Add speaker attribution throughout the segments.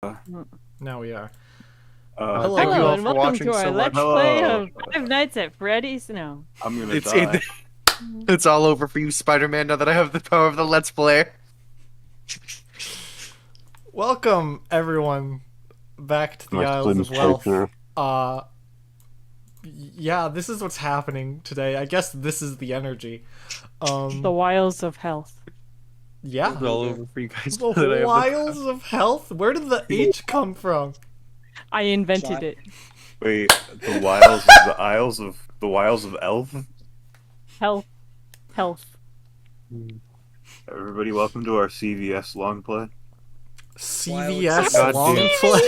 Speaker 1: Now we are.
Speaker 2: Hello,
Speaker 1: Thank you
Speaker 3: Hello
Speaker 1: all
Speaker 3: and
Speaker 1: for
Speaker 3: welcome
Speaker 1: watching
Speaker 3: to our
Speaker 1: so much.
Speaker 3: Let's Play
Speaker 2: Hello.
Speaker 3: of Five Nights at Freddy's. No.
Speaker 2: I'm gonna
Speaker 1: It's
Speaker 2: die.
Speaker 1: it's all over for you, Spider-Man, now that I have the power of the Let's Play. Welcome, everyone, back to the
Speaker 2: My
Speaker 1: Isles of
Speaker 2: Slim's
Speaker 1: Wealth.
Speaker 2: character.
Speaker 1: Yeah, this is what's happening today. I guess this is the energy.
Speaker 3: The Wiles of Health.
Speaker 1: Yeah, it's all over for you guys. the now that I have
Speaker 3: Wiles
Speaker 1: of Health? Where did the H come from?
Speaker 3: I invented it.
Speaker 2: Wait, the Wiles of Elf.
Speaker 3: Health. Health.
Speaker 2: Everybody, welcome to our CVS long play.
Speaker 1: CVS
Speaker 4: God
Speaker 1: long
Speaker 4: damn.
Speaker 1: play.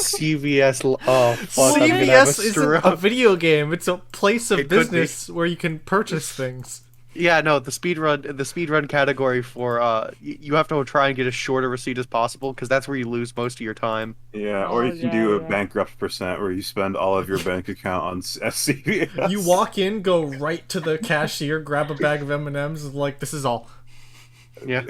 Speaker 4: CVS. Oh fuck! I'm gonna have a
Speaker 1: CVS isn't a
Speaker 4: stroke.
Speaker 1: video game. It's a place of
Speaker 4: It could be.
Speaker 1: business where you can purchase things.
Speaker 4: Yeah, no, the speedrun category for you have to try and get as short a receipt as possible because that's where you lose most of your time.
Speaker 2: Yeah, or you
Speaker 3: Oh,
Speaker 2: can
Speaker 3: yeah,
Speaker 2: do a
Speaker 3: yeah.
Speaker 2: bankrupt percent where you spend all of your bank account on CVS.
Speaker 1: You walk in, go right to the cashier, grab a bag of M&Ms, and like, this is all.
Speaker 4: Yeah,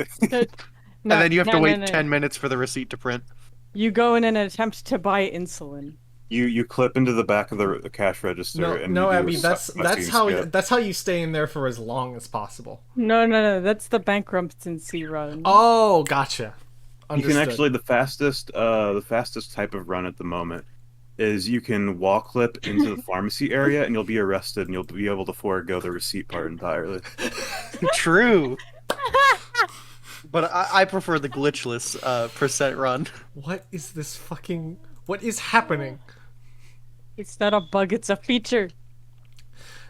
Speaker 3: No,
Speaker 4: and then you have to
Speaker 3: no,
Speaker 4: wait
Speaker 3: no.
Speaker 4: 10 minutes for the receipt to print.
Speaker 3: You go in an attempt to buy insulin.
Speaker 2: You clip into the back of the cash register
Speaker 1: No,
Speaker 2: and
Speaker 1: no,
Speaker 2: you do
Speaker 1: Abby,
Speaker 2: a
Speaker 1: that's
Speaker 2: sightseeing
Speaker 1: how
Speaker 2: skip.
Speaker 1: that's how you stay in there for as long as possible.
Speaker 3: No. That's the bankruptcy run.
Speaker 1: Oh, gotcha.
Speaker 2: You
Speaker 1: Understood.
Speaker 2: can actually the fastest type of run at the moment is you can wall clip into the pharmacy area and you'll be arrested and you'll be able to forego the receipt part entirely.
Speaker 4: True, but I prefer the glitchless percent run.
Speaker 1: What is this fucking... What is happening?
Speaker 3: It's not a bug, it's a feature.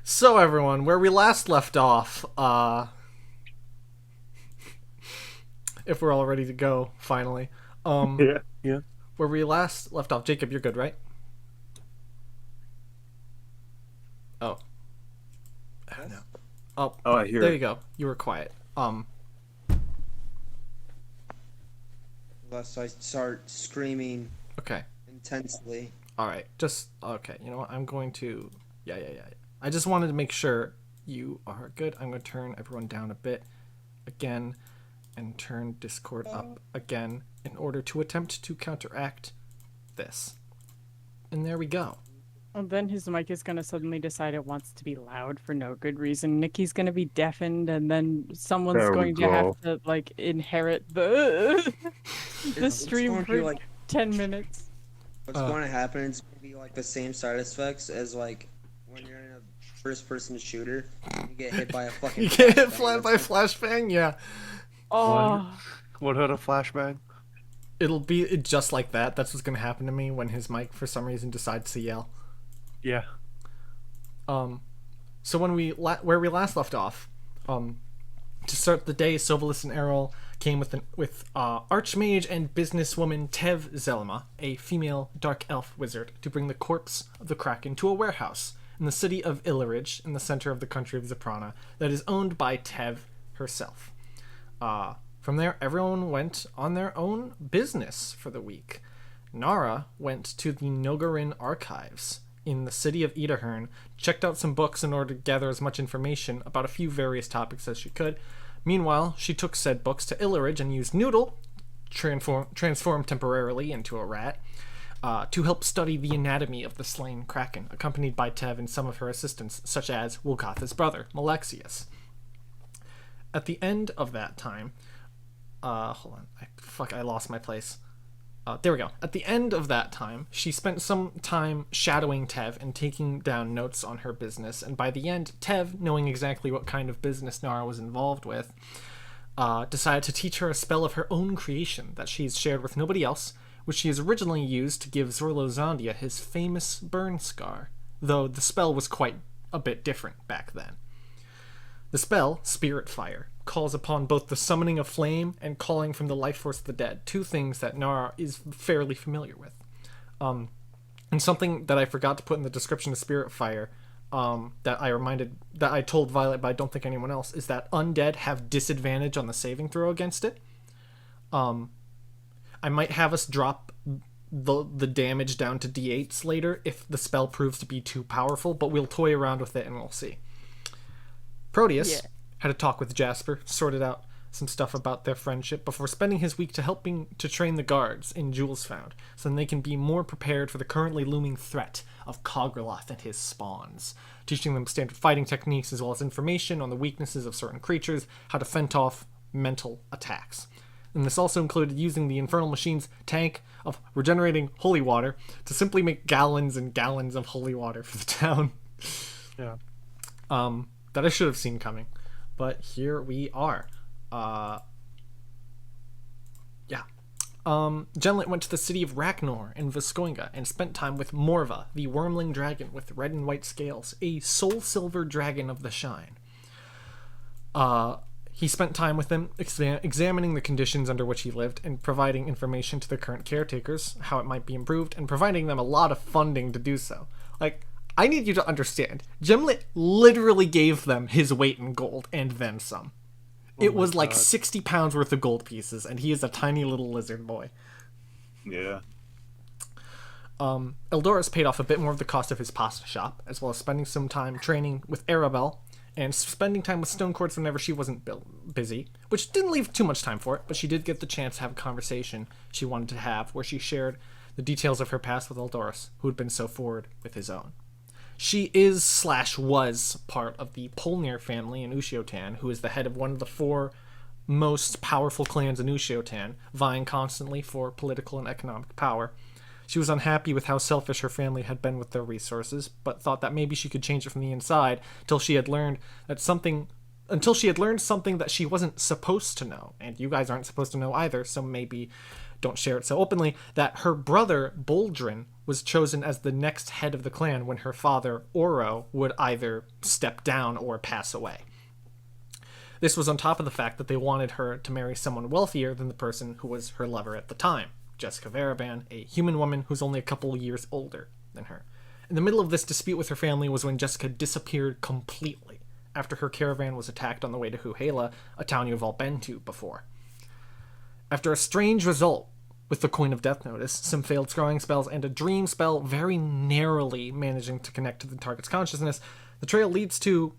Speaker 1: So, everyone, where we last left off, if we're all ready to go, finally.
Speaker 2: Yeah.
Speaker 1: Where we last left off, Jacob, you're good, right? Oh. Oh, no. Oh,
Speaker 2: Oh, I hear
Speaker 1: there
Speaker 2: it.
Speaker 1: you go. You were quiet.
Speaker 5: Unless I start screaming
Speaker 1: Okay.
Speaker 5: intensely.
Speaker 1: Alright. Just, okay. You know what? I'm going to... Yeah. I just wanted to make sure you are good. I'm going to turn everyone down a bit again and turn Discord up again in order to attempt to counteract this. And there we go.
Speaker 3: And then his mic is gonna suddenly decide it wants to be loud for no good reason. Nikki's gonna be deafened, and then someone's
Speaker 2: There we
Speaker 3: going to
Speaker 2: go.
Speaker 3: have to like inherit the
Speaker 5: It's
Speaker 3: stream
Speaker 5: going to
Speaker 3: for
Speaker 5: be like
Speaker 3: 10 minutes.
Speaker 5: what's going to happen is going to be like the same side effects as like when you're in a first-person shooter, you get hit by a fucking.
Speaker 1: You get hit
Speaker 5: flashbang.
Speaker 1: flat by flashbang? Yeah.
Speaker 3: Oh,
Speaker 4: What had a flashbang?
Speaker 1: It'll be just like that. That's what's going to happen to me when his mic, for some reason, decides to yell.
Speaker 4: Yeah.
Speaker 1: So when where we last left off, to start the day, Sovalis and Errol came with Archmage and businesswoman Tev Zelma, a female Dark Elf wizard, to bring the corpse of the Kraken to a warehouse in the city of Ilyridge, in the center of the country of Zeprana, that is owned by Tev herself. From there, everyone went on their own business for the week. Nara went to the Nogarin archives in the city of Idyhern, checked out some books in order to gather as much information about a few various topics as she could. Meanwhile, she took said books to Ilyridge and used Noodle, transformed temporarily into a rat, to help study the anatomy of the slain Kraken, accompanied by Tev and some of her assistants, such as Wolgatha's brother, Malexius. At the end of that time, hold on, I lost my place. There we go. At the end of that time, she spent some time shadowing Tev and taking down notes on her business, and by the end, Tev, knowing exactly what kind of business Nara was involved with, decided to teach her a spell of her own creation that she's shared with nobody else, which she has originally used to give Zorlo Zondia his famous burn scar, though the spell was quite a bit different back then. The spell, Spirit Fire, calls upon both the summoning of flame and calling from the life force of the dead, two things that Nara is fairly familiar with. And something that I forgot to put in the description of Spirit Fire, that I told Violet, but I don't think anyone else, is that undead have disadvantage on the saving throw against it. I might have us drop the damage down to d8s later if the spell proves to be too powerful, but we'll toy around with it and we'll see. Proteus had a talk with Jasper, sorted out some stuff about their friendship before spending his week helping to train the guards in Jewelsfound so that they can be more prepared for the currently looming threat of Cogroloth and his spawns, teaching them standard fighting techniques as well as information on the weaknesses of certain creatures, how to fend off mental attacks. And this also included using the Infernal Machine's tank of regenerating holy water to simply make gallons and gallons of holy water for the town.
Speaker 4: Yeah.
Speaker 1: That I should have seen coming. But here we are. Gemlet went to the city of Ragnar in Vescoinga and spent time with Morva, the wormling dragon with red and white scales, a soul silver dragon of the Shine. He spent time with them, examining the conditions under which he lived and providing information to the current caretakers, how it might be improved, and providing them a lot of funding to do so. Like, I need you to understand, Gemlet literally gave them his weight in gold and then some. It was like 60 pounds worth of gold pieces, and he is a tiny little lizard boy.
Speaker 2: Yeah.
Speaker 1: Eldoris paid off a bit more of the cost of his pasta shop, as well as spending some time training with Arabelle, and spending time with Stone Quartz whenever she wasn't busy, which didn't leave too much time for it, but she did get the chance to have a conversation she wanted to have, where she shared the details of her past with Eldoris, who had been so forward with his own. She is/was part of the Polnir family in Ushiotan, who is the head of one of the 4 most powerful clans in Ushiotan, vying constantly for political and economic power. She was unhappy with how selfish her family had been with their resources, but thought that maybe she could change it from the inside until she had learned something that she wasn't supposed to know, and you guys aren't supposed to know either, so maybe don't share it so openly, that her brother, Boldrin, was chosen as the next head of the clan when her father, Oro, would either step down or pass away. This was on top of the fact that they wanted her to marry someone wealthier than the person who was her lover at the time, Jessica Varaban, a human woman who's only a couple years older than her. In the middle of this dispute with her family was when Jessica disappeared completely, after her caravan was attacked on the way to Huhela, a town you've all been to before. After a strange result with the Coin of Death Notice, some failed scrying spells, and a dream spell very narrowly managing to connect to the target's consciousness, the trail leads to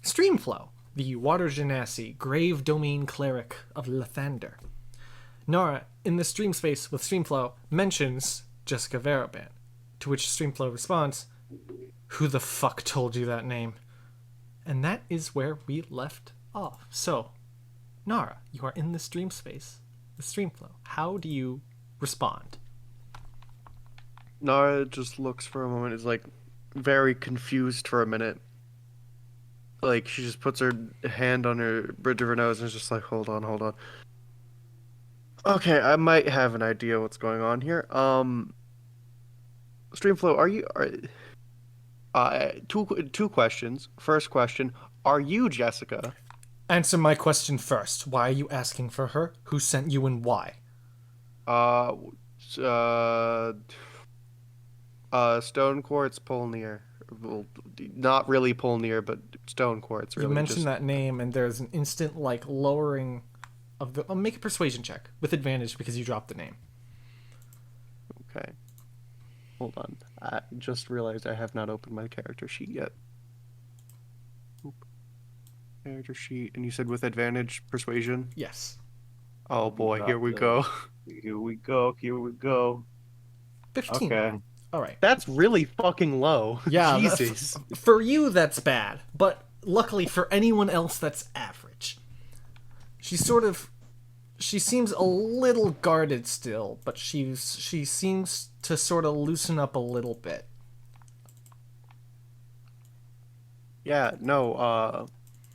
Speaker 1: Streamflow, the Water Genasi, Grave Domain Cleric of Lathander. Nara, in this dream space with Streamflow, mentions Jessica Varaban, to which Streamflow responds, "Who the fuck told you that name?" And that is where we left off. So, Nara, you are in this dream space with Streamflow. How do you respond?
Speaker 4: Nara just looks for a moment, is like very confused for a minute. Like she just puts her hand on her bridge of her nose and is just like, hold on. Okay, I might have an idea what's going on here. Streamflow, two questions. First question, are you Jessica?
Speaker 1: Answer my question first. Why are you asking for her? Who sent you and why?
Speaker 4: Stone Quartz Polnir. Well, not really Polnir, but Stone Quartz. Really,
Speaker 1: you mentioned that name, and there's an instant lowering of the. Make a persuasion check with advantage because you dropped the name.
Speaker 4: Okay. Hold on. I just realized I have not opened my character sheet yet. Oop. Character sheet, and you said with advantage persuasion?
Speaker 1: Yes.
Speaker 4: Oh boy, here we go.
Speaker 2: Here we go.
Speaker 1: 15.
Speaker 2: Okay.
Speaker 1: All right.
Speaker 4: That's really fucking low.
Speaker 1: Yeah.
Speaker 4: Jesus.
Speaker 1: For you, that's bad, but luckily for anyone else, that's average. She seems a little guarded still, but she seems to sort of loosen up a little bit.
Speaker 4: Yeah, no,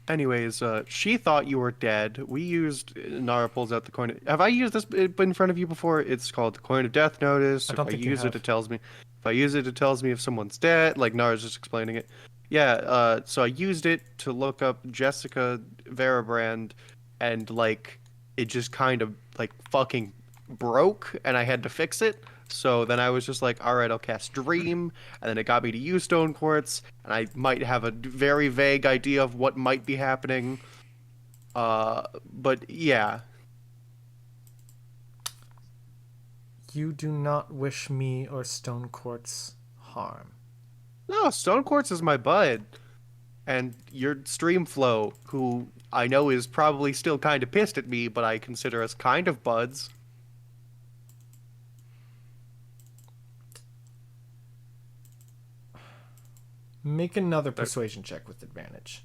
Speaker 4: anyways, she thought you were dead. We used, Nara pulls out the coin. Have I used this in front of you before? It's called the Coin of Death Notice.
Speaker 1: I don't think you
Speaker 4: use it,
Speaker 1: have.
Speaker 4: it tells me. If I use it, it tells me if someone's dead. Like, Nara's just explaining it. Yeah, so I used it to look up Jessica Varabrand, and, like, it just kind of, like, fucking broke, and I had to fix it. So then I was just like, all right, I'll cast Dream, and then it got me to use Stone Quartz, and I might have a very vague idea of what might be happening. But yeah.
Speaker 1: You do not wish me or Stone Quartz harm.
Speaker 4: No, Stone Quartz is my bud. and your Streamflow, who I know is probably still kind of pissed at me, but I consider us kind of buds.
Speaker 1: Make another persuasion check with advantage.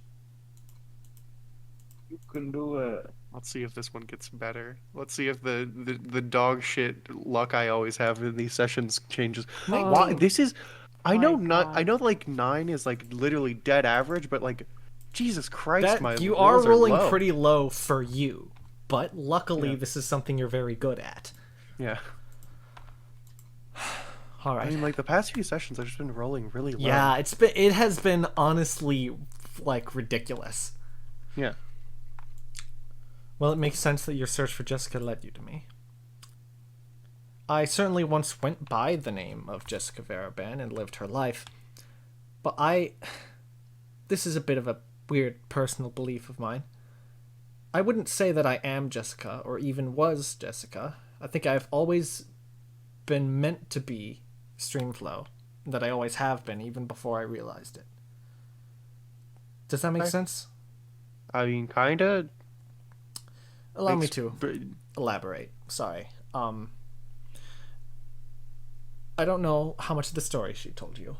Speaker 2: You can do it.
Speaker 4: Let's see if this one gets better. Let's see if the dog shit luck I always have in these sessions changes. Why this is I know
Speaker 3: My
Speaker 4: I know like 9 is like literally dead average, but like Jesus Christ,
Speaker 1: That
Speaker 4: my
Speaker 1: you are
Speaker 4: rolls
Speaker 1: rolling
Speaker 4: low.
Speaker 1: pretty low for you, but luckily
Speaker 4: Yeah.
Speaker 1: this is something you're very good at.
Speaker 4: Yeah.
Speaker 1: All right.
Speaker 4: I mean, like the past few sessions I've just been rolling really low.
Speaker 1: Yeah, it has been honestly like ridiculous.
Speaker 4: Yeah.
Speaker 1: Well, it makes sense that your search for Jessica led you to me. I certainly once went by the name of Jessica Varaban and lived her life, but this is a bit of a weird personal belief of mine. I wouldn't say that I am Jessica or even was Jessica. I think I've always been meant to be Streamflow, that I always have been, even before I realized it. Does that make
Speaker 4: Okay.
Speaker 1: sense?
Speaker 4: I mean, kind of.
Speaker 1: Allow me to elaborate. Sorry. I don't know how much of the story she told you.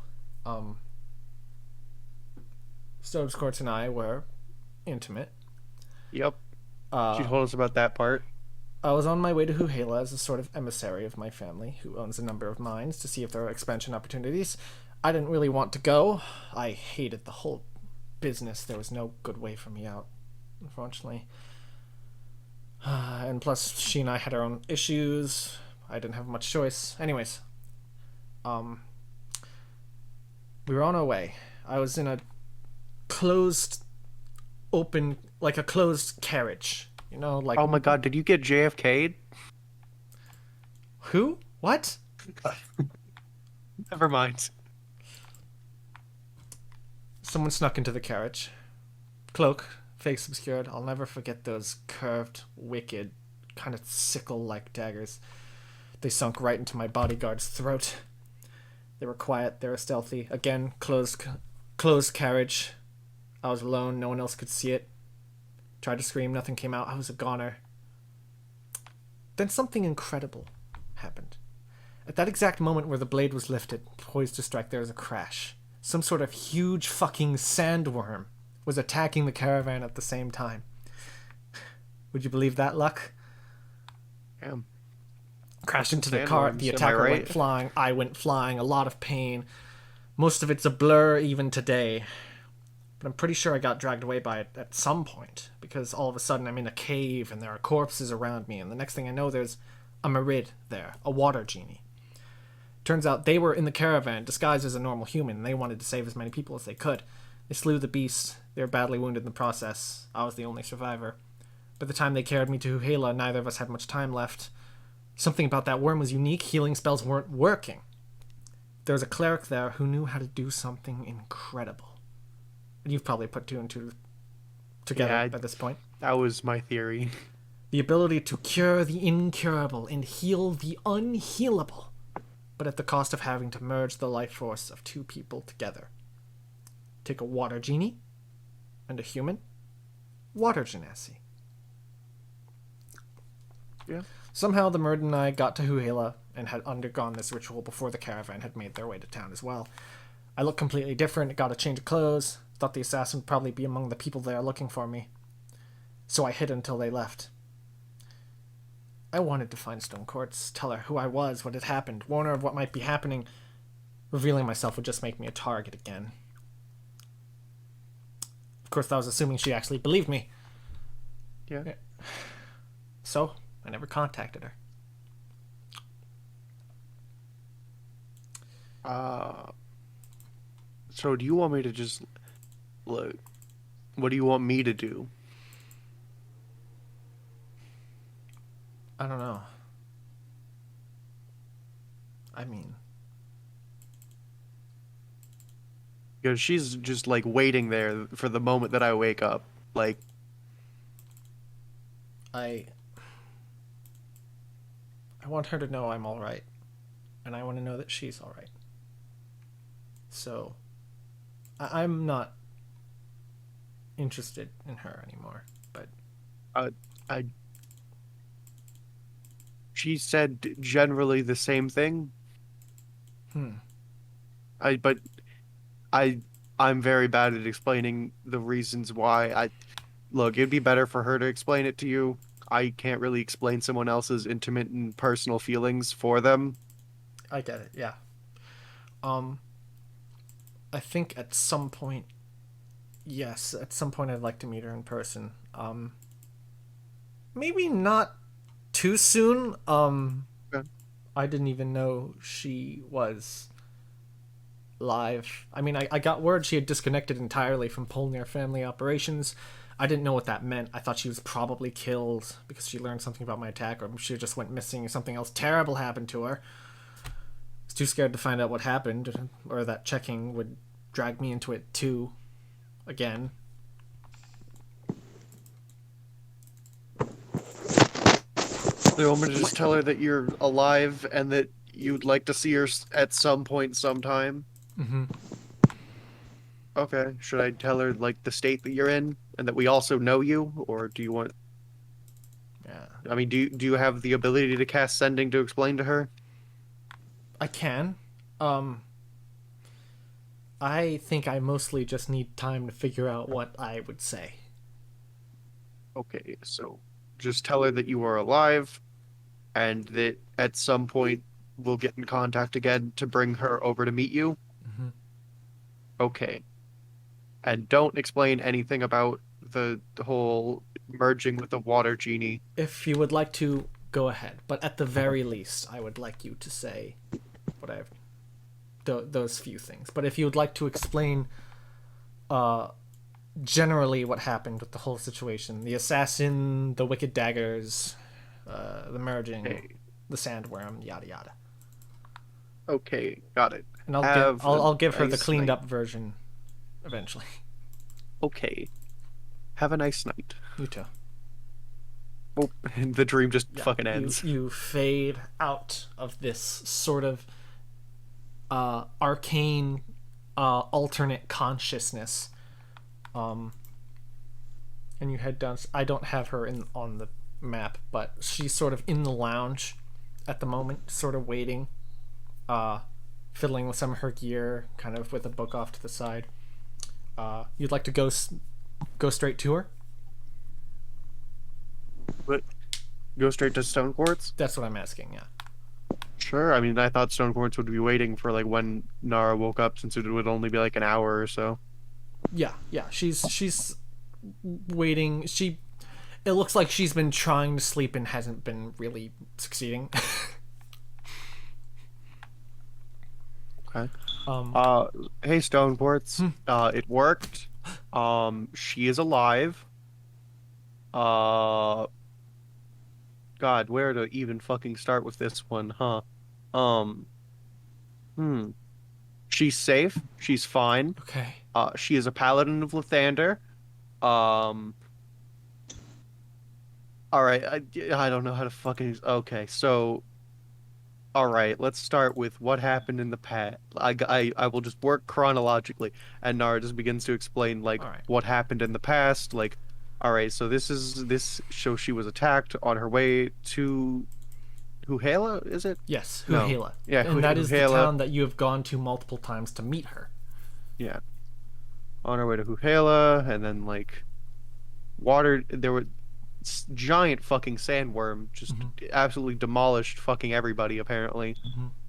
Speaker 1: Stoves Courts and I were intimate.
Speaker 4: Yep.
Speaker 1: Uh,
Speaker 4: She told us about that part.
Speaker 1: I was on my way to Huhela as a sort of emissary of my family, who owns a number of mines, to see if there were expansion opportunities. I didn't really want to go. I hated the whole business. There was no good way for me out, unfortunately. And plus, she and I had our own issues. I didn't have much choice. Anyways, we were on our way. I was in a closed carriage. You know, like...
Speaker 4: Oh my god, did you get JFK'd?
Speaker 1: Who? What?
Speaker 4: Never mind.
Speaker 1: Someone snuck into the carriage. Cloak, face obscured. I'll never forget those curved, wicked, kind of sickle-like daggers. They sunk right into my bodyguard's throat. They were quiet, they were stealthy. Again, closed carriage. I was alone, no one else could see it. Tried to scream, nothing came out. I was a goner. Then something incredible happened. At that exact moment where the blade was lifted, poised to strike, there was a crash. Some sort of huge fucking sandworm was attacking the caravan at the same time. Would you believe that, Luck?
Speaker 4: Damn.
Speaker 1: Crashed into the car.
Speaker 4: Sandworms,
Speaker 1: The
Speaker 4: am I
Speaker 1: attacker
Speaker 4: right?
Speaker 1: went flying. I went flying. A lot of pain. Most of it's a blur even today. But I'm pretty sure I got dragged away by it at some point, because all of a sudden I'm in a cave and there are corpses around me, and the next thing I know there's a Merid there, a water genie. Turns out they were in the caravan, disguised as a normal human, and they wanted to save as many people as they could. They slew the beast. They were badly wounded in the process. I was the only survivor. By the time they carried me to Huhela, neither of us had much time left. Something about that worm was unique. Healing spells weren't working. There was a cleric there who knew how to do something incredible. And you've probably put 2 and 2 together
Speaker 4: Yeah,
Speaker 1: at this point.
Speaker 4: That was my theory.
Speaker 1: The ability to cure the incurable and heal the unhealable, but at the cost of having to merge the life force of 2 people together. Take a water genie and a human. Water genasi.
Speaker 4: Yeah.
Speaker 1: Somehow the Murd and I got to Huhela and had undergone this ritual before the caravan had made their way to town as well. I looked completely different, got a change of clothes, thought the assassin would probably be among the people there looking for me. So I hid until they left. I wanted to find Stone Courts, tell her who I was, what had happened, warn her of what might be happening. Revealing myself would just make me a target again. Of course, that was assuming she actually believed me.
Speaker 4: Yeah.
Speaker 1: So, I never contacted her.
Speaker 4: So do you want me to just look? What do you want me to do?
Speaker 1: I don't know. I mean,
Speaker 4: Because she's just like waiting there for the moment that I wake up. Like,
Speaker 1: I want her to know I'm all right, and I want to know that she's all right. So, I'm not interested in her anymore. But
Speaker 4: she said generally the same thing. But I'm very bad at explaining the reasons why. Look, it'd be better for her to explain it to you. I can't really explain someone else's intimate and personal feelings for them.
Speaker 1: I get it. Yeah. I think at some point, yes, at some point I'd like to meet her in person. Maybe not too soon.
Speaker 4: Okay.
Speaker 1: I didn't even know she was live. I mean, I got word she had disconnected entirely from Polnir family operations. I didn't know what that meant. I thought she was probably killed because she learned something about my attack, or she just went missing, or something else terrible happened to her. I was too scared to find out what happened, or that checking would drag me into it too, again.
Speaker 4: Do you want me to just tell her that you're alive and that you'd like to see her at some point sometime?
Speaker 1: Mm-hmm.
Speaker 4: Okay. Should I tell her, like, the state that you're in and that we also know you? Or do you want...
Speaker 1: Yeah.
Speaker 4: I mean, do you have the ability to cast Sending to explain to her?
Speaker 1: I can. I think I mostly just need time to figure out what I would say.
Speaker 4: Okay, so just tell her that you are alive and that at some point we'll get in contact again to bring her over to meet you.
Speaker 1: Mm-hmm.
Speaker 4: Okay. And don't explain anything about the whole merging with the water genie.
Speaker 1: If you would like to, go ahead. But at the very least, I would like you to say what I've... those few things. But if you would like to explain generally what happened with the whole situation, the assassin, the wicked daggers, the merging, the sandworm, yada yada.
Speaker 4: Okay, got it.
Speaker 1: And I'll give her the cleaned up version eventually.
Speaker 4: Okay. Have a nice night.
Speaker 1: You too.
Speaker 4: Oh, and the dream just fucking
Speaker 1: you-
Speaker 4: ends.
Speaker 1: You fade out of this sort of arcane alternate consciousness, and you head down. I don't have her on the map, but she's sort of in the lounge at the moment, sort of waiting, fiddling with some of her gear, kind of with a book off to the side. You'd like to go straight to her?
Speaker 4: But go straight to Stone Quartz?
Speaker 1: That's what I'm asking. Yeah.
Speaker 4: Sure. I mean, I thought Stone Quartz would be waiting for like when Nara woke up, since it would only be like an hour or so.
Speaker 1: Yeah. She's waiting. It looks like she's been trying to sleep and hasn't been really succeeding.
Speaker 4: Okay. Hey, Stone Quartz. It worked. She is alive. God, where to even fucking start with this one, huh? She's safe. She's fine.
Speaker 1: Okay.
Speaker 4: She is a paladin of Lathander. All right. I don't know how to fucking. Okay, so. All right. Let's start with what happened in the past. I will just work chronologically, and Nara just begins to explain like
Speaker 1: All right.
Speaker 4: what happened in the past. Like, all right. So so she was attacked on her way to Huhela, is it?
Speaker 1: Yes,
Speaker 4: No.
Speaker 1: Huhela.
Speaker 4: Yeah,
Speaker 1: and that is the
Speaker 4: Huhela.
Speaker 1: town that you have gone to multiple times to meet her.
Speaker 4: Yeah. On our way to Huhela, and then like there were giant fucking sandworm just absolutely demolished fucking everybody apparently.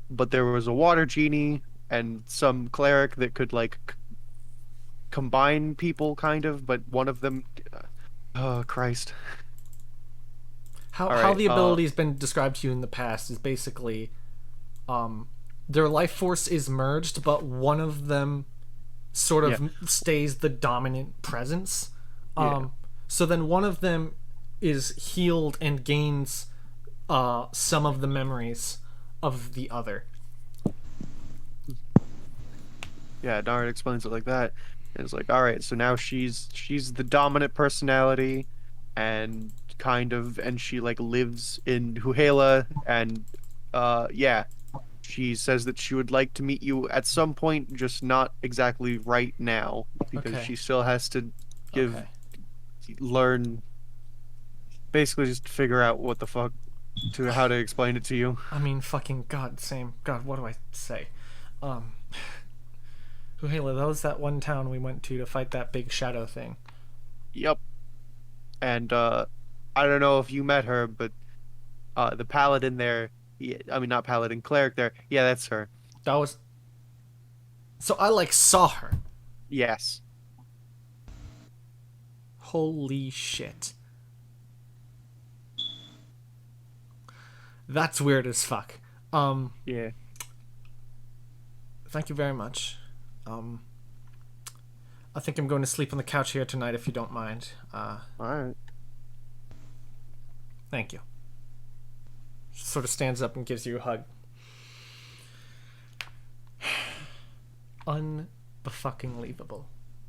Speaker 4: But there was a water genie and some cleric that could like combine people kind of, but one of them oh Christ.
Speaker 1: How
Speaker 4: right,
Speaker 1: the ability's been described to you in the past is basically their life force is merged, but one of them sort of stays the dominant presence. So then one of them is healed and gains some of the memories of the other.
Speaker 4: Yeah, Nara explains it like that. And it's like, all right, so now she's the dominant personality, and she like lives in Huhela, and yeah, she says that she would like to meet you at some point, just not exactly right now, because
Speaker 1: Okay.
Speaker 4: she still has to
Speaker 1: Okay.
Speaker 4: learn, basically just figure out what the fuck how to explain it to you.
Speaker 1: I mean, fucking God, same. God, what do I say? Huhela, that was that one town we went to fight that big shadow thing.
Speaker 4: Yep. And I don't know if you met her, but the paladin there, I mean not paladin, cleric there. Yeah, that's her.
Speaker 1: That was. So I like saw her.
Speaker 4: Yes.
Speaker 1: Holy shit. That's weird as fuck.
Speaker 4: Yeah.
Speaker 1: Thank you very much. I think I'm going to sleep on the couch here tonight if you don't mind.
Speaker 4: Alright.
Speaker 1: Thank you. Sort of stands up and gives you a hug. Unbefucking-leavable.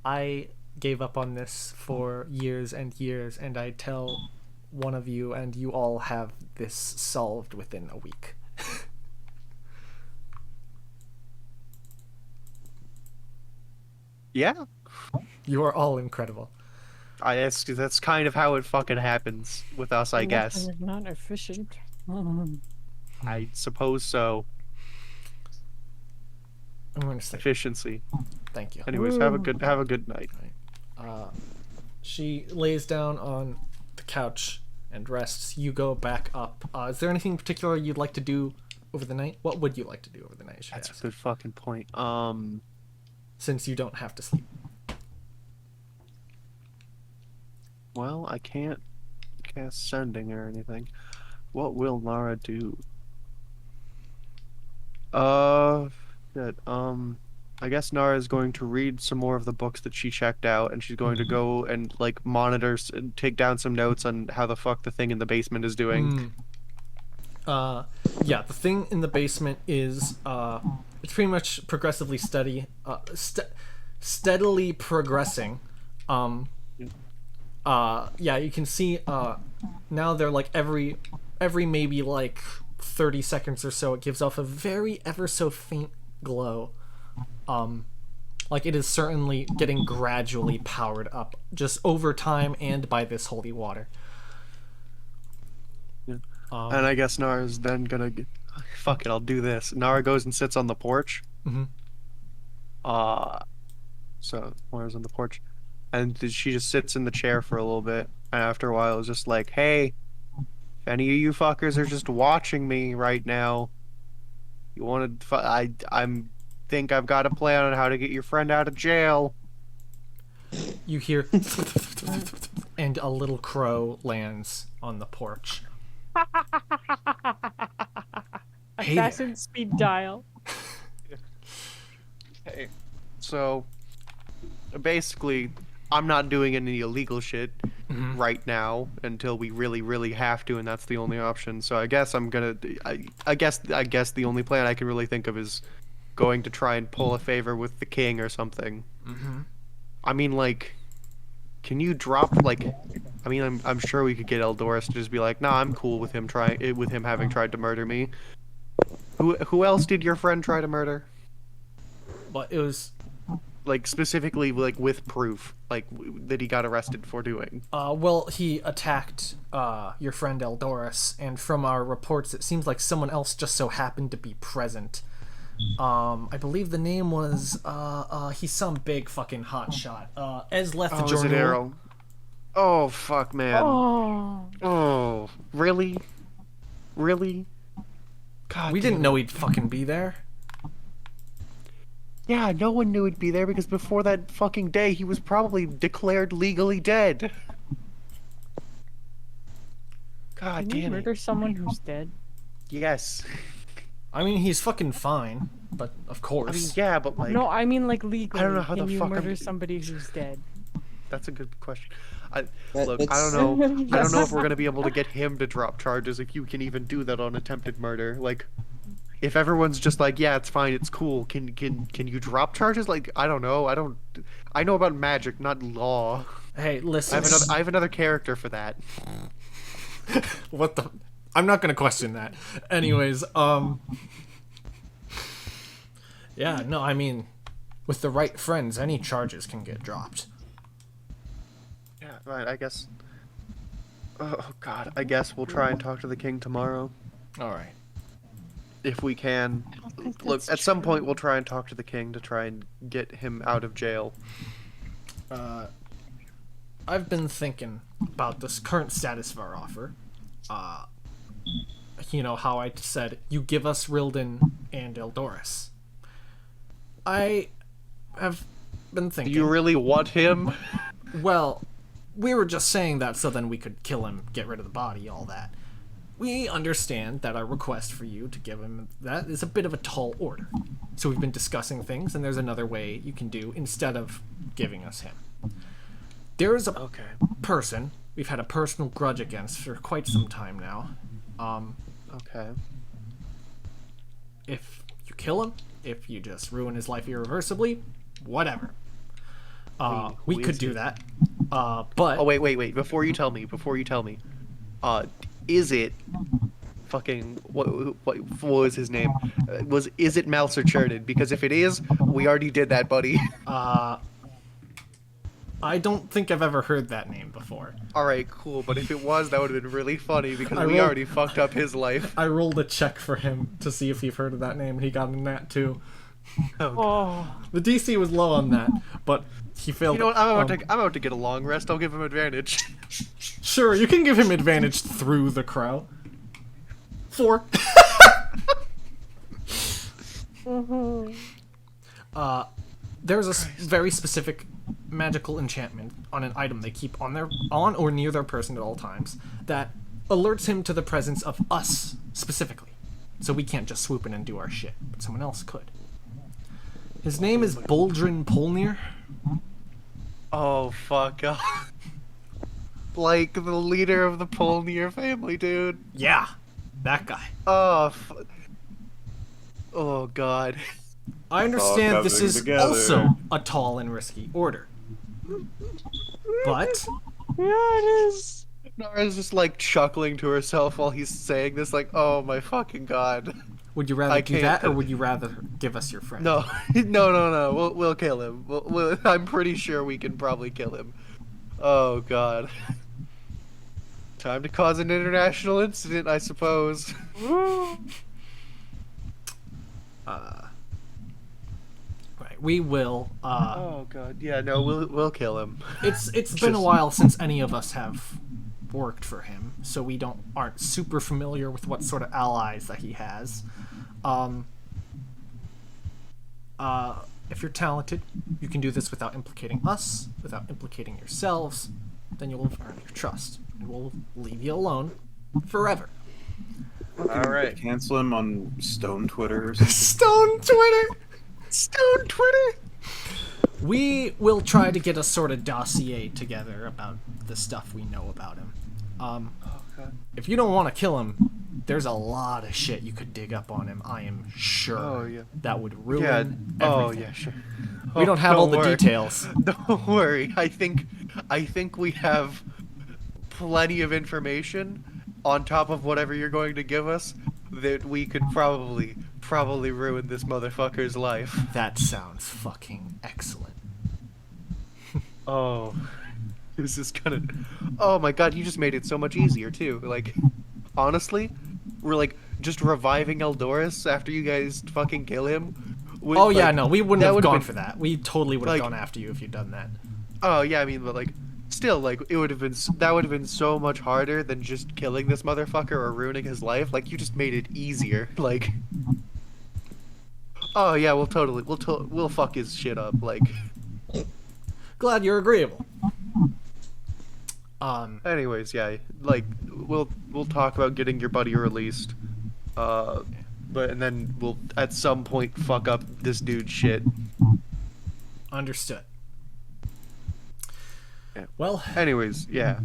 Speaker 1: I gave up on this for years and years, and I tell one of you, and you all have this solved within a week.
Speaker 4: Yeah.
Speaker 1: You are all incredible.
Speaker 4: That's kind of how it fucking happens with us, I guess.
Speaker 3: Not efficient.
Speaker 4: I suppose so.
Speaker 1: I'm going to sleep.
Speaker 4: Efficiency.
Speaker 1: Thank you.
Speaker 4: Anyways, have a good night.
Speaker 1: She lays down on the couch and rests. You go back up. Is there anything in particular you'd like to do over the night? What would you like to do over the night?
Speaker 4: That's a good fucking point.
Speaker 1: Since you don't have to sleep.
Speaker 4: Well, I can't cast sending or anything. What will Nara do? Good. I guess Nara is going to read some more of the books that she checked out, and she's going to go and like monitor and take down some notes on how the fuck the thing in the basement is doing.
Speaker 1: Yeah, the thing in the basement is it's pretty much progressively steadily progressing. Yeah, you can see now they're like every maybe like 30 seconds or so it gives off a very ever so faint glow. Like it is certainly getting gradually powered up just over time and by this holy water.
Speaker 4: Yeah. And I guess Nara's then gonna fuck it, I'll do this. Nara goes and sits on the porch.
Speaker 1: Mm-hmm.
Speaker 4: So Nara's on the porch. And she just sits in the chair for a little bit. And after a while, it's just like, hey, if any of you fuckers are just watching me right now, you want to... I'm think I've got a plan on how to get your friend out of jail.
Speaker 1: You hear... and a little crow lands on the porch. Hey
Speaker 3: Assassin
Speaker 1: there.
Speaker 3: speed dial.
Speaker 4: Hey. So, basically... I'm not doing any illegal shit right now until we really, really have to, and that's the only option. So I guess I'm gonna. I guess the only plan I can really think of is going to try and pull a favor with the king or something. I mean, like, can you drop like? I mean, I'm sure we could get Eldoris to just be like, nah, I'm cool with him having tried to murder me. Who else did your friend try to murder?
Speaker 1: But it was.
Speaker 4: Like specifically, like with proof, like that he got arrested for doing.
Speaker 1: Well, he attacked your friend Eldoris, and from our reports, it seems like someone else just so happened to be present. I believe the name was he's some big fucking hotshot. Ezleth
Speaker 4: Oh, is it Arrow? Oh fuck, man. Oh, really? God,
Speaker 1: we didn't know he'd fucking be there.
Speaker 4: Yeah, no one knew he'd be there because before that fucking day, he was probably declared legally dead. God
Speaker 3: Can you
Speaker 4: damn
Speaker 3: murder
Speaker 4: it.
Speaker 3: someone who's dead?
Speaker 4: Yes.
Speaker 1: I mean, he's fucking fine, but of course.
Speaker 4: I mean, yeah, but like...
Speaker 3: No, I mean like legally.
Speaker 4: I don't know how
Speaker 3: Can
Speaker 4: the
Speaker 3: you
Speaker 4: fuck
Speaker 3: murder
Speaker 4: I'm-
Speaker 3: somebody who's dead?
Speaker 4: That's a good question.
Speaker 5: But
Speaker 4: Look, I don't know. I don't know if we're gonna be able to get him to drop charges if you can even do that on attempted murder. Like, if everyone's just like, yeah, it's fine, it's cool. Can you drop charges? Like, I don't know. I know about magic, not law.
Speaker 1: Hey, listen.
Speaker 4: I have another character for that.
Speaker 1: What the? I'm not gonna question that. Anyways, yeah, no, I mean, with the right friends, any charges can get dropped.
Speaker 4: Right, I guess. Oh God, I guess we'll try and talk to the king tomorrow
Speaker 1: All right.
Speaker 4: if we can.
Speaker 3: think
Speaker 4: Look,
Speaker 3: that's
Speaker 4: at some
Speaker 3: true.
Speaker 4: point we'll try and talk to the king to try and get him out of jail.
Speaker 1: I've been thinking about this current status of our offer. You know how I said you give us Rildan and Eldoris. I have been
Speaker 4: Do
Speaker 1: thinking.
Speaker 4: you really want him?
Speaker 1: Well, we were just saying that so then we could kill him, get rid of the body, all that. We understand that our request for you to give him that is a bit of a tall order. So we've been discussing things, and there's another way you can do instead of giving us him. There's a
Speaker 4: Okay.
Speaker 1: person we've had a personal grudge against for quite some time now.
Speaker 4: Okay.
Speaker 1: If you kill him, if you just ruin his life irreversibly, whatever. We
Speaker 4: who
Speaker 1: could
Speaker 4: is
Speaker 1: do
Speaker 4: he?
Speaker 1: that. But
Speaker 4: Oh wait! Before you tell me, is it fucking what was his name? Is it Nemelsa Yerrek? Because if it is, we already did that, buddy.
Speaker 1: I don't think I've ever heard that name before.
Speaker 4: All right, cool. But if it was, that would have been really funny because
Speaker 1: I
Speaker 4: we
Speaker 1: rolled-
Speaker 4: already fucked up his life.
Speaker 1: I rolled a check for him to see if you've heard of that name, and he got a nat too.
Speaker 3: Oh,
Speaker 1: The DC was low on that, but he failed.
Speaker 4: You know what? I'm
Speaker 1: it.
Speaker 4: about to get a long rest. I'll give him advantage.
Speaker 1: Sure, you can give him advantage through the crow. 4. There's a very specific magical enchantment on an item they keep on or near their person at all times that alerts him to the presence of us specifically. So we can't just swoop in and do our shit, but someone else could. His name is Boldrin Polnir.
Speaker 4: Oh fuck! Like the leader of the Polnir family, dude.
Speaker 1: Yeah, that guy.
Speaker 4: Oh god.
Speaker 1: I understand this
Speaker 2: coming
Speaker 1: is
Speaker 2: together.
Speaker 1: also a tall and risky order. But
Speaker 3: yeah, it is.
Speaker 4: Nara's just like chuckling to herself while he's saying this, like, "Oh my fucking god."
Speaker 1: would you rather
Speaker 4: I
Speaker 1: do
Speaker 4: can't-
Speaker 1: that, or would you rather give us your friend?
Speaker 4: No, no. We'll kill him. I'm pretty sure we can probably kill him. Oh god. Time to cause an international incident, I suppose.
Speaker 1: Right, we will.
Speaker 4: Oh god. Yeah, no, we'll kill him.
Speaker 1: It's been a
Speaker 4: Just-
Speaker 1: while since any of us have worked for him, so we aren't super familiar with what sort of allies that he has. If you're talented, you can do this without implicating us, without implicating yourselves. Then you will earn your trust, and we'll leave you alone forever.
Speaker 4: All right.
Speaker 2: Cancel him on Stone Twitter or something.
Speaker 1: Stone Twitter.
Speaker 4: Stone Twitter.
Speaker 1: We will try to get a sort of dossier together about the stuff we know about him. If you don't want to kill him, there's a lot of shit you could dig up on him. I am sure
Speaker 4: Oh, yeah.
Speaker 1: that would ruin
Speaker 4: Yeah.
Speaker 1: everything.
Speaker 4: Oh yeah, sure.
Speaker 1: We don't have all the
Speaker 4: worry.
Speaker 1: details.
Speaker 4: Don't worry. I think we have plenty of information on top of whatever you're going to give us that we could probably ruin this motherfucker's life.
Speaker 1: That sounds fucking excellent.
Speaker 4: Oh. This is gonna. Oh my god, you just made it so much easier too. Like, honestly, we're like just reviving Eldoris after you guys fucking kill him.
Speaker 1: Oh yeah, no, we wouldn't
Speaker 4: that
Speaker 1: have
Speaker 4: would've
Speaker 1: gone
Speaker 4: been-
Speaker 1: for that. We totally would have
Speaker 4: like-
Speaker 1: gone after you if you'd done that.
Speaker 4: Oh yeah, I mean, but like, still, like, it would have been that would have been so much harder than just killing this motherfucker or ruining his life. Like, you just made it easier. Like, oh yeah, we'll fuck his shit up. Like,
Speaker 1: Glad you're agreeable.
Speaker 4: anyways, yeah, like, we'll talk about getting your buddy released. And then we'll at some point fuck up this dude's shit.
Speaker 1: Understood.
Speaker 4: Yeah.
Speaker 1: Well,
Speaker 4: Anyways, yeah.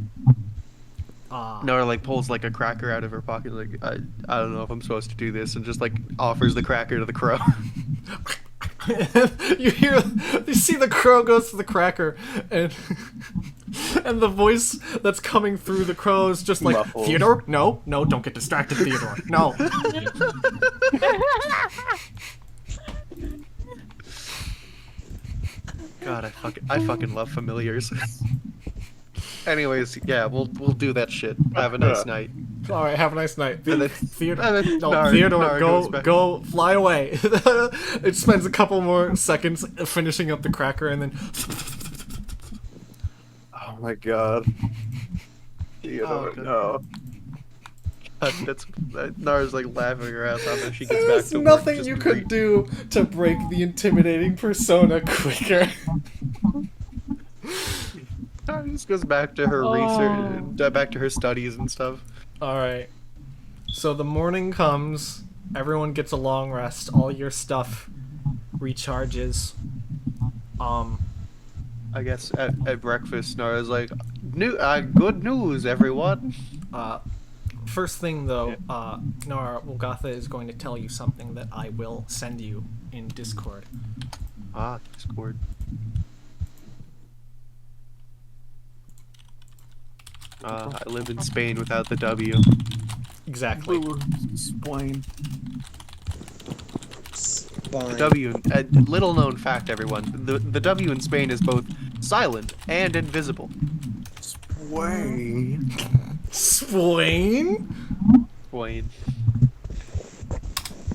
Speaker 4: Nora like pulls like a cracker out of her pocket, like I don't know if I'm supposed to do this, and just like offers the cracker to the crow.
Speaker 1: you see the crow goes to the cracker, and and the voice that's coming through the crow is just like,
Speaker 2: Muffled.
Speaker 1: Theodore, no, don't get distracted, Theodore, no.
Speaker 4: God, I fucking love familiars. Anyways, yeah, we'll do that shit. Have a nice night.
Speaker 1: All right, have a nice night.
Speaker 4: And then-
Speaker 1: Theodore,
Speaker 4: and then
Speaker 1: no,
Speaker 4: Nar
Speaker 1: Theodore,
Speaker 4: goes back.
Speaker 1: go, fly away. It spends a couple more seconds finishing up the cracker, and then
Speaker 2: Oh my god. Theodore,
Speaker 4: God.
Speaker 2: no.
Speaker 4: Nara's like laughing her ass off as she gets back
Speaker 1: there's
Speaker 4: to work.
Speaker 1: nothing
Speaker 4: just
Speaker 1: you could
Speaker 4: re-
Speaker 1: do to break the intimidating persona quicker.
Speaker 4: Nara just goes back to her research, back to her studies and stuff.
Speaker 1: All right. So the morning comes. Everyone gets a long rest. All your stuff recharges.
Speaker 4: I guess at breakfast, Nara's like, good news, everyone.
Speaker 1: First thing though, Nora, Wolgatha is going to tell you something that I will send you in Discord.
Speaker 4: Discord. I live in Spain without the W.
Speaker 1: Exactly.
Speaker 2: Explain.
Speaker 5: Fine.
Speaker 4: W, little known fact, everyone. The W in Spain is both silent and invisible.
Speaker 2: Explain.
Speaker 1: Swain?
Speaker 4: Wayne.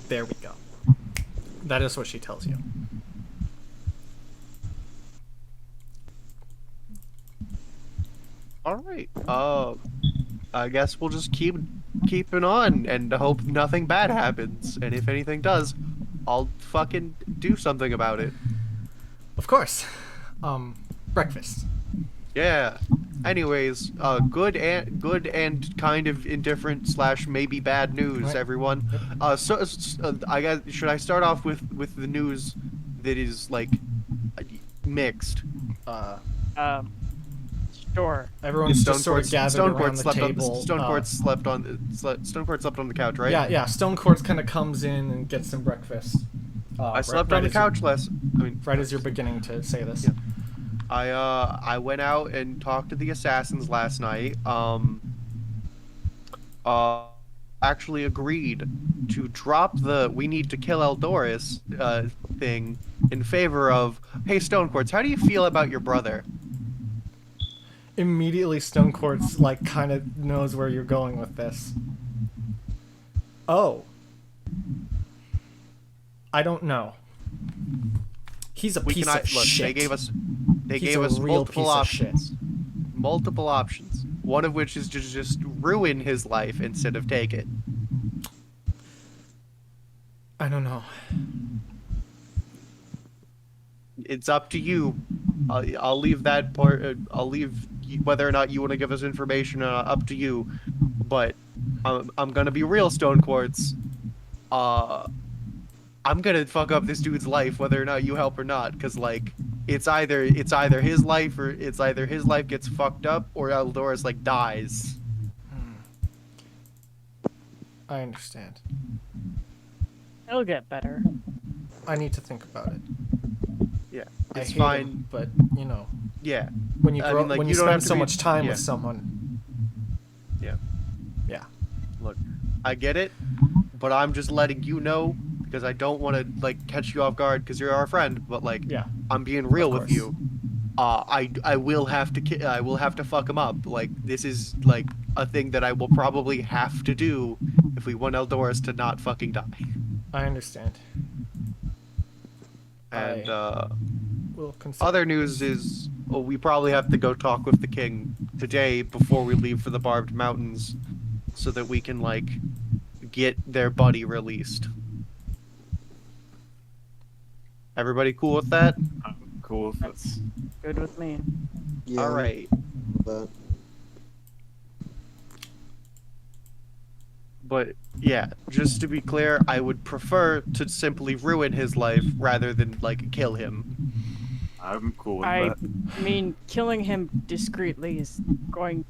Speaker 1: There we go. That is what she tells you.
Speaker 4: All right. I guess we'll just keeping on and hope nothing bad happens. And if anything does, I'll fucking do something about it.
Speaker 1: Of course. Breakfast.
Speaker 4: Yeah. Anyways, good and kind of indifferent / maybe bad news,
Speaker 1: Right.
Speaker 4: everyone. I guess should I start off with the news that is like mixed?
Speaker 3: Sure.
Speaker 1: Everyone's just sort of gathered around the table.
Speaker 4: Stonecourt slept on the couch, right?
Speaker 1: Yeah. Stonecourt kind of comes in and gets some breakfast.
Speaker 4: I slept on the couch
Speaker 1: Right as you're beginning to say this.
Speaker 4: Yeah. I went out and talked to the assassins last night. Actually agreed to drop the "we need to kill Eldoris" thing in favor of, "Hey, Stonecourts, how do you feel about your brother?"
Speaker 1: Immediately, Stonecourt's like kind of knows where you're going with this. Oh. I don't know. He's a piece of shit.
Speaker 4: They gave us
Speaker 1: He's a real
Speaker 4: multiple
Speaker 1: piece of shit.
Speaker 4: options. Multiple options. One of which is to just ruin his life instead of take it.
Speaker 1: I don't know.
Speaker 4: It's up to you. I'll leave that part. I'll leave whether or not you want to give us information. Up to you. But I'm gonna be real, Stonecourts. I'm gonna fuck up this dude's life whether or not you help or not, because like it's either his life or his life gets fucked up or Eldoris like dies.
Speaker 1: I understand.
Speaker 3: It'll get better.
Speaker 1: I need to think about it.
Speaker 4: Yeah,
Speaker 1: I
Speaker 4: it's
Speaker 1: hate
Speaker 4: fine.
Speaker 1: him, but you know,
Speaker 4: Yeah,
Speaker 1: when you
Speaker 4: I
Speaker 1: grow,
Speaker 4: mean, like,
Speaker 1: when
Speaker 4: you
Speaker 1: you
Speaker 4: don't have
Speaker 1: spend
Speaker 4: to
Speaker 1: so
Speaker 4: be-
Speaker 1: much time
Speaker 4: yeah.
Speaker 1: with someone,
Speaker 4: yeah.
Speaker 1: yeah.
Speaker 4: Look, I get it, but I'm just letting you know because I don't want to like catch you off guard because you're our friend. But like,
Speaker 1: Yeah.
Speaker 4: I'm being real
Speaker 1: Of
Speaker 4: with
Speaker 1: course.
Speaker 4: you. I will have to I will have to fuck him up. Like this is like a thing that I will probably have to do if we want Eldoris to not fucking die.
Speaker 1: I understand.
Speaker 4: And
Speaker 1: We'll consider.
Speaker 4: other news is we probably have to go talk with the king today before we leave for the Barbed Mountains, so that we can like get their buddy released. Everybody cool with that?
Speaker 2: I'm cool with
Speaker 3: That's
Speaker 2: this.
Speaker 3: good with me.
Speaker 5: Yeah,
Speaker 4: All right.
Speaker 5: But
Speaker 4: But yeah, just to be clear, I would prefer to simply ruin his life rather than like kill him.
Speaker 2: I'm cool with
Speaker 3: I
Speaker 2: that.
Speaker 3: mean, killing him discreetly is going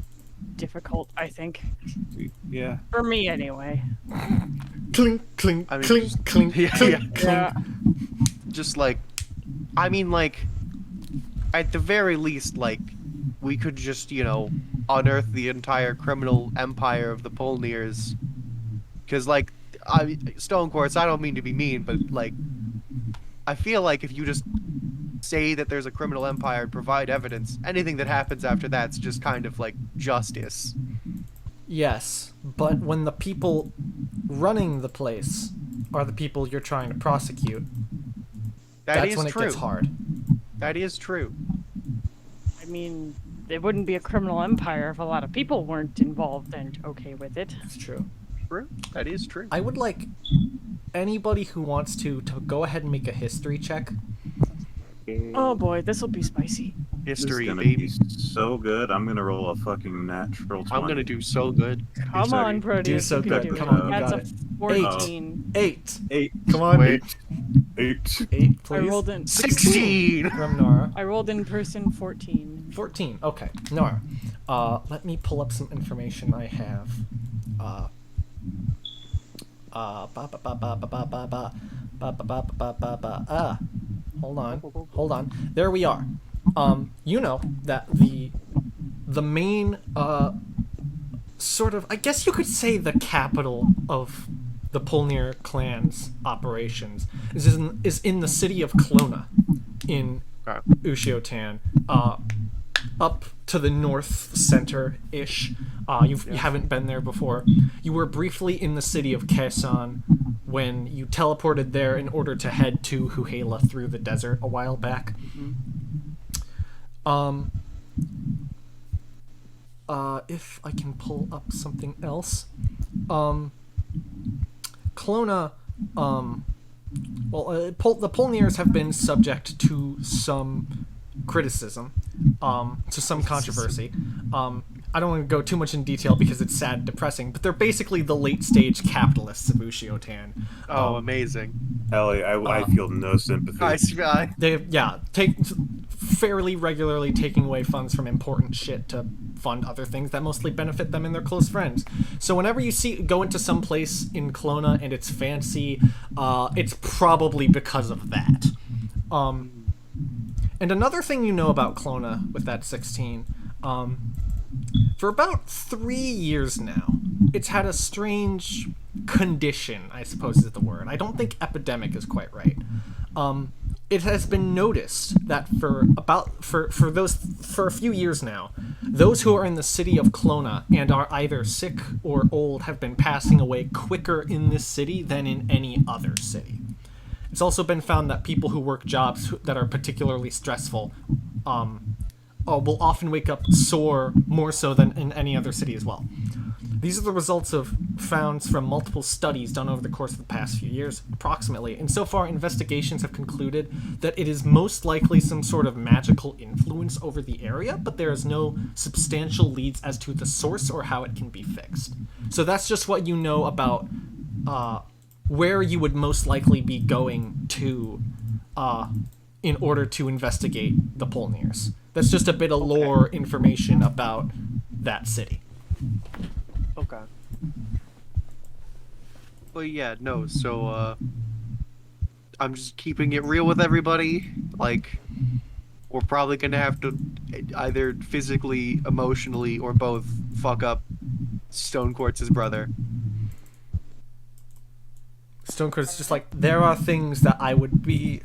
Speaker 3: difficult, I think.
Speaker 2: Yeah.
Speaker 3: For me, anyway.
Speaker 1: Clink, clink,
Speaker 4: I mean,
Speaker 1: clink,
Speaker 4: just-
Speaker 1: clink,
Speaker 4: yeah,
Speaker 1: clink,
Speaker 4: yeah.
Speaker 1: clink.
Speaker 3: Yeah.
Speaker 4: Just like, I mean, like, at the very least, like, we could just, you know, unearth the entire criminal empire of the Polniers. Because, like, Stonecourts, I don't mean to be mean, but, like, I feel like if you just say that there's a criminal empire and provide evidence. Anything that happens after that's just kind of like justice.
Speaker 1: Yes, but when the people running the place are the people you're trying to prosecute, that's when it gets hard.
Speaker 4: That is true.
Speaker 3: I mean, it wouldn't be a criminal empire if a lot of people weren't involved and okay with it.
Speaker 1: It's true.
Speaker 4: True. That is true.
Speaker 1: I would like anybody who wants to go ahead and make a history check.
Speaker 3: Oh boy, this will be spicy.
Speaker 4: History,
Speaker 2: This is gonna
Speaker 4: baby.
Speaker 2: be so good. I'm gonna roll a fucking natural 20.
Speaker 4: I'm gonna do so good.
Speaker 3: Come
Speaker 2: Sorry.
Speaker 3: on, Proteus.
Speaker 1: so
Speaker 3: you can
Speaker 1: good.
Speaker 3: do
Speaker 1: Come
Speaker 3: it.
Speaker 1: on, you
Speaker 3: That's
Speaker 1: got
Speaker 3: a
Speaker 1: it.
Speaker 3: 14.
Speaker 1: 8.
Speaker 2: 8.
Speaker 1: Come on.
Speaker 4: Wait.
Speaker 2: 8.
Speaker 1: 8,
Speaker 3: I
Speaker 1: please.
Speaker 3: rolled in
Speaker 4: 16!
Speaker 1: From Nora.
Speaker 3: I rolled in person 14.
Speaker 1: 14. Okay, Nora. Let me pull up some information I have. Hold on. There we are. You know that the main sort of, I guess you could say, the capital of the Polnir clan's operations is in the city of Clona in Ushiotan, up to the north center-ish. You haven't been there before. You were briefly in the city of Kaesan when you teleported there in order to head to Huhela through the desert a while back. If I can pull up something else. Clona, the Polniers have been subject to some criticism, to some controversy. I don't want to go too much in detail because it's sad and depressing, but they're basically the late-stage capitalists of Ushiotan.
Speaker 4: Oh, amazing.
Speaker 2: Ellie, I feel no sympathy.
Speaker 4: They
Speaker 1: Take fairly regularly taking away funds from important shit to fund other things that mostly benefit them and their close friends. So whenever you go into some place in Clona and it's fancy, it's probably because of that. And another thing you know about Clona with that 16, for about 3 years now, it's had a strange condition, I suppose is the word. I don't think epidemic is quite right. It has been noticed that for a few years now, those who are in the city of Clona and are either sick or old have been passing away quicker in this city than in any other city. It's also been found that people who work jobs that are particularly stressful will often wake up sore more so than in any other city as well. These are the results of founds from multiple studies done over the course of the past few years, approximately, and so far investigations have concluded that it is most likely some sort of magical influence over the area, but there is no substantial leads as to the source or how it can be fixed. So that's just what you know about where you would most likely be going to in order to investigate the Polniers. That's just a bit of lore information about that city.
Speaker 4: Okay. Well, yeah, no, so, I'm just keeping it real with everybody. Like, we're probably gonna have to either physically, emotionally, or both fuck up Stone Quartz's brother.
Speaker 1: Stone Quartz is just like, there are things that I would be...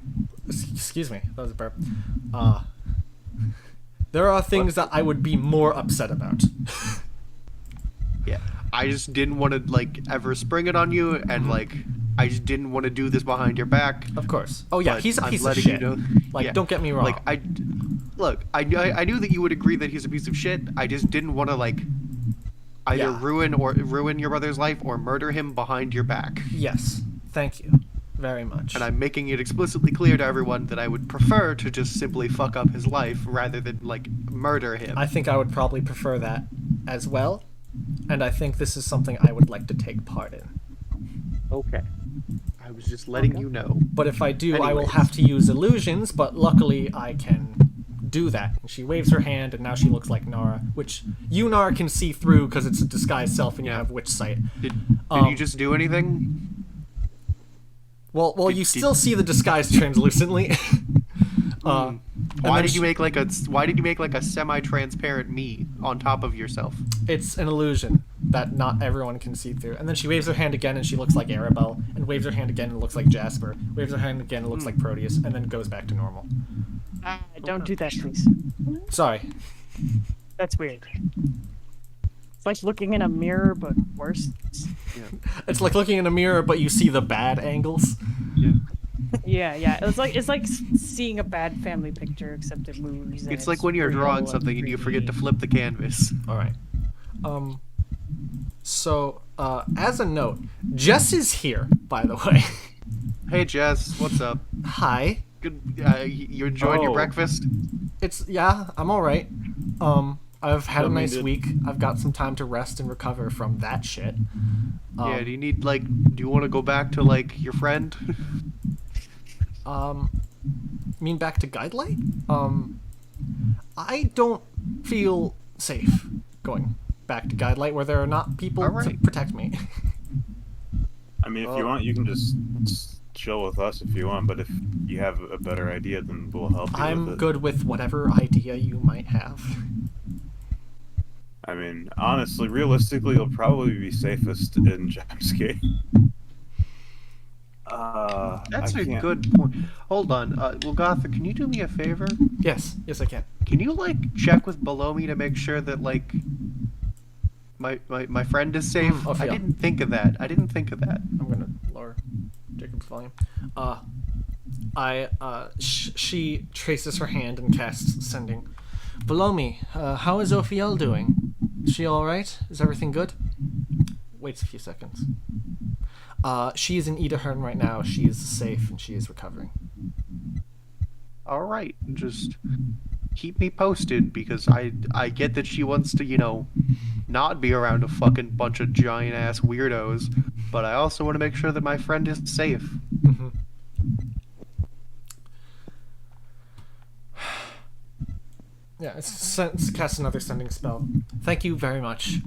Speaker 1: Excuse me, that was a burp. There are things that I would be more upset about.
Speaker 4: Yeah, I just didn't want to, like, ever spring it on you, and, like, I just didn't want to do this behind your back.
Speaker 1: Of course. Oh yeah,
Speaker 4: But
Speaker 1: he's a
Speaker 4: I'm
Speaker 1: piece of
Speaker 4: letting
Speaker 1: shit.
Speaker 4: you know-
Speaker 1: Like,
Speaker 4: yeah.
Speaker 1: don't get me wrong.
Speaker 4: Like, I knew that you would agree that he's a piece of shit. I just didn't want to, like, either
Speaker 1: Yeah.
Speaker 4: ruin your brother's life or murder him behind your back.
Speaker 1: Yes, thank you very much.
Speaker 4: And I'm making it explicitly clear to everyone that I would prefer to just simply fuck up his life rather than, like, murder him.
Speaker 1: I think I would probably prefer that as well, and I think this is something I would like to take part in.
Speaker 4: Okay. I was just letting you know.
Speaker 1: But if I do, I will
Speaker 4: Anyways.
Speaker 1: have to use illusions, but luckily I can do that. And she waves her hand, and now she looks like Nara, which you, Nara, can see through because it's a disguised self and you
Speaker 4: Yeah.
Speaker 1: have witch sight.
Speaker 4: Did
Speaker 1: Um,
Speaker 4: you just do anything?
Speaker 1: Well, you
Speaker 4: did-
Speaker 1: still see the disguise translucently. And
Speaker 4: Why
Speaker 1: then
Speaker 4: did
Speaker 1: she-
Speaker 4: you make like a semi-transparent me on top of yourself?
Speaker 1: It's an illusion that not everyone can see through. And then she waves her hand again and she looks like Arabelle, and waves her hand again and looks like Jasper, waves her hand again and looks like Proteus, and then goes back to normal.
Speaker 3: Don't do that, please.
Speaker 1: Sorry.
Speaker 3: That's weird. It's like looking in a mirror, but worse.
Speaker 1: It's like looking in a mirror, but you see the bad angles.
Speaker 3: Yeah. It's like seeing a bad family picture, except it moves. And
Speaker 4: It's like when you're
Speaker 3: real
Speaker 4: drawing
Speaker 3: and
Speaker 4: something and you forget to
Speaker 3: 3D.
Speaker 4: flip the canvas.
Speaker 1: All right. So, as a note, Jess is here, by the way.
Speaker 4: Hey Jess, what's up?
Speaker 1: Hi.
Speaker 4: Good. You enjoyed your
Speaker 2: Oh.
Speaker 4: breakfast?
Speaker 1: I'm all right. I've had a
Speaker 2: Don't mean
Speaker 1: nice
Speaker 2: to-
Speaker 1: week. I've got some time to rest and recover from that shit.
Speaker 4: Yeah. Do you need do you want to go back to your friend?
Speaker 1: Mean back to Guidelight? I don't feel safe going back to Guidelight where there are not people to
Speaker 4: Alright.
Speaker 1: protect me.
Speaker 2: I mean, if you want, you can just chill with us if you want. But if you have a better idea, then we'll help you with
Speaker 1: I'm
Speaker 2: it.
Speaker 1: good with whatever idea you might have.
Speaker 2: I mean, honestly, realistically, you'll probably be safest in Gemscape.
Speaker 4: That's
Speaker 2: I
Speaker 4: a
Speaker 2: can't-
Speaker 4: good point. Hold on. Well, Gotha, can you do me a favor?
Speaker 1: Yes, I can.
Speaker 4: Can you check with below me to make sure that my friend is safe?
Speaker 1: Oh,
Speaker 4: I
Speaker 1: yeah.
Speaker 4: didn't think of that.
Speaker 1: I'm gonna lower Jacob's volume. She traces her hand and casts sending. Below me, how is Ophiel doing? Is she alright? Is everything good? Waits a few seconds. She is in Idyhern right now. She is safe and she is recovering.
Speaker 4: All right, just keep me posted because I get that she wants to not be around a fucking bunch of giant ass weirdos, but I also want to make sure that my friend is safe.
Speaker 1: Yeah, it's cast another sending spell. Thank you very much.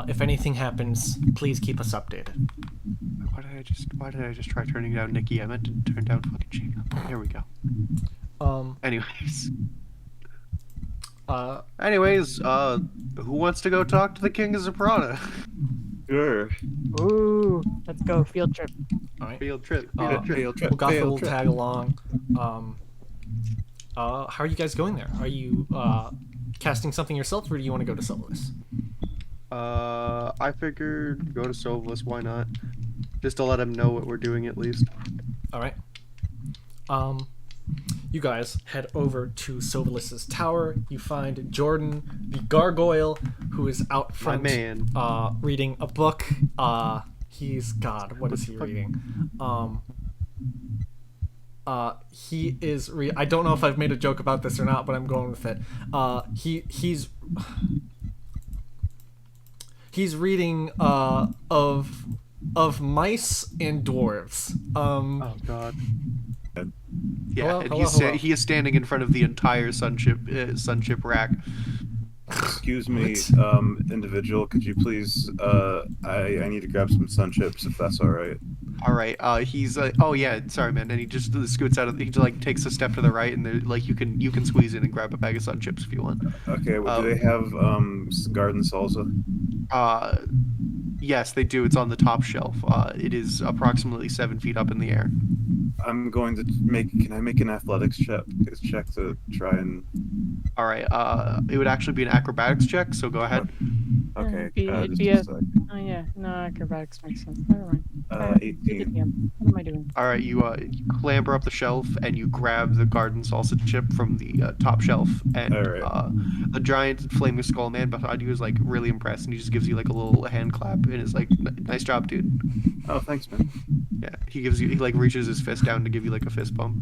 Speaker 1: If anything happens, please keep us updated.
Speaker 4: Why did I just try turning down Nikki? I meant to turn down fucking Jacob. There we go. Anyways, who wants to go talk to the King of Zaprana?
Speaker 2: Sure.
Speaker 3: Ooh, let's go field trip.
Speaker 1: All right.
Speaker 4: Field trip.
Speaker 1: Gotha will tag along. How are you guys going there? Are you casting something yourself, or do you want to go to Silverless?
Speaker 4: I figured go to Silverless. Why not? Just to let him know what we're doing at least.
Speaker 1: All right. You guys head over to Silverless's tower. You find Jordan, the gargoyle, who is out front,
Speaker 4: man.
Speaker 1: reading a book. What is he reading? He is I don't know if I've made a joke about this or not, but I'm going with it. He's reading of mice and dwarves.
Speaker 4: Oh God. Yeah,
Speaker 1: Hello,
Speaker 4: and
Speaker 1: hello.
Speaker 4: he is standing in front of the entire sunship rack.
Speaker 2: Excuse me,
Speaker 1: What?
Speaker 2: individual. Could you please? I need to grab some sun chips if that's all right.
Speaker 4: All right. He's oh yeah, sorry man. And he just scoots out of. He takes a step to the right, and there, you can squeeze in and grab a bag of sun chips if you want.
Speaker 2: Okay. Well, do they have garden salsa?
Speaker 4: Yes, they do. It's on the top shelf. It is approximately 7 feet up in the air.
Speaker 2: I'm going to make. Can I make an athletics check to try and?
Speaker 4: All right. It would actually be an acrobatics check. So go ahead.
Speaker 2: Okay.
Speaker 3: It'd
Speaker 2: just
Speaker 3: be
Speaker 2: a
Speaker 3: a-
Speaker 2: sec.
Speaker 3: Oh yeah, no, acrobatics makes sense. Never mind. You're the
Speaker 2: 18.
Speaker 3: DM. What am I doing?
Speaker 4: All right. You clamber up the shelf and you grab the garden salsa chip from the top shelf. And
Speaker 2: All right.
Speaker 4: the giant flaming skull man behind you is really impressed, and he just gives you a little hand clap and is like, "Nice job, dude."
Speaker 2: Oh, thanks, man.
Speaker 4: Yeah. He reaches his fist down to give you a fist bump.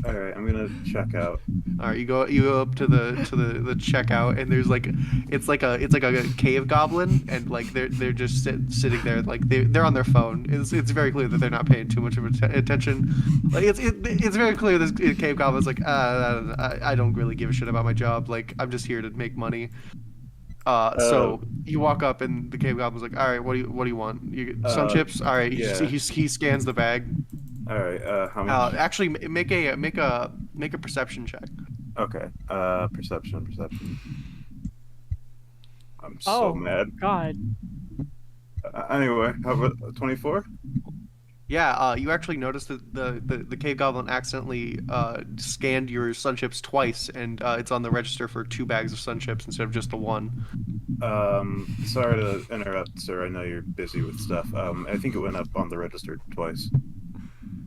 Speaker 2: All right. I'm gonna check out.
Speaker 4: All right, you go up to the checkout, and there's it's like a cave goblin, and they're just sitting there they're on their phone. It's very clear that they're not paying too much of attention. It's very clear this cave goblin's I don't really give a shit about my job. I'm just here to make money. So you walk up, and the cave goblin's all right, what do you want? You get some chips? All right,
Speaker 2: yeah.
Speaker 4: he scans the bag.
Speaker 2: All right. How much?
Speaker 4: Actually, make a perception check.
Speaker 2: Okay. Perception. I'm so mad.
Speaker 3: God.
Speaker 2: Anyway, how about 24?
Speaker 4: Yeah, you actually noticed that the cave goblin accidentally scanned your sun chips twice, and it's on the register for 2 bags of sun chips instead of just the one.
Speaker 2: Sorry to interrupt, sir. I know you're busy with stuff. I think it went up on the register twice.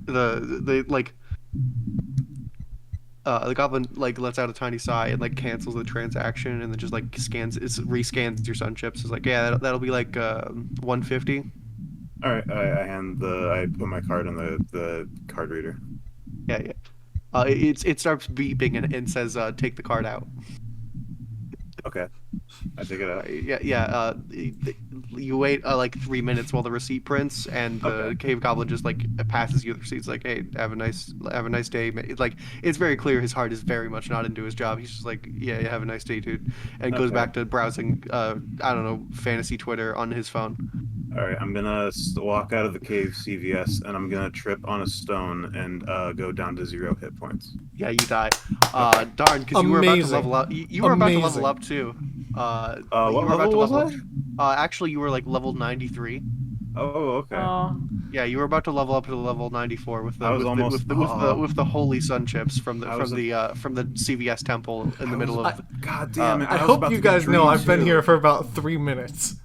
Speaker 4: The goblin like lets out a tiny sigh and like cancels the transaction and then just like rescans your sun chips. It's like, yeah, that'll be like 150.
Speaker 2: All right, I put my card in the card reader.
Speaker 4: Yeah, yeah. It starts beeping and says, take the card out.
Speaker 2: Okay, I take it out.
Speaker 4: Yeah. You wait like 3 minutes while the receipt prints, and the cave goblin just like passes you the receipt. It's like, hey, have a nice day. Like, it's very clear his heart is very much not into his job. He's just like, yeah, have a nice day, dude, and goes back to browsing, I don't know, fantasy Twitter on his phone.
Speaker 2: All right, I'm gonna walk out of the cave CVS, and I'm gonna trip on a stone and go down to 0 hit points.
Speaker 4: Yeah, you die. Darn, because you were about to level up. You were about to level up too.
Speaker 2: What level was I?
Speaker 4: Actually, you were like level 93.
Speaker 2: Oh, okay.
Speaker 4: Yeah, you were about to level up to level 94 with the with the holy sun chips from the CVS temple in the middle of.
Speaker 2: God damn it!
Speaker 1: I hope you guys know I've been here for about 3 minutes.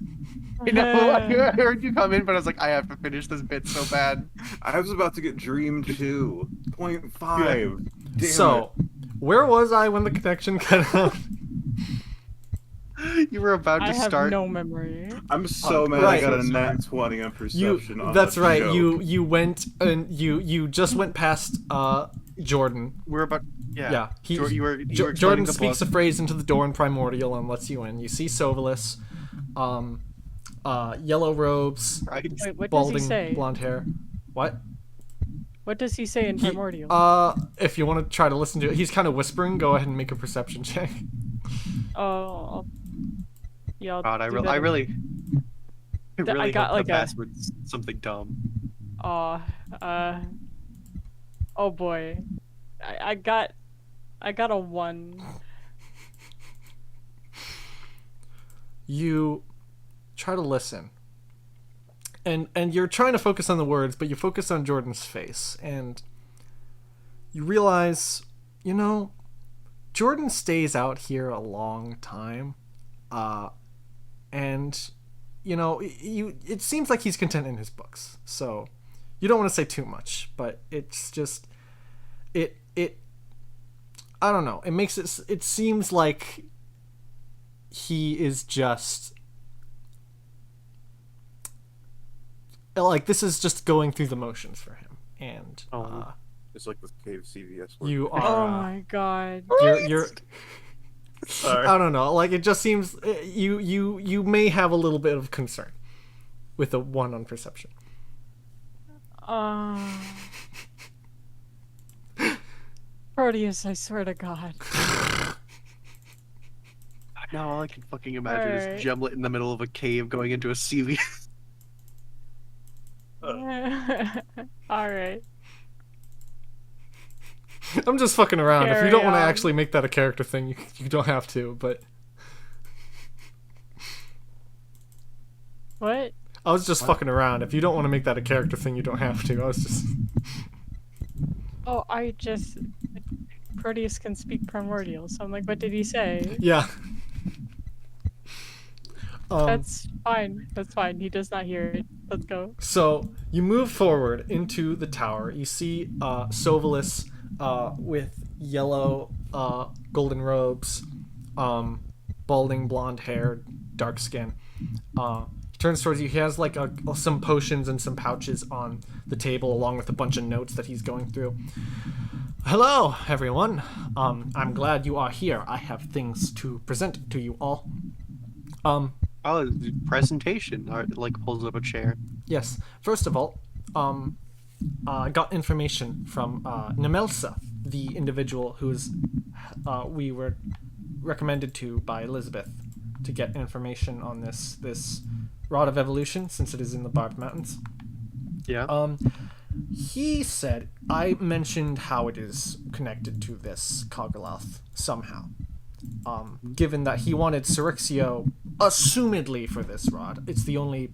Speaker 4: I know, I heard you come in, but I was like, I have to finish this bit so bad.
Speaker 2: I was about to get Dream 2. 0.5. Damn
Speaker 1: so, where was I when the connection cut out?
Speaker 4: You were about to start.
Speaker 3: I have no memory.
Speaker 2: I'm so mad I got a nat 20 on perception.
Speaker 1: That's right. Joke. You went and you just went past Jordan.
Speaker 4: We're about. Yeah.
Speaker 1: Jordan speaks a phrase into the door in Primordial and lets you in. You see Sovalis, yellow robes,
Speaker 3: Wait, what
Speaker 1: balding
Speaker 3: does he say?
Speaker 1: blonde hair. What?
Speaker 3: What does he say in Primordial?
Speaker 1: If you want to try to listen to it, he's kind of whispering. Go ahead and make a perception check.
Speaker 3: Yeah.
Speaker 4: God, I really
Speaker 3: got
Speaker 4: hope
Speaker 3: like
Speaker 4: the password's something dumb.
Speaker 3: Oh boy, I got a 1.
Speaker 1: You try to listen, and you're trying to focus on the words, but you focus on Jordan's face, and you realize, Jordan stays out here a long time, and it seems like he's content in his books, so you don't want to say too much, but it's just it I don't know, it seems like he is just like, this is just going through the motions for him, and
Speaker 2: it's like the cave CVS.
Speaker 1: You are.
Speaker 3: Oh my god.
Speaker 1: You're. Sorry. I don't know. Like, it just seems you may have a little bit of concern with a 1 on perception.
Speaker 3: Proteus, I swear to God.
Speaker 4: Now all I can fucking imagine is Gemlet in the middle of a cave going into a CV.
Speaker 3: Alright.
Speaker 1: I'm just fucking around. If you
Speaker 3: Carry
Speaker 1: don't want to
Speaker 3: on.
Speaker 1: actually make that a character thing, you don't have to, but...
Speaker 3: What?
Speaker 1: I was just fucking around. If you don't want to make that a character thing, you don't have to. I was just...
Speaker 3: Oh, Proteus can speak Primordial, so I'm like, what did he say?
Speaker 1: Yeah.
Speaker 3: That's fine. That's fine. He does not hear it. Let's go.
Speaker 1: So, you move forward into the tower. You see Sovalis with yellow golden robes, balding blonde hair, dark skin. He turns towards you. He has like some potions and some pouches on the table, along with a bunch of notes that he's going through. Hello, everyone. I'm glad you are here. I have things to present to you all.
Speaker 4: Oh, the presentation. Like, pulls up a chair.
Speaker 1: Yes. First of all, I got information from Nemelsa, the individual who's we were recommended to by Elizabeth to get information on this Rod of Evolution, since it is in the Barbed Mountains.
Speaker 4: Yeah.
Speaker 1: He said I mentioned how it is connected to this Cogoloth somehow. Given that he wanted Cyrixio assumedly for this rod. It's the only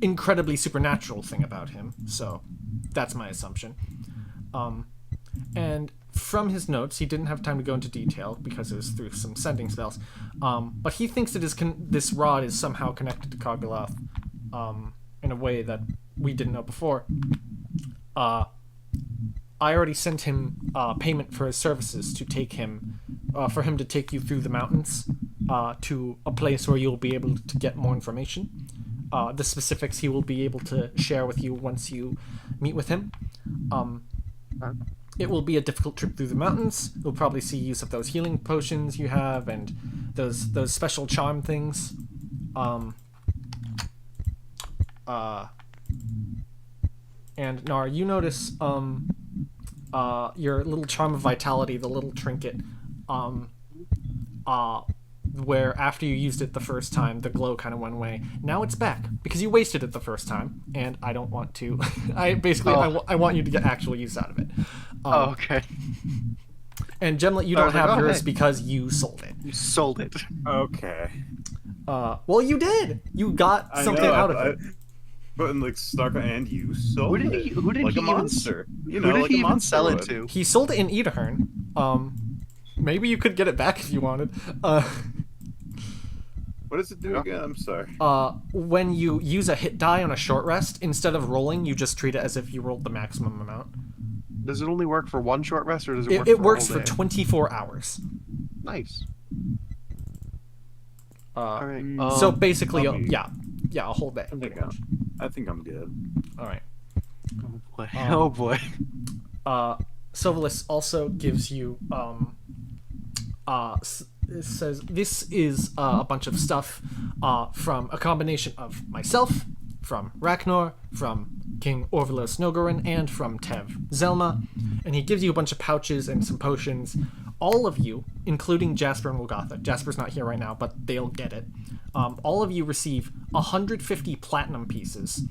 Speaker 1: incredibly supernatural thing about him. So that's my assumption. And from his notes, he didn't have time to go into detail because it was through some sending spells. But he thinks that this rod is somehow connected to Cogoloth in a way that we didn't know before. I already sent him payment for his services to take him, for him to take you through the mountains to a place where you'll be able to get more information. The specifics he will be able to share with you once you meet with him. It will be a difficult trip through the mountains. You'll probably see use of those healing potions you have and those special charm things. And Nar, you notice your little charm of vitality, the little trinket, where after you used it the first time, the glow kind of went away. Now it's back because you wasted it the first time, and I don't want to. I want you to get actual use out of it.
Speaker 4: Okay.
Speaker 1: And Gemlet, you don't have yours because you sold it.
Speaker 4: You sold it.
Speaker 2: Okay.
Speaker 1: Well, you did. You got something out of it.
Speaker 2: But in like Stark and you sold
Speaker 4: Who did
Speaker 2: it.
Speaker 4: he
Speaker 2: like
Speaker 4: even
Speaker 2: a monster? You know,
Speaker 4: Who did
Speaker 2: like
Speaker 4: he
Speaker 2: a
Speaker 4: even
Speaker 2: monster
Speaker 4: sell it
Speaker 2: would.
Speaker 4: to?
Speaker 1: He sold it in Idyhern. Maybe you could get it back if you wanted.
Speaker 2: What does it do again? I'm sorry.
Speaker 1: When you use a hit die on a short rest, instead of rolling, you just treat it as if you rolled the maximum amount.
Speaker 4: Does it only work for one short rest, or does it work
Speaker 1: It
Speaker 4: for
Speaker 1: works
Speaker 4: a whole
Speaker 1: for
Speaker 4: day?
Speaker 1: 24 hours.
Speaker 4: Nice. All right.
Speaker 1: So basically,
Speaker 2: I'll be-
Speaker 1: yeah, a whole day.
Speaker 2: I think I'm good.
Speaker 1: All right.
Speaker 4: Oh boy. Oh boy.
Speaker 1: Silverless also gives you it says this is a bunch of stuff from a combination of myself, from Ragnar, from King Orvelos Nogoran, and from Tev Zelma, and he gives you a bunch of pouches and some potions. All of you, including Jasper and Wilgotha, Jasper's not here right now, but they'll get it. All of you receive 150 platinum pieces,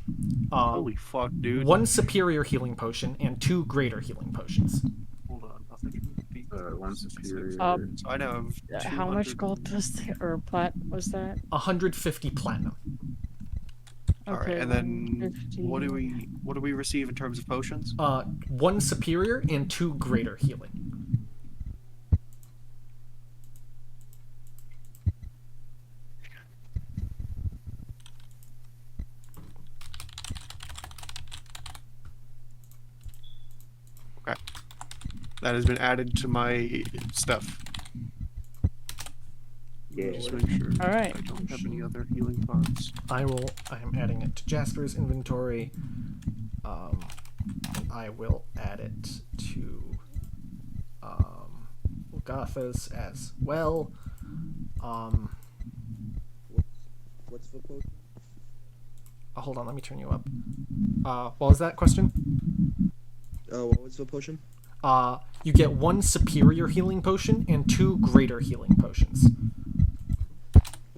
Speaker 4: Holy fuck, dude.
Speaker 1: 1 superior healing potion, and 2 greater healing potions.
Speaker 4: Hold on. I think it would be
Speaker 2: One superior.
Speaker 4: So I know.
Speaker 3: How much gold was there, or plat was that?
Speaker 1: 150 platinum.
Speaker 4: All right,
Speaker 3: Okay,
Speaker 4: and then
Speaker 3: 150.
Speaker 4: what do we receive in terms of potions?
Speaker 1: 1 superior and 2 greater healing.
Speaker 4: Okay. That has been added to my stuff.
Speaker 2: Yeah.
Speaker 4: Just make sure.
Speaker 3: All right.
Speaker 4: I don't have any other healing pots.
Speaker 1: I am adding it to Jasper's inventory. And I will add it to Wilgotha's as well.
Speaker 5: What's the potion?
Speaker 1: Hold on, let me turn you up. What was that question?
Speaker 5: What was the potion?
Speaker 1: You get 1 superior healing potion and 2 greater healing potions.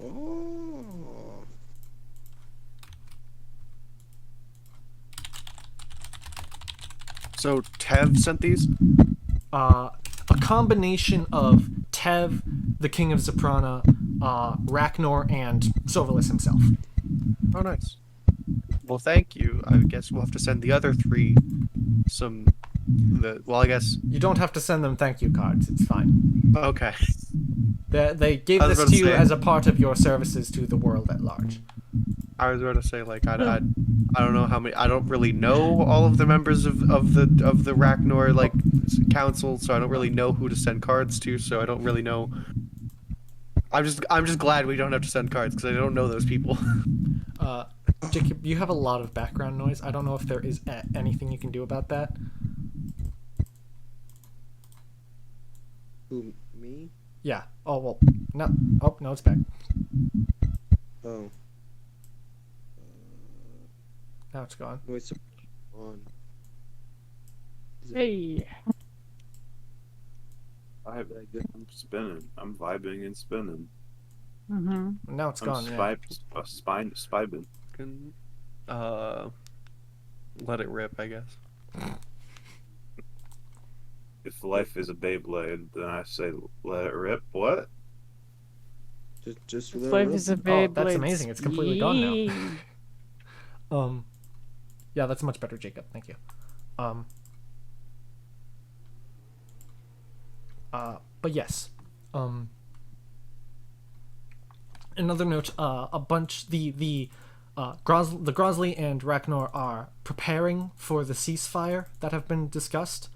Speaker 5: Oh.
Speaker 4: So Tev sent these?
Speaker 1: A combination of Tev, the King of Zaprana, Ragnar, and Silverless himself.
Speaker 4: Oh, nice. Well, thank you. I guess we'll have to send the other 3 some. Well, I guess.
Speaker 1: You don't have to send them thank you cards. It's fine.
Speaker 4: Okay.
Speaker 1: They gave
Speaker 4: I was
Speaker 1: this
Speaker 4: about
Speaker 1: to
Speaker 4: to
Speaker 1: you
Speaker 4: say-
Speaker 1: as a part of your services to the world at large.
Speaker 4: I was about to say, like, I don't know how many. I don't really know all of the members of the Ragnar like council, so I don't really know who to send cards to. So I don't really know. I'm just glad we don't have to send cards because I don't know those people.
Speaker 1: Jacob, you have a lot of background noise. I don't know if there is anything you can do about that.
Speaker 5: Who, me?
Speaker 1: Yeah. Oh, well. No. Oh, no, it's back.
Speaker 5: Oh.
Speaker 1: Now it's gone.
Speaker 5: Noise on.
Speaker 3: Hey.
Speaker 2: I'm spinning. I'm vibing and spinning.
Speaker 3: Mm-hmm.
Speaker 1: Now it's gone, yeah.
Speaker 2: Spibing.
Speaker 4: Let it rip, I guess.
Speaker 2: If life is a Beyblade, then I say let it rip. What?
Speaker 5: Just
Speaker 3: Life is a
Speaker 1: Oh,
Speaker 3: Beyblade.
Speaker 1: that's amazing. It's completely gone now.
Speaker 3: Yee.
Speaker 1: Yeah, that's much better, Jacob. Thank you. But yes. Another note, the Grosley and Ragnar are preparing for the ceasefire that have been discussed.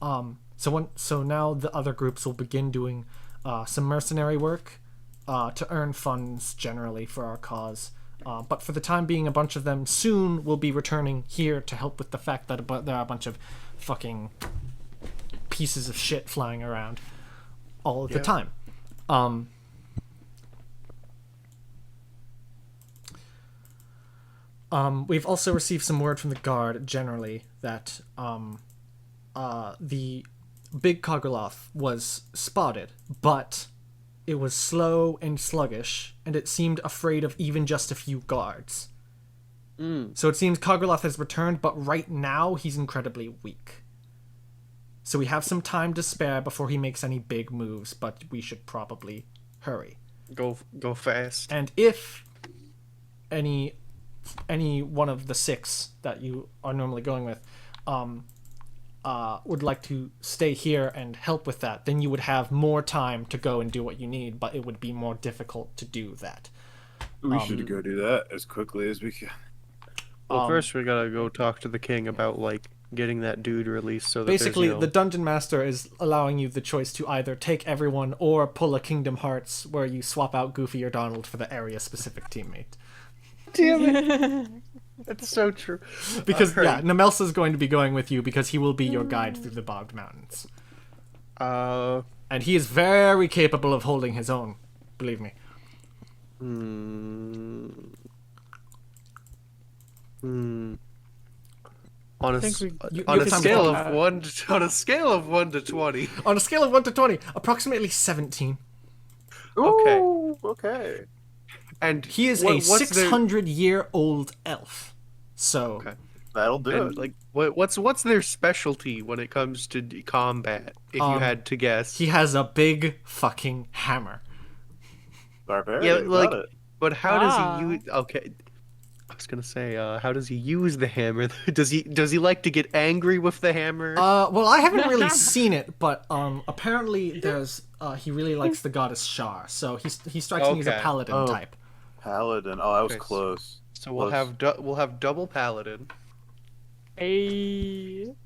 Speaker 1: So now the other groups will begin doing some mercenary work to earn funds generally for our cause. But for the time being, a bunch of them soon will be returning here to help with the fact that there are a bunch of fucking pieces of shit flying around all of the time. We've also received some word from the guard generally that the big Kogoloth was spotted, but it was slow and sluggish, and it seemed afraid of even just a few guards. So it seems Kogoloth has returned, but right now he's incredibly weak. So we have some time to spare before he makes any big moves, but we should probably hurry.
Speaker 4: Go fast.
Speaker 1: And if any one of the 6 that you are normally going with would like to stay here and help with that, then you would have more time to go and do what you need, but it would be more difficult to do that.
Speaker 2: We should go do that as quickly as we can.
Speaker 4: Well, first we gotta go talk to the king about like getting that dude released. So that
Speaker 1: Basically,
Speaker 4: there's,
Speaker 1: the dungeon master is allowing you the choice to either take everyone or pull a Kingdom Hearts where you swap out Goofy or Donald for the area-specific teammate.
Speaker 4: Damn it! That's so true.
Speaker 1: Because Nemelsa is going to be going with you because he will be your guide through the Barbed Mountains. And he is very capable of holding his own, believe me.
Speaker 4: On a
Speaker 1: can
Speaker 4: scale of 1 to 20.
Speaker 1: On a scale of 1 to 20, approximately 17.
Speaker 4: Okay.
Speaker 2: Ooh, okay.
Speaker 4: And
Speaker 1: He is a 600-year-old elf. So
Speaker 2: That'll do
Speaker 4: And
Speaker 2: it.
Speaker 4: like, what's their specialty when it comes to combat? If you had to guess,
Speaker 1: he has a big fucking hammer.
Speaker 2: Barbarian.
Speaker 4: yeah, like,
Speaker 2: got it.
Speaker 4: but how does he use? Okay, I was gonna say, how does he use the hammer? Does he like to get angry with the hammer?
Speaker 1: Well, I haven't really seen it, but apparently there's he really likes the Goddess Shar, so he strikes me as a
Speaker 4: Okay.
Speaker 1: paladin type.
Speaker 2: Paladin. Oh, that was
Speaker 4: Okay,
Speaker 2: close.
Speaker 4: So we'll have double paladin.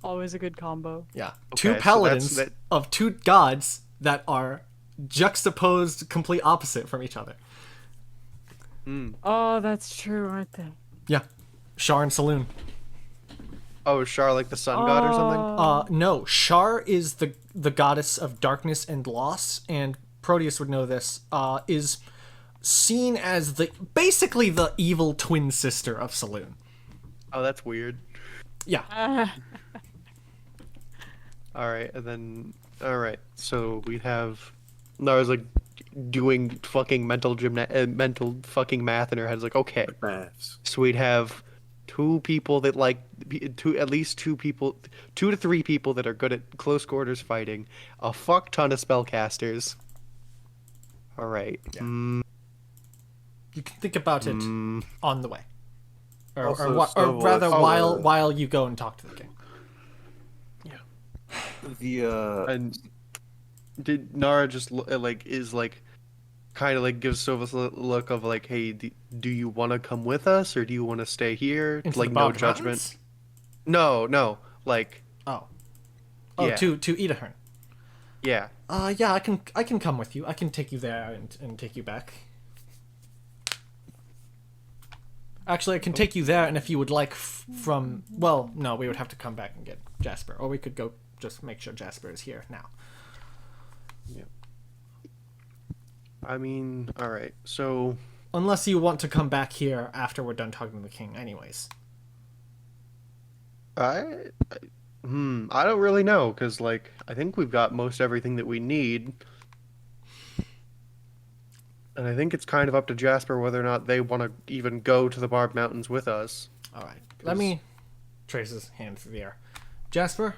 Speaker 3: Always a good combo.
Speaker 1: Yeah,
Speaker 4: Okay,
Speaker 1: two
Speaker 4: so
Speaker 1: paladins of 2 gods that are juxtaposed, complete opposite from each other.
Speaker 3: Oh, that's true, aren't they?
Speaker 1: Yeah, Shar and Saloon.
Speaker 4: Oh, is Shar like the sun god or something?
Speaker 1: No, Shar is the goddess of darkness and loss, and Proteus would know this. Is seen as basically the evil twin sister of Saloon.
Speaker 4: Oh, that's weird.
Speaker 1: Yeah.
Speaker 4: All right, and then so we have. No, I was like doing fucking mental fucking math in her head. It's like, okay,
Speaker 2: Maths.
Speaker 4: so we'd have 2 people that like at least 2 people, 2 to 3 people that are good at close quarters fighting, a fuck ton of spellcasters. All right.
Speaker 1: Yeah. You can think about it on the way, or
Speaker 2: Also,
Speaker 1: rather,
Speaker 2: Stonewood.
Speaker 1: while you go and talk to the king.
Speaker 4: And did Nara just kind of like gives Sovas a look of like, hey, do you want to come with us or do you want to stay here?
Speaker 1: Into
Speaker 4: Like
Speaker 1: the
Speaker 4: no
Speaker 1: Barbed
Speaker 4: judgment.
Speaker 1: Mountains?
Speaker 4: No, like
Speaker 1: Yeah.
Speaker 4: Yeah.
Speaker 1: To Idyhern.
Speaker 4: yeah.
Speaker 1: Yeah, I can come with you. I can take you there and take you back. Actually, I can take you there, and if you would like well, no, we would have to come back and get Jasper, or we could go just make sure Jasper is here now.
Speaker 4: I mean, all right. So
Speaker 1: Unless you want to come back here after we're done talking to the king, anyways.
Speaker 4: I don't really know because like I think we've got most everything that we need. And I think it's kind of up to Jasper whether or not they want to even go to the Barbed Mountains with us.
Speaker 1: All right, let me trace his hand through the air. Jasper,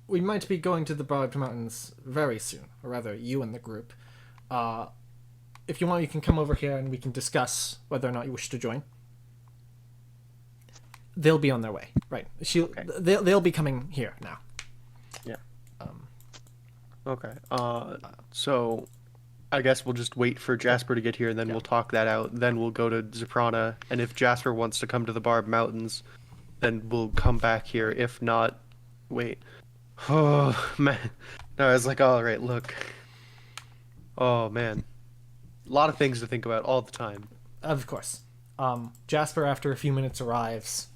Speaker 1: we might be going to the Barbed Mountains very soon, or rather, you and the group. if you want, you can come over here and we can discuss whether or not you wish to join. They'll be on their way. Right. They'll be coming here now.
Speaker 4: Yeah. Okay. So I guess we'll just wait for Jasper to get here, and then we'll talk that out. Then we'll go to Zaprana, and if Jasper wants to come to the Barbed Mountains, then we'll come back here. If not, wait. Oh, man. No, I was like, all right, look. Oh, man. A lot of things to think about all the time.
Speaker 1: Of course. Jasper, after a few minutes, arrives.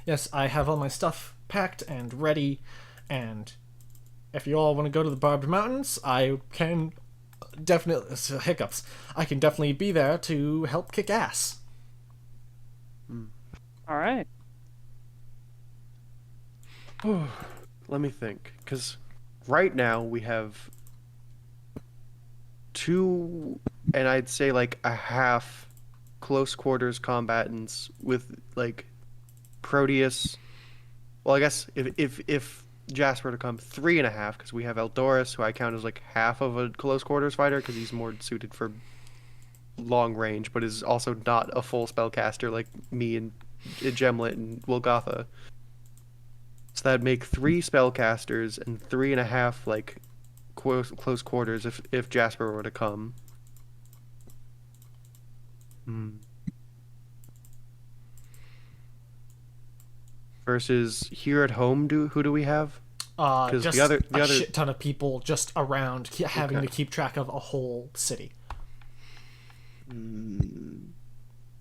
Speaker 1: Yes, I have all my stuff packed and ready, and if you all want to go to the Barbed Mountains, I can definitely... hiccups. I can definitely be there to help kick ass.
Speaker 3: All right.
Speaker 4: Let me think, because right now we have 2, and I'd say like a half close quarters combatants with like Proteus. Well, I guess if Jasper to come, 3.5, because we have Eldoris, who I count as like half of a close quarters fighter, because he's more suited for long range, but is also not a full spellcaster like me and Gemlet and Wilgotha. So that'd make 3 spellcasters and 3.5 like close quarters if Jasper were to come. Versus here at home, who do we have?
Speaker 1: Just
Speaker 4: the other
Speaker 1: shit ton of people just around, having to keep track of a whole city.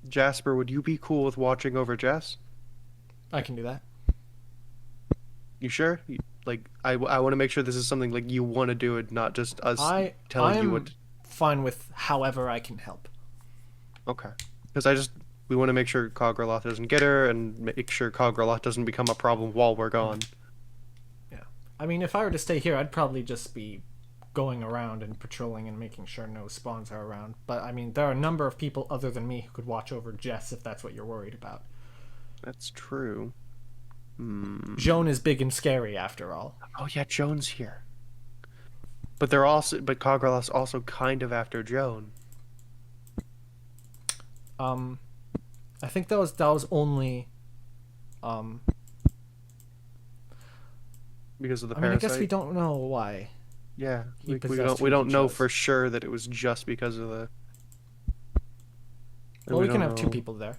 Speaker 4: Jasper, would you be cool with watching over Jess?
Speaker 1: I can do that.
Speaker 4: You sure? I want to make sure this is something like you want to do it, not just us telling you what.
Speaker 1: Fine with however I can help.
Speaker 4: Okay. Because we want to make sure Cograloth doesn't get her, and make sure Cograloth doesn't become a problem while we're gone.
Speaker 1: Yeah. I mean, if I were to stay here, I'd probably just be going around and patrolling and making sure no spawns are around. But, I mean, there are a number of people other than me who could watch over Jess if that's what you're worried about.
Speaker 4: That's true.
Speaker 1: Joan is big and scary, after all.
Speaker 4: Oh, yeah, Joan's here. But Cograloth's also kind of after Joan.
Speaker 1: I think that was only
Speaker 4: because of the
Speaker 1: I
Speaker 4: parasite.
Speaker 1: mean, I guess we don't know why.
Speaker 4: Yeah,
Speaker 1: he
Speaker 4: we
Speaker 1: possessed
Speaker 4: don't
Speaker 1: who he
Speaker 4: know
Speaker 1: chose.
Speaker 4: for sure that it was just because of the.
Speaker 1: Well, we can have
Speaker 4: don't
Speaker 1: 2
Speaker 4: know.
Speaker 1: people there.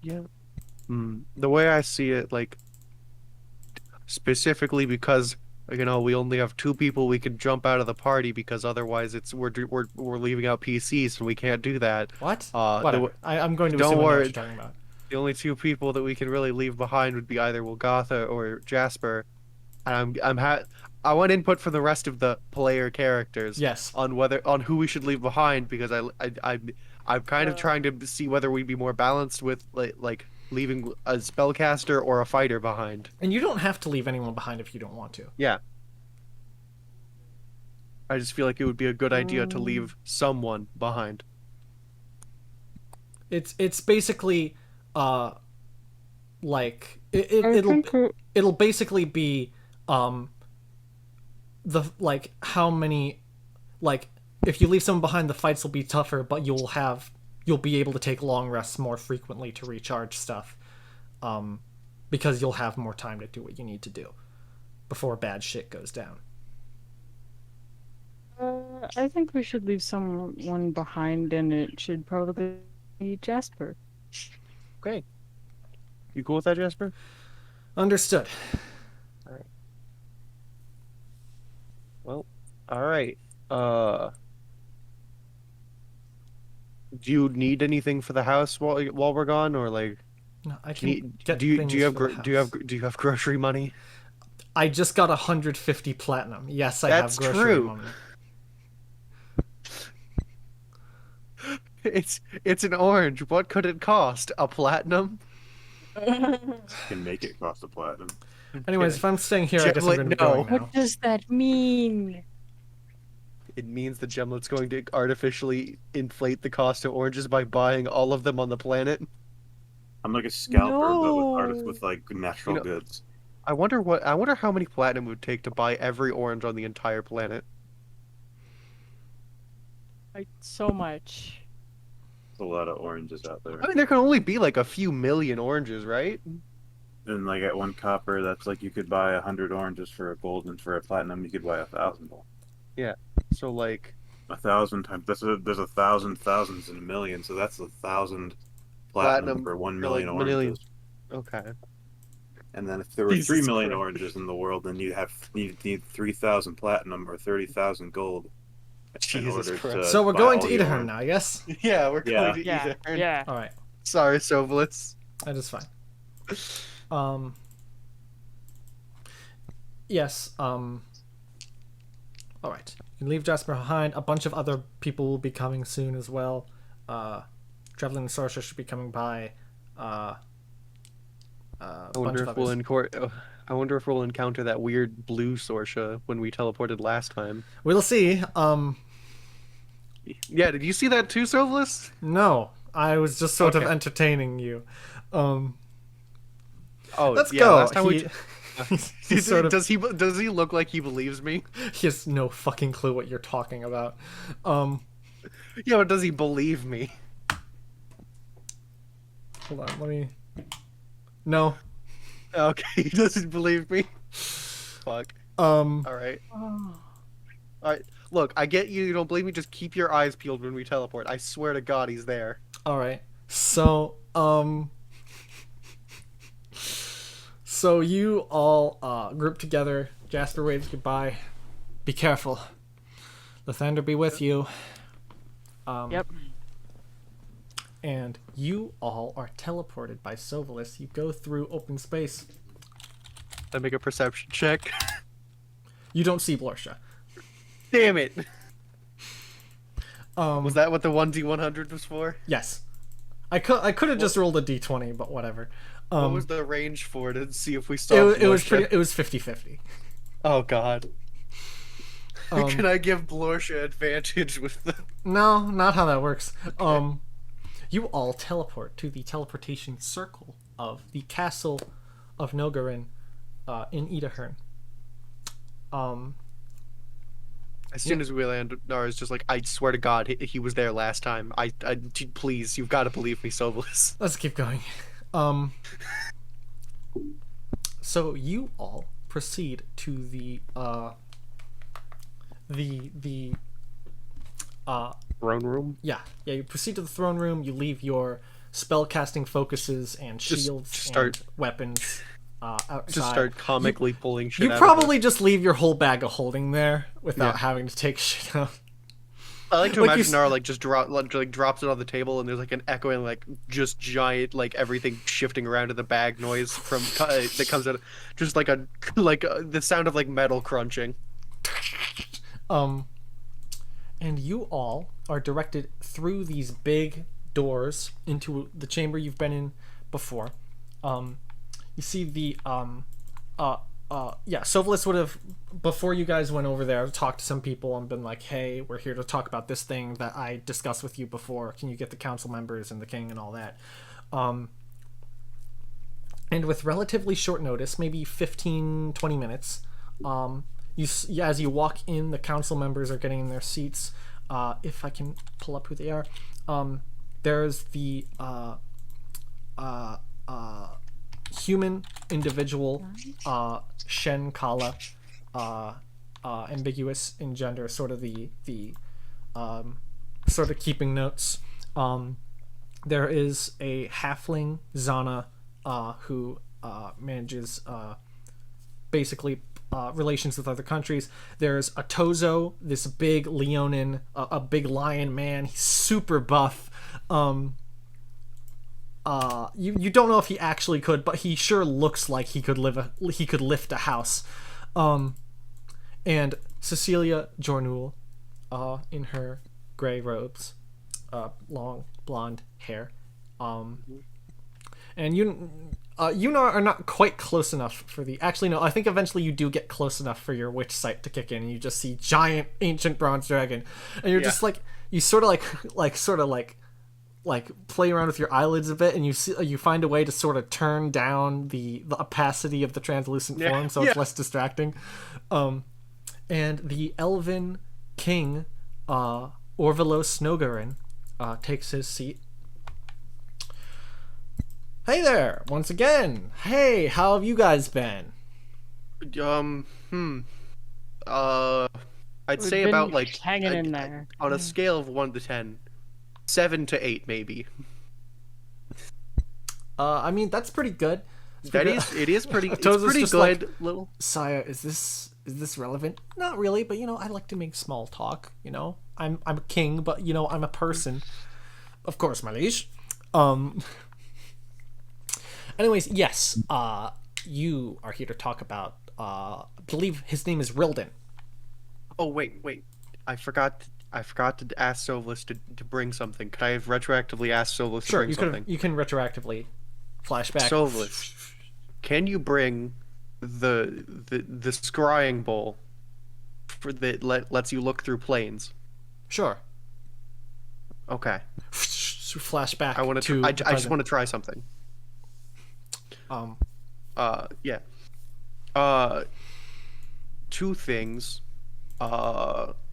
Speaker 4: Yeah. The way I see it, like specifically because we only have 2 people we can jump out of the party, because otherwise we're leaving out PCs and we can't do that.
Speaker 1: What?
Speaker 4: The,
Speaker 1: Whatever. I'm going to
Speaker 4: don't
Speaker 1: assume I know
Speaker 4: worry.
Speaker 1: what you're talking about.
Speaker 4: The only 2 people that we can really leave behind would be either Wilgotha or Jasper, and I want input from the rest of the player characters.
Speaker 1: Yes.
Speaker 4: On who we should leave behind, because I'm kind of trying to see whether we'd be more balanced with like leaving a spellcaster or a fighter behind.
Speaker 1: And you don't have to leave anyone behind if you don't want to.
Speaker 4: Yeah. I just feel like it would be a good idea to leave someone behind.
Speaker 1: It's basically like it'll basically be the like how many like if you leave someone behind, the fights will be tougher, but you'll be able to take long rests more frequently to recharge stuff, because you'll have more time to do what you need to do before bad shit goes down.
Speaker 3: I think we should leave someone behind, and it should probably be Jasper.
Speaker 4: Okay. You cool with that, Jasper?
Speaker 1: Understood.
Speaker 4: Well, all right. Do you need anything for the house while we're gone, or like?
Speaker 1: No, I can get
Speaker 4: do you
Speaker 1: things
Speaker 4: have
Speaker 1: for the
Speaker 4: do you have
Speaker 1: house.
Speaker 4: do you have grocery money?
Speaker 1: I just got 150 platinum. Yes, I
Speaker 4: That's
Speaker 1: have grocery
Speaker 4: true.
Speaker 1: money.
Speaker 4: It's an orange. What could it cost? A platinum?
Speaker 2: Can make it cost a platinum.
Speaker 1: Anyways, if I'm staying here, I guess I'm going to be
Speaker 4: Gemlet, no.
Speaker 1: going now.
Speaker 3: What does that mean?
Speaker 4: It means the Gemlet's going to artificially inflate the cost of oranges by buying all of them on the planet.
Speaker 2: I'm like a scalper, but
Speaker 3: No.
Speaker 2: with like natural goods.
Speaker 4: I wonder how many platinum it would take to buy every orange on the entire planet.
Speaker 3: So much.
Speaker 2: There's a lot of oranges out there.
Speaker 4: I mean, there can only be like a few million oranges, right?
Speaker 2: And like at 1 copper, that's like you could buy 100 oranges for a gold, and for a platinum, you could buy 1,000 gold.
Speaker 4: Yeah. So like
Speaker 2: 1,000 times there's 1,000 thousands and a million, so that's 1,000 platinum for 1
Speaker 4: for, like,
Speaker 2: million oranges.
Speaker 4: okay.
Speaker 2: And then if there were
Speaker 4: Jesus
Speaker 2: 3 million
Speaker 4: Christ.
Speaker 2: oranges in the world, then you'd need 3,000 platinum or 30,000 gold. In
Speaker 4: Jesus
Speaker 2: order
Speaker 4: Christ.
Speaker 2: to
Speaker 1: So we're
Speaker 2: buy
Speaker 1: going
Speaker 2: all
Speaker 1: to
Speaker 2: the
Speaker 1: Idyhern
Speaker 2: orange.
Speaker 1: now, yes?
Speaker 4: Yeah, we're
Speaker 2: Yeah.
Speaker 4: going to
Speaker 3: Yeah,
Speaker 4: Idyhern.
Speaker 3: yeah.
Speaker 1: All right.
Speaker 4: Sorry, Sovelitz.
Speaker 1: That is fine. Yes, all right. You can leave Jasper behind. A bunch of other people will be coming soon as well. Traveling Sorcerer should be coming by.
Speaker 4: I
Speaker 1: Bunch
Speaker 4: wonder
Speaker 1: of
Speaker 4: if we'll
Speaker 1: others.
Speaker 4: I wonder if we'll encounter that weird blue Sorsha when we teleported last time.
Speaker 1: We'll see.
Speaker 4: Yeah, did you see that too, Sovelitz?
Speaker 1: No, I was just sort of
Speaker 4: Okay.
Speaker 1: entertaining you.
Speaker 4: Oh,
Speaker 1: Let's
Speaker 4: yeah,
Speaker 1: go.
Speaker 4: Last time
Speaker 1: He's sort of,
Speaker 4: does he look like he believes me?
Speaker 1: he has no fucking clue what you're talking about.
Speaker 4: Yeah, but does he believe me?
Speaker 1: Hold on, let me. No.
Speaker 4: Okay, he doesn't believe me. Fuck. All right.
Speaker 3: Oh.
Speaker 4: All right. Look, I get you don't believe me. Just keep your eyes peeled when we teleport. I swear to God, he's there.
Speaker 1: All right. So, so you all group together. Jasper waves goodbye. Be careful. The thunder be with you.
Speaker 3: Yep.
Speaker 1: And you all are teleported by Sovelus. You go through open space.
Speaker 4: I make a perception check.
Speaker 1: You don't see Blorsha.
Speaker 4: Damn it. Was that what the 1d100 was for?
Speaker 1: Yes. I could have just rolled a d20, but whatever.
Speaker 4: What was the range for to see if we saw
Speaker 1: It was
Speaker 4: Blorsha?
Speaker 1: it was 50-50.
Speaker 4: Oh God. Can I give Blorsha advantage with the...
Speaker 1: No, not how that works. You all teleport to the teleportation circle of the castle of Nogarin in Idyhern.
Speaker 4: As soon as we land, Nara's just like, I swear to God, he was there last time. Please, you've got to believe me, Sovelus.
Speaker 1: Let's keep going. So you all proceed to the
Speaker 4: Throne room?
Speaker 1: yeah, you proceed to the throne room. You leave your spellcasting focuses and shields
Speaker 4: start-
Speaker 1: and weapons outside.
Speaker 4: Just start comically pulling shit
Speaker 1: You
Speaker 4: out
Speaker 1: probably just leave your whole bag of holding there without
Speaker 4: Yeah.
Speaker 1: having to take shit out.
Speaker 4: I like to
Speaker 1: like you
Speaker 4: imagine Nara just drops it on the table and there's like an echoing like just giant like everything shifting around in the bag noise from that comes out just like the sound of like metal crunching.
Speaker 1: And you all are directed through these big doors into the chamber you've been in before. You see the Sovelus would have, before you guys went over there, talked to some people and been like, hey, we're here to talk about this thing that I discussed with you before. Can you get the council members and the king and all that? And with relatively short notice, maybe 15-20 minutes, as you walk in, the council members are getting in their seats. If I can pull up who they are, there's the human individual, Shen Kala, ambiguous in gender, sort of the sort of keeping notes. There is a halfling, Zana, who manages basically relations with other countries. There's a Tozo, this big Leonin, a big lion man. He's super buff. You don't know if he actually could, but he sure looks like he could lift a house. And Cecilia Jornul, in her gray robes, long blonde hair. And you are not quite close enough for the... Actually, no, I think eventually you do get close enough for your witch sight to kick in, and you just see giant ancient bronze dragon. And you're just like... You sort of like play around with your eyelids a bit, and you find a way to sort of turn down the opacity of the translucent form, so it's less distracting. And the elven king, Orvalo Snogarin, takes his seat. Hey there, once again. Hey, how have you guys been?
Speaker 4: I'd
Speaker 3: We've
Speaker 4: say
Speaker 3: been
Speaker 4: about like
Speaker 3: hanging in there.
Speaker 4: on a scale of 1 to 10, 7 to 8 maybe.
Speaker 1: I mean, that's pretty good. It's
Speaker 4: It
Speaker 1: pretty
Speaker 4: is pretty. It's
Speaker 1: Toes is
Speaker 4: pretty
Speaker 1: just
Speaker 4: good.
Speaker 1: like,
Speaker 4: Little.
Speaker 1: Sire, is this relevant? Not really, but I like to make small talk. I'm a king, but I'm a person. Of course, my liege. Anyways, yes. You are here to talk about. I believe his name is Rilden.
Speaker 4: Oh wait. I forgot to ask Solis to bring something. Could I have retroactively asked Solis to bring something?
Speaker 1: You can retroactively flashback.
Speaker 4: Solis, can you bring the scrying bowl that lets you look through planes?
Speaker 1: Sure.
Speaker 4: Okay.
Speaker 1: Flashback.
Speaker 4: I just want to try something. Yeah. Two things.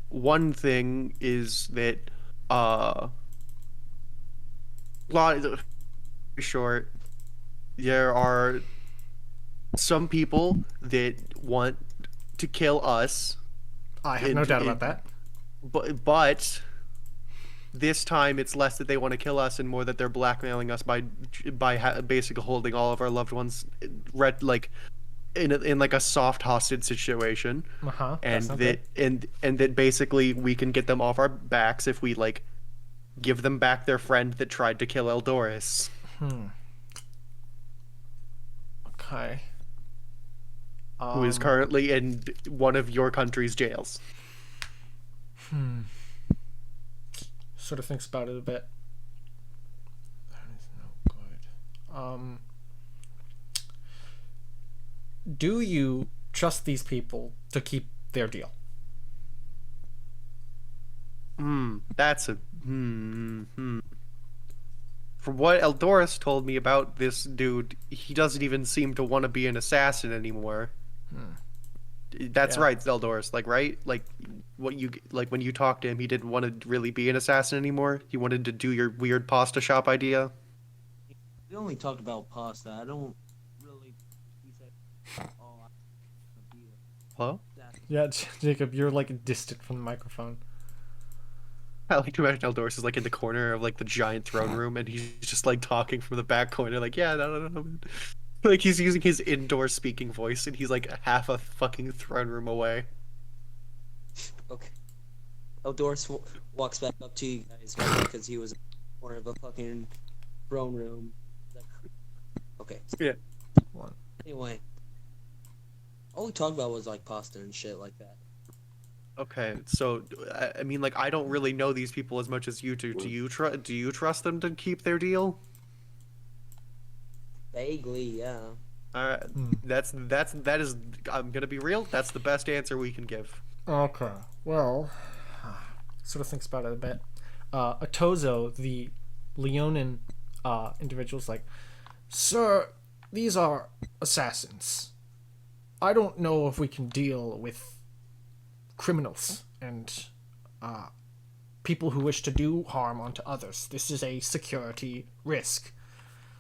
Speaker 4: One thing is that short, there are some people that want to kill us.
Speaker 1: I have no doubt about that.
Speaker 4: But this time it's less that they want to kill us and more that they're blackmailing us by basically holding all of our loved ones in like a soft hostage situation. And that basically we can get them off our backs if we like give them back their friend that tried to kill Eldoris.
Speaker 1: Okay.
Speaker 4: Who is currently in one of your country's jails.
Speaker 1: Sort of thinks about it a bit. That is no good. Do you trust these people to keep their deal?
Speaker 4: That's a From what Eldoris told me about this dude, he doesn't even seem to want to be an assassin anymore. That's right, Eldoris. Right? When you talked to him, he didn't want to really be an assassin anymore. He wanted to do your weird pasta shop idea.
Speaker 5: We only talked about pasta. I don't really. He said, "Oh, I want to be a
Speaker 4: Hello?
Speaker 5: assassin."
Speaker 1: Yeah, Jacob, you're distant from the microphone.
Speaker 4: I like to imagine Eldoris is in the corner of the giant throne room, and he's just talking from the back corner, yeah, no. He's using his indoor speaking voice, and he's half a fucking throne room away.
Speaker 5: Okay. Eldoris walks back up to you guys because he was in the corner of a fucking throne room. Okay.
Speaker 4: Yeah.
Speaker 5: Anyway, all we talked about was pasta and shit like that.
Speaker 4: Okay, so I mean, I don't really know these people as much as you do. Do you trust them to keep their deal?
Speaker 5: Vaguely, yeah.
Speaker 4: All right, that is. I'm gonna be real. That's the best answer we can give.
Speaker 1: Okay. Well, sort of thinks about it a bit. Atozo, the Leonin individual's Sir, these are assassins. I don't know if we can deal with criminals and people who wish to do harm onto others. This is a security risk.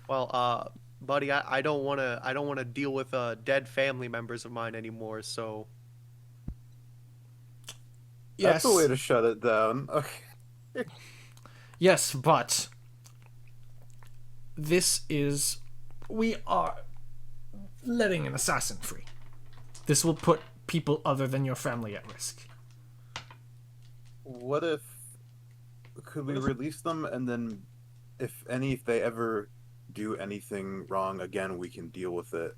Speaker 4: Well, buddy, I don't want to deal with dead family members of mine anymore. So
Speaker 1: Yes.
Speaker 2: That's a way to shut it down. Okay.
Speaker 1: Yes, but we are letting an assassin free. This will put people other than your family at risk.
Speaker 2: Could we release them, and then if they ever do anything wrong again, we can deal with it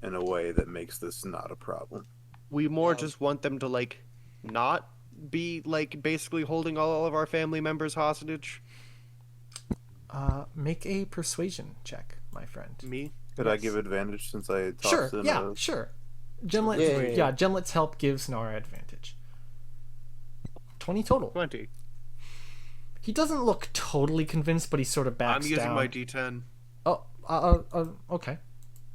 Speaker 2: in a way that makes this not a problem?
Speaker 4: we more just want them to not be basically holding all of our family members hostage.
Speaker 1: Make a persuasion check, my friend.
Speaker 4: Me?
Speaker 2: Could I give advantage since I talked
Speaker 1: Sure,
Speaker 2: to
Speaker 1: yeah, sure. Gemlet,
Speaker 5: Yeah.
Speaker 1: Gemlet's help gives Nara advantage. 20 total.
Speaker 4: 20.
Speaker 1: He doesn't look totally convinced, but he sort of backs
Speaker 4: I'm using
Speaker 1: down.
Speaker 4: my D10.
Speaker 1: Oh, okay.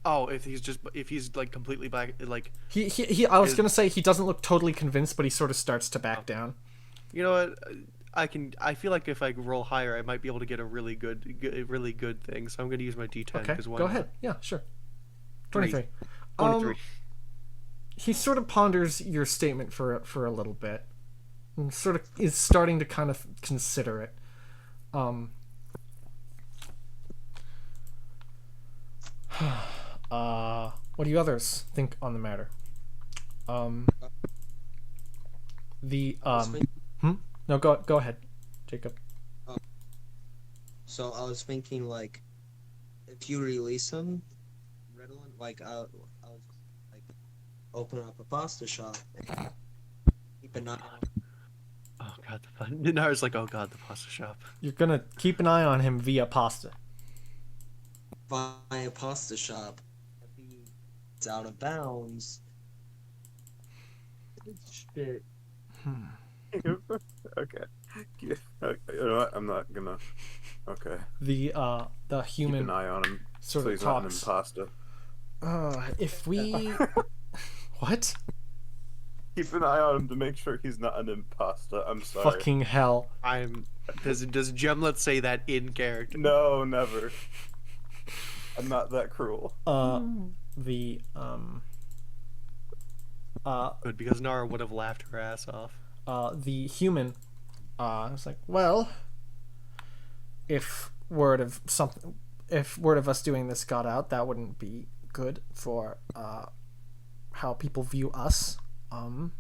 Speaker 4: Oh, if he's like completely back, like
Speaker 1: He I was gonna say he doesn't look totally convinced, but he sort of starts to back down.
Speaker 4: you know what, I feel like if I roll higher, I might be able to get a really good thing. So I'm gonna use my D10.
Speaker 1: Okay,
Speaker 4: Why
Speaker 1: go
Speaker 4: not?
Speaker 1: ahead. Yeah, sure.
Speaker 4: Three.
Speaker 1: 23.
Speaker 4: 23.
Speaker 1: He sort of ponders your statement for a little bit, and sort of is starting to kind of consider it. What do you others think on the matter? No, go ahead, Jacob.
Speaker 5: So I was thinking, like, if you release him, Redolent, like, I was like, open up a pasta shop and keep an eye on.
Speaker 4: Oh god, Nara's like, oh god, the pasta shop.
Speaker 1: You're gonna keep an eye on him via pasta.
Speaker 5: Buy a pasta shop. If he's out of bounds. Shit.
Speaker 2: Okay. You know what? I'm not gonna. Okay.
Speaker 1: The
Speaker 2: Keep
Speaker 1: human
Speaker 2: an eye on him
Speaker 1: sort
Speaker 2: so
Speaker 1: of
Speaker 2: he's not an
Speaker 1: talks.
Speaker 2: imposter.
Speaker 1: If we what?
Speaker 2: Keep an eye on him to make sure he's not an imposter. I'm sorry.
Speaker 1: Fucking hell.
Speaker 4: Does Gemlet say that in character?
Speaker 2: No, never. I'm not that cruel.
Speaker 1: The
Speaker 4: Good, because Nara would have laughed her ass off.
Speaker 1: the human was like, well, if word of us doing this got out, that wouldn't be good for how people view us. But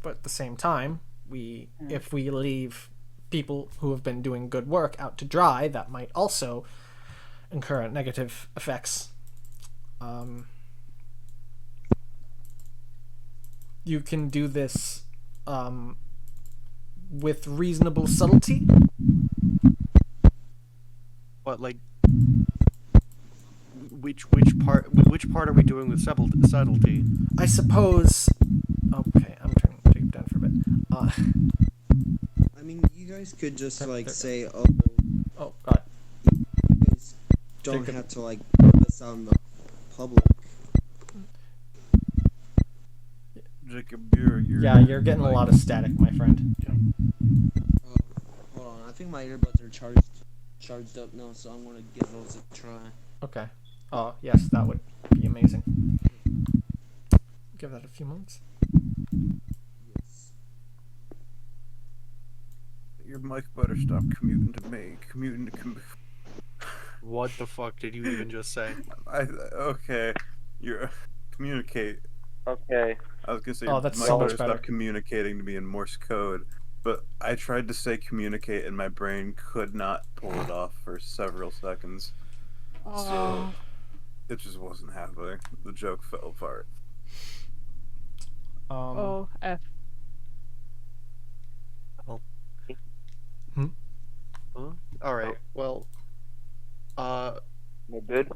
Speaker 1: at the same time, if we leave people who have been doing good work out to dry, that might also incur negative effects. You can do this with reasonable subtlety.
Speaker 4: But like, which part are we doing with subtlety?
Speaker 1: I suppose. Okay, I'm turning Jacob down for a bit.
Speaker 5: I mean, you guys could just, like,
Speaker 1: there-
Speaker 5: say,
Speaker 1: Oh God.
Speaker 5: you guys don't
Speaker 1: Jacob.
Speaker 5: have to, like, put this out in the public.
Speaker 2: Jacob, you're
Speaker 1: Yeah, you're getting a lot of static, my friend.
Speaker 5: Hold on, I think my earbuds are charged up now, so I'm gonna give those a try.
Speaker 1: Okay. Oh yes, that would be amazing. Give that a few moments.
Speaker 5: Yes.
Speaker 2: your mic better stop commuting to me. Commuting to
Speaker 4: What the fuck did you even just say?
Speaker 2: Okay. You're communicate.
Speaker 4: Okay.
Speaker 2: I was gonna say
Speaker 1: Oh,
Speaker 2: your
Speaker 1: that's
Speaker 2: mic
Speaker 1: so much
Speaker 2: better
Speaker 1: better.
Speaker 2: stop communicating to me in Morse code. But I tried to say communicate and my brain could not pull it off for several seconds. So it just wasn't happening. The joke fell apart.
Speaker 3: Oh, F.
Speaker 4: All right. Well,
Speaker 6: Good.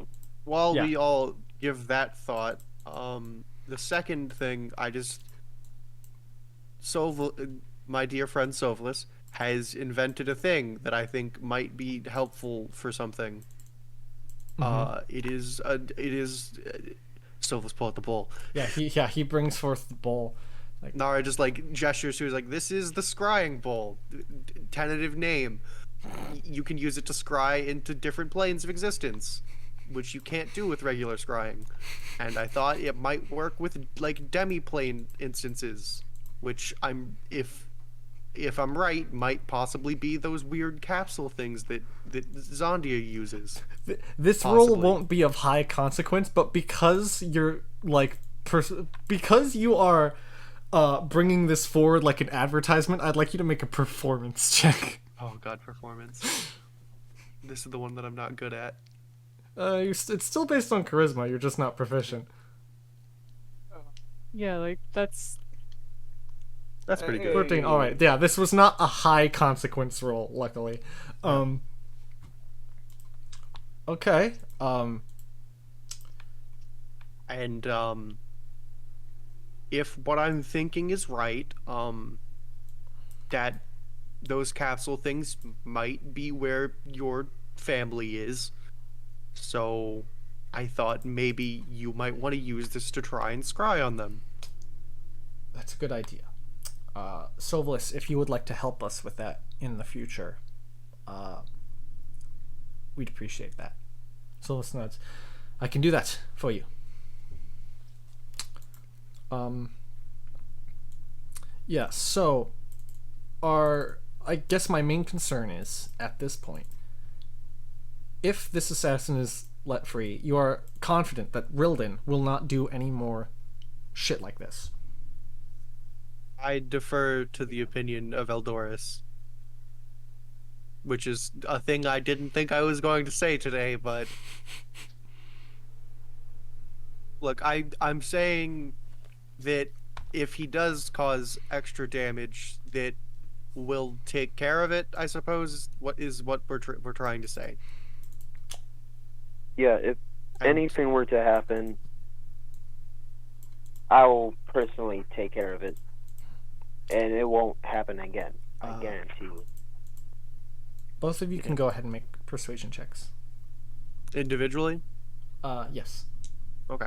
Speaker 4: while
Speaker 1: Yeah.
Speaker 4: we all give that thought, the second thing I just my dear friend Sovlis has invented a thing that I think might be helpful for something. It is Sovlis pull out the bowl.
Speaker 1: He brings forth the bowl.
Speaker 4: Nara just like gestures to us like, this is the scrying bowl. Tentative name. You can use it to scry into different planes of existence, which you can't do with regular scrying. And I thought it might work with like demi-plane instances, which if I'm right, might possibly be those weird capsule things that Zondia uses.
Speaker 1: This
Speaker 4: Possibly.
Speaker 1: rule won't be of high consequence, but because you're like because you are bringing this forward like an advertisement, I'd like you to make a performance check.
Speaker 4: Oh god, performance. This is the one that I'm not good at.
Speaker 1: It's still based on charisma. You're just not proficient.
Speaker 3: Yeah, like that's
Speaker 4: That's pretty good.
Speaker 1: 13. All right. Yeah, this was not a high consequence roll, luckily. Okay.
Speaker 4: And if what I'm thinking is right, that those capsule things might be where your family is. So I thought maybe you might want to use this to try and scry on them.
Speaker 1: That's a good idea. Sovalis, if you would like to help us with that in the future, we'd appreciate that. Sovalis nods. I can do that for you. Yeah, so I guess my main concern is, at this point, if this assassin is let free, you are confident that Rildan will not do any more shit like this.
Speaker 4: I defer to the opinion of Eldoris, which is a thing I didn't think I was going to say today, but look, I'm saying that if he does cause extra damage, that we'll take care of it, I suppose, is what we're trying to say.
Speaker 6: Yeah, if anything were to happen, I will personally take care of it. And it won't happen again. I guarantee you.
Speaker 1: Both of you can go ahead and make persuasion checks.
Speaker 4: Individually?
Speaker 1: Yes.
Speaker 4: Okay.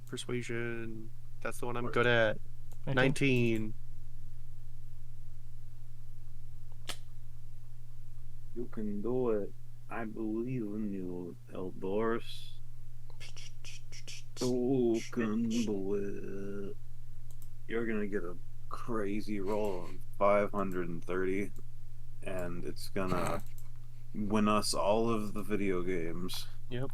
Speaker 4: Persuasion. That's the one I'm good at. 19.
Speaker 2: You can do it. I believe in you, Eldoris. You can do it. You're gonna get a crazy roll of 530, and it's gonna win us all of the video games.
Speaker 4: Yep.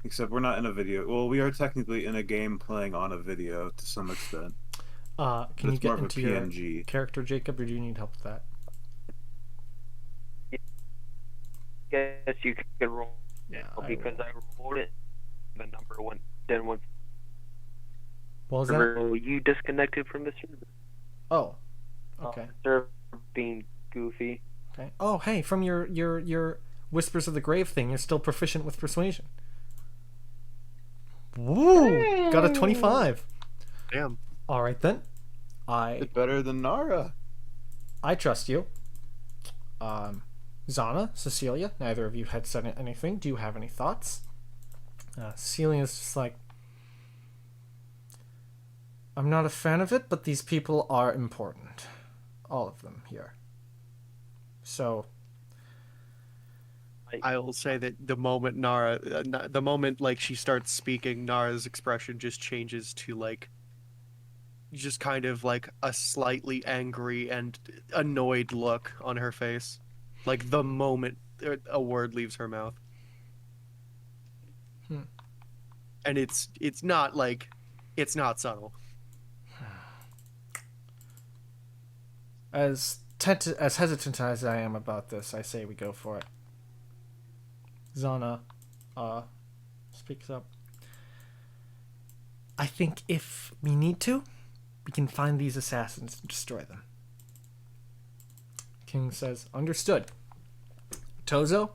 Speaker 2: Except we're not in a video. Well, we are technically in a game playing on a video to some extent.
Speaker 1: Can you
Speaker 2: it's
Speaker 1: get
Speaker 2: more of a
Speaker 1: into your
Speaker 2: PNG.
Speaker 1: character, Jacob, or do you need help with that?
Speaker 6: Guess you can roll
Speaker 1: Yeah,
Speaker 6: because I rolled it. The number one. Then once
Speaker 1: What was that?
Speaker 6: you disconnected from the server.
Speaker 1: Oh, okay.
Speaker 6: Server being goofy.
Speaker 1: Okay. Oh, hey, from your Whispers of the Grave thing, you're still proficient with persuasion. Woo! Got a 25.
Speaker 4: Damn.
Speaker 1: All right then.
Speaker 2: It's better than Nara.
Speaker 1: I trust you. Zana, Cecilia, neither of you had said anything. Do you have any thoughts? Cecilia is just like, I'm not a fan of it, but these people are important. All of them here. So,
Speaker 4: I will say that the moment Nara, the moment like she starts speaking, Nara's expression just changes to like, just kind of like a slightly angry and annoyed look on her face, like the moment a word leaves her mouth. And it's not like, it's not subtle.
Speaker 1: as hesitant as I am about this, I say we go for it. Zana speaks up. I think if we need to, we can find these assassins and destroy them. King says, understood. Tozo,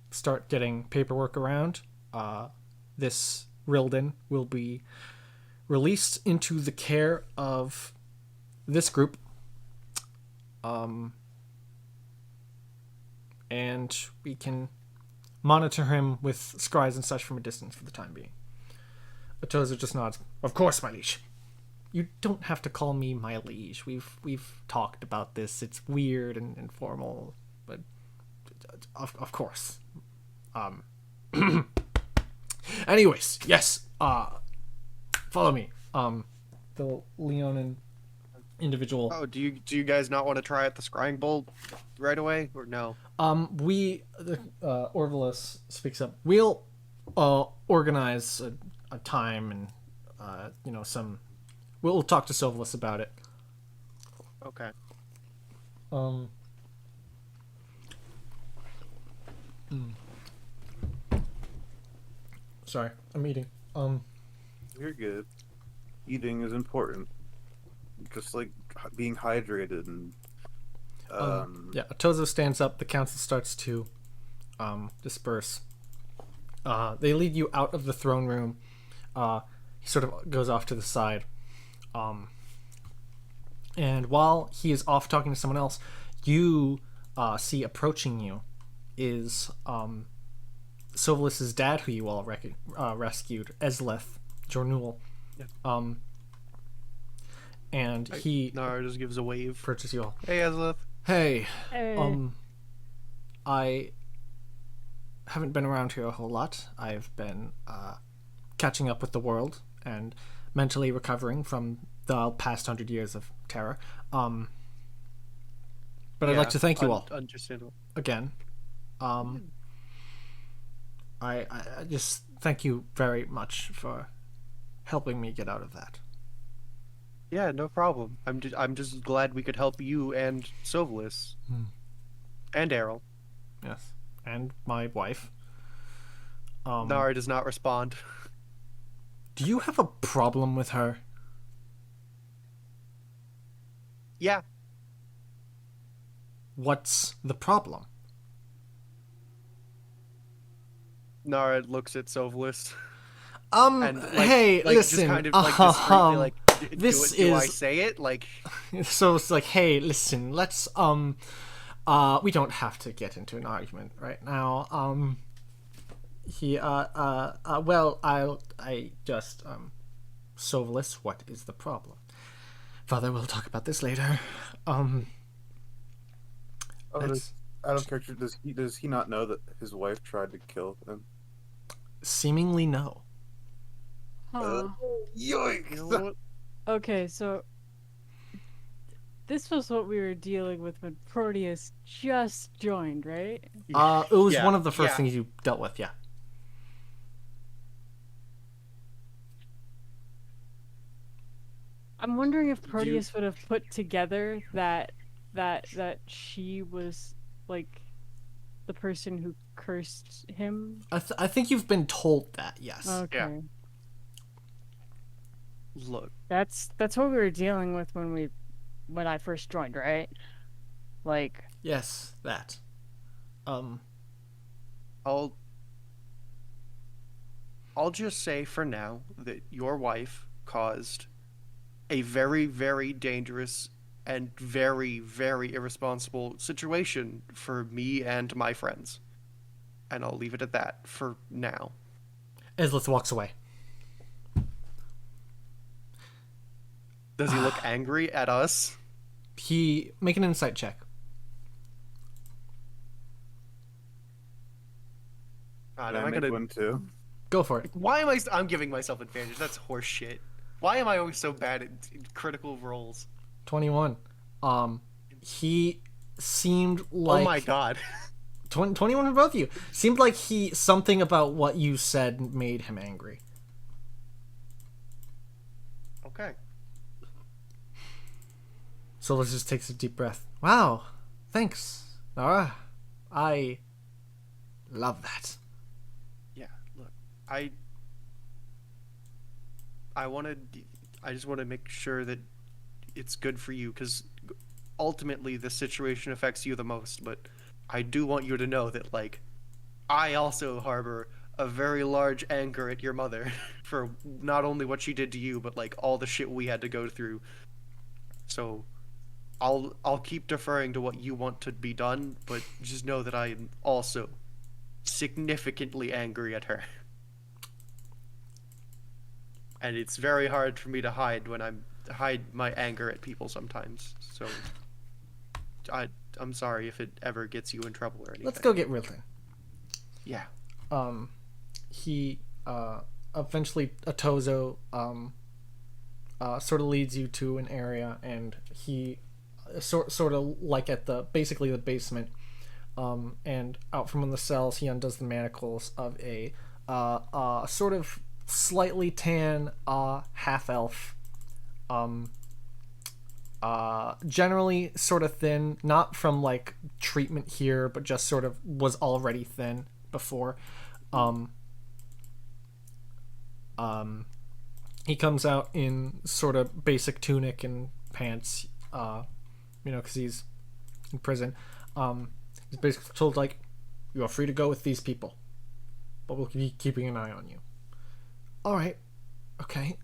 Speaker 1: start getting paperwork around. This Rildan will be released into the care of this group. And we can monitor him with scries and such from a distance for the time being. Tozo just nods. Of course, my liege. You don't have to call me my liege. We've talked about this. It's weird and informal, but of course. Anyways, yes. Follow me. The Leonin individual.
Speaker 4: Oh, do you guys not want to try at the scrying bowl right away, or no?
Speaker 1: Orvelis speaks up. We'll organize a time and some. We'll talk to Sovalis about it.
Speaker 4: Okay.
Speaker 1: Sorry, I'm eating.
Speaker 2: You're good. Eating is important. Just like being hydrated and.
Speaker 1: Yeah, Tozo stands up. The council starts to disperse. They lead you out of the throne room. He sort of goes off to the side. And while he is off talking to someone else, you see approaching you is Sovalis' dad, who you all rescued, Esleth Jornul.
Speaker 4: Yeah.
Speaker 1: And he
Speaker 4: Nara just gives a wave.
Speaker 1: approaches you all.
Speaker 4: Hey, Azleth.
Speaker 1: Hey,
Speaker 3: Hey.
Speaker 1: I haven't been around here a whole lot. I've been catching up with the world and mentally recovering from the past 100 years of terror. But I'd like to thank you all
Speaker 4: Understandable.
Speaker 1: again. I just thank you very much for helping me get out of that.
Speaker 4: Yeah, no problem. I'm just glad we could help you and Sovalis. And Errol.
Speaker 1: Yes, and my wife.
Speaker 4: Nara does not respond.
Speaker 1: Do you have a problem with her?
Speaker 4: Yeah.
Speaker 1: What's the problem?
Speaker 4: Nara looks at Sovalis. And
Speaker 1: hey, listen.
Speaker 4: Just kind of like discreetly, like,
Speaker 1: this
Speaker 4: do I
Speaker 1: is
Speaker 4: say it? Like,
Speaker 1: so it's like, hey, listen. Let's we don't have to get into an argument right now. Well, I just Sovalis, what is the problem? Father, we'll talk about this later. Let's-
Speaker 2: Out of character, does he not know that his wife tried to kill him?
Speaker 1: seemingly no.
Speaker 3: Huh.
Speaker 2: Yikes!
Speaker 4: you know what?
Speaker 3: Okay, so this was what we were dealing with when Proteus just joined, right?
Speaker 1: It was
Speaker 4: Yeah,
Speaker 1: one of the first
Speaker 4: yeah.
Speaker 1: things you dealt with, yeah.
Speaker 3: I'm wondering if Proteus would have put together that she was like the person who cursed him.
Speaker 1: I think you've been told that, yes.
Speaker 3: Okay.
Speaker 4: Look,
Speaker 3: That's what we were dealing with when I first joined, right? Like,
Speaker 1: Yes, that.
Speaker 4: I'll just say for now that your wife caused a very, very dangerous and very, very irresponsible situation for me and my friends. And I'll leave it at that for now.
Speaker 1: Eslith walks away.
Speaker 4: Does he look angry at us?
Speaker 1: He make an insight check.
Speaker 4: God,
Speaker 2: Can
Speaker 4: am
Speaker 2: I
Speaker 4: I
Speaker 2: make
Speaker 4: gonna?
Speaker 2: one too?
Speaker 1: Go for it.
Speaker 4: Why am I? I'm giving myself advantage. That's horseshit. Why am I always so bad at critical rolls?
Speaker 1: 21. He seemed like
Speaker 4: Oh my god.
Speaker 1: 21 for both of you. Seemed like something about what you said made him angry.
Speaker 4: Okay.
Speaker 1: Solas just takes a deep breath. Wow. Thanks, Nara. I love that.
Speaker 4: Yeah. Look, I just want to make sure that it's good for you, because ultimately this situation affects you the most, but I do want you to know that, like, I also harbor a very large anger at your mother for not only what she did to you, but like all the shit we had to go through. So I'll keep deferring to what you want to be done, but just know that I am also significantly angry at her. And it's very hard for me to hide my anger at people sometimes. So I'm sorry if it ever gets you in trouble or anything.
Speaker 1: Let's go get Rilton.
Speaker 4: Yeah.
Speaker 1: He eventually Atozo sort of leads you to an area, and he sort of like at basically the basement, and out from one of the cells he undoes the manacles of a sort of slightly tan half elf, generally sort of thin, not from like treatment here, but just sort of was already thin before. He comes out in sort of basic tunic and pants, because he's in prison. He's basically told, like, you are free to go with these people, but we'll be keeping an eye on you. All right, okay.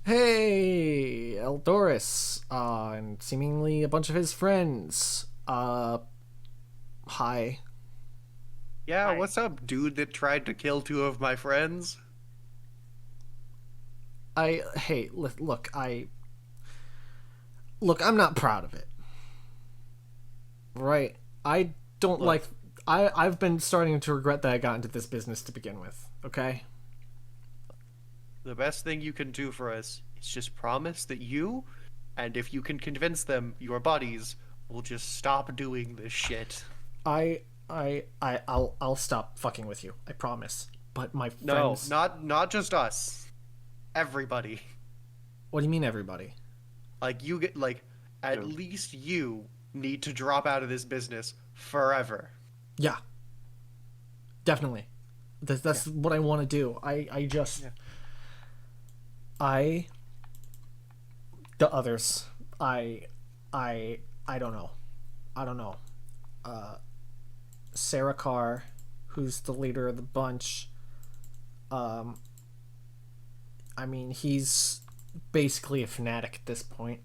Speaker 1: Hey, Eldoris, and seemingly a bunch of his friends. Hi.
Speaker 4: Yeah,
Speaker 3: Hi.
Speaker 4: what's up, dude that tried to kill two of my friends?
Speaker 1: Hey, look, I'm not proud of it. Right? I don't
Speaker 4: Look.
Speaker 1: like. I've been starting to regret that I got into this business to begin with. Okay.
Speaker 4: The best thing you can do for us is just promise that you, and if you can convince them, your buddies, will just stop doing this shit.
Speaker 1: I'll stop fucking with you. I promise. But my
Speaker 4: No,
Speaker 1: friends.
Speaker 4: not just us. Everybody.
Speaker 1: What do you mean, everybody?
Speaker 4: Like you get like at least you need to drop out of this business forever.
Speaker 1: Yeah. Definitely. That's what I want to do. I just.
Speaker 4: Yeah.
Speaker 1: The others. I don't know. I don't know. Sarah Carr, who's the leader of the bunch. I mean, he's basically a fanatic at this point.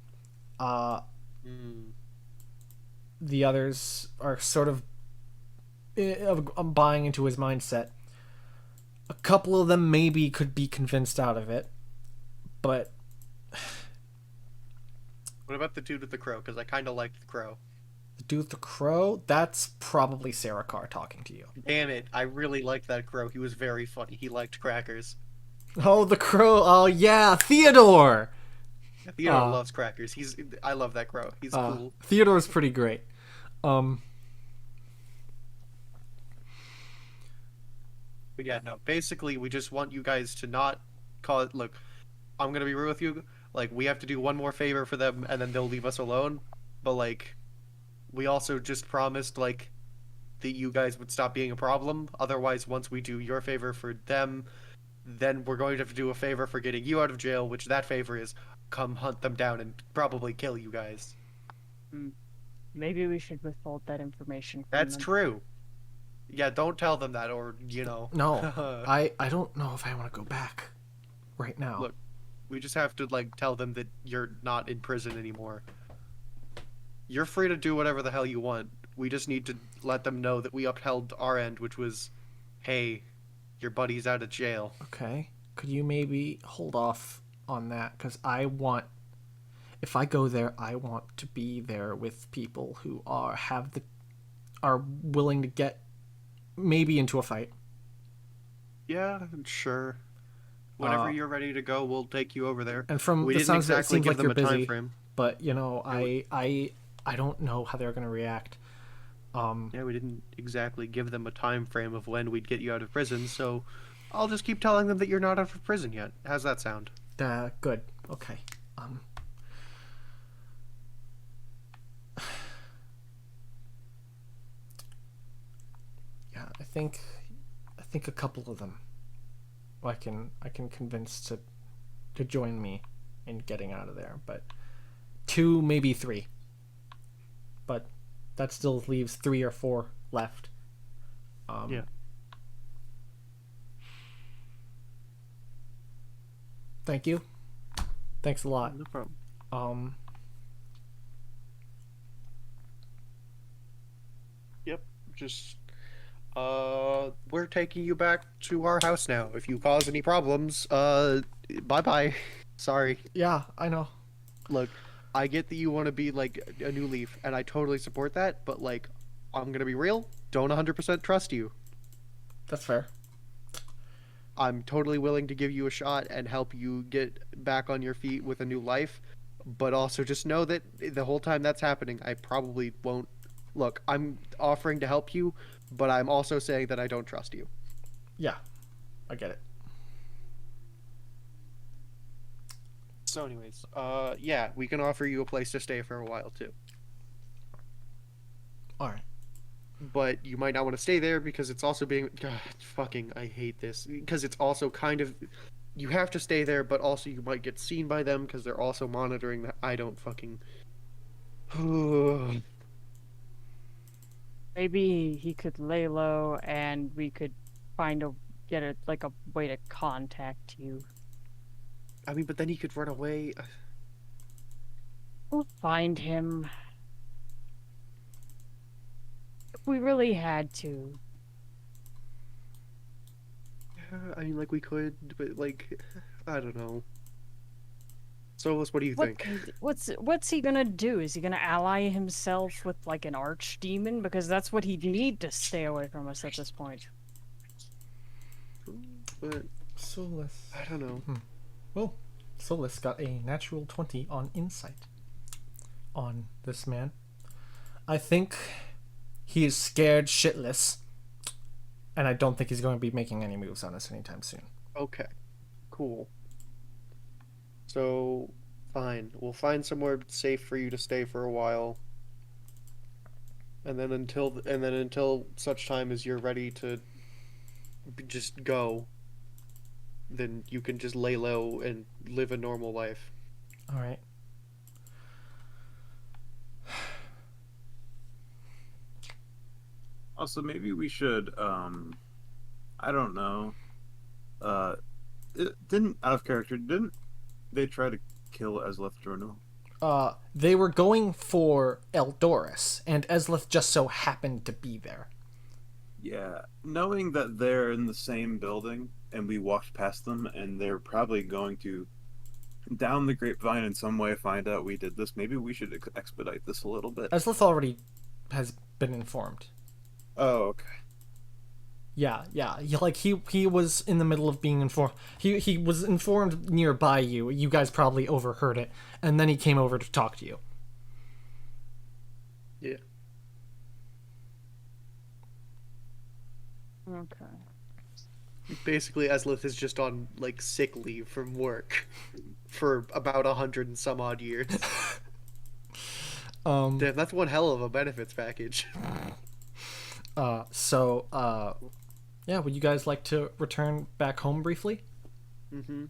Speaker 1: The others are sort of I'm buying into his mindset. A couple of them maybe could be convinced out of it, but
Speaker 4: What about the dude with the crow? Because I kind of liked the crow.
Speaker 1: the dude with the crow, that's probably Sarah Carr talking to you.
Speaker 4: Damn it, I really liked that crow. He was very funny. He liked crackers.
Speaker 1: Oh, the crow. Oh, yeah, Theodore.
Speaker 4: Theodore loves crackers. I love that crow. He's cool.
Speaker 1: Theodore's pretty great.
Speaker 4: But yeah, no. Basically, we just want you guys to not cause. Look, I'm gonna be real with you. Like, we have to do one more favor for them, and then they'll leave us alone. But like, we also just promised like that you guys would stop being a problem. Otherwise, once we do your favor for them, then we're going to have to do a favor for getting you out of jail. Which that favor is come hunt them down and probably kill you guys.
Speaker 3: Maybe we should withhold that information from
Speaker 4: That's
Speaker 3: them.
Speaker 4: true. Yeah, don't tell them that, or
Speaker 1: No, I don't know if I want to go back right now.
Speaker 4: Look, we just have to like tell them that you're not in prison anymore. You're free to do whatever the hell you want. We just need to let them know that we upheld our end, which was, hey, your buddy's out of jail.
Speaker 1: Okay. Could you maybe hold off on that? Because if I go there, I want to be there with people who are willing to get maybe into a fight.
Speaker 4: Yeah, sure. Whenever you're ready to go, we'll take you over there.
Speaker 1: And from
Speaker 4: We
Speaker 1: the
Speaker 4: didn't
Speaker 1: sounds of it, it
Speaker 4: exactly
Speaker 1: seems
Speaker 4: give
Speaker 1: like
Speaker 4: them
Speaker 1: you're
Speaker 4: a time
Speaker 1: busy.
Speaker 4: frame.
Speaker 1: But I don't know how they're gonna react.
Speaker 4: Yeah, we didn't exactly give them a time frame of when we'd get you out of prison, so I'll just keep telling them that you're not out of prison yet. How's that sound?
Speaker 1: Good. Okay. Yeah, I think a couple of them I can convince to join me in getting out of there, but 2, maybe 3. But that still leaves 3 or 4 left.
Speaker 4: Yeah.
Speaker 1: Thank you. Thanks a lot.
Speaker 4: No problem. Yep. Just we're taking you back to our house now. If you cause any problems, bye-bye. Sorry.
Speaker 1: Yeah, I know.
Speaker 4: Look, I get that you want to be like a new leaf, and I totally support that, but like, I'm gonna be real, don't 100% trust you.
Speaker 1: That's fair.
Speaker 4: I'm totally willing to give you a shot and help you get back on your feet with a new life, but also just know that the whole time that's happening, I probably won't. Look, I'm offering to help you, but I'm also saying that I don't trust you.
Speaker 1: Yeah, I get it.
Speaker 4: So anyways, yeah, we can offer you a place to stay for a while too.
Speaker 1: All right.
Speaker 4: But you might not want to stay there because it's also being I hate this because it's also kind of you have to stay there, but also you might get seen by them because they're also monitoring that. I don't fucking
Speaker 3: Maybe he could lay low, and we could get a way to contact you.
Speaker 4: I mean, but then he could run away.
Speaker 3: We'll find him. If we really had to.
Speaker 4: I mean, like, we could, but, like, I don't know. Solas, what do you think?
Speaker 3: What's he gonna do? Is he gonna ally himself with like an archdemon? Because that's what he'd need to stay away from us at this point.
Speaker 4: But,
Speaker 1: Solus.
Speaker 4: I don't know.
Speaker 1: Well, Solus got a natural 20 on insight on this man. I think he is scared shitless, and I don't think he's going to be making any moves on us anytime soon.
Speaker 4: Okay. Cool. So, fine. We'll find somewhere safe for you to stay for a while. And then until such time as you're ready to just go, then you can just lay low and live a normal life.
Speaker 1: All right.
Speaker 2: Also, maybe we should, I don't know. Didn't they try to kill Esleth Jorno?
Speaker 1: They were going for Eldoris, and Esleth just so happened to be there.
Speaker 2: Yeah, knowing that they're in the same building, and we walked past them, and they're probably going to, down the grapevine in some way, find out we did this. Maybe we should expedite this a little bit.
Speaker 1: Esleth already has been informed.
Speaker 2: Oh, okay.
Speaker 1: Yeah. He was in the middle of being informed. He was informed nearby you. You guys probably overheard it, and then he came over to talk to you.
Speaker 4: Yeah.
Speaker 3: Okay.
Speaker 4: Basically, Esleth is just on, like, sick leave from work for about 100 and some odd years. Damn, that's one hell of a benefits package.
Speaker 1: Yeah, would you guys like to return back home briefly?
Speaker 4: Mm-hmm.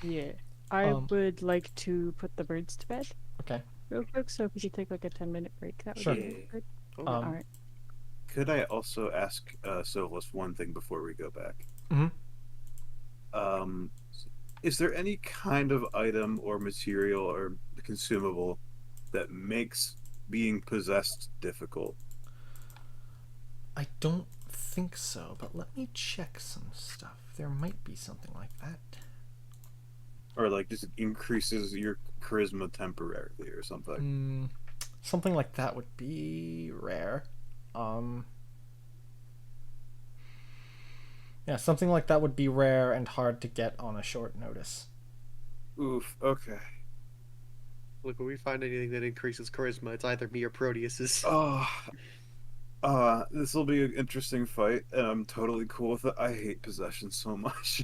Speaker 3: Yeah. I would like to put the birds to bed.
Speaker 1: Okay.
Speaker 3: Real quick, so if we could take like a 10-minute break, that would
Speaker 1: Sure.
Speaker 3: be good.
Speaker 1: Um,
Speaker 2: Could I also ask Solas one thing before we go back?
Speaker 1: Mhm.
Speaker 2: Is there any kind of item or material or consumable that makes being possessed difficult?
Speaker 1: I don't think so, but let me check some stuff. There might be something like that.
Speaker 2: Or like just increases your charisma temporarily or something?
Speaker 1: Something like that would be rare. Yeah, something like that would be rare and hard to get on a short notice.
Speaker 2: Oof, okay.
Speaker 4: Look, when we find anything that increases charisma, it's either me or Proteus's.
Speaker 2: This will be an interesting fight, and I'm totally cool with it. I hate possession so much.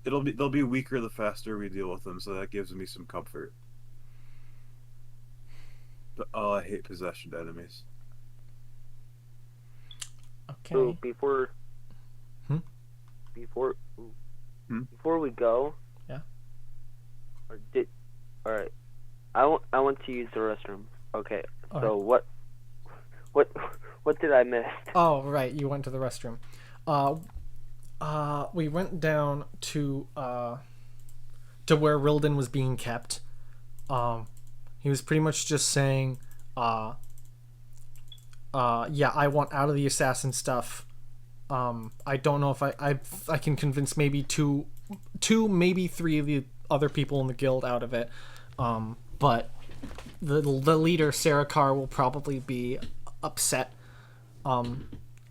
Speaker 2: They'll be weaker the faster we deal with them, so that gives me some comfort. But I hate possession enemies.
Speaker 1: Okay.
Speaker 6: So before we go,
Speaker 1: Yeah.
Speaker 6: All right. I want to use the restroom. Okay.
Speaker 1: All
Speaker 6: So what did I miss?
Speaker 1: Oh, right, you went to the restroom. We went down to where Rilden was being kept. He was pretty much just saying, yeah, I want out of the assassin stuff. I don't know if I can convince maybe two, maybe three of the other people in the guild out of it. But the leader, Sarah Carr, will probably be upset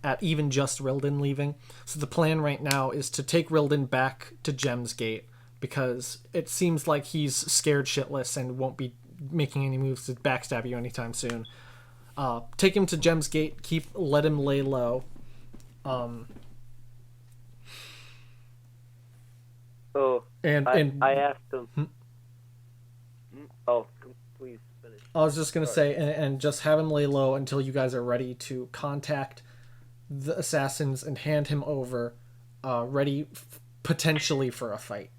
Speaker 1: at even just Rilden leaving. So the plan right now is to take Rilden back to Gem's Gate, because it seems like he's scared shitless and won't be making any moves to backstab you anytime soon. Take him to Gem's Gate, let him lay low.
Speaker 6: I asked him. Oh, please finish.
Speaker 1: I was just gonna say, and just have him lay low until you guys are ready to contact the assassins and hand him over, ready potentially for a fight.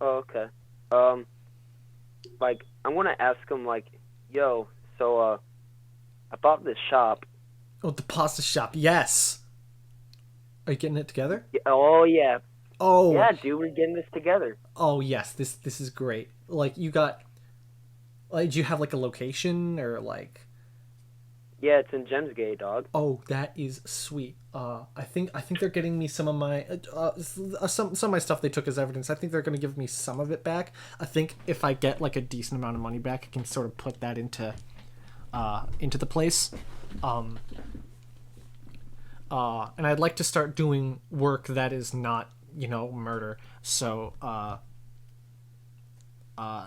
Speaker 6: Oh, okay. Like, I'm gonna ask him, like, yo, so, I bought this shop.
Speaker 1: Oh, the pasta shop, yes! Are you getting it together?
Speaker 6: Oh yeah,
Speaker 1: Oh,
Speaker 6: yeah, dude, we're getting this together.
Speaker 1: oh yes. This is great. Like you got, like, do you have like a location or like?
Speaker 6: Yeah, it's in Gemsgate, dog.
Speaker 1: Oh, that is sweet. I think they're getting me some of my some of my stuff they took as evidence. I think they're gonna give me some of it back. I think if I get like a decent amount of money back, I can sort of put that into the place. And I'd like to start doing work that is not, murder. So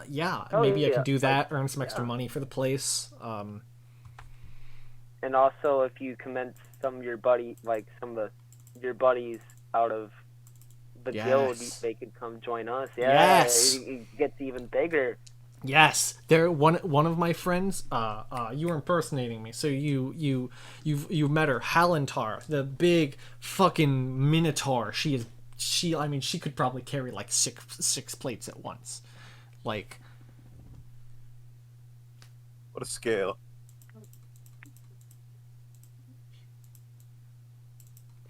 Speaker 1: yeah,
Speaker 6: Oh,
Speaker 1: maybe I
Speaker 6: yeah.
Speaker 1: can do that, earn some extra money for the place.
Speaker 6: And also, if you convince some of your buddies out of the guild,
Speaker 1: Yes.
Speaker 6: they could come join us. Yeah,
Speaker 1: Yes.
Speaker 6: it gets even bigger.
Speaker 1: Yes, they're one of my friends. You were impersonating me, so you've met her, Halentar, the big fucking minotaur. I mean, she could probably carry like six plates at once. Like,
Speaker 2: What a scale.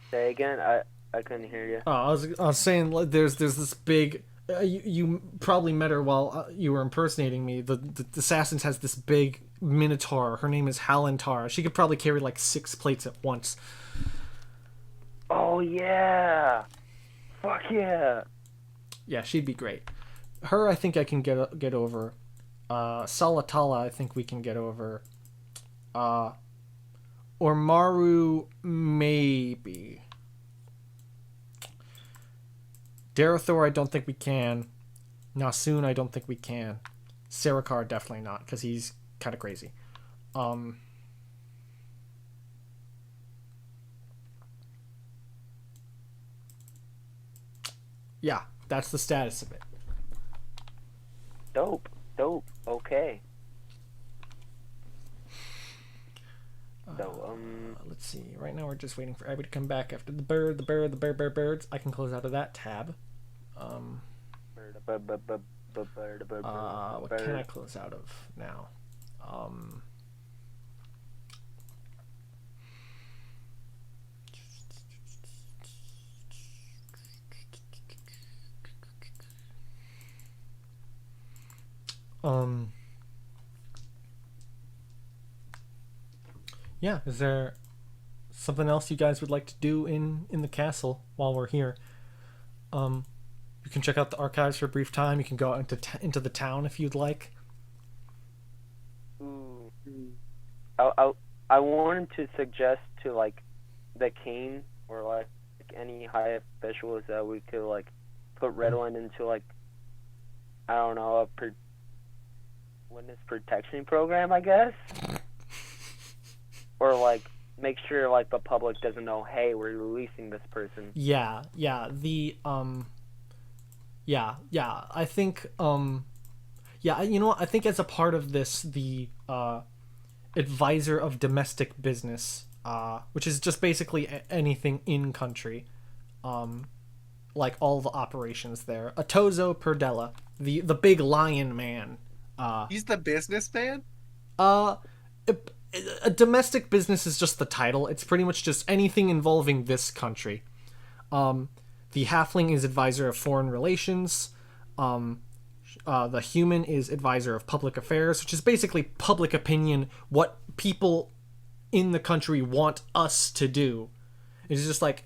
Speaker 6: Say again, I couldn't hear you.
Speaker 1: I was saying, like, there's this big. You probably met her while you were impersonating me. The assassins has this big minotaur. Her name is Halentar. She could probably carry like 6 plates at once.
Speaker 6: Oh yeah, fuck yeah.
Speaker 1: Yeah, she'd be great. Her, I think I can get over. Salatala, I think we can get over. Or Maru, maybe. Darathor, I don't think we can. Nasun, I don't think we can. Sarakar, definitely not, because he's kind of crazy. Yeah, that's the status of it.
Speaker 6: Dope. Okay. So
Speaker 1: Let's see. Right now we're just waiting for Abby to come back after the birds. I can close out of that tab. What can I close out of now? Yeah, is there something else you guys would like to do in the castle while we're here? You can check out the archives for a brief time. You can go out into the town if you'd like.
Speaker 6: I wanted to suggest to like the king or like any high officials that we could like put Redland into like, I don't know, a witness protection program, I guess, or like make sure like the public doesn't know, hey, we're releasing this person.
Speaker 1: Yeah. I think I think as a part of this, the advisor of domestic business, which is just basically anything in country, like all the operations there. Atozo Perdella, the big lion man.
Speaker 4: He's the businessman?
Speaker 1: A domestic business is just the title. It's pretty much just anything involving this country. The halfling is advisor of foreign relations. The human is advisor of public affairs, which is basically public opinion, what people in the country want us to do. It's just like,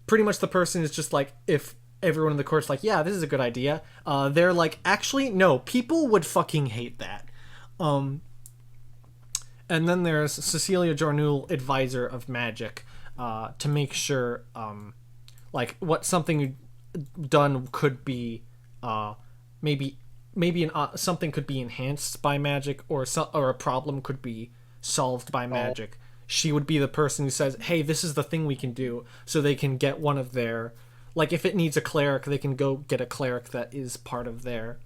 Speaker 1: pretty much the person is just like, if everyone in the court's like, yeah, this is a good idea, they're like, actually, no, people would fucking hate that. And then there's Cecilia Jornul, advisor of magic, to make sure, like, what something done could be, maybe something could be enhanced by magic, or a problem could be solved by magic. She would be the person who says, hey, this is the thing we can do, so they can get one of their, like, if it needs a cleric, they can go get a cleric that is part of their,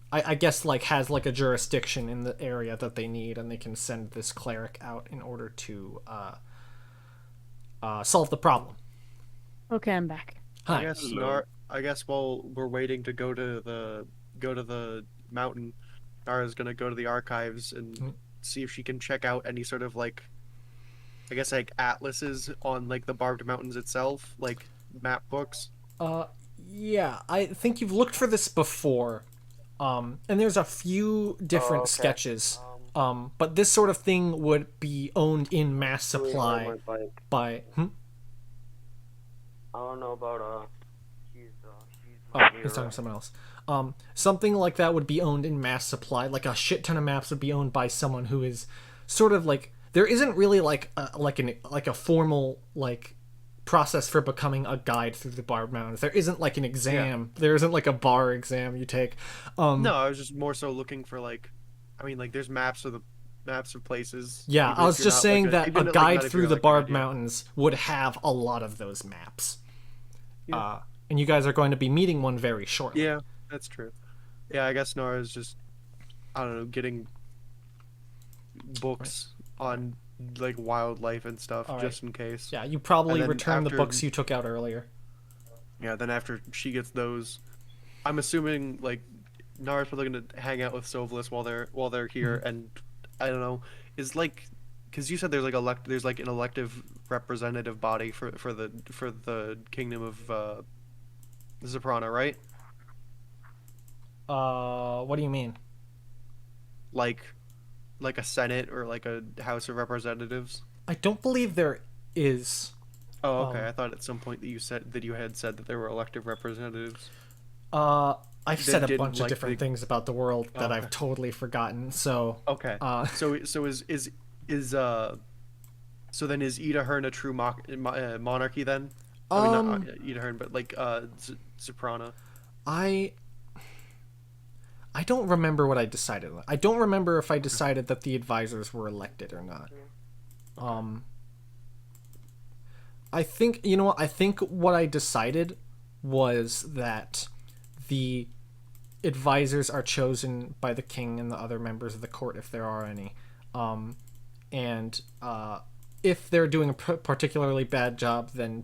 Speaker 1: I guess, like, has, like, a jurisdiction in the area that they need, and they can send this cleric out in order to solve the problem.
Speaker 3: Okay, I'm back.
Speaker 1: Hi.
Speaker 4: I guess while we're waiting to go to the mountain, Nara's gonna go to the archives and see if she can check out any sort of like I guess like atlases on like the Barbed Mountains itself, like map books.
Speaker 1: Yeah, I think you've looked for this before. And there's a few different
Speaker 6: okay.
Speaker 1: sketches. But this sort of thing would be owned in mass supply by.
Speaker 6: I don't know about she's
Speaker 1: Oh, he's talking to someone else. Something like that would be owned in mass supply. Like a shit ton of maps would be owned by someone who is sort of like, there isn't really like a formal like process for becoming a guide through the Barbed Mountains. There isn't like an exam. Yeah. There isn't like a bar exam you take.
Speaker 4: No, I was just more so looking for like, I mean, like there's maps of places.
Speaker 1: Yeah, I was just saying that a guide through the Barbed Mountains would have a lot of those maps. Yeah. And you guys are going to be meeting one very shortly.
Speaker 4: Yeah, that's true. Yeah, I guess Nara's just, I don't know, getting books on like wildlife and stuff just in case.
Speaker 1: Yeah, you probably return the books you took out earlier.
Speaker 4: Yeah, then after she gets those, I'm assuming like Nara's probably gonna hang out with Sovlis while they're here, and I don't know, is like, because you said there's like there's like an elective representative body for the kingdom of Zaprana, right?
Speaker 1: What do you mean?
Speaker 4: Like a Senate or like a House of Representatives?
Speaker 1: I don't believe there is.
Speaker 4: Oh, okay. I thought at some point that you had said that there were elective representatives.
Speaker 1: I've said a bunch of different things about the world that I've totally forgotten. So
Speaker 4: okay. So then is Idyhern a true monarchy then? I mean, not Idyhern, but like Zaprana.
Speaker 1: I don't remember what I decided. I don't remember if I decided that the advisors were elected or not. I think, you know what? I think what I decided was that the advisors are chosen by the king and the other members of the court, if there are any. And if they're doing a particularly bad job, then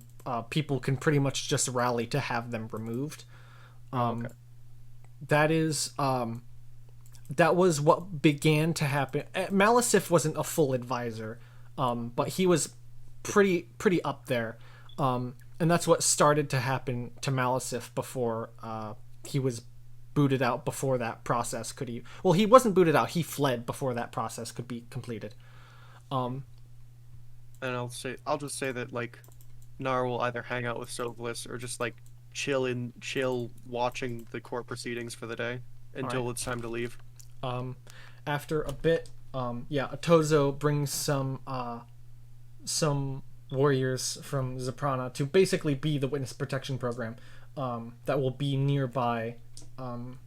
Speaker 1: people can pretty much just rally to have them removed. Okay. That was what began to happen. Malasif wasn't a full advisor, but he was pretty up there, and that's what started to happen to Malasif before he was booted out. Before that process he wasn't booted out. He fled before that process could be completed.
Speaker 4: And I'll just say that like Nar will either hang out with Sovlis or just like chill watching the court proceedings for the day until it's time to leave.
Speaker 1: After a bit, Atozo brings some warriors from Zaprana to basically be the witness protection program that will be nearby Rilden,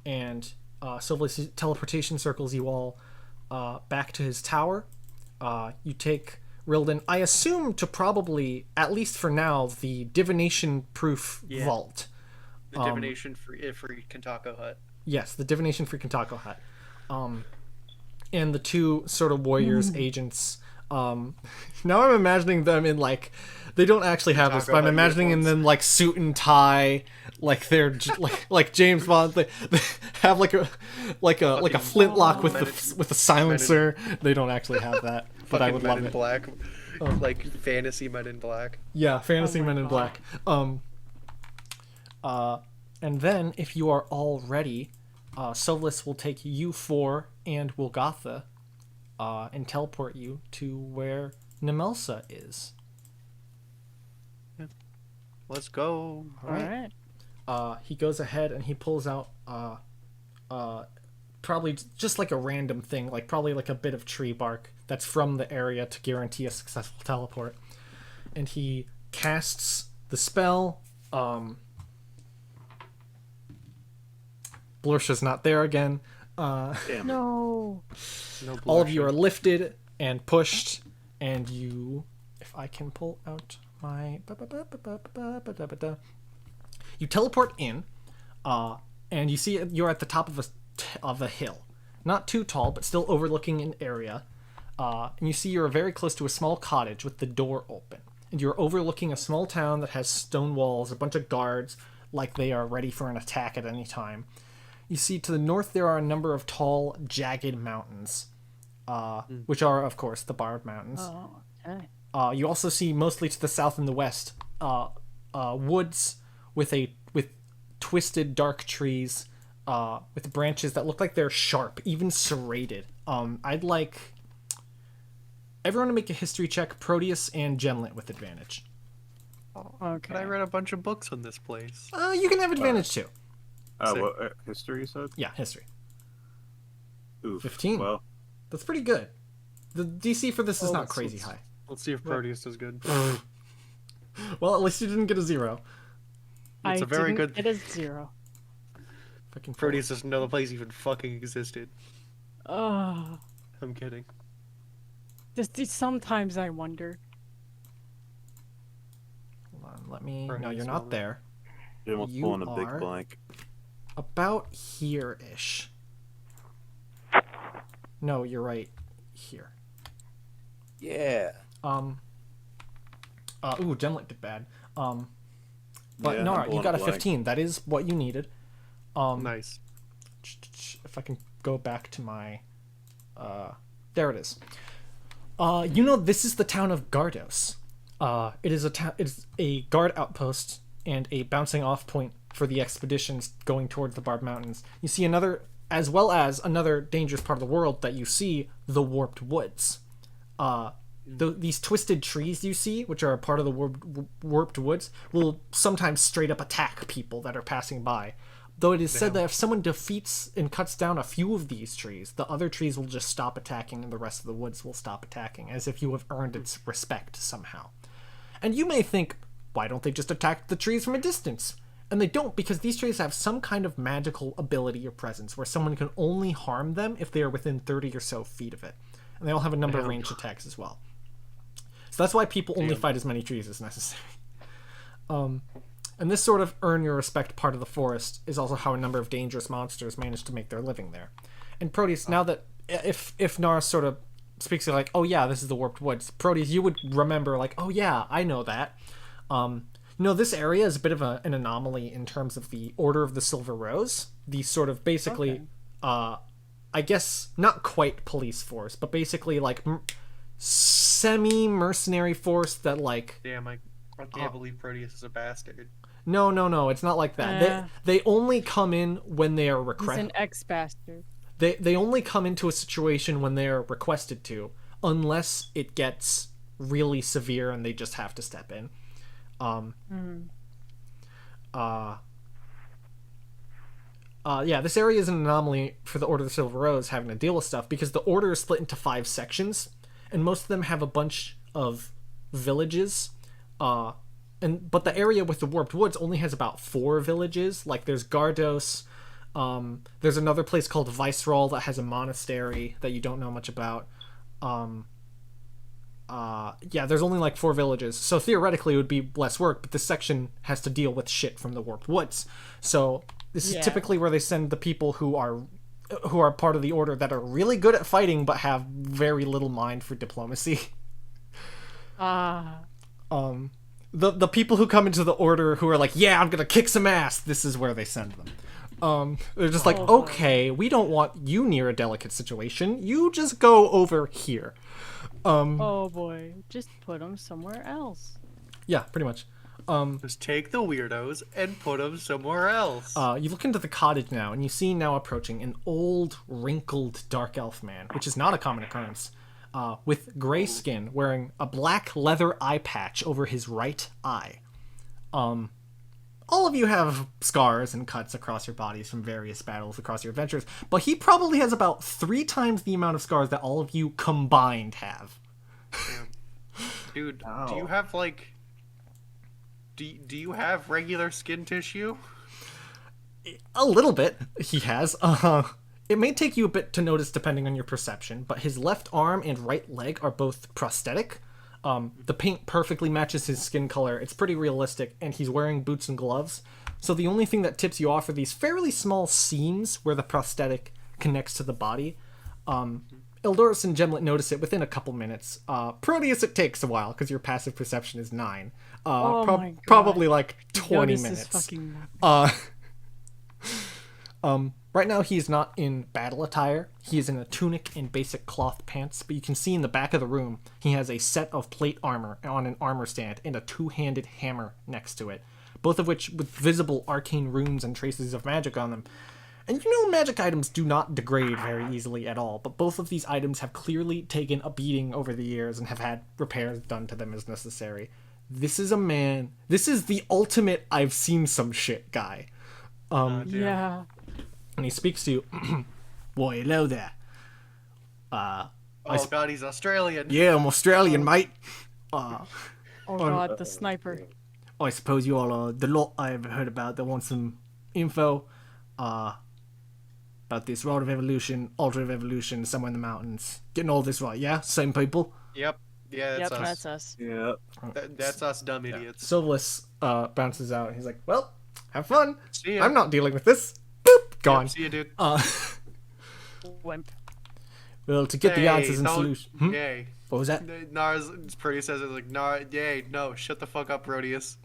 Speaker 1: and Sovlis teleportation circles you all back to his tower. You take Rilden, I assume, to probably, at least for now, the divination-proof vault.
Speaker 4: The divination-free Kintako hut.
Speaker 1: Yes, the divination-free Kintako hut. And the two sort of warriors, agents. Now I'm imagining them in, like, they don't actually have this, but I'm imagining in them, like, suit and tie, like they're like James Bond. They have like a flintlock with a silencer. They don't actually have that, but I would love it.
Speaker 4: Black, like fantasy Men in Black.
Speaker 1: Yeah, fantasy Men in Black. And then if you are all ready, Sovlis will take you four and Wilgotha, and teleport you to where Nemelsa is.
Speaker 4: Let's go.
Speaker 1: All right. He goes ahead and he pulls out probably just like a random thing, like probably like a bit of tree bark that's from the area to guarantee a successful teleport. And he casts the spell. Blorsha's not there again.
Speaker 3: No.
Speaker 1: All of you are lifted and pushed, and you, if I can pull out my... You teleport in, and you see you're at the top of a hill. Not too tall, but still overlooking an area. And you see you're very close to a small cottage with the door open. And you're overlooking a small town that has stone walls, a bunch of guards, like they are ready for an attack at any time. You see to the north there are a number of tall, jagged mountains, which are, of course, the Barbed Mountains.
Speaker 3: Oh, okay.
Speaker 1: You also see mostly to the south and the west woods with twisted, dark trees with branches that look like they're sharp, even serrated. I'd like everyone to make a history check, Proteus and Gemlet with advantage.
Speaker 3: Okay.
Speaker 4: But I read a bunch of books on this place.
Speaker 1: You can have advantage too.
Speaker 2: What history you said?
Speaker 1: Yeah, history.
Speaker 2: Ooh,
Speaker 1: 15.
Speaker 2: Well,
Speaker 1: That's pretty good. The DC for this is not
Speaker 4: let's-
Speaker 1: crazy
Speaker 4: let's-
Speaker 1: high.
Speaker 4: Let's see if Proteus does good.
Speaker 1: Well, at least you didn't get a 0.
Speaker 4: It's a very good.
Speaker 3: It is 0.
Speaker 1: Fucking
Speaker 4: Proteus doesn't know the place even fucking existed.
Speaker 3: Oh,
Speaker 4: I'm kidding.
Speaker 3: just sometimes I wonder.
Speaker 1: Hold on, let me. No,
Speaker 4: Proteus
Speaker 1: you're not
Speaker 4: moment.
Speaker 1: there.
Speaker 2: Jim was
Speaker 1: You
Speaker 2: pulling a big
Speaker 1: are-
Speaker 2: blank.
Speaker 1: About here-ish. No, you're right. Here.
Speaker 2: Yeah.
Speaker 1: Ooh, Gemlet did bad. But
Speaker 2: Yeah,
Speaker 1: no,
Speaker 2: I'm
Speaker 1: you
Speaker 2: pulling
Speaker 1: got a
Speaker 2: blank.
Speaker 1: 15. That is what you needed.
Speaker 4: Nice.
Speaker 1: If I can go back to my, there it is. You know, this is the town of Gardos. It is a guard outpost and a bouncing off point for the expeditions going towards the Barbed Mountains. You see as well as another dangerous part of the world that you see, the Warped Woods. These twisted trees you see, which are a part of the Warped Woods, will sometimes straight up attack people that are passing by. Though it is said that if someone defeats and cuts down a few of these trees, the other trees will just stop attacking and the rest of the woods will stop attacking, as if you have earned its respect somehow. And you may think, why don't they just attack the trees from a distance? And they don't, because these trees have some kind of magical ability or presence where someone can only harm them if they are within 30 or so feet of it. And they all have a number of ranged attacks as well. So that's why people only fight as many trees as necessary. And this sort of earn your respect part of the forest is also how a number of dangerous monsters manage to make their living there. And Proteus, now that if Nara sort of speaks like, oh yeah, this is the Warped Woods, Proteus, you would remember like, oh yeah, I know that. This area is a bit of an anomaly in terms of the Order of the Silver Rose. The sort of basically, I guess not quite police force, but basically like semi-mercenary force that like.
Speaker 4: Damn, I can't believe Proteus is a bastard.
Speaker 1: No, it's not like that. They only come in when they are
Speaker 3: He's
Speaker 1: requested.
Speaker 3: an ex-bastard.
Speaker 1: They only come into a situation when they are requested to, unless it gets really severe and they just have to step in. This area is an anomaly for the Order of the Silver Rose having to deal with stuff because the Order is split into 5 sections, and most of them have a bunch of villages. But the area with the Warped Woods only has about 4 villages. Like there's Gardos. There's another place called Viceral that has a monastery that you don't know much about. There's only like 4 villages. So theoretically it would be less work, but this section has to deal with shit from the Warped Woods. So this is typically where they send the people who are part of the Order that are really good at fighting but have very little mind for diplomacy. The people who come into the Order who are like, yeah, I'm gonna kick some ass, this is where they send them. They're just like, okay, we don't want you near a delicate situation. You just go over here.
Speaker 3: Oh boy, just put him somewhere else.
Speaker 1: Yeah, pretty much.
Speaker 4: Just take the weirdos and put them somewhere else.
Speaker 1: You look into the cottage now, and you see now approaching an old, wrinkled Dark Elf man, which is not a common occurrence, with gray skin, wearing a black leather eye patch over his right eye. All of you have scars and cuts across your bodies from various battles across your adventures, but he probably has about 3 times the amount of scars that all of you combined have.
Speaker 4: Dude,
Speaker 2: Ow.
Speaker 4: do you have like... Do you have regular skin tissue?
Speaker 1: A little bit, he has. It may take you a bit to notice depending on your perception, but his left arm and right leg are both prosthetic. The paint perfectly matches his skin color. It's pretty realistic, and he's wearing boots and gloves. So the only thing that tips you off are these fairly small seams where the prosthetic connects to the body. Eldoris and Gemlet notice it within a couple minutes. Proteus, it takes a while because your passive perception is 9.
Speaker 3: My God.
Speaker 1: Probably like 20
Speaker 3: Notice is
Speaker 1: minutes.
Speaker 3: fucking...
Speaker 1: Right now he's not in battle attire. He is in a tunic and basic cloth pants, but you can see in the back of the room he has a set of plate armor on an armor stand and a two-handed hammer next to it, both of which with visible arcane runes and traces of magic on them. And you know magic items do not degrade very easily at all, but both of these items have clearly taken a beating over the years and have had repairs done to them as necessary. This is a man. This is the ultimate I've seen some shit guy.
Speaker 3: Yeah.
Speaker 1: And he speaks to you. Boy, hello there.
Speaker 4: Oh god, he's Australian.
Speaker 1: Yeah, I'm Australian, mate.
Speaker 3: Oh god, the sniper.
Speaker 1: I suppose you all are the lot I've heard about that want some info about this Rod of Evolution, Altar of Evolution, somewhere in the mountains. Getting all this right, yeah? Same people?
Speaker 4: Yep. Yeah, that's
Speaker 3: Yep,
Speaker 4: us.
Speaker 3: that's us.
Speaker 2: Yeah.
Speaker 4: That's us dumb idiots.
Speaker 1: Silverless bounces out and he's like, well, have fun.
Speaker 4: See ya.
Speaker 1: I'm not dealing with this. Boop, gone.
Speaker 4: Yep, see you, dude.
Speaker 3: Wimp.
Speaker 1: Well, to get the answers and
Speaker 4: don't-
Speaker 1: solutions.
Speaker 4: Yay.
Speaker 1: What was that?
Speaker 4: Nars pretty says it like, yay, no, shut the fuck up, Proteus.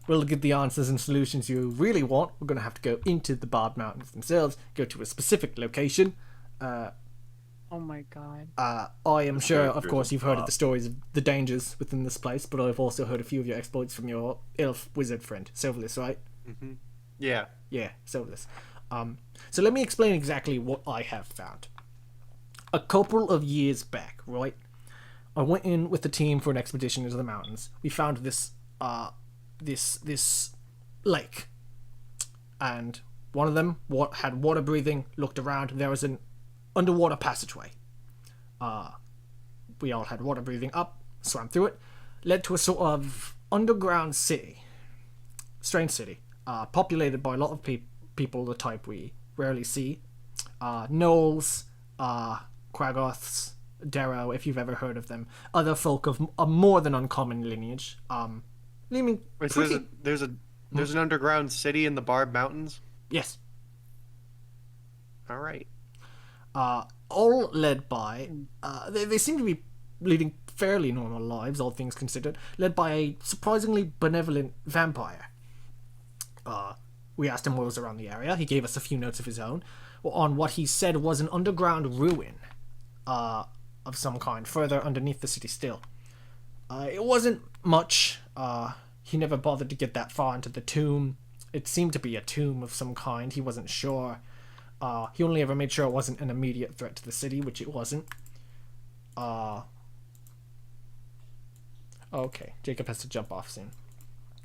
Speaker 1: Well, to get the answers and solutions you really want, we're going to have to go into the Barbed Mountains themselves, go to a specific location.
Speaker 3: Oh my god.
Speaker 1: I am sure, of
Speaker 2: characters
Speaker 1: course, you've heard of
Speaker 2: Bob.
Speaker 1: the stories of the dangers within this place, but I've also heard a few of your exploits from your elf wizard friend, Silverless, right?
Speaker 4: Yeah.
Speaker 1: Yeah, Silverless. So let me explain exactly what I have found. A couple of years back, right, I went in with the team for an expedition into the mountains. We found this lake, and one of them had water breathing. Looked around, there was an underwater passageway. We all had water breathing up, swam through it, led to a sort of underground city, strange city, populated by a lot of people the type we rarely see. Gnolls, Quaggoths, Darrow, if you've ever heard of them, other folk of a more than uncommon lineage.
Speaker 4: Wait, so there's an underground city in the Barbed Mountains?
Speaker 1: Yes.
Speaker 4: Alright.
Speaker 1: All led by, they seem to be leading fairly normal lives, all things considered, led by a surprisingly benevolent vampire. We asked him what was around the area. He gave us a few notes of his own on what he said was an underground ruin of some kind, further underneath the city still. It wasn't much. He never bothered to get that far into the tomb. It seemed to be a tomb of some kind. He wasn't sure. He only ever made sure it wasn't an immediate threat to the city, which it wasn't. Okay, Jacob has to jump off soon.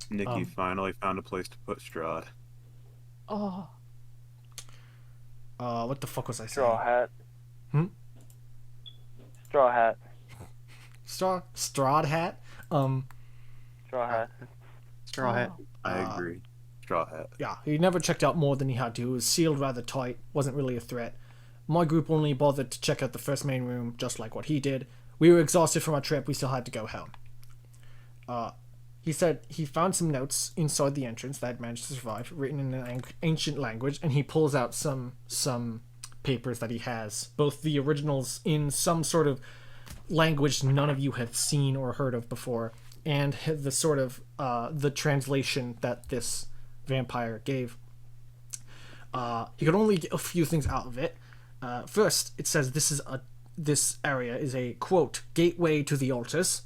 Speaker 2: Nikki finally found a place to put Strahd.
Speaker 3: Oh.
Speaker 1: What the fuck was I saying?
Speaker 6: Straw hat.
Speaker 1: Hmm?
Speaker 6: Straw hat.
Speaker 1: Strahd hat?
Speaker 6: Straw hat.
Speaker 4: Straw hat.
Speaker 2: I agree. Straw hat.
Speaker 1: Yeah, he never checked out more than he had to. It was sealed rather tight, wasn't really a threat. My group only bothered to check out the first main room, just like what he did. We were exhausted from our trip, we still had to go home. He said he found some notes inside the entrance that had managed to survive, written in an ancient language, and he pulls out some papers that he has, both the originals in some sort of language none of you have seen or heard of before, and the sort of the translation that this vampire gave. He could only get a few things out of it. First, it says this area is a, quote, gateway to the altars.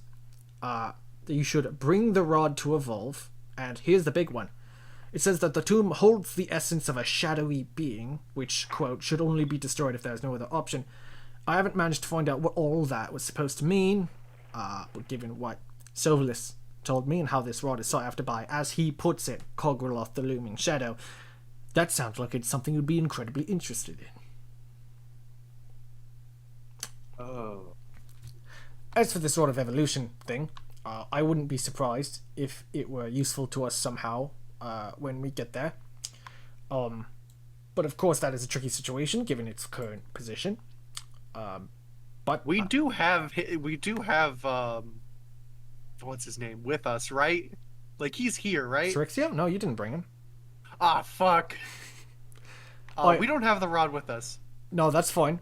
Speaker 1: That you should bring the rod to evolve, and here's the big one. It says that the tomb holds the essence of a shadowy being, which, quote, should only be destroyed if there is no other option. I haven't managed to find out what all that was supposed to mean, but given what Silverless told me and how this rod is sought after by, as he puts it, Cogriloth the Looming Shadow, that sounds like it's something you'd be incredibly interested in.
Speaker 2: Oh.
Speaker 1: As for this sort of evolution thing, I wouldn't be surprised if it were useful to us somehow when we get there. But of course that is a tricky situation given its current position. But
Speaker 4: We do have what's his name with us, right? Like he's here, right?
Speaker 1: Syrixia? No, you didn't bring him.
Speaker 4: Ah, fuck.
Speaker 1: Oh,
Speaker 4: We don't have the rod with us.
Speaker 1: No, that's fine.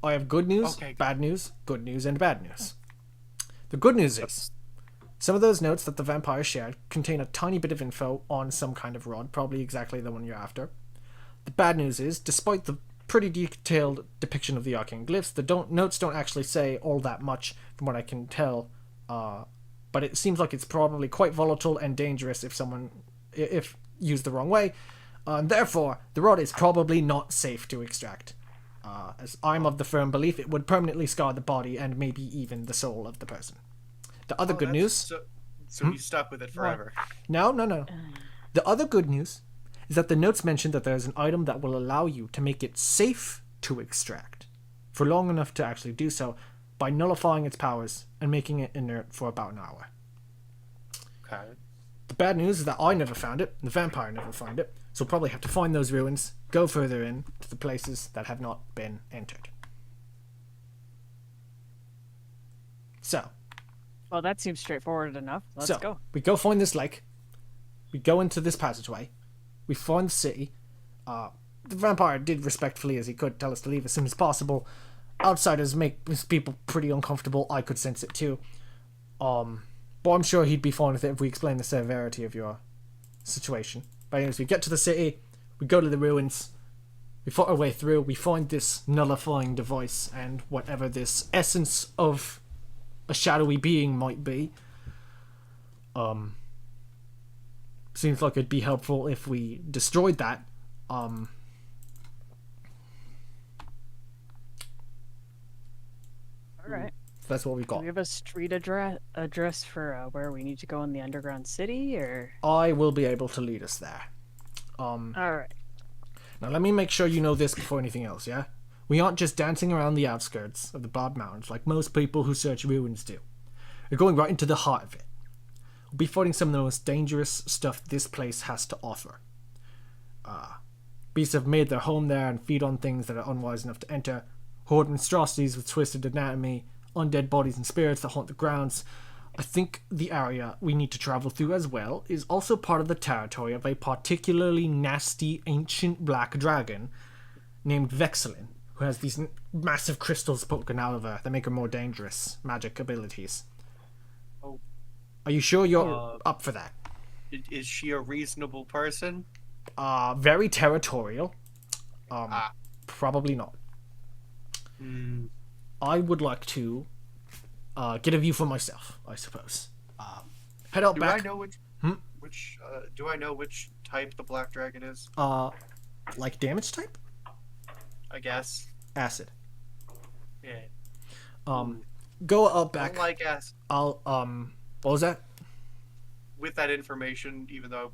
Speaker 1: I have good news,
Speaker 4: Okay.
Speaker 1: bad news, good news, and bad news. The good news is Some of those notes that the vampire shared contain a tiny bit of info on some kind of rod, probably exactly the one you're after. The bad news is, despite the pretty detailed depiction of the arcane glyphs, the notes don't actually say all that much from what I can tell, but it seems like it's probably quite volatile and dangerous if used the wrong way, and therefore the rod is probably not safe to extract. As I'm of the firm belief it would permanently scar the body and maybe even the soul of the person. The other good news...
Speaker 4: So he's stuck with it forever.
Speaker 1: No. The other good news is that the notes mention that there's an item that will allow you to make it safe to extract for long enough to actually do so by nullifying its powers and making it inert for about an hour.
Speaker 4: Okay.
Speaker 1: The bad news is that I never found it, and the vampire never found it, so we'll probably have to find those ruins, go further in to the places that have not been entered. So...
Speaker 3: Well, that seems straightforward enough. Let's go.
Speaker 1: We go find this lake. We go into this passageway. We find the city. The vampire did respectfully as he could tell us to leave as soon as possible. Outsiders make people pretty uncomfortable. I could sense it too. But I'm sure he'd be fine with it if we explain the severity of your situation. But anyways, we get to the city. We go to the ruins. We fight our way through. We find this nullifying device and whatever this essence of a shadowy being might be. Seems like it'd be helpful if we destroyed that.
Speaker 3: Alright.
Speaker 1: That's what we
Speaker 3: Do
Speaker 1: got.
Speaker 3: we have a street address for where we need to go in the underground city, or?
Speaker 1: I will be able to lead us there.
Speaker 3: Alright.
Speaker 1: Now let me make sure you know this before anything else, yeah? We aren't just dancing around the outskirts of the Barbed Mountains like most people who search ruins do. We're going right into the heart of it. We'll be fighting some of the most dangerous stuff this place has to offer. Beasts have made their home there and feed on things that are unwise enough to enter. Horde monstrosities with twisted anatomy, undead bodies and spirits that haunt the grounds. I think the area we need to travel through as well is also part of the territory of a particularly nasty ancient black dragon named Vexilin, who has these massive crystals poking out of her that make her more dangerous magic abilities.
Speaker 4: Oh.
Speaker 1: Are you sure you're up for that?
Speaker 4: Is she a reasonable person?
Speaker 1: Very territorial. Probably not. I would like to get a view for myself, I suppose. Head out back.
Speaker 4: Do I know do I know which type the black dragon is?
Speaker 1: Like damage type?
Speaker 4: I guess.
Speaker 1: Acid.
Speaker 4: Yeah.
Speaker 1: Go out back.
Speaker 4: I don't like acid.
Speaker 1: I'll what was that?
Speaker 4: With that information, even though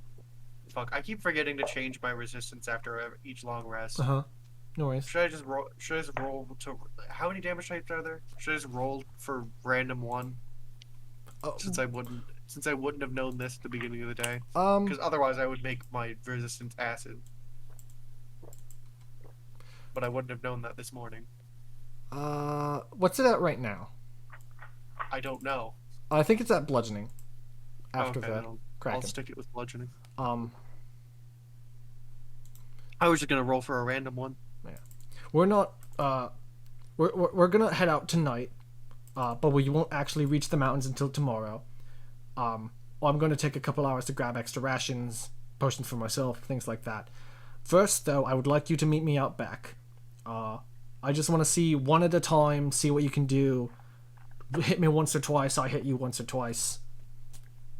Speaker 4: I keep forgetting to change my resistance after each long rest.
Speaker 1: No worries.
Speaker 4: Should I just roll to how many damage types are there? Should I just roll for random one? Since I wouldn't have known this at the beginning of the day. Because otherwise I would make my resistance acid. But I wouldn't have known that this morning.
Speaker 1: What's it at right now?
Speaker 4: I don't know.
Speaker 1: I think it's at bludgeoning. After
Speaker 4: okay,
Speaker 1: the Kraken.
Speaker 4: I'll stick it with bludgeoning.
Speaker 1: I
Speaker 4: was just gonna roll for a random one.
Speaker 1: Yeah. We're not. We're gonna head out tonight, but we won't actually reach the mountains until tomorrow. I'm gonna take a couple hours to grab extra rations, potions for myself, things like that. First, though, I would like you to meet me out back. I just want to see one at a time, see what you can do. Hit me once or twice, I hit you once or twice.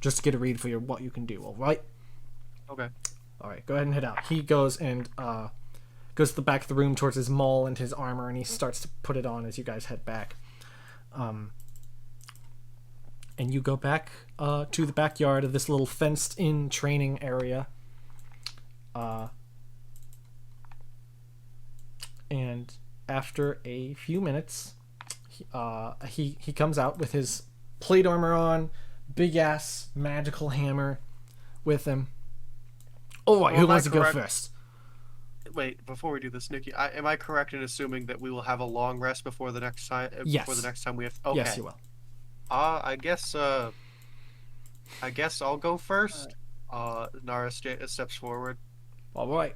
Speaker 1: Just to get a read for what you can do, alright?
Speaker 4: Okay.
Speaker 1: Alright, go ahead and head out. He goes and goes to the back of the room towards his maul and his armor, and he starts to put it on as you guys head back. And you go back to the backyard of this little fenced-in training area. And after a few minutes, he comes out with his plate armor on, big ass magical hammer with him. Oh, right, who wants to go first?
Speaker 4: Wait, before we do this, Nikki, am I correct in assuming that we will have a long rest before the next time?
Speaker 1: Yes.
Speaker 4: Before the next time we have. Okay.
Speaker 1: Yes, you will.
Speaker 4: I guess I'll go first. Nara steps forward.
Speaker 1: All right.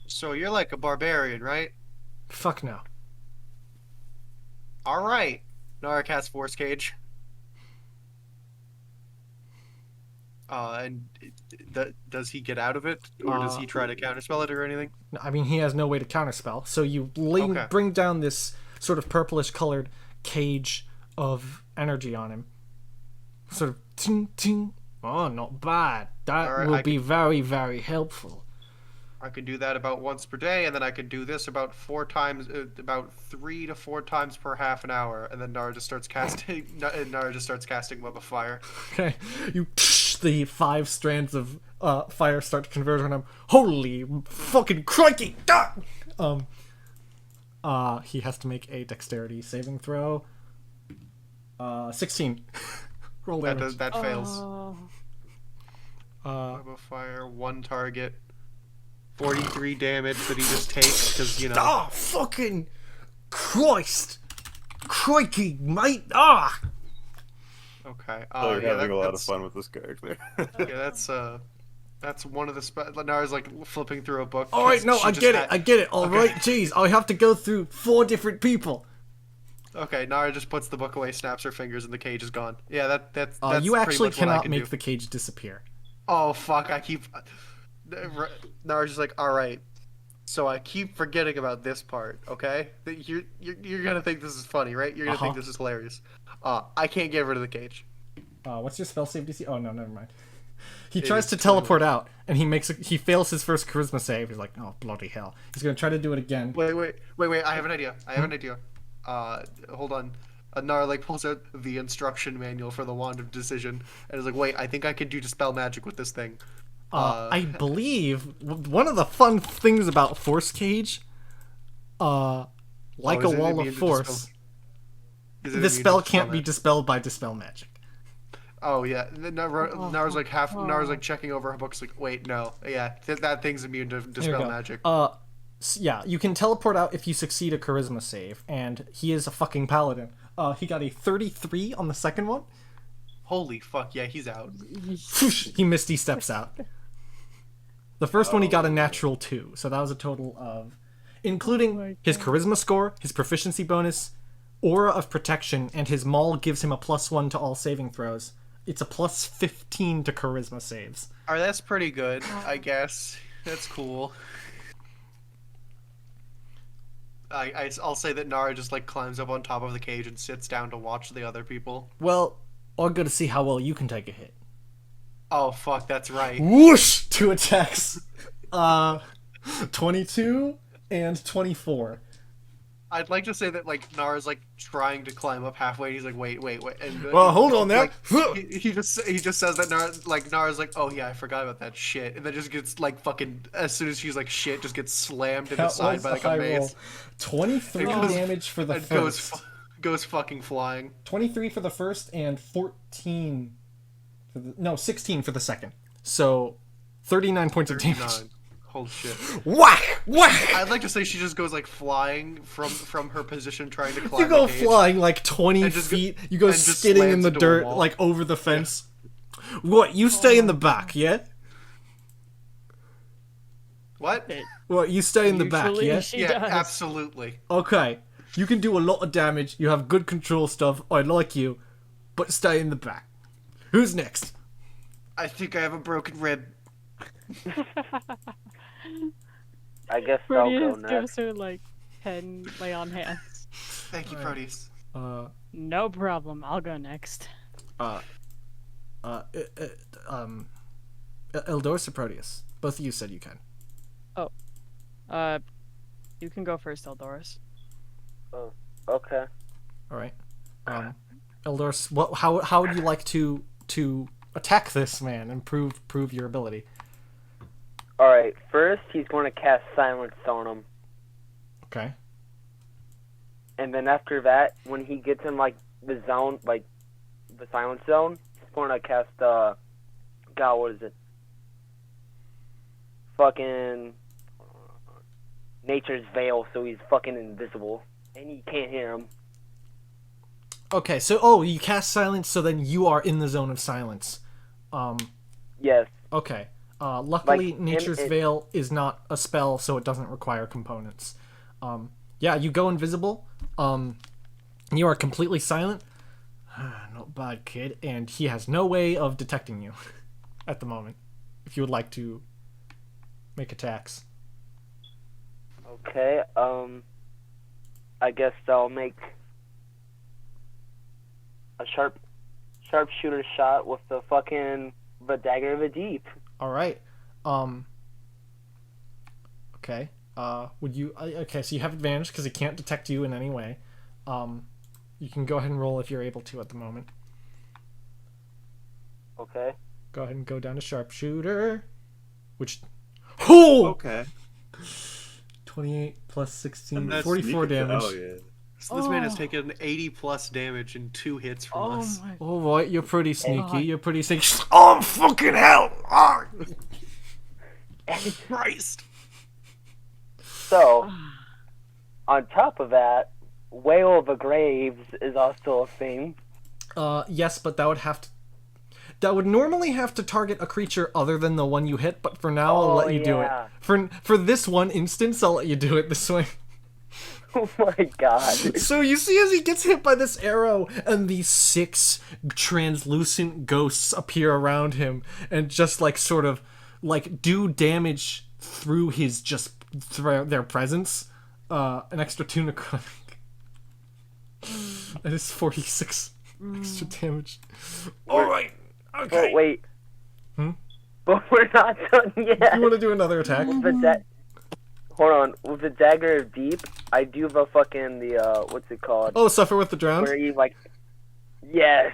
Speaker 4: So you're like a barbarian, right?
Speaker 1: Fuck no.
Speaker 4: All right. Nara casts Force Cage. And does he get out of it, or does he try to counterspell it or anything?
Speaker 1: I mean, he has no way to counterspell. So you
Speaker 4: Okay.
Speaker 1: bring down this sort of purplish colored cage of energy on him. Sort of ting ting. Oh, not bad. That
Speaker 4: Alright,
Speaker 1: will be very, very helpful.
Speaker 4: I could do that about once per day, and then I could do this about 3 to 4 times per half an hour, and then Nara just starts casting. Nara just starts casting Web of Fire.
Speaker 1: Okay, you the 5 strands of fire start to converge on him. Holy fucking crikey! He has to make a dexterity saving throw. 16. Roll damage.
Speaker 4: That fails.
Speaker 3: Oh.
Speaker 4: Web of Fire, 1 target, 43 damage that he just takes because
Speaker 1: Ah, fucking Christ! Crikey, mate! Ah!
Speaker 4: Okay.
Speaker 2: Oh, you're having a lot of
Speaker 4: that's-
Speaker 2: fun with this character.
Speaker 4: Yeah, that's one of the Nara's like flipping through a book.
Speaker 1: Alright,
Speaker 4: 'cause
Speaker 1: no,
Speaker 4: she
Speaker 1: I
Speaker 4: just
Speaker 1: get it,
Speaker 4: had-
Speaker 1: I get it. Alright,
Speaker 4: Okay.
Speaker 1: jeez, I have to go through 4 different people.
Speaker 4: Okay, Nara just puts the book away, snaps her fingers, and the cage is gone. Yeah, that's
Speaker 1: You
Speaker 4: pretty
Speaker 1: actually
Speaker 4: much what I
Speaker 1: cannot
Speaker 4: can
Speaker 1: make
Speaker 4: do.
Speaker 1: the cage disappear.
Speaker 4: Oh fuck! I keep. Nara's just like, all right. So I keep forgetting about this part. Okay, you're gonna think this is funny, right? You're gonna think this is hilarious. I can't get rid of the cage.
Speaker 1: What's your spell save DC? Oh no, never mind. He tries to teleport out, and he fails his first charisma save. He's like, oh bloody hell! He's gonna try to do it again.
Speaker 4: Wait! I have an idea. Hold on. Nara like pulls out the instruction manual for the Wand of Decision, and is like, wait, I think I can do dispel magic with this thing.
Speaker 1: I believe one of the fun things about Force Cage, like
Speaker 4: is
Speaker 1: a
Speaker 4: it
Speaker 1: wall
Speaker 4: immune
Speaker 1: of
Speaker 4: to
Speaker 1: force,
Speaker 4: Is it
Speaker 1: the
Speaker 4: immune to
Speaker 1: spell
Speaker 4: dispel
Speaker 1: can't be
Speaker 4: magic?
Speaker 1: dispelled by dispel magic.
Speaker 4: Oh yeah, Nara's like Nara's like checking over her books. Like, wait, no, yeah, that thing's immune to
Speaker 1: There you
Speaker 4: dispel
Speaker 1: go.
Speaker 4: magic.
Speaker 1: Yeah, you can teleport out if you succeed a charisma save, and he is a fucking paladin. He got a 33 on the second one.
Speaker 4: Holy fuck, yeah, he's out.
Speaker 1: He misty steps out. The first one he got a natural 2, so that was a total of, including his charisma score, his proficiency bonus, aura of protection, and his maul gives him a +1 to all saving throws. It's a +15 to charisma saves.
Speaker 4: Alright, that's pretty good, I guess. That's cool. I'll say that Nara just like climbs up on top of the cage and sits down to watch the other people.
Speaker 1: Well, I'll go to see how well you can take a hit.
Speaker 4: Oh fuck, that's right.
Speaker 1: Whoosh! 2 attacks. 22 and 24.
Speaker 4: I'd like to say that like Nara's like trying to climb up halfway. And he's like, wait, and
Speaker 1: Well, hold on there.
Speaker 4: Like, he just says that Nara's like, oh yeah, I forgot about that shit, and then just gets like fucking as soon as she's like shit, just gets slammed in the
Speaker 1: That
Speaker 4: side
Speaker 1: was
Speaker 4: by
Speaker 1: a
Speaker 4: like a
Speaker 1: high
Speaker 4: mace.
Speaker 1: roll. 23
Speaker 4: It goes-
Speaker 1: damage for the
Speaker 4: and
Speaker 1: first.
Speaker 4: goes fucking flying.
Speaker 1: 23 for the first and 14 for the... No, 16 for the second. So, 39 points of damage.
Speaker 4: 39. Holy shit.
Speaker 1: Whack! Whack!
Speaker 4: I'd like to say she just goes like flying from her position trying to climb
Speaker 1: You go
Speaker 4: the cage.
Speaker 1: flying like 20
Speaker 4: And just go-
Speaker 1: feet. You go
Speaker 4: and just
Speaker 1: skidding in
Speaker 4: slams
Speaker 1: the
Speaker 4: into a
Speaker 1: dirt,
Speaker 4: wall.
Speaker 1: like over the fence. What? You stay in the back, yeah?
Speaker 4: What?
Speaker 1: What? You stay in the back,
Speaker 3: Usually
Speaker 1: yeah?
Speaker 3: she
Speaker 4: Yeah,
Speaker 3: does.
Speaker 4: absolutely.
Speaker 1: Okay. You can do a lot of damage. You have good control stuff. I like you. But stay in the back. Who's next?
Speaker 4: I think I have a broken rib.
Speaker 6: I guess I'll go
Speaker 3: Proteus
Speaker 6: next.
Speaker 3: gives her like 10 lay on hands.
Speaker 4: Thank you, Proteus.
Speaker 3: No problem. I'll go next.
Speaker 1: Eldoris or Proteus? Both of you said you can.
Speaker 3: You can go first, Eldoris.
Speaker 6: Okay.
Speaker 1: All right. Eldoris, how would you like to attack this man and prove your ability?
Speaker 6: Alright, first he's going to cast Silence on him.
Speaker 1: Okay.
Speaker 6: And then after that, when he gets in, like, the zone, like, the Silence Zone, he's going to cast, God, what is it? Fucking... Nature's Veil, so he's fucking invisible. And you can't hear him.
Speaker 1: Okay, so you cast silence, so then you are in the zone of silence.
Speaker 6: Yes.
Speaker 1: Okay. Luckily,
Speaker 6: Like,
Speaker 1: Nature's Veil is not a spell, so it doesn't require components. Yeah, you go invisible. You are completely silent. Not bad, kid. And he has no way of detecting you. at the moment. If you would like to make attacks.
Speaker 6: Okay, I guess I'll make a sharpshooter shot with the dagger of the deep.
Speaker 1: All right. Okay. Would you? Okay, so you have advantage because he can't detect you in any way. You can go ahead and roll if you're able to at the moment.
Speaker 6: Okay.
Speaker 1: Go ahead and go down to sharpshooter, which. Oh!
Speaker 2: Okay.
Speaker 1: 28 plus 16,
Speaker 2: And that's
Speaker 1: 44
Speaker 2: sneak attack.
Speaker 1: damage.
Speaker 2: Oh yeah.
Speaker 4: So this man has taken 80 plus damage in 2 hits from
Speaker 3: Oh
Speaker 4: us.
Speaker 3: my.
Speaker 1: Oh boy, you're pretty sneaky.
Speaker 3: God.
Speaker 1: You're pretty sneaky. Oh fucking hell! Ah!
Speaker 4: Christ!
Speaker 6: So, on top of that, Whale of the Graves is also a thing.
Speaker 1: Yes, but that would normally have to target a creature other than the one you hit, but for now I'll let you do it.
Speaker 6: yeah.
Speaker 1: For this one instance, I'll let you do it this way.
Speaker 6: Oh my god.
Speaker 1: So you see as he gets hit by this arrow, and these 6 translucent ghosts appear around him, and just like sort of like do damage through his their presence. An extra 2 necrotic. That is 46 extra damage. Alright. Okay.
Speaker 6: Oh, wait.
Speaker 1: Hmm?
Speaker 6: But we're not done yet.
Speaker 1: You want to do another attack?
Speaker 6: Hold on. With the dagger of deep, I do the what's it called?
Speaker 1: Oh, suffer with the drowned?
Speaker 6: Where you yes.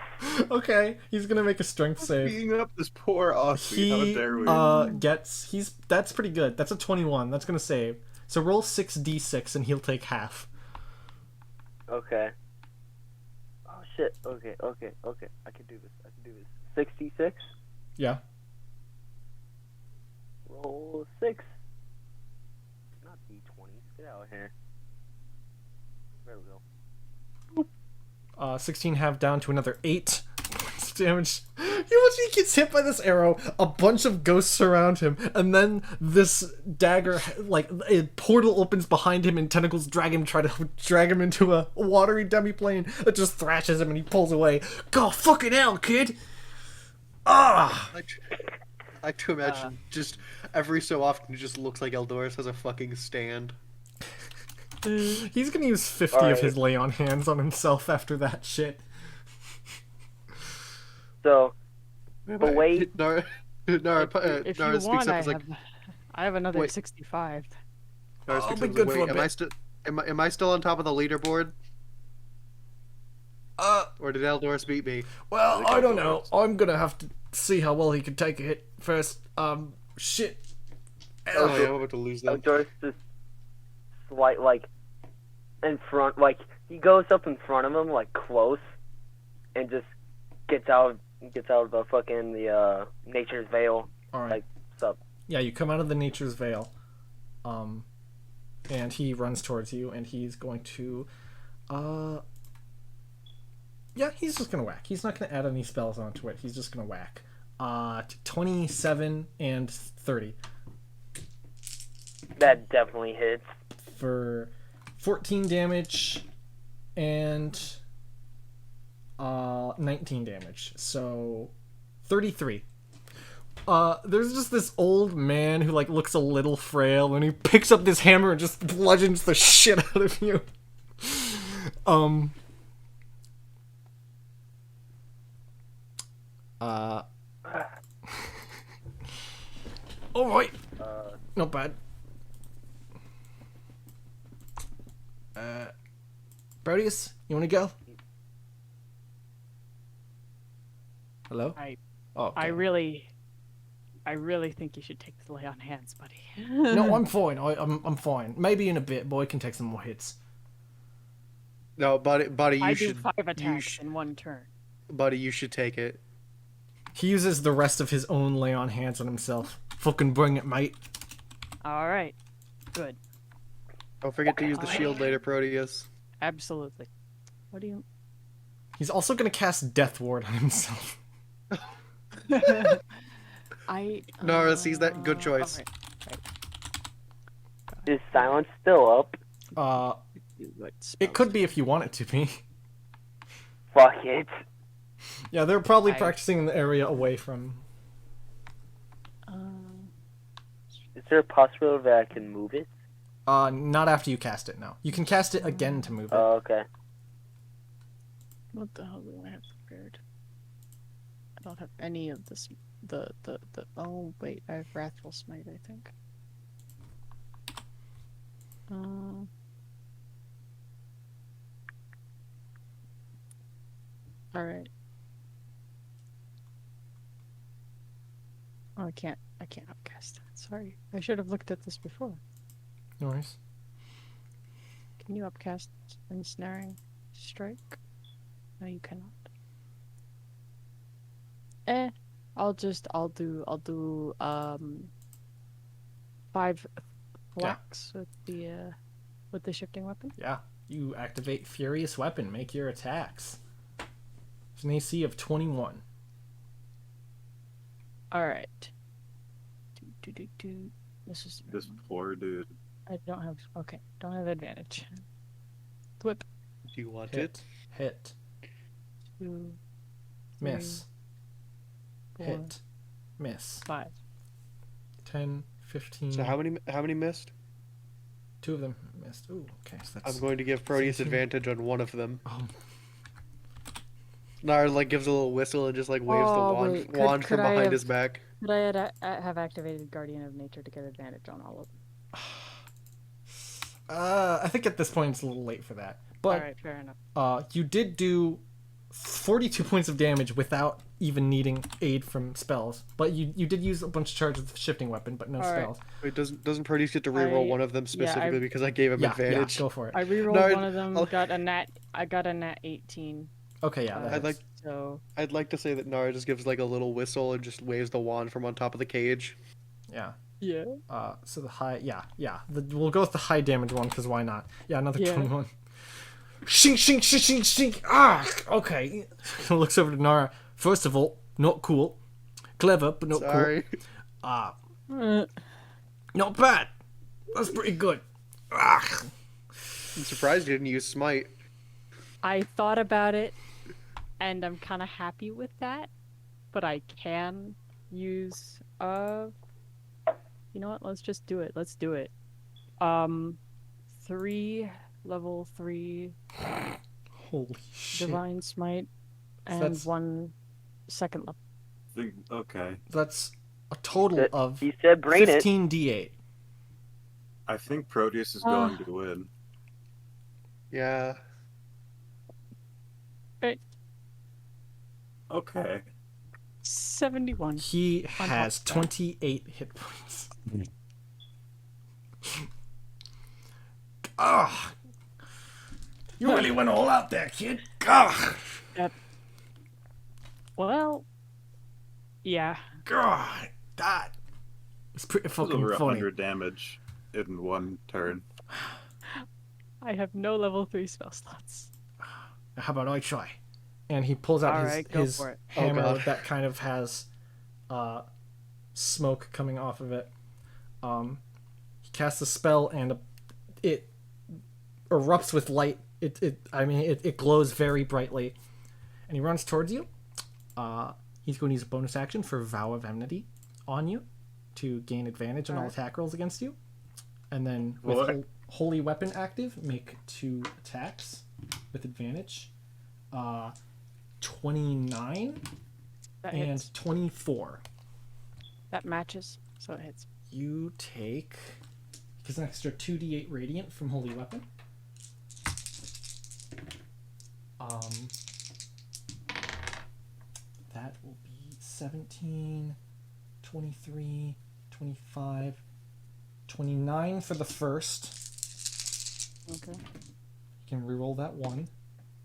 Speaker 1: Okay, he's gonna make a strength save.
Speaker 2: Beating up this poor Aussie. How
Speaker 1: He
Speaker 2: dare we?
Speaker 1: that's pretty good. That's a 21. That's gonna save. So roll 6d6 and he'll take half.
Speaker 6: Okay. Oh shit. Okay. I can do this. 66.
Speaker 1: Yeah.
Speaker 6: Roll 6. Not d20. Get out of here. There we go.
Speaker 1: 16 half down to another 8 points of damage. You watch he gets hit by this arrow, a bunch of ghosts surround him, and then this dagger, like, a portal opens behind him and tentacles try to drag him into a watery demiplane that just thrashes him and he pulls away. God fucking hell, kid! Ah!
Speaker 4: I like to imagine just every so often it just looks like Eldoris has a fucking stand.
Speaker 1: He's gonna use 50 of his lay on hands on himself after that shit.
Speaker 6: So, but wait.
Speaker 4: Nara
Speaker 3: If
Speaker 4: Nara
Speaker 3: you
Speaker 4: speaks
Speaker 3: want,
Speaker 4: up as like,
Speaker 3: I have another
Speaker 4: Wait.
Speaker 3: 65.
Speaker 4: Nara
Speaker 1: I'll
Speaker 4: speaks
Speaker 1: be
Speaker 4: up as
Speaker 1: good
Speaker 4: like,
Speaker 1: for a
Speaker 4: wait, am I
Speaker 1: bit.
Speaker 4: still am I still on top of the leaderboard? Or did Eldoris beat me?
Speaker 1: Well, I don't know. I'm gonna have to see how well he can take a hit first. Shit.
Speaker 4: Oh yeah, I'm about to lose that.
Speaker 6: Eldoris just in front, he goes up in front of him, close, and just gets out of the fucking nature's veil.
Speaker 1: Alright.
Speaker 6: Sup.
Speaker 1: Yeah, you come out of the nature's veil. And he runs towards you, and he's going to, yeah, he's just gonna whack. He's not gonna add any spells onto it. He's just gonna whack. 27 and 30
Speaker 6: That definitely hits.
Speaker 1: for 14 damage and 19 damage. So 33. There's just this old man who looks a little frail, and he picks up this hammer and just bludgeons the shit out of you. All right. Not bad. Proteus, you want to go? Hello? Oh, okay.
Speaker 3: I really think you should take the lay on hands, buddy.
Speaker 1: No, I'm fine. I'm fine. Maybe in a bit, boy can take some more hits.
Speaker 4: No, buddy, you
Speaker 3: I
Speaker 4: should.
Speaker 3: do 5 attacks in one turn.
Speaker 4: Buddy, you should take it.
Speaker 1: He uses the rest of his own lay on hands on himself. Fucking bring it, mate.
Speaker 3: All right, good,
Speaker 4: Don't forget to use the shield later, Proteus.
Speaker 3: absolutely. What do you?
Speaker 1: He's also gonna cast Death Ward on himself.
Speaker 4: Nara sees that. Good choice.
Speaker 3: All
Speaker 6: Is silence still up?
Speaker 3: right.
Speaker 1: It could be if you want it to be.
Speaker 6: Fuck it.
Speaker 1: Yeah, they're probably
Speaker 3: I-
Speaker 1: practicing in the area away from
Speaker 6: Is there a possibility that I can move it?
Speaker 1: Not after you cast it, no. You can cast it again to move it.
Speaker 6: Oh, okay.
Speaker 3: What the hell do I have prepared? I don't have any of this. The. Oh wait, I have Wrathful Smite, I think. All right. Oh, I can't upcast that. Sorry, I should have looked at this before.
Speaker 1: No worries.
Speaker 3: Can you upcast Ensnaring Strike? No, you cannot. I'll do 5 blocks with the shifting weapon.
Speaker 1: Yeah. You activate Furious Weapon. Make your attacks. It's an AC of 21.
Speaker 3: All right. This is
Speaker 2: This poor dude.
Speaker 3: I don't have advantage. Whip.
Speaker 4: Do you want
Speaker 1: Hit.
Speaker 3: 2,
Speaker 1: Miss.
Speaker 3: 4,
Speaker 1: Hit. Miss.
Speaker 3: 5.
Speaker 1: 10, 15.
Speaker 4: So how many missed?
Speaker 1: 2 of them missed. Ooh, okay. So that's...
Speaker 4: I'm going to give Proteus
Speaker 1: 17.
Speaker 4: advantage on one of them.
Speaker 1: Oh,
Speaker 4: Nar like gives a little whistle and just like waves the wand,
Speaker 3: wait,
Speaker 4: wand
Speaker 3: could
Speaker 4: from
Speaker 3: I
Speaker 4: behind
Speaker 3: have-
Speaker 4: his back.
Speaker 3: Could I have activated Guardian of Nature to get advantage on all of them?
Speaker 1: I think at this point it's a little late for that. But
Speaker 3: Alright, fair enough.
Speaker 1: you did do 42 points of damage without even needing aid from spells. But you did use a bunch of charges with shifting weapon, but no
Speaker 3: All right.
Speaker 1: spells.
Speaker 4: Wait, doesn't Proteus get to reroll
Speaker 3: I-
Speaker 4: one of them
Speaker 3: yeah,
Speaker 4: specifically because I gave him
Speaker 1: Yeah,
Speaker 4: advantage?
Speaker 1: go for it.
Speaker 3: I rerolled
Speaker 4: No,
Speaker 3: one of them.
Speaker 4: I'll-
Speaker 3: I got a nat 18.
Speaker 1: Okay, yeah.
Speaker 4: I'd like
Speaker 3: So
Speaker 4: I'd like to say that Nara just gives like a little whistle and just waves the wand from on top of the cage.
Speaker 1: Yeah.
Speaker 3: yeah.
Speaker 1: So the high, we'll go with the high damage one because why not? Yeah, another
Speaker 3: Yeah.
Speaker 1: 21. Shink, shink, shink, shink, shink. Ah, okay. Looks over to Nara. First of all, not cool. Clever, but not
Speaker 4: Sorry.
Speaker 1: cool. Not bad. That's pretty good. Ah.
Speaker 4: I'm surprised you didn't use smite.
Speaker 3: I thought about it, and I'm kind of happy with that. But I can use you know what? Let's just do it. Let's do it. 3 level 3
Speaker 1: Holy shit.
Speaker 3: Divine Smite
Speaker 1: So
Speaker 3: and
Speaker 1: that's-
Speaker 3: 1 second level.
Speaker 2: Okay.
Speaker 1: That's a total
Speaker 6: That-
Speaker 1: of
Speaker 6: He said bring it.
Speaker 1: 15 d8.
Speaker 2: I think Proteus is going to win.
Speaker 4: Yeah.
Speaker 2: Okay.
Speaker 3: 71.
Speaker 1: He
Speaker 3: On
Speaker 1: has
Speaker 3: top of that.
Speaker 1: 28 hit points. Ah, you really went all out there, kid. Ah,
Speaker 3: Well, yeah.
Speaker 1: God, that was pretty
Speaker 2: That was
Speaker 1: fucking
Speaker 2: over
Speaker 1: funny.
Speaker 2: 100 damage in one turn.
Speaker 3: I have no level 3 spell slots.
Speaker 1: How about I try? And he pulls out
Speaker 3: Alright, go
Speaker 1: his
Speaker 3: for it.
Speaker 1: hammer
Speaker 4: God.
Speaker 1: that kind of has smoke coming off of it. He casts a spell and it erupts with light. It glows very brightly, and he runs towards you. He's going to use a bonus action for Vow of Enmity on you to gain advantage on all
Speaker 3: Alright.
Speaker 1: attack rolls against you, and then with
Speaker 2: What?
Speaker 1: Holy Weapon active, make 2 attacks with advantage. 29
Speaker 3: That
Speaker 1: and
Speaker 3: hits.
Speaker 1: 24.
Speaker 3: That matches, so it hits.
Speaker 1: You take an extra 2d8 radiant from Holy Weapon. That will be 17, 23, 25, 29 for the first.
Speaker 3: Okay.
Speaker 1: You can reroll that 1.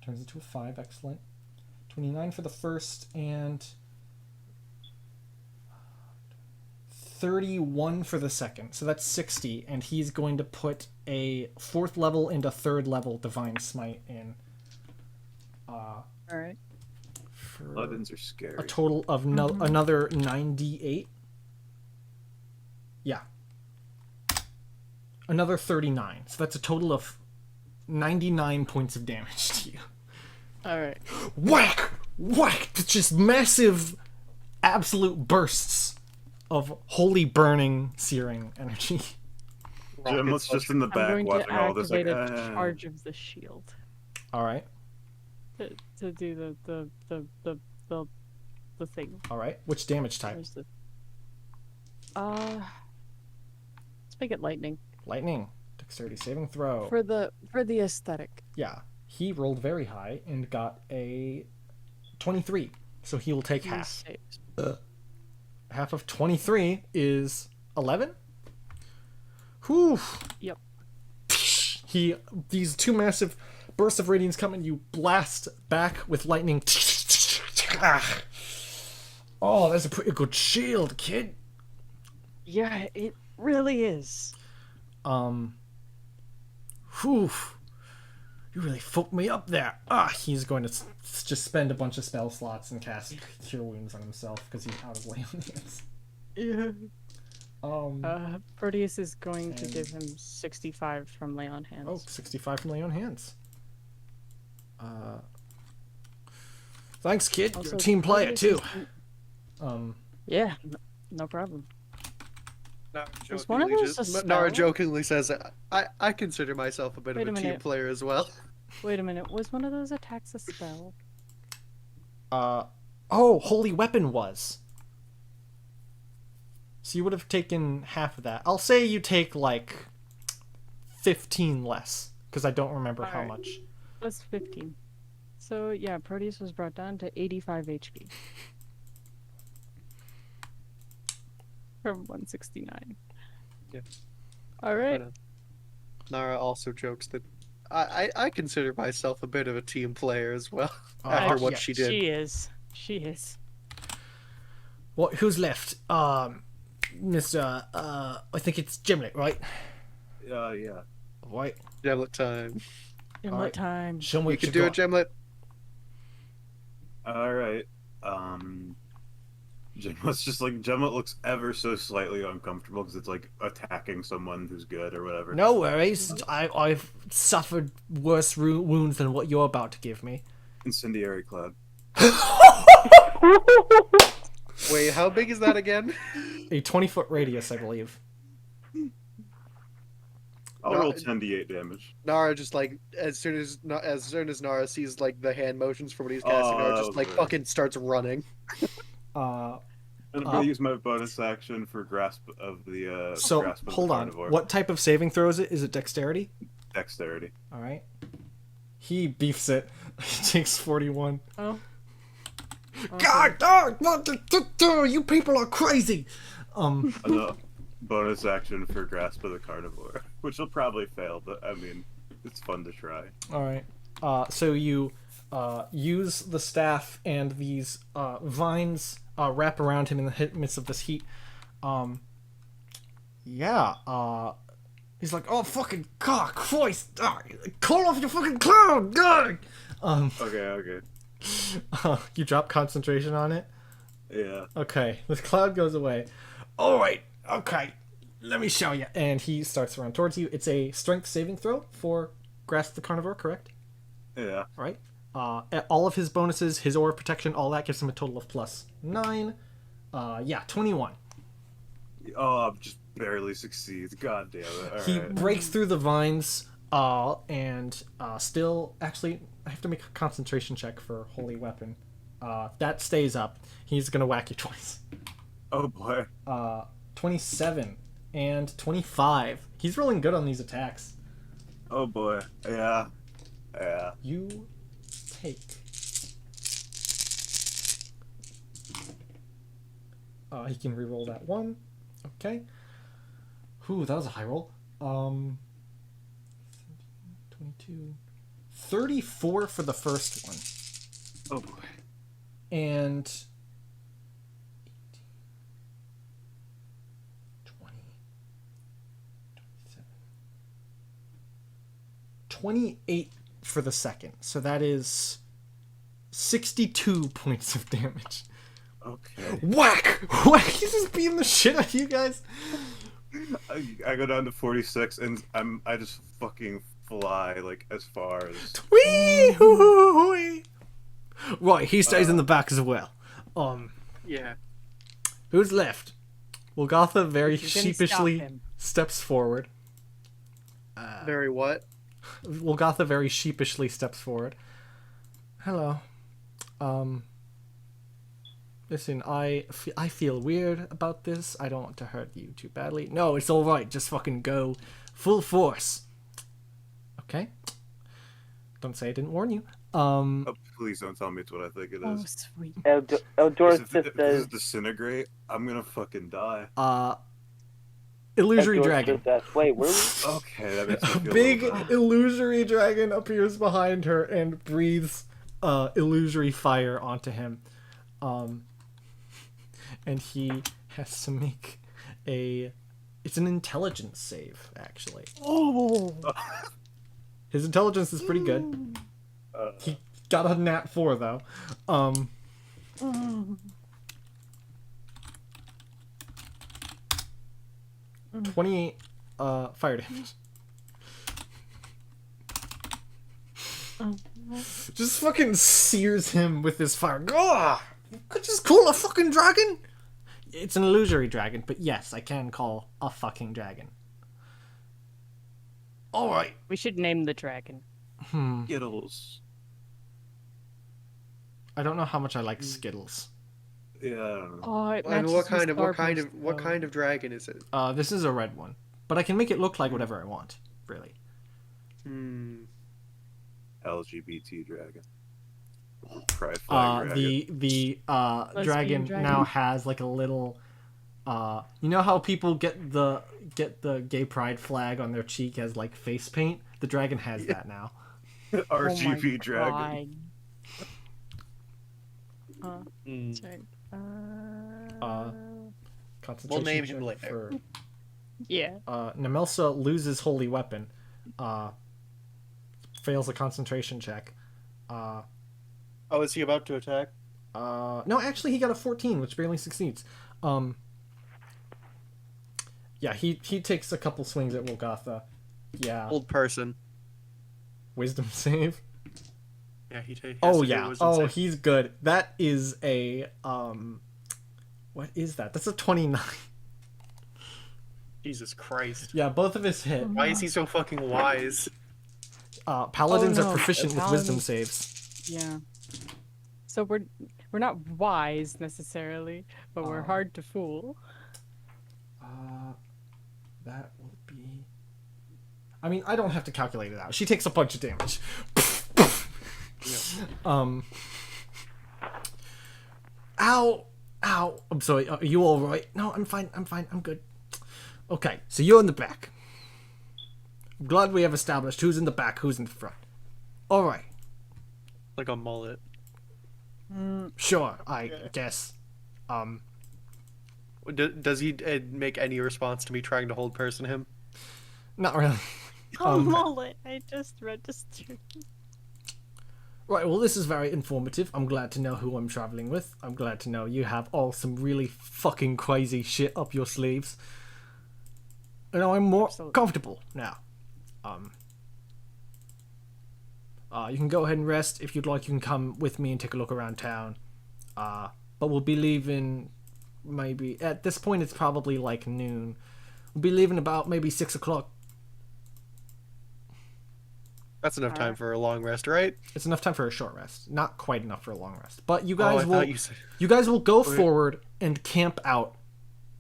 Speaker 1: Turns into a 5. Excellent. 29 for the first and 31 for the second. So that's 60. And he's going to put a 4th level and a 3rd level Divine Smite in.
Speaker 3: Alright.
Speaker 1: For
Speaker 2: Paladins are scary.
Speaker 1: a total of another 9d8. Yeah. Another 39. So that's a total of 99 points of damage to you.
Speaker 3: Alright.
Speaker 1: Whack! Whack! Just massive, absolute bursts of holy burning, searing energy.
Speaker 2: Gemlet's just in the
Speaker 3: I'm
Speaker 2: back
Speaker 3: going to
Speaker 2: watching all this. Like,
Speaker 3: activate a charge of the shield
Speaker 1: All right,
Speaker 3: to do the thing.
Speaker 1: all right. Which damage type?
Speaker 3: Where's the... let's make it lightning
Speaker 1: Lightning. Dexterity saving throw.
Speaker 3: for the aesthetic.
Speaker 1: Yeah, he rolled very high and got a 23, so he will take
Speaker 3: He
Speaker 1: half.
Speaker 3: saves.
Speaker 1: Half of 23 is 11. Whew.
Speaker 3: Yep.
Speaker 1: These two massive bursts of radiance come and you blast back with lightning. Oh, that's a pretty good shield, kid.
Speaker 3: Yeah, it really is.
Speaker 1: Whew. You really fucked me up there. He's going to just spend a bunch of spell slots and cast Cure Wounds on himself because he's out of lay on hands.
Speaker 3: Yeah. Proteus is going to
Speaker 1: and-
Speaker 3: give him 65 from lay on hands.
Speaker 1: Oh, 65 from lay on hands. Thanks, kid. You're a
Speaker 3: Also,
Speaker 1: team player
Speaker 3: Proteus
Speaker 1: too.
Speaker 3: is- Yeah, no problem.
Speaker 4: Nara
Speaker 3: Was one of
Speaker 4: jokingly,
Speaker 3: those a
Speaker 4: Nara
Speaker 3: spell?
Speaker 4: jokingly says, I consider myself a bit
Speaker 3: Wait
Speaker 4: of
Speaker 3: a
Speaker 4: a team
Speaker 3: minute.
Speaker 4: player as well.
Speaker 3: Wait a minute, was one of those attacks a spell?
Speaker 1: Oh, holy weapon was. So you would have taken half of that. I'll say you take like 15 less because I don't remember how
Speaker 3: Alright.
Speaker 1: much.
Speaker 3: That's 15. So yeah, Proteus was brought down to 85 HP. From 169.
Speaker 4: Yeah.
Speaker 3: Alright.
Speaker 4: Nara also jokes that I consider myself a bit of a team player as well.
Speaker 1: Uh,
Speaker 4: After what
Speaker 1: yeah,
Speaker 4: she did.
Speaker 3: She is. She is.
Speaker 1: What? Who's left? Mr. I think it's Gemlet, right?
Speaker 2: yeah.
Speaker 1: Right.
Speaker 4: Gemlet time.
Speaker 3: In
Speaker 1: Alright.
Speaker 3: what time?
Speaker 1: Show me
Speaker 4: You
Speaker 1: what
Speaker 4: can
Speaker 1: you
Speaker 4: do
Speaker 1: got.
Speaker 4: it, Gemlet.
Speaker 2: All right. Gemlet looks ever so slightly uncomfortable because it's like attacking someone who's good or whatever.
Speaker 1: No worries. I've suffered worse wounds than what you're about to give me.
Speaker 2: Incendiary cloud.
Speaker 4: Wait, how big is that again?
Speaker 1: A 20-foot radius, I believe.
Speaker 2: I'll
Speaker 4: No,
Speaker 2: roll
Speaker 4: it-
Speaker 2: 10d8 damage.
Speaker 4: Nara just like as soon as Nara sees like the hand motions for what he's casting, Nara
Speaker 2: that
Speaker 4: just
Speaker 2: was
Speaker 4: like
Speaker 2: weird.
Speaker 4: fucking starts running.
Speaker 1: Uh,
Speaker 2: I'm gonna use my bonus action for grasp of the
Speaker 1: so
Speaker 2: grasp of
Speaker 1: hold
Speaker 2: the
Speaker 1: on.
Speaker 2: carnivore.
Speaker 1: What type of saving throw is it? Is it dexterity?
Speaker 2: Dexterity.
Speaker 1: All right. He beefs it. He takes 41.
Speaker 3: Oh.
Speaker 1: God, you people are crazy.
Speaker 2: Bonus action for grasp of the carnivore, which will probably fail, but I mean, it's fun to try.
Speaker 1: All right. So you use the staff, and these vines wrap around him in the midst of this heat. He's like, oh fucking God, Christ! Call off your fucking cloud, God!
Speaker 2: Okay.
Speaker 1: You drop concentration on it.
Speaker 2: Yeah.
Speaker 1: Okay, the cloud goes away. All right, okay, let me show you. And he starts to run towards you. It's a strength saving throw for Grasp the Carnivore, correct?
Speaker 2: Yeah.
Speaker 1: All right. All of his bonuses, his aura of protection, all that gives him a total of +9. 21.
Speaker 2: Oh, just barely succeeds. God damn it. All
Speaker 1: He
Speaker 2: right.
Speaker 1: breaks through the vines, and still, actually, I have to make a concentration check for Holy Weapon. That stays up. He's gonna whack you twice.
Speaker 2: Oh boy.
Speaker 1: 27 and 25. He's rolling good on these attacks.
Speaker 2: Oh boy. Yeah. Yeah.
Speaker 1: You take. He can re-roll that one. Okay. Ooh, that was a high roll. 22. 34 for the first one.
Speaker 2: Oh boy.
Speaker 1: And 20, 27, 28 for the second. So that is 62 points of damage.
Speaker 2: Okay.
Speaker 1: Whack! Whack! He's just beating the shit out of you guys.
Speaker 2: I go down to 46 and I just fucking fly like as far as.
Speaker 1: Whee! Hoo, hoo, hoo. Right, he stays in the back as well.
Speaker 4: Yeah.
Speaker 1: Who's left? Golgotha very
Speaker 3: You didn't stop
Speaker 1: sheepishly
Speaker 3: him.
Speaker 1: steps forward.
Speaker 4: Very what?
Speaker 1: Golgotha very sheepishly steps forward. Hello. Listen, I feel weird about this. I don't want to hurt you too badly. No, it's all right. Just fucking go full force. Okay. Don't say I didn't warn you.
Speaker 2: Oh, please don't tell me it's what I think it
Speaker 3: Oh,
Speaker 2: is.
Speaker 3: sweet.
Speaker 6: Eldoris
Speaker 2: If
Speaker 6: just
Speaker 2: this
Speaker 6: says.
Speaker 2: is disintegrate, I'm gonna fucking die.
Speaker 1: Illusory
Speaker 6: Eldoris
Speaker 1: dragon.
Speaker 6: just asked, wait, where we?
Speaker 2: Okay, that makes me
Speaker 1: A
Speaker 2: feel
Speaker 1: big
Speaker 2: a little better.
Speaker 1: illusory dragon appears behind her and breathes illusory fire onto him. And he has to make it's an intelligence save, actually.
Speaker 3: Oh.
Speaker 1: His intelligence is pretty good. He got a nat 4 though. 28 fire damage. Just fucking sears him with his fire. Ugh! You could just call a fucking dragon? It's an illusory dragon, but yes, I can call a fucking dragon. Alright.
Speaker 3: We should name the dragon.
Speaker 2: Skittles.
Speaker 1: I don't know how much I like Skittles.
Speaker 2: Yeah, I don't know.
Speaker 3: Oh, it
Speaker 4: And
Speaker 3: matches
Speaker 4: what
Speaker 3: with
Speaker 4: kind of
Speaker 3: Starburst,
Speaker 4: dragon is it?
Speaker 1: This is a red one. But I can make it look like whatever I want, really.
Speaker 2: LGBT dragon. Pride flag dragon.
Speaker 1: The dragon
Speaker 3: dragon.
Speaker 1: now has like a little you know how people get the gay pride flag on their cheek as like face paint? The dragon has that now.
Speaker 2: RGB
Speaker 3: Oh my
Speaker 2: dragon.
Speaker 3: God. Sorry.
Speaker 1: Concentration
Speaker 4: We'll name him
Speaker 1: check
Speaker 4: later.
Speaker 1: for
Speaker 3: Yeah.
Speaker 1: Nemelsa loses holy weapon. Fails a concentration check.
Speaker 4: Oh, is he about to attack?
Speaker 1: No, actually he got a 14, which barely succeeds. Yeah, he takes a couple swings at Golgotha. Yeah.
Speaker 4: Old person.
Speaker 1: Wisdom save.
Speaker 4: Yeah, he takes.
Speaker 1: Oh yeah. Oh, he's good. That is a what is that? That's a 29.
Speaker 4: Jesus Christ.
Speaker 1: Yeah, both of his hit.
Speaker 4: Why is he so fucking wise?
Speaker 1: Paladins
Speaker 3: Oh, no.
Speaker 1: are proficient with wisdom
Speaker 3: Paladins-
Speaker 1: saves.
Speaker 3: Yeah. So we're not wise necessarily, but we're hard to fool.
Speaker 1: That will be. I mean, I don't have to calculate it out. She takes a bunch of damage. Ow! Ow! I'm sorry. Are you all right? No, I'm fine. I'm fine. I'm good. Okay, so you're in the back. I'm glad we have established who's in the back, who's in the front. All right.
Speaker 4: Like a mullet.
Speaker 1: Sure. I guess.
Speaker 4: Does he make any response to me trying to hold person him?
Speaker 1: Not really.
Speaker 3: Oh, mullet! I just registered.
Speaker 1: Right, well, this is very informative. I'm glad to know who I'm traveling with. I'm glad to know you have all some really fucking crazy shit up your sleeves. You know, I'm more
Speaker 3: Absolutely.
Speaker 1: comfortable now. You can go ahead and rest. If you'd like, you can come with me and take a look around town. But we'll be leaving maybe... At this point, it's probably like noon. We'll be leaving about maybe 6 o'clock.
Speaker 4: That's enough time for a long rest, right?
Speaker 1: It's enough time for a short rest. Not quite enough for a long rest. But you
Speaker 4: Oh,
Speaker 1: guys
Speaker 4: I
Speaker 1: will...
Speaker 4: thought you said.
Speaker 1: You guys will go forward and camp out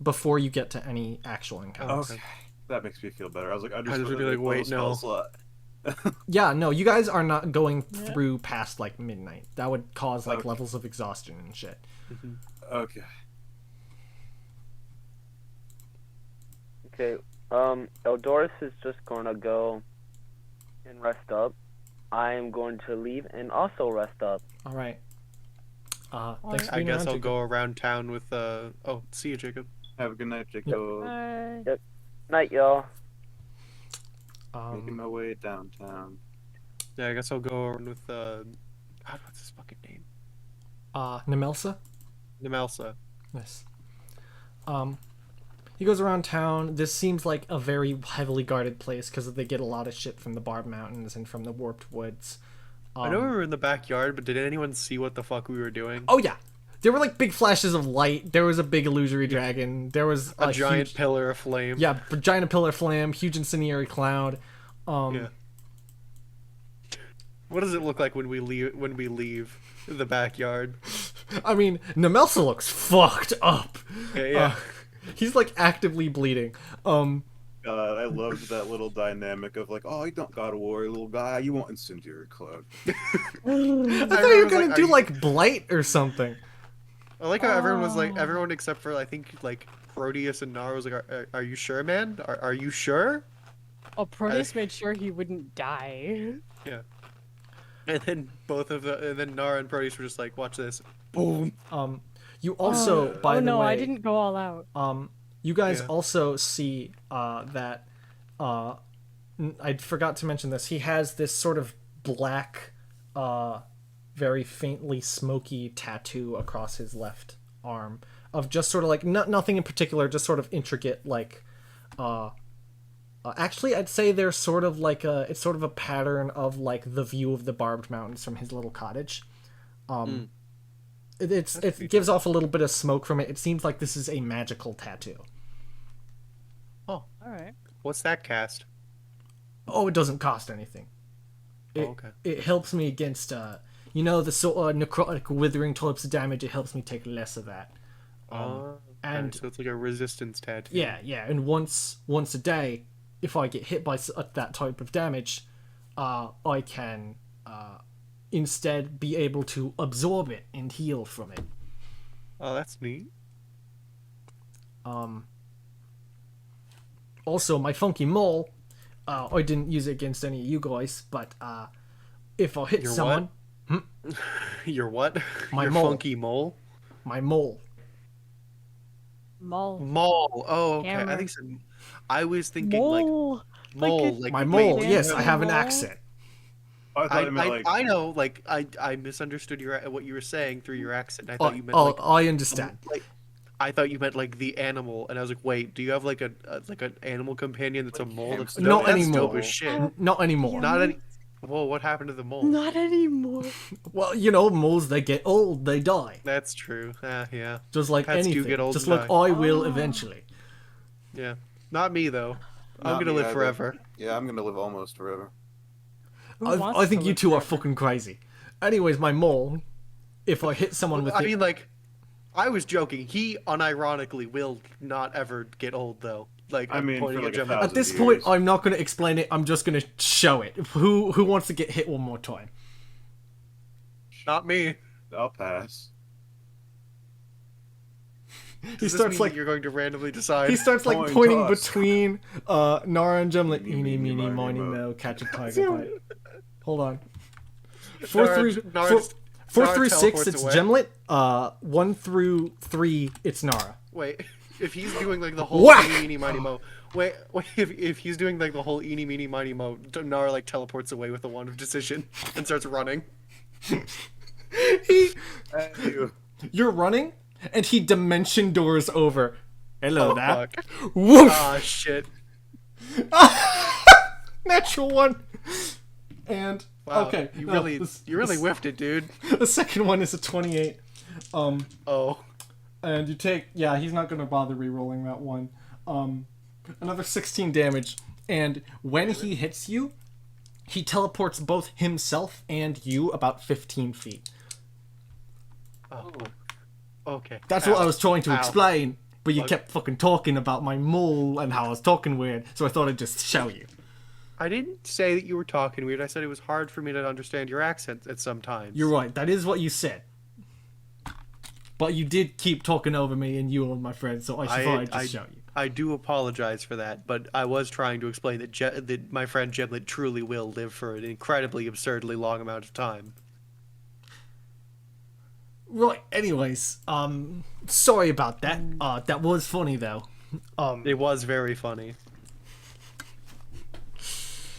Speaker 1: before you get to any actual encounters.
Speaker 2: Okay. That makes me feel better. I was like, I just
Speaker 4: I was
Speaker 2: wanted
Speaker 4: gonna be
Speaker 2: to
Speaker 4: like,
Speaker 2: make
Speaker 4: wait,
Speaker 2: little
Speaker 4: no.
Speaker 2: spell slot.
Speaker 1: Yeah, no, you guys are not going through past like midnight. That would cause like
Speaker 2: Okay.
Speaker 1: levels of exhaustion and shit.
Speaker 2: Okay.
Speaker 6: Okay. Eldoris is just gonna go and rest up. I am going to leave and also rest up.
Speaker 1: All right. Thanks for
Speaker 4: I
Speaker 1: being
Speaker 4: guess
Speaker 1: around,
Speaker 4: I'll
Speaker 1: Jacob.
Speaker 4: go around town with. Oh, see you, Jacob.
Speaker 2: Have a good night, Jacob.
Speaker 6: Night, y'all.
Speaker 2: Making my way downtown.
Speaker 4: Yeah, I guess I'll go around with. God, what's his fucking name?
Speaker 1: Nemelsa.
Speaker 4: Nemelsa.
Speaker 1: Yes. He goes around town. This seems like a very heavily guarded place because they get a lot of shit from the Barbed Mountains and from the Warped Woods.
Speaker 4: I know we were in the backyard, but did anyone see what the fuck we were doing?
Speaker 1: Oh yeah, there were like big flashes of light. There was a big illusory dragon. There was
Speaker 4: A giant
Speaker 1: huge,
Speaker 4: pillar of flame.
Speaker 1: yeah, giant pillar of flame, huge incendiary cloud.
Speaker 4: Yeah. What does it look like when we leave the backyard?
Speaker 1: I mean, Nemelsa looks fucked up.
Speaker 4: Yeah.
Speaker 1: He's like actively bleeding.
Speaker 2: God, I loved that little dynamic of like, oh, you don't gotta worry, little guy, you want incendiary cloud.
Speaker 1: I thought you were gonna do like blight or something.
Speaker 4: I like how everyone was like, everyone except for I think like Proteus and Nara was like, are you sure, man? Are you sure?
Speaker 3: Oh, Proteus made sure he wouldn't die.
Speaker 4: Yeah. And then and then Nara and Proteus were just like, watch this. Boom.
Speaker 1: You also, by the
Speaker 3: no,
Speaker 1: way,
Speaker 3: I didn't go all out.
Speaker 1: you guys
Speaker 4: Yeah.
Speaker 1: also see that I forgot to mention this. He has this sort of black, very faintly smoky tattoo across his left arm of just sort of like nothing in particular, just sort of intricate like. Actually, I'd say they're sort of like it's sort of a pattern of like the view of the Barbed Mountains from his little cottage. It gives off a little bit of smoke from it. It seems like this is a magical tattoo.
Speaker 3: All right.
Speaker 4: What's that cast?
Speaker 1: Oh, it doesn't cost anything.
Speaker 4: Okay.
Speaker 1: It helps me against the sort of necrotic withering types of damage. It helps me take less of that. And
Speaker 4: so it's like a resistance tattoo.
Speaker 1: yeah, and once a day, if I get hit by that type of damage, I can instead be able to absorb it and heal from it.
Speaker 4: Oh, that's neat.
Speaker 1: Also, my funky mole, I didn't use it against any of you guys, but if I hit
Speaker 4: Your
Speaker 1: someone,
Speaker 4: Your what?
Speaker 1: My
Speaker 4: Your
Speaker 1: mole.
Speaker 4: funky mole?
Speaker 1: my mole,
Speaker 3: Mole.
Speaker 4: Mole. Oh, okay.
Speaker 3: Hammer.
Speaker 4: I think so. I was thinking like
Speaker 3: Mole.
Speaker 4: mole.
Speaker 3: a-
Speaker 4: Like
Speaker 1: my
Speaker 4: wait,
Speaker 1: mole,
Speaker 3: wait,
Speaker 1: yes,
Speaker 3: wait,
Speaker 1: I have an
Speaker 3: mole?
Speaker 1: accent.
Speaker 2: I thought you meant like
Speaker 4: I know. Like I misunderstood what you were saying through your accent. I thought you meant
Speaker 1: Oh,
Speaker 4: like
Speaker 1: I understand.
Speaker 4: like I thought you meant like the animal, and I was like, wait, do you have like like an animal companion that's a mole? That's
Speaker 1: Not
Speaker 4: that's
Speaker 1: anymore.
Speaker 4: dope as shit.
Speaker 1: Not anymore.
Speaker 4: Not any. Whoa, what happened to the mole?
Speaker 3: Not anymore.
Speaker 1: Well, moles, they get old, they die.
Speaker 4: That's true. Yeah.
Speaker 1: Just like
Speaker 4: Pets do
Speaker 1: anything.
Speaker 4: get old
Speaker 1: Just
Speaker 4: and
Speaker 1: like
Speaker 4: die.
Speaker 1: I will eventually.
Speaker 4: Yeah. Not me though. I'm
Speaker 2: Not
Speaker 4: gonna
Speaker 2: me
Speaker 4: live
Speaker 2: either.
Speaker 4: forever.
Speaker 2: Yeah, I'm gonna live almost forever.
Speaker 3: Who wants
Speaker 1: I
Speaker 3: to
Speaker 1: think you
Speaker 3: live
Speaker 1: two are
Speaker 3: forever?
Speaker 1: fucking crazy. Anyways, my mole, if I hit someone with
Speaker 4: I
Speaker 1: it,
Speaker 4: mean, like, I was joking. He unironically will not ever get old though. Like,
Speaker 2: I
Speaker 4: I'm
Speaker 2: mean,
Speaker 4: pointing
Speaker 2: for
Speaker 4: at
Speaker 2: like a
Speaker 4: Gemlet.
Speaker 2: thousand
Speaker 1: at this
Speaker 2: years.
Speaker 1: point, I'm not going to explain it. I'm just going to show it. Who wants to get hit one more time?
Speaker 4: Not me.
Speaker 2: I'll pass.
Speaker 1: He
Speaker 4: Does this
Speaker 1: starts
Speaker 4: mean
Speaker 1: like
Speaker 4: that you're going to randomly decide.
Speaker 1: he starts like
Speaker 2: Coin
Speaker 1: pointing
Speaker 2: toss.
Speaker 1: between Nara and Gemlet.
Speaker 2: Eeny,
Speaker 1: Eeny,
Speaker 2: meeny,
Speaker 1: meeny,
Speaker 2: miny,
Speaker 1: miny,
Speaker 2: moe.
Speaker 1: mo, catch a tiger bite. Hold on.
Speaker 4: Nara-
Speaker 1: 4 through 6,
Speaker 4: teleports
Speaker 1: it's
Speaker 4: away.
Speaker 1: Gemlet. 1 through 3, it's Nara.
Speaker 4: Wait, if he's doing like the whole
Speaker 1: Whack!
Speaker 4: eeny meeny miny mo. Wait, if he's doing like the whole eeny meeny miny mo, Nara like teleports away with the wand of decision and starts running.
Speaker 1: You're running, and he dimension doors over. Hello
Speaker 4: Oh,
Speaker 1: there.
Speaker 4: fuck.
Speaker 1: Woof!
Speaker 4: Ah, shit.
Speaker 1: Natural one. And
Speaker 4: Wow.
Speaker 1: okay,
Speaker 4: You
Speaker 1: no,
Speaker 4: really
Speaker 1: this-
Speaker 4: whiffed it, dude.
Speaker 1: The second one is a 28.
Speaker 4: Oh.
Speaker 1: And you take, yeah, he's not going to bother re-rolling that one. Another 16 damage. And when he hits you, he teleports both himself and you about 15 feet.
Speaker 4: Oh. Okay.
Speaker 1: That's what
Speaker 4: Ow.
Speaker 1: I was trying to
Speaker 4: Ow.
Speaker 1: explain, but you
Speaker 4: Fuck.
Speaker 1: kept fucking talking about my mole and how I was talking weird, so I thought I'd just show you.
Speaker 4: I didn't say that you were talking weird. I said it was hard for me to understand your accent at some times.
Speaker 1: You're right, that is what you said. But you did keep talking over me and you and my friends, so I thought I'd just show you.
Speaker 4: I do apologize for that, but I was trying to explain that that my friend Gemlet truly will live for an incredibly absurdly long amount of time.
Speaker 1: Right, anyways, sorry about that. That was funny though.
Speaker 4: It was very funny.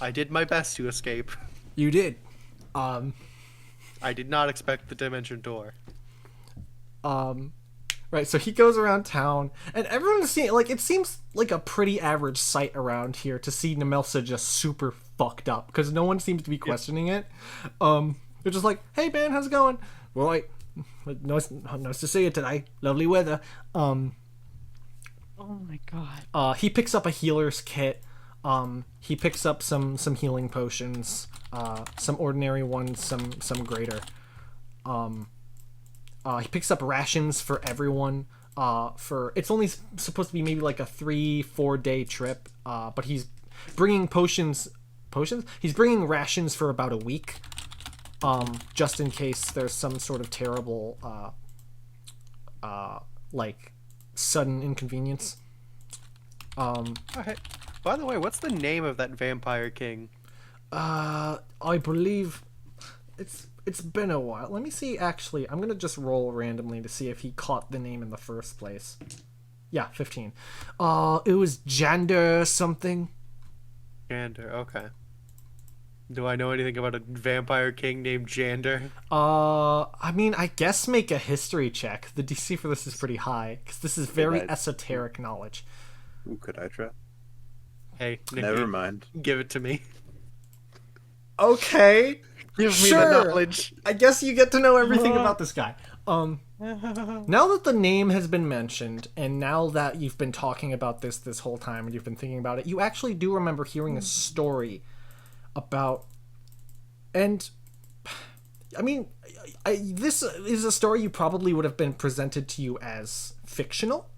Speaker 4: I did my best to escape.
Speaker 1: You did.
Speaker 4: I did not expect the dimension door.
Speaker 1: Right, so he goes around town, and everyone's seeing, like, it seems like a pretty average sight around here to see Nemelsa just super fucked up, because no one seems to be questioning it. They're just like, hey man, how's it going? Right, Nice to see you today. Lovely weather.
Speaker 3: Oh my god.
Speaker 1: He picks up a healer's kit. He picks up some healing potions. Some ordinary ones, some greater. He picks up rations for everyone. It's only supposed to be maybe like a 3-4 day trip. But he's bringing potions. He's bringing rations for about a week. Just in case there's some sort of terrible, like, sudden inconvenience.
Speaker 4: Okay. By the way, what's the name of that vampire king?
Speaker 1: I believe it's been a while. Let me see. Actually, I'm gonna just roll randomly to see if he caught the name in the first place. Yeah, 15. It was Jander something.
Speaker 4: Jander. Okay. Do I know anything about a vampire king named Jander?
Speaker 1: I mean, I guess make a history check. The DC for this is pretty high because this is very esoteric knowledge.
Speaker 2: Ooh, could I try?
Speaker 4: Hey, Nikki,
Speaker 2: Never mind.
Speaker 4: give it to me.
Speaker 1: Okay.
Speaker 4: Give me
Speaker 1: Sure.
Speaker 4: the knowledge.
Speaker 1: I guess you get to know everything about this guy. Now that the name has been mentioned, and now that you've been talking about this whole time, and you've been thinking about it, you actually do remember hearing a story about, and I mean, this is a story you probably would have been presented to you as fictional.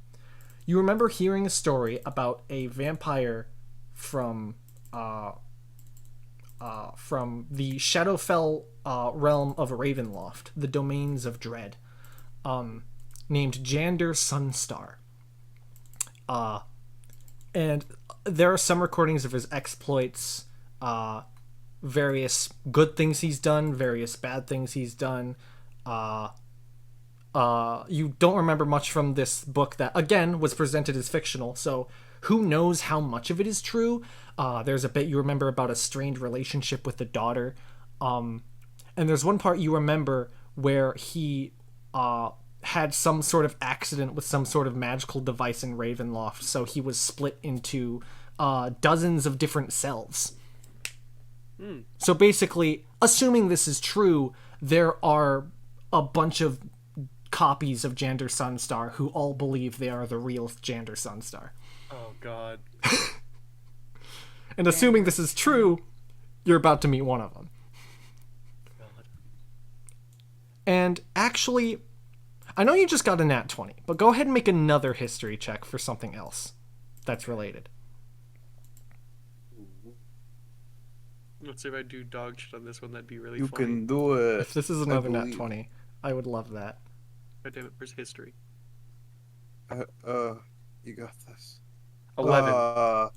Speaker 1: You remember hearing a story about a vampire from the Shadowfell realm of Ravenloft, the domains of Dread, named Jander Sunstar. And there are some recordings of his exploits, various good things he's done, various bad things he's done. You don't remember much from this book that, again, was presented as fictional, so who knows how much of it is true. There's a bit you remember about a strained relationship with the daughter. And there's one part you remember where he had some sort of accident with some sort of magical device in Ravenloft, so he was split into dozens of different selves. So basically, assuming this is true, there are a bunch of copies of Jander Sunstar who all believe they are the real Jander Sunstar.
Speaker 4: Oh, God.
Speaker 1: And assuming this is true, you're about to meet one of them.
Speaker 4: God.
Speaker 1: And actually, I know you just got a nat 20, but go ahead and make another history check for something else that's related.
Speaker 4: Let's see if I do dog shit on this one. That'd be really
Speaker 2: You
Speaker 4: funny.
Speaker 2: can do it.
Speaker 1: If this is another nat
Speaker 2: believe.
Speaker 1: 20, I would love that.
Speaker 4: God damn it, where's history?
Speaker 2: You got this.
Speaker 4: 11.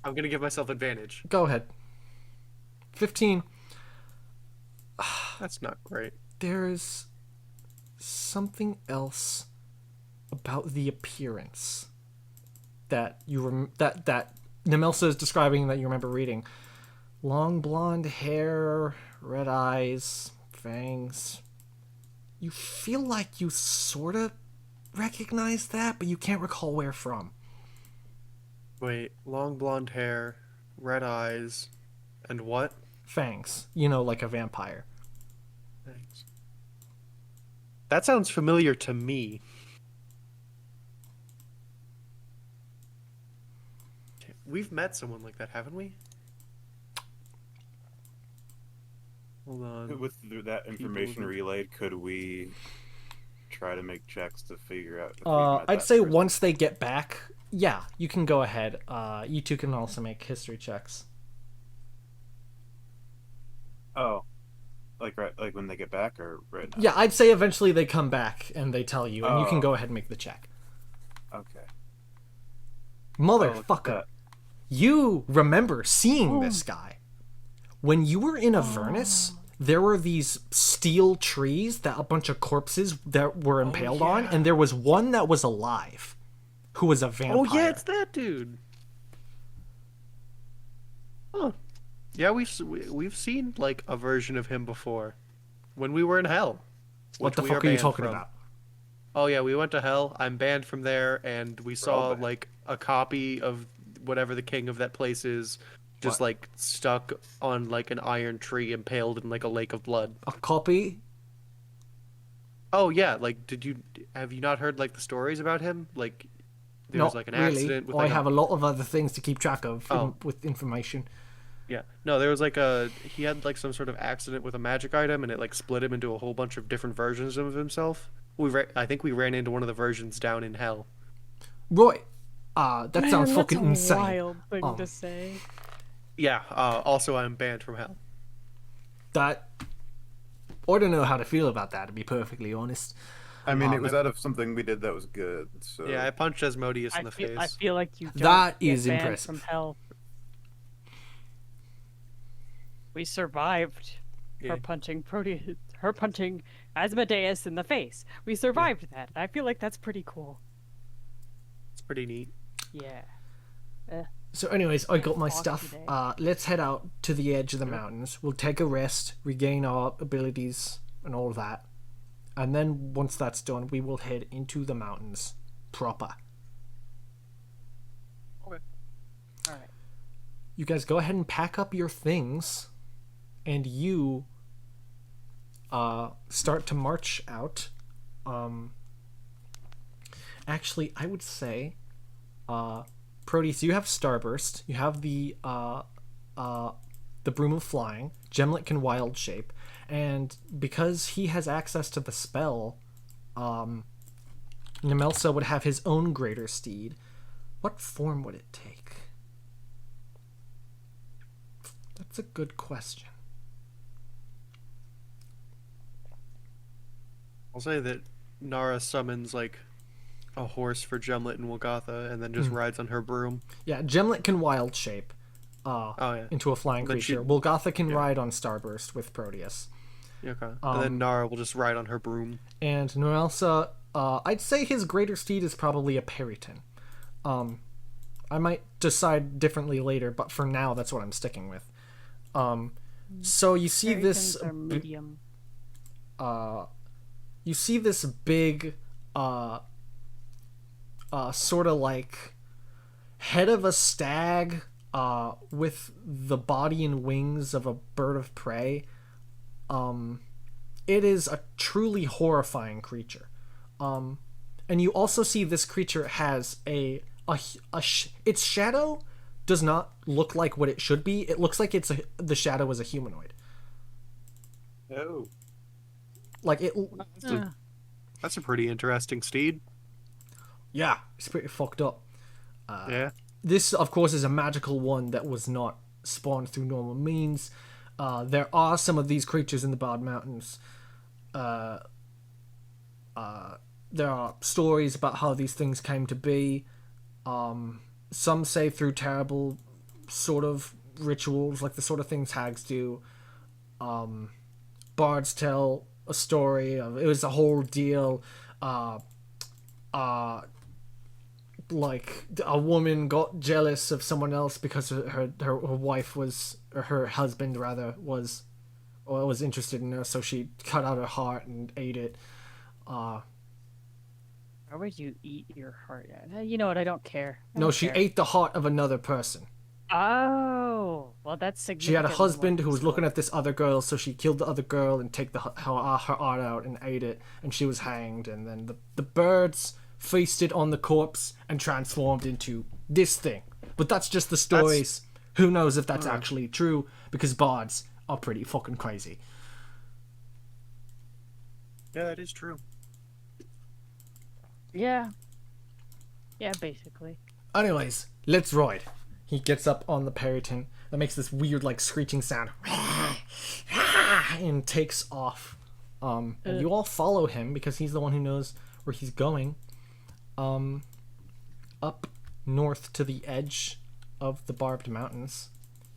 Speaker 4: I'm gonna give myself advantage.
Speaker 1: Go ahead. 15.
Speaker 4: That's not great.
Speaker 1: There's something else about the appearance that that Nemelsa is describing that you remember reading. Long blonde hair, red eyes, fangs. You feel like you sort of recognize that, but you can't recall where from.
Speaker 4: Wait, long blonde hair, red eyes, and what?
Speaker 1: Fangs. You know, like a vampire.
Speaker 4: Thanks. That sounds familiar to me. We've met someone like that, haven't we? Hold on.
Speaker 2: With that information relayed, could we try to make checks to figure out? If we've met
Speaker 1: I'd
Speaker 2: that
Speaker 1: say
Speaker 2: person?
Speaker 1: once they get back, yeah, you can go ahead. You two can also make history checks.
Speaker 2: Oh, like when they get back, or right now?
Speaker 1: Yeah, I'd say eventually they come back and they tell you, and you can
Speaker 2: Oh.
Speaker 1: go ahead and make the check.
Speaker 2: Okay.
Speaker 1: Motherfucker, you remember seeing this guy. When you were in Avernus, there were these steel trees that a bunch of corpses that were impaled on, and there was one that was alive, who was a vampire.
Speaker 4: Oh yeah, it's that dude. Huh. Yeah, we've seen like a version of him before, when we were in hell.
Speaker 1: What the
Speaker 4: which we
Speaker 1: fuck are you
Speaker 4: banned
Speaker 1: talking
Speaker 4: from.
Speaker 1: about?
Speaker 4: Oh yeah, we went to hell. I'm banned from there, and we saw
Speaker 2: banned.
Speaker 4: like a copy of whatever the king of that place is, just like stuck on like an iron tree, impaled in like a lake of blood.
Speaker 1: A copy?
Speaker 4: Oh yeah, like have you not heard like the stories about him? Like there was
Speaker 1: Not
Speaker 4: like an
Speaker 1: really.
Speaker 4: accident with
Speaker 1: I
Speaker 4: like
Speaker 1: have a lot of other things to keep track of
Speaker 4: Oh.
Speaker 1: with information.
Speaker 4: Yeah. No, there was like he had like some sort of accident with a magic item and it like split him into a whole bunch of different versions of himself. I think we ran into one of the versions down in hell.
Speaker 1: Right. That sounds
Speaker 3: Man,
Speaker 1: fucking
Speaker 3: that's a
Speaker 1: insane.
Speaker 3: wild thing
Speaker 1: Um,
Speaker 3: to say.
Speaker 4: Yeah, also I'm banned from hell.
Speaker 1: That I don't know how to feel about that, to be perfectly honest.
Speaker 2: I mean, it was out of something we did that was good. So
Speaker 4: Yeah, I punched Asmodeus in the face.
Speaker 3: I feel like you don't
Speaker 1: That
Speaker 3: get
Speaker 1: is
Speaker 3: banned
Speaker 1: impressive.
Speaker 3: from hell. We survived
Speaker 4: Yeah.
Speaker 3: her punching Asmodeus in the face. We survived that. I feel like that's pretty cool.
Speaker 4: It's pretty neat.
Speaker 3: Yeah.
Speaker 1: So, anyways, I got my
Speaker 3: Fuck
Speaker 1: stuff.
Speaker 3: today.
Speaker 1: Let's head out to the edge of the mountains. We'll take a rest, regain our abilities, and all that. And then once that's done, we will head into the mountains proper.
Speaker 3: All right.
Speaker 1: You guys go ahead and pack up your things, and you start to march out. Actually, I would say, Proteus, you have Starburst. You have the Broom of Flying. Gemlet can Wild Shape, and because he has access to the spell, Nemelsa would have his own Greater Steed. What form would it take? That's a good question.
Speaker 4: I'll say that Nara summons like a horse for Gemlet and Wilgatha and then just rides on her broom.
Speaker 1: Yeah, Gemlet can Wild Shape
Speaker 4: Yeah.
Speaker 1: into a flying
Speaker 4: Then she-
Speaker 1: creature. Wilgatha can ride on Starburst with Proteus.
Speaker 4: Okay. And then Nara will just ride on her broom.
Speaker 1: And Nemelsa, I'd say his Greater Steed is probably a Periton. I might decide differently later, but for now, that's what I'm sticking with. So you see this,
Speaker 3: Peritons are medium.
Speaker 1: you see this big, sort of like head of a stag, with the body and wings of a bird of prey. It is a truly horrifying creature. And you also see this creature has its shadow does not look like what it should be. It looks like the shadow is a humanoid.
Speaker 2: Oh.
Speaker 1: Like it.
Speaker 4: That's a pretty interesting steed.
Speaker 1: Yeah, it's pretty fucked up.
Speaker 4: Yeah.
Speaker 1: This, of course, is a magical one that was not spawned through normal means. There are some of these creatures in the Barbed Mountains. There are stories about how these things came to be. Some say through terrible sort of rituals, like the sort of things hags do. Bards tell a story of it was a whole deal. Like a woman got jealous of someone else because her wife was, or her husband rather, was interested in her, so she cut out her heart and ate it.
Speaker 3: Why would you eat your heart out? You know what? I don't care.
Speaker 1: No, she ate the heart of another person.
Speaker 3: Oh, well, that's significant.
Speaker 1: She had a husband who was looking at this other girl, so she killed the other girl and take her heart out and ate it, and she was hanged. And then the birds feasted on the corpse and transformed into this thing. But that's just the stories. Who knows if that's actually true, because bards are pretty fucking crazy.
Speaker 4: Yeah, that is true.
Speaker 3: Yeah. Yeah, basically.
Speaker 1: Anyways, let's ride. He gets up on the Periton that makes this weird, like, screeching sound and takes off. And you all follow him because he's the one who knows where he's going. Up north to the edge of the Barbed Mountains.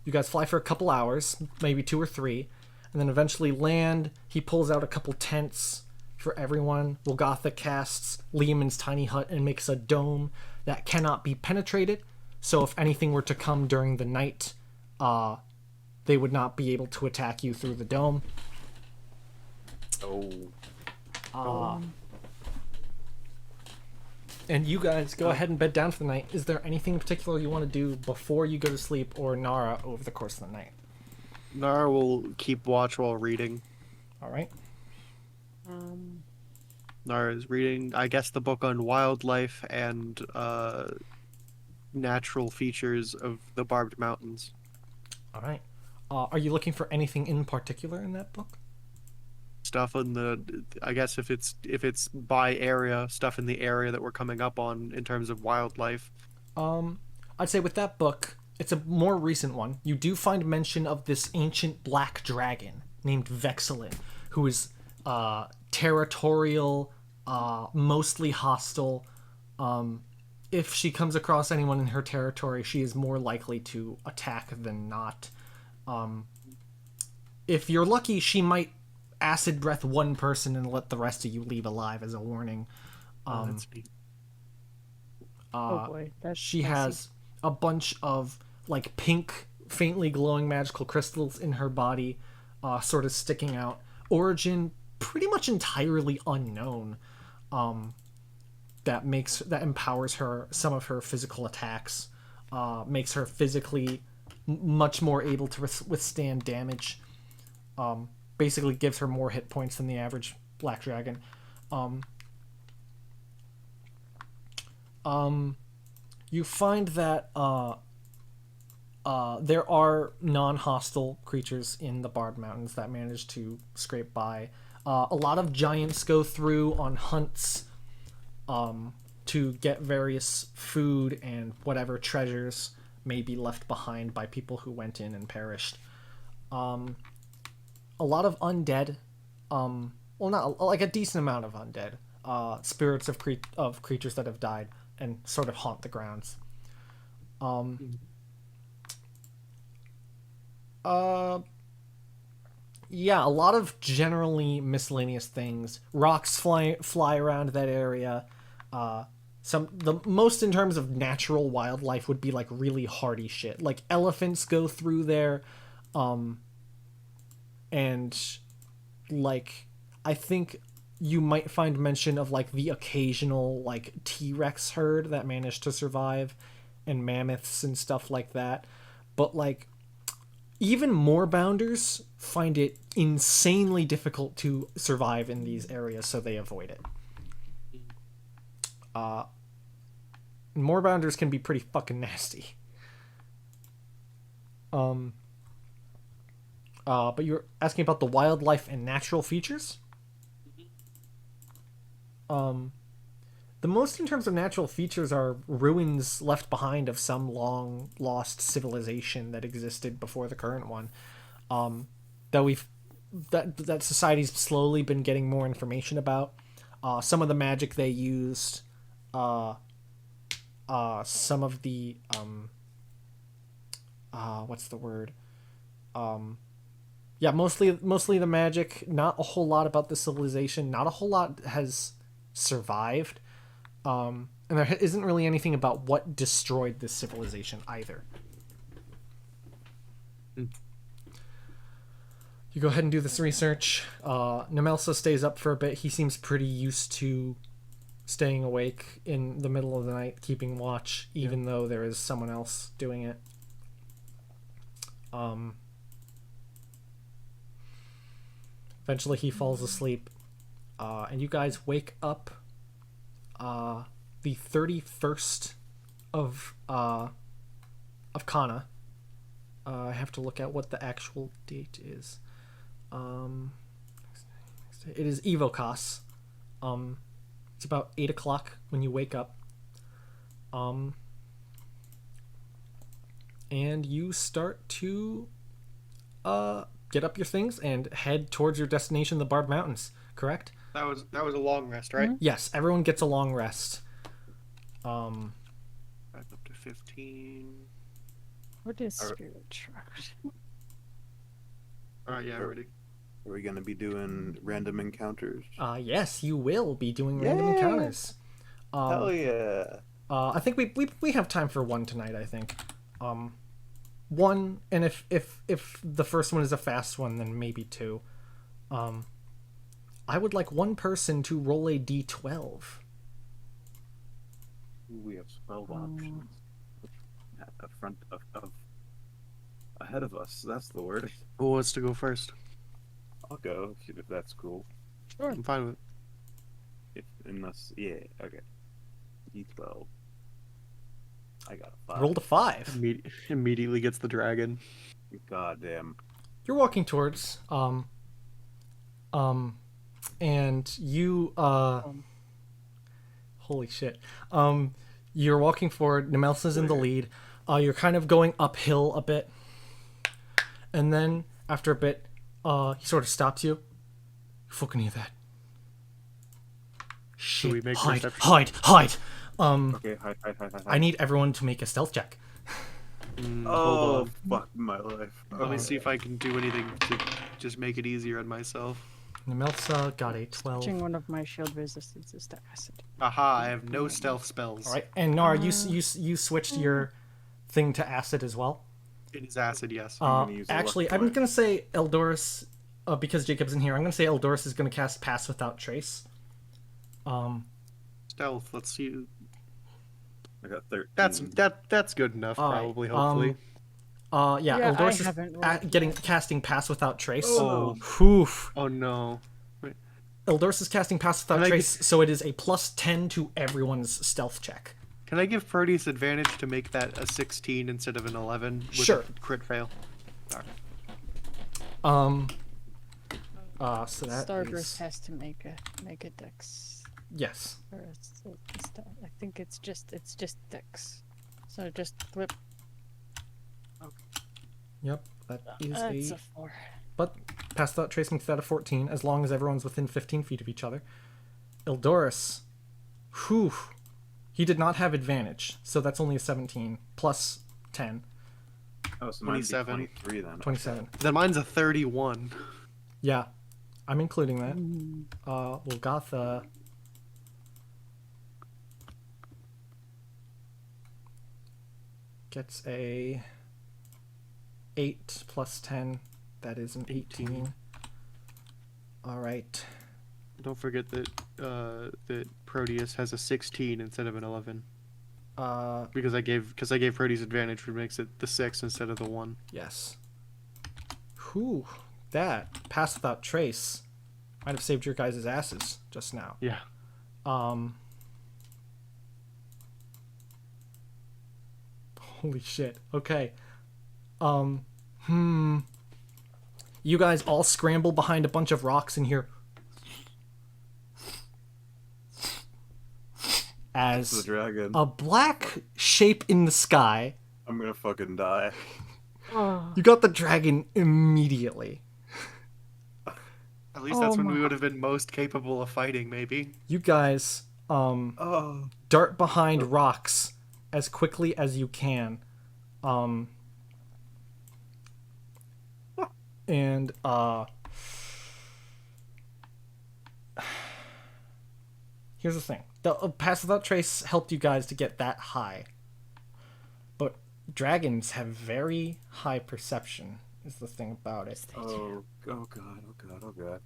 Speaker 1: You guys fly for a couple hours, maybe 2 or 3, and then eventually land. He pulls out a couple tents for everyone. Wilgatha casts Liamon's tiny hut and makes a dome that cannot be penetrated. So if anything were to come during the night, they would not be able to attack you through the dome. And you guys go ahead and bed down for the night. Is there anything in particular you want to do before you go to sleep, or Nara over the course of the night?
Speaker 4: Nara will keep watch while reading.
Speaker 1: All right.
Speaker 4: Nara is reading, I guess, the book on wildlife and natural features of the Barbed Mountains.
Speaker 1: All right. Are you looking for anything in particular in that book?
Speaker 4: Stuff in the, I guess if it's by area, stuff in the area that we're coming up on in terms of wildlife.
Speaker 1: I'd say with that book, it's a more recent one. You do find mention of this ancient black dragon named Vexilin, who is territorial, mostly hostile. If she comes across anyone in her territory, she is more likely to attack than not. If you're lucky, she might acid breath one person and let the rest of you leave alive as a warning.
Speaker 4: That's neat.
Speaker 3: Oh boy, that's
Speaker 1: She
Speaker 3: messy.
Speaker 1: has a bunch of like pink, faintly glowing magical crystals in her body, sort of sticking out. Origin pretty much entirely unknown. That empowers her some of her physical attacks, makes her physically much more able to withstand damage. Basically gives her more hit points than the average black dragon. You find that there are non-hostile creatures in the Barbed Mountains that manage to scrape by. A lot of giants go through on hunts to get various food and whatever treasures may be left behind by people who went in and perished. A lot of undead, well, not like a decent amount of undead, spirits of creatures that have died and sort of haunt the grounds. Yeah, a lot of generally miscellaneous things. Rocks fly around that area. The most in terms of natural wildlife would be like really hardy shit. Like elephants go through there, and like I think you might find mention of like the occasional like T-Rex herd that managed to survive, and mammoths and stuff like that. But like even more bounders find it insanely difficult to survive in these areas, so they avoid it. More bounders can be pretty fucking nasty. But you're asking about the wildlife and natural features? The most in terms of natural features are ruins left behind of some long lost civilization that existed before the current one. That society's slowly been getting more information about. Some of the magic they used, some of the what's the word? Yeah, mostly the magic. Not a whole lot about the civilization. Not a whole lot has survived. And there isn't really anything about what destroyed this civilization either. You go ahead and do this research. Nemelsa stays up for a bit. He seems pretty used to staying awake in the middle of the night, keeping watch, even though there is someone else doing it. Eventually he falls asleep, and you guys wake up the 31st of Kana. I have to look at what the actual date is. It is Evocas. It's about 8 o'clock when you wake up. And you start to get up your things and head towards your destination, the Barbed Mountains, correct?
Speaker 4: That was a long rest, right?
Speaker 1: Yes, everyone gets a long rest.
Speaker 4: Back up to 15.
Speaker 3: What is spirit shroud?
Speaker 4: Alright, yeah, ready.
Speaker 2: Are we gonna be doing random encounters?
Speaker 1: Yes, you will be doing random
Speaker 2: Yay!
Speaker 1: encounters.
Speaker 2: Hell yeah!
Speaker 1: I think we have time for one tonight. I think, one, and if the first one is a fast one, then maybe two. I would like one person to roll a d12.
Speaker 2: We have 12 options. At front of ahead of us. That's the word.
Speaker 4: Who wants to go first?
Speaker 2: I'll go if that's cool.
Speaker 4: Sure. I'm fine with it.
Speaker 2: Unless, yeah, okay. D12. I got a 5.
Speaker 1: Rolled a 5.
Speaker 4: Immediately gets the dragon.
Speaker 2: God damn.
Speaker 1: You're walking towards and you holy shit. You're walking forward. Nemelsa's in the lead. You're kind of going uphill a bit, and then after a bit, he sort of stops you. You fucking hear that? Shit!
Speaker 4: we make
Speaker 1: hide!
Speaker 4: perception?
Speaker 1: Hide!
Speaker 2: Okay, hi.
Speaker 1: I need everyone to make a stealth check.
Speaker 4: Hold
Speaker 2: Oh,
Speaker 4: on.
Speaker 2: fuck my life.
Speaker 4: Let me see if I can do anything to just make it easier on myself.
Speaker 1: Nemelsa got a 12.
Speaker 3: Switching one of my shield resistances to acid.
Speaker 4: Aha, I have no stealth spells.
Speaker 1: All right, and Nara, you switched your thing to acid as well.
Speaker 4: It is acid, yes.
Speaker 2: gonna use a
Speaker 1: Actually,
Speaker 2: luck
Speaker 1: I'm
Speaker 2: point.
Speaker 1: gonna say Eldoris, because Jacob's in here. I'm gonna say Eldoris is gonna cast Pass Without Trace.
Speaker 4: Stealth, let's see.
Speaker 2: I got 13.
Speaker 4: That's good enough,
Speaker 1: All right,
Speaker 4: probably, hopefully.
Speaker 1: Yeah,
Speaker 3: Yeah,
Speaker 1: Eldoris
Speaker 3: I haven't rolled
Speaker 1: is casting Pass Without Trace.
Speaker 2: Oh.
Speaker 1: Oof.
Speaker 4: Oh no.
Speaker 1: Eldoris is casting Pass Without
Speaker 4: Can I
Speaker 1: Trace, so it is a +10 to everyone's stealth check.
Speaker 4: Can I give Proteus advantage to make that a 16 instead of an 11? With
Speaker 1: Sure.
Speaker 4: a crit fail.
Speaker 1: So that
Speaker 3: Starburst
Speaker 1: is...
Speaker 3: has to make a dex.
Speaker 1: Yes.
Speaker 3: Or I think it's just dex. So just flip.
Speaker 1: Yep, that is
Speaker 3: That's
Speaker 1: a...
Speaker 3: a 4.
Speaker 1: But Pass Without Trace makes that a 14, as long as everyone's within 15 feet of each other. Eldoris, whew, he did not have advantage, so that's only a 17, plus 10,
Speaker 2: Oh, so mine's
Speaker 4: 27.
Speaker 2: 23 then.
Speaker 1: 27.
Speaker 4: Then mine's a 31.
Speaker 1: Yeah, I'm including that. Golgotha... gets a 8 plus 10. That is an 18. All right.
Speaker 4: Don't forget that that Proteus has a 16 instead of an 11. Because I gave Proteus advantage, which makes it the 6 instead of the 1.
Speaker 1: Yes. Whew. That Pass Without Trace might have saved your guys' asses just now.
Speaker 4: Yeah.
Speaker 1: Holy shit. Okay. You guys all scramble behind a bunch of rocks and hear
Speaker 2: The
Speaker 1: as
Speaker 2: dragon.
Speaker 1: a black shape in the sky.
Speaker 2: I'm gonna fucking die.
Speaker 1: You got the dragon immediately.
Speaker 4: At least that's
Speaker 3: Oh
Speaker 4: when we
Speaker 3: my-
Speaker 4: would have been most capable of fighting, maybe.
Speaker 1: You guys
Speaker 2: Oh.
Speaker 1: dart behind rocks as quickly as you can. And here's the thing. The Pass Without Trace helped you guys to get that high. But dragons have very high perception, is the thing about it.
Speaker 2: Oh god.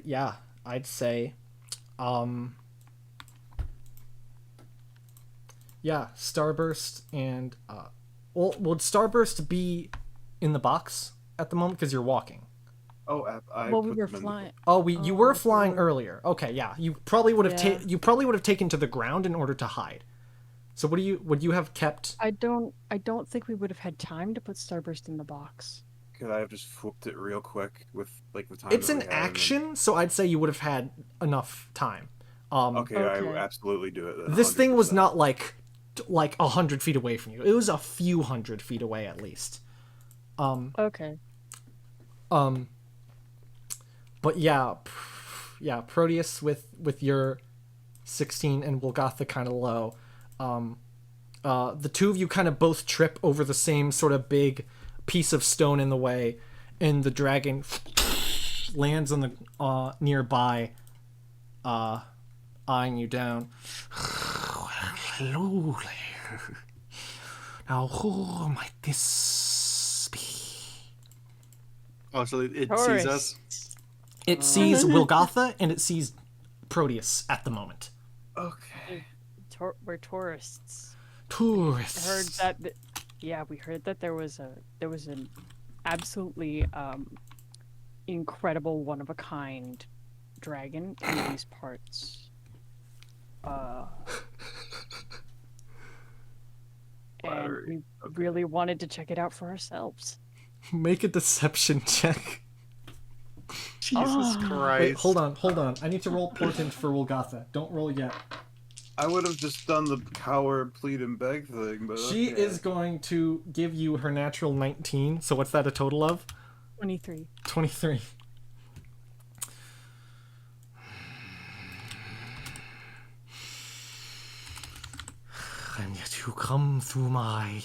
Speaker 1: Yeah, I'd say yeah, Starburst and well, would Starburst be in the box at the moment because you're walking?
Speaker 2: Oh, I
Speaker 3: Well, we
Speaker 2: put
Speaker 3: were
Speaker 2: them in the-
Speaker 3: flying.
Speaker 1: Oh, you were flying
Speaker 3: okay.
Speaker 1: earlier. Okay, yeah. You probably would have taken to the ground in order to hide. So would you have kept
Speaker 3: I don't think we would have had time to put Starburst in the box.
Speaker 2: Could I have just flipped it real quick with like the time?
Speaker 1: It's
Speaker 2: that
Speaker 1: an
Speaker 2: we had and then-
Speaker 1: action, so I'd say you would have had enough time.
Speaker 2: Okay, I
Speaker 3: Okay.
Speaker 2: would absolutely do it. Then,
Speaker 1: This thing was
Speaker 2: 100%.
Speaker 1: not like 100 feet away from you. It was a few hundred feet away at least.
Speaker 3: Okay.
Speaker 1: But yeah, Proteus with your 16 and Golgotha kind of low. The two of you kind of both trip over the same sort of big piece of stone in the way, and the dragon lands on the nearby, eyeing you down. Hello there. Now who might this be?
Speaker 4: Oh, so it
Speaker 3: Taurus.
Speaker 4: sees us?
Speaker 1: It sees Wilgotha and it sees Proteus at the moment.
Speaker 2: Okay.
Speaker 3: We're tourists.
Speaker 1: Tourists.
Speaker 3: Heard that. Yeah, we heard that there was an absolutely incredible, one of a kind dragon in these parts. And
Speaker 2: Flattery.
Speaker 3: we really wanted to check it out for ourselves.
Speaker 1: Make a deception check.
Speaker 4: Jesus
Speaker 3: Oh.
Speaker 4: Christ.
Speaker 1: Wait, hold on. I need to roll portent for Wolgatha. Don't roll yet.
Speaker 2: I would have just done the cower, plead, and beg thing, but
Speaker 1: She
Speaker 2: okay.
Speaker 1: is going to give you her natural 19. So what's that a total of?
Speaker 3: 23.
Speaker 1: 23. And yet you come through my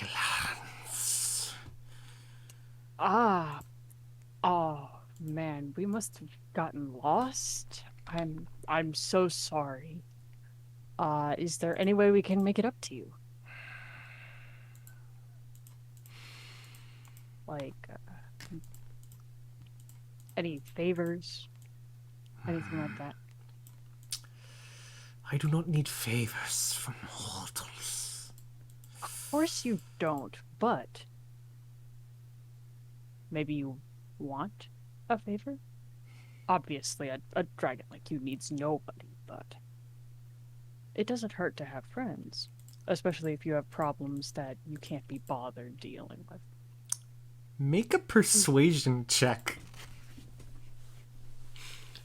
Speaker 1: lands.
Speaker 3: Oh man, we must have gotten lost. I'm so sorry. Is there any way we can make it up to you? Like, any favors? Anything like that?
Speaker 1: I do not need favors from mortals.
Speaker 3: Of course you don't, but maybe you want a favor? Obviously, a dragon like you needs nobody, but it doesn't hurt to have friends, especially if you have problems that you can't be bothered dealing with.
Speaker 1: Make a persuasion check.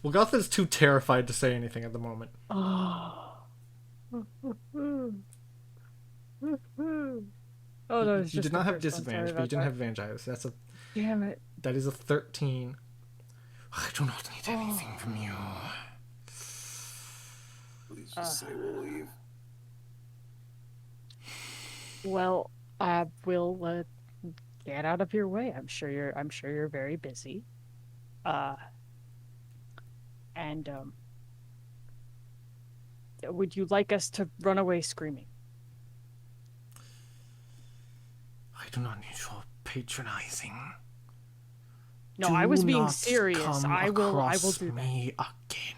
Speaker 1: Wolgatha's too terrified to say anything at the moment.
Speaker 3: Oh. Oh no, it's
Speaker 1: You
Speaker 3: just
Speaker 1: did
Speaker 3: the
Speaker 1: not have
Speaker 3: first one. Sorry
Speaker 1: disadvantage, but you
Speaker 3: about
Speaker 1: didn't
Speaker 3: that.
Speaker 1: have advantage.
Speaker 3: Damn it.
Speaker 1: That is a 13. I do not need anything from you.
Speaker 2: Please just say we'll leave.
Speaker 3: Well, we'll get out of your way. I'm sure you're very busy. And would you like us to run away screaming?
Speaker 1: I do not need your patronizing.
Speaker 3: No,
Speaker 1: Do
Speaker 3: I was being
Speaker 1: not
Speaker 3: serious.
Speaker 1: come
Speaker 3: I will
Speaker 1: across
Speaker 3: do that.
Speaker 1: me again.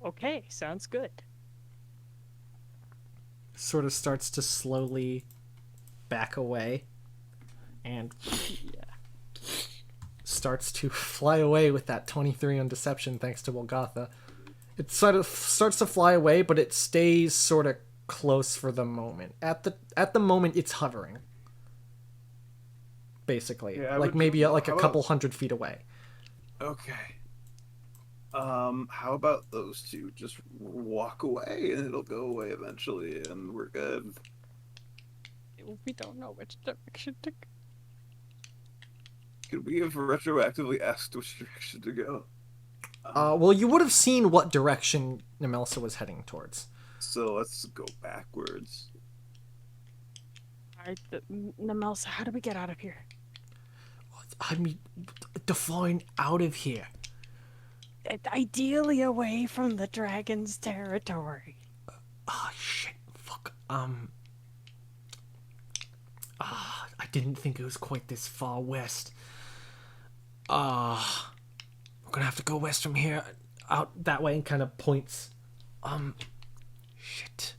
Speaker 3: Okay, sounds good.
Speaker 1: Sort of starts to slowly back away and starts to fly away with that 23 on deception thanks to Wolgatha. It sort of starts to fly away, but it stays sort of close for the moment. At the moment it's hovering. Basically.
Speaker 2: Yeah, I
Speaker 1: like
Speaker 2: would-
Speaker 1: maybe like
Speaker 2: how
Speaker 1: a
Speaker 2: about-
Speaker 1: couple hundred feet away.
Speaker 2: Okay. How about those two just walk away and it'll go away eventually and we're good.
Speaker 3: We don't know which direction to go.
Speaker 2: Could we have retroactively asked which direction to go?
Speaker 1: Well, you would have seen what direction Nemelsa was heading towards.
Speaker 2: So let's go backwards.
Speaker 3: Alright, Nemelsa, how do we get out of here?
Speaker 1: I mean, define out of here.
Speaker 3: Ideally away from the dragon's territory.
Speaker 1: Ah, shit. Fuck. I didn't think it was quite this far west. We're gonna have to go west from here, out that way, and kind of points. Shit.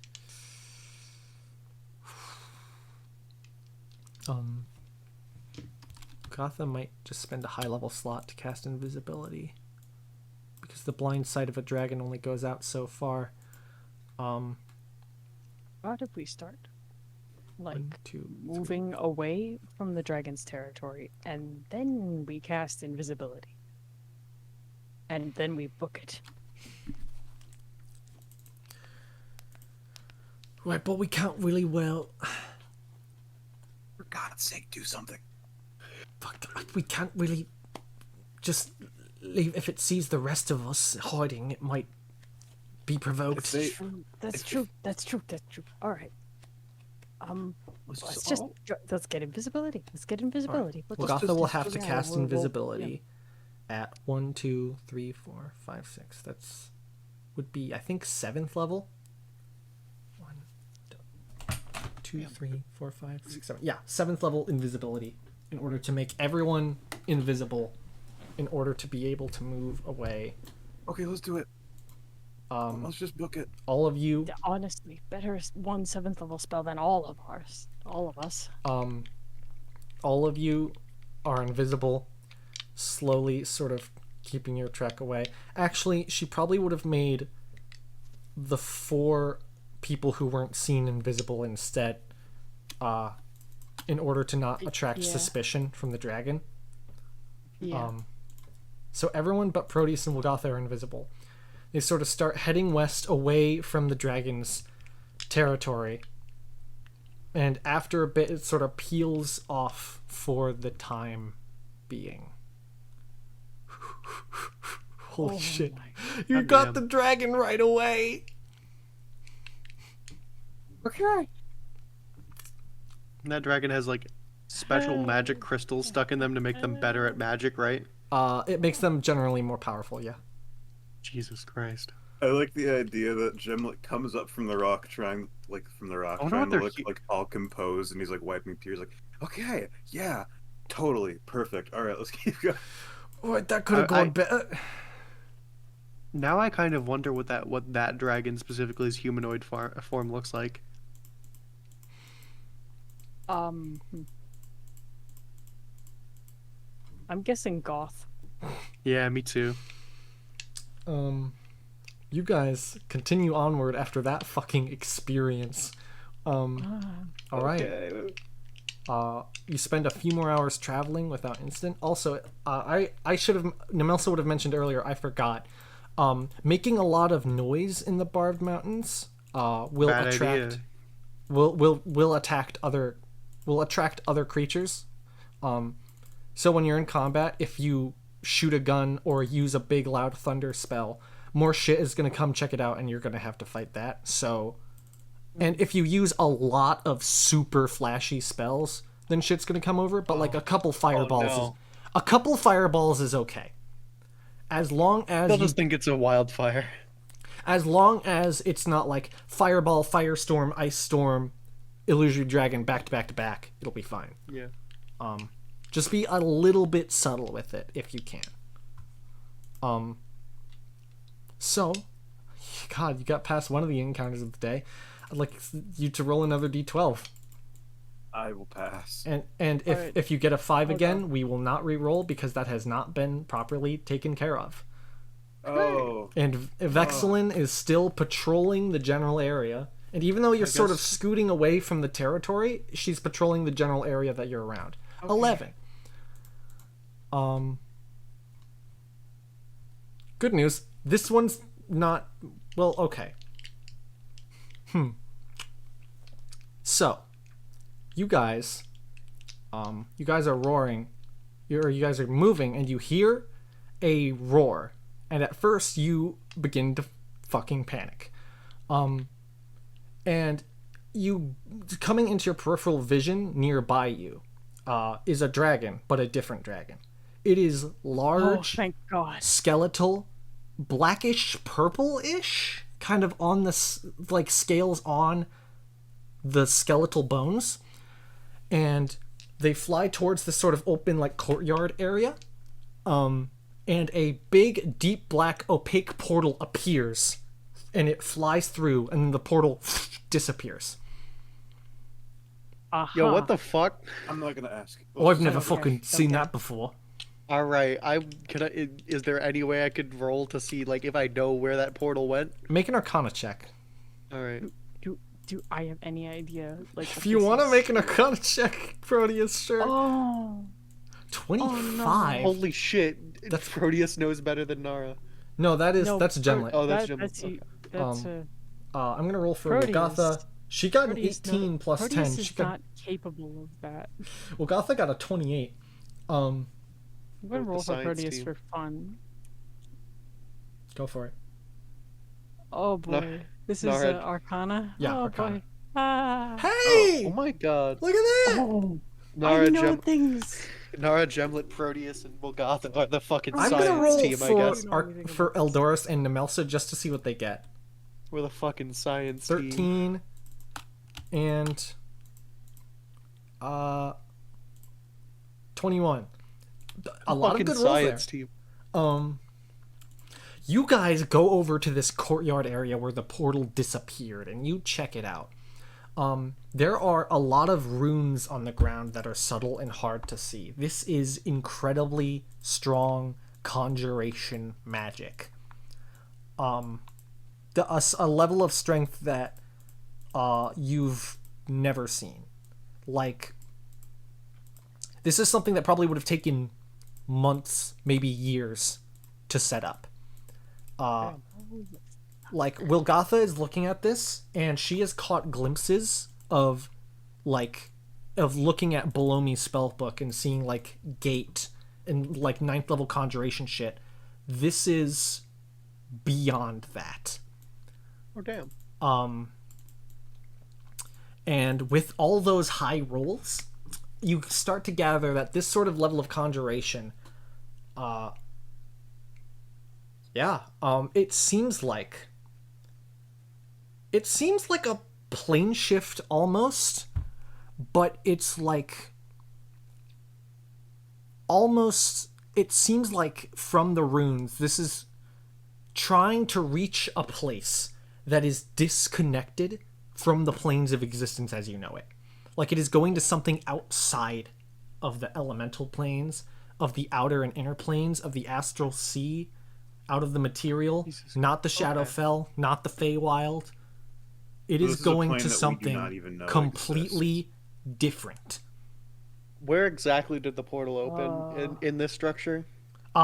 Speaker 1: Gotham might just spend a high-level slot to cast invisibility. Because the blind sight of a dragon only goes out so far.
Speaker 3: How did we start? Like,
Speaker 1: 1, 2,
Speaker 3: moving away from the dragon's territory, and then we cast invisibility. And then we book it.
Speaker 1: Right, but we can't really
Speaker 2: For God's sake, do something.
Speaker 1: Fuck, we can't really just leave. If it sees the rest of us hiding, it might be provoked.
Speaker 2: If they-
Speaker 3: That's
Speaker 2: if-
Speaker 3: true. That's true. That's true. All right. Let's just let's get invisibility. Let's get invisibility. Let's
Speaker 1: Wolgatha
Speaker 3: just-
Speaker 1: will have to
Speaker 3: yeah,
Speaker 1: cast
Speaker 3: we'll-
Speaker 1: invisibility at 1, 2, 3, 4, 5, 6. That's would be, I think, 7th level. 1, 2, 3, 4, 5, 6, 7. Yeah, 7th level invisibility in order to make everyone invisible, in order to be able to move away.
Speaker 2: Okay, let's do it. Let's just book it.
Speaker 1: All of you,
Speaker 3: Honestly, better 1 7th level spell than all of us.
Speaker 1: all of you are invisible, slowly sort of keeping your track away. Actually, she probably would have made the 4 people who weren't seen invisible instead, in order to not attract suspicion from the dragon.
Speaker 3: Yeah.
Speaker 1: So everyone but Proteus and Wilgotha are invisible. They sort of start heading west away from the dragon's territory. And after a bit, it sort of peels off for the time being. Holy shit. You got the dragon right away!
Speaker 3: Okay.
Speaker 4: And that dragon has like special magic crystals stuck in them to make them better at magic, right?
Speaker 1: It makes them generally more powerful, yeah.
Speaker 4: Jesus Christ.
Speaker 2: I like the idea that Gemlet comes up from the rock trying to look like all composed, and he's like wiping tears like, okay, yeah, totally, perfect. Alright, let's keep going.
Speaker 1: What, that could have gone better.
Speaker 4: Now I kind of wonder what that dragon specifically's humanoid form looks like.
Speaker 3: I'm guessing goth.
Speaker 1: Yeah, me too. You guys continue onward after that fucking experience. All right.
Speaker 2: Okay.
Speaker 1: You spend a few more hours traveling without incident. Also, I should have, Nemelsa would have mentioned earlier, I forgot. Making a lot of noise in the Barbed Mountains will attract other creatures. So when you're in combat, if you shoot a gun or use a big loud thunder spell, more shit is going to come check it out and you're going to have to fight that. So, and if you use a lot of super flashy spells, then shit's going to come over, but like a couple fireballs is okay. As long as
Speaker 4: They'll just think it's a wildfire.
Speaker 1: As long as it's not like fireball, firestorm, ice storm, illusory dragon back to back to back, it'll be fine.
Speaker 4: Yeah.
Speaker 1: Just be a little bit subtle with it if you can. So, God, you got past one of the encounters of the day. I'd like you to roll another d12.
Speaker 2: I will pass.
Speaker 1: And if you get a 5 again, we will not re-roll because that has not been properly taken care of.
Speaker 2: Oh.
Speaker 1: And Vexilin is still patrolling the general area. And even though you're sort of scooting away from the territory, she's patrolling the general area that you're around. Okay. 11. Good news. This one's not... Well, okay. So, you guys are roaring. You guys are moving, and you hear a roar. And at first, you begin to fucking panic. And you... Coming into your peripheral vision nearby you is a dragon, but a different dragon. It is large,
Speaker 3: thank God.
Speaker 1: Skeletal, blackish, purple-ish, kind of on the, like, scales on the skeletal bones. And they fly towards this sort of open, like, courtyard area. And a big, deep black, opaque portal appears. And it flies through, and the portal disappears.
Speaker 4: Yo, what the fuck?
Speaker 2: I'm not gonna ask.
Speaker 1: Oh, I've never fucking seen that before.
Speaker 4: All right, is there any way I could roll to see like if I know where that portal went?
Speaker 1: Make an Arcana check.
Speaker 4: All right.
Speaker 3: Do I have any idea? Like,
Speaker 1: if you want to make an Arcana check, Proteus, sure.
Speaker 3: Oh.
Speaker 1: 25.
Speaker 3: Oh, no.
Speaker 4: Holy shit! That's Proteus knows better than Nara.
Speaker 1: No, that's Gemlet.
Speaker 4: Oh, that's Gemlet.
Speaker 1: I'm gonna roll for
Speaker 3: Proteus.
Speaker 1: Wilgotha. She got an 18 plus
Speaker 3: Proteus
Speaker 1: 10.
Speaker 3: Is not capable of that.
Speaker 1: Wilgotha got a 28.
Speaker 3: I'm gonna roll for
Speaker 4: science
Speaker 3: Proteus
Speaker 4: team.
Speaker 3: for fun.
Speaker 1: Go for it.
Speaker 3: Oh boy, this is Arcana.
Speaker 1: Yeah,
Speaker 3: oh,
Speaker 1: Arcana.
Speaker 3: Boy. Ah.
Speaker 1: Hey!
Speaker 4: Oh my god.
Speaker 1: Look at that!
Speaker 3: Oh,
Speaker 4: Nara,
Speaker 3: I know things.
Speaker 4: Nara, Gemlet, Proteus, and Wilgotha are the fucking
Speaker 1: I'm
Speaker 4: science
Speaker 1: gonna roll
Speaker 4: team, I guess.
Speaker 1: for Eldoris and Nemelsa just to see what they get.
Speaker 4: We're the fucking science team.
Speaker 1: 13 and 21. A lot of good rolls
Speaker 4: science
Speaker 1: there.
Speaker 4: team.
Speaker 1: You guys go over to this courtyard area where the portal disappeared, and you check it out. There are a lot of runes on the ground that are subtle and hard to see. This is incredibly strong conjuration magic. A level of strength that you've never seen. Like, this is something that probably would have taken months, maybe years, to set up. Like, Wilgatha is looking at this, and she has caught glimpses of looking at Belomi's spellbook and seeing, like, Gate and, like, 9th level conjuration shit. This is beyond that.
Speaker 4: Oh, damn.
Speaker 1: And with all those high rolls, you start to gather that this sort of level of conjuration, it seems like a plane shift almost, but it's like it seems like from the runes, this is trying to reach a place that is disconnected from the planes of existence as you know it. Like, it is going to something outside of the elemental planes, of the outer and inner planes, of the astral sea, out of the material, not the Shadowfell, not the Feywild. It is going to something completely different.
Speaker 4: Where exactly did the portal open in this structure?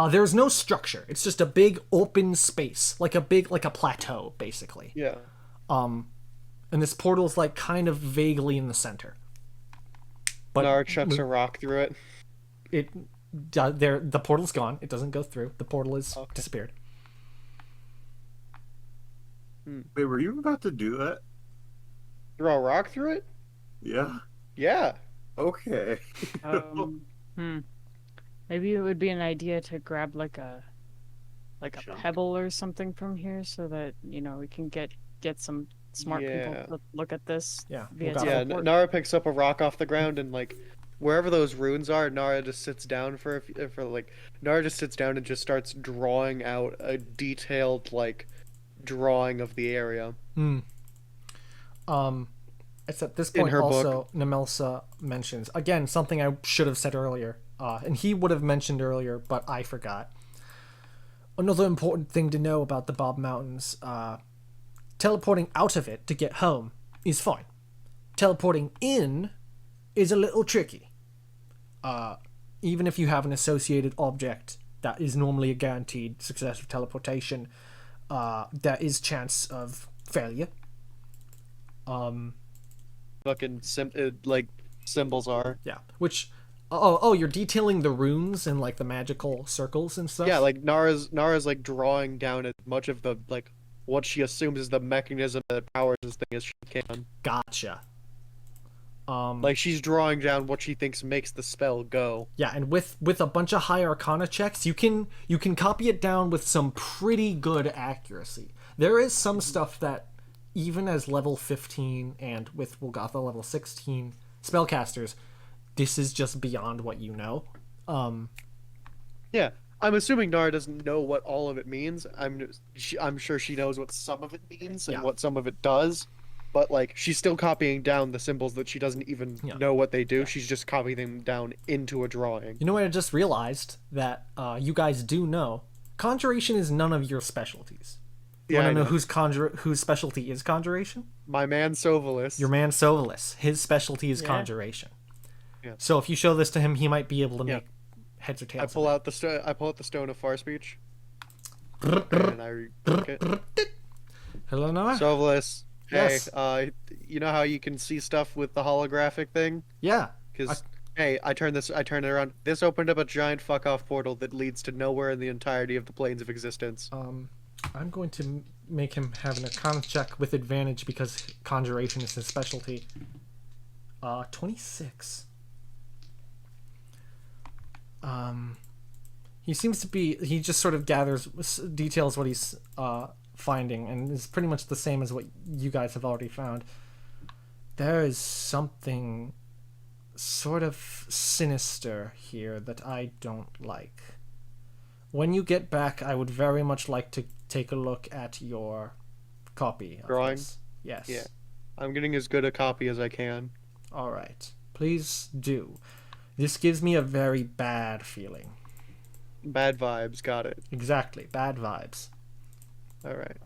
Speaker 1: There's no structure. It's just a big open space, like a plateau, basically.
Speaker 4: Yeah.
Speaker 1: And this portal's like kind of vaguely in the center. But
Speaker 4: Nar chucks a rock through it.
Speaker 1: The portal's gone. It doesn't go through. The portal is disappeared.
Speaker 2: Wait, were you about to do that?
Speaker 4: Throw a rock through it?
Speaker 2: Yeah.
Speaker 4: Yeah.
Speaker 2: Okay.
Speaker 3: Maybe it would be an idea to grab like a
Speaker 2: Chunk.
Speaker 3: pebble or something from here, so that we can get some smart people to look at this.
Speaker 1: Yeah.
Speaker 3: via
Speaker 1: Yeah,
Speaker 3: teleport.
Speaker 4: Nara picks up a rock off the ground and like wherever those runes are, Nara just sits down Nara just sits down and just starts drawing out a detailed like drawing of the area.
Speaker 1: It's at this point
Speaker 4: her
Speaker 1: also Nemelsa mentions again something I should have said earlier, and he would have mentioned earlier, but I forgot. Another important thing to know about the Barbed Mountains: teleporting out of it to get home is fine. Teleporting in is a little tricky. Even if you have an associated object that is normally a guaranteed success of teleportation, there is chance of failure.
Speaker 4: Fucking symbols are.
Speaker 1: Yeah, which you're detailing the runes and like the magical circles and stuff.
Speaker 4: Yeah, like Nara's like drawing down as much of the like what she assumes is the mechanism that powers this thing as she can.
Speaker 1: Gotcha.
Speaker 4: Like she's drawing down what she thinks makes the spell go.
Speaker 1: Yeah, and with a bunch of high arcana checks, you can copy it down with some pretty good accuracy. There is some stuff that even as level 15 and with Wilgatha level 16 spellcasters, this is just beyond what you know.
Speaker 4: Yeah, I'm assuming Nara doesn't know what all of it means. I'm sure she knows what some of it means and what some of it does. But like she's still copying down the symbols that she doesn't even know what they do. She's just copying them down into a drawing.
Speaker 1: You know what I just realized that you guys do know? Conjuration is none of your specialties. You want to know whose specialty is conjuration?
Speaker 4: My man Sovalis.
Speaker 1: Your man Sovalis. His specialty is conjuration. Yeah. So if you show this to him, he might be able to make heads or tails.
Speaker 4: I pull out the stone of far speech. And I click it.
Speaker 1: Hello, Noah.
Speaker 4: Sovalis. Hey,
Speaker 1: Yes.
Speaker 4: You know how you can see stuff with the holographic thing?
Speaker 1: Yeah.
Speaker 4: Because I turn it around. This opened up a giant fuck off portal that leads to nowhere in the entirety of the planes of existence.
Speaker 1: I'm going to make him have an Arcana check with advantage because conjuration is his specialty. 26. He seems to be. He just sort of details what he's finding, and is pretty much the same as what you guys have already found. There is something sort of sinister here that I don't like. When you get back, I would very much like to take a look at your copy of
Speaker 4: Drawing?
Speaker 1: this. Yes.
Speaker 4: Yeah. I'm getting as good a copy as I can.
Speaker 1: All right. Please do. This gives me a very bad feeling.
Speaker 4: Bad vibes, got it.
Speaker 1: Exactly. Bad vibes.
Speaker 4: All right.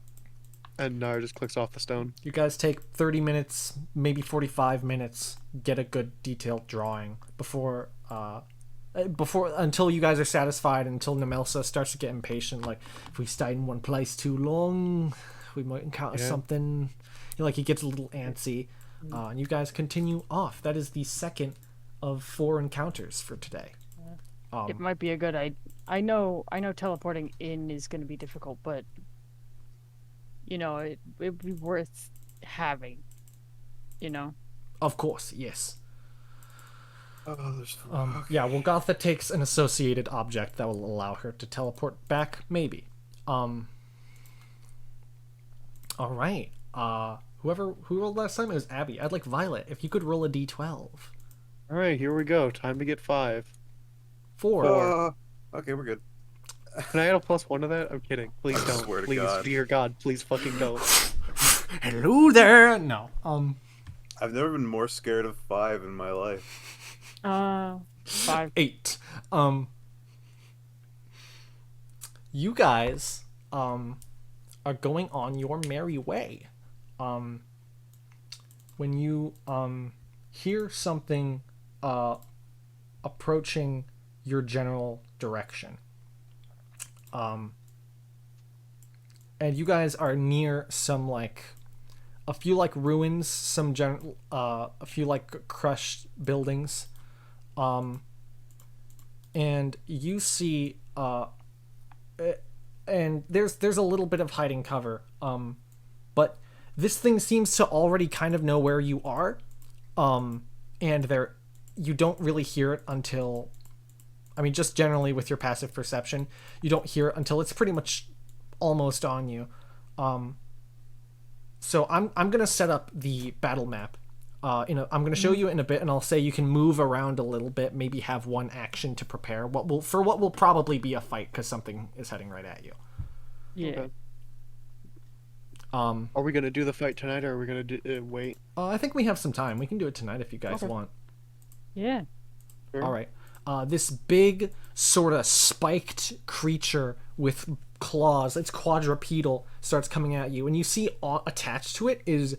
Speaker 4: And Nar just clicks off the stone.
Speaker 1: You guys take 30 minutes, maybe 45 minutes, get a good detailed drawing before until you guys are satisfied, until Nemelsa starts to get impatient. Like, if we stay in one place too long, we might encounter something. Like, he gets a little antsy. And you guys continue off. That is the second of 4 encounters for today.
Speaker 3: It might be a good I know teleporting in is going to be difficult, but you know, it'd be worth having, you know.
Speaker 1: Of course, yes.
Speaker 2: Oh, there's
Speaker 1: Yeah, well, Gotha takes an associated object that will allow her to teleport back, maybe. All right. Who rolled last time? It was Abby. I'd like Violet. If you could roll a d12.
Speaker 4: All right, here we go. Time to get 5.
Speaker 1: 4.
Speaker 2: Okay, we're good.
Speaker 4: Can I add a +1 to that? I'm kidding. Please
Speaker 2: I
Speaker 4: don't.
Speaker 2: swear to
Speaker 4: Please,
Speaker 2: God.
Speaker 4: dear God, please fucking don't.
Speaker 1: Hello there. No.
Speaker 2: I've never been more scared of 5 in my life.
Speaker 3: 5.
Speaker 1: 8. You guys are going on your merry way. When you hear something approaching your general direction, and you guys are near some a few ruins, a few crushed buildings, and you see and there's a little bit of hiding cover, but this thing seems to already kind of know where you are, and you don't really hear it until, just generally with your passive perception, you don't hear it until it's pretty much almost on you. So I'm gonna set up the battle map. I'm gonna show you in a bit, and I'll say you can move around a little bit, maybe have one action to prepare what will probably be a fight, because something is heading right at you.
Speaker 3: Yeah.
Speaker 4: Okay. Are we gonna do the fight tonight, or are we gonna wait?
Speaker 1: I think we have some time. We can do it tonight if you guys want.
Speaker 3: Yeah.
Speaker 4: Sure.
Speaker 1: All right. This big sort of spiked creature with claws, it's quadrupedal, starts coming at you, and you see attached to it is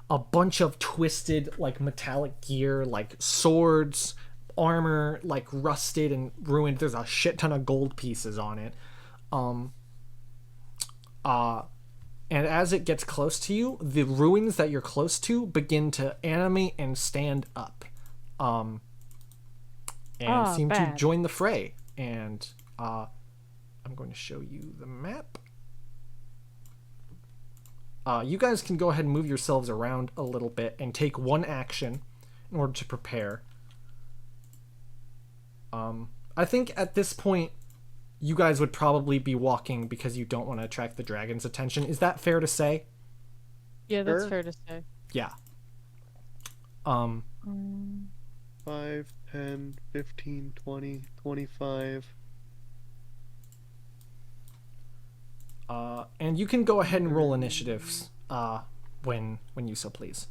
Speaker 1: a bunch of twisted metallic gear, like swords, armor, rusted and ruined. There's a shit ton of gold pieces on it. And as it gets close to you, the ruins that you're close to begin to animate and stand up, and seem to join the fray. And I'm going to show you the map. You guys can go ahead and move yourselves around a little bit and take one action in order to prepare. I think at this point, you guys would probably be walking because you don't want to attract the dragon's attention. Is that fair to say?
Speaker 3: Yeah, that's
Speaker 4: Sure.
Speaker 3: fair to say.
Speaker 1: Yeah.
Speaker 4: 5, 10, 15, 20, 25.
Speaker 1: And you can go ahead and roll initiatives when you so please.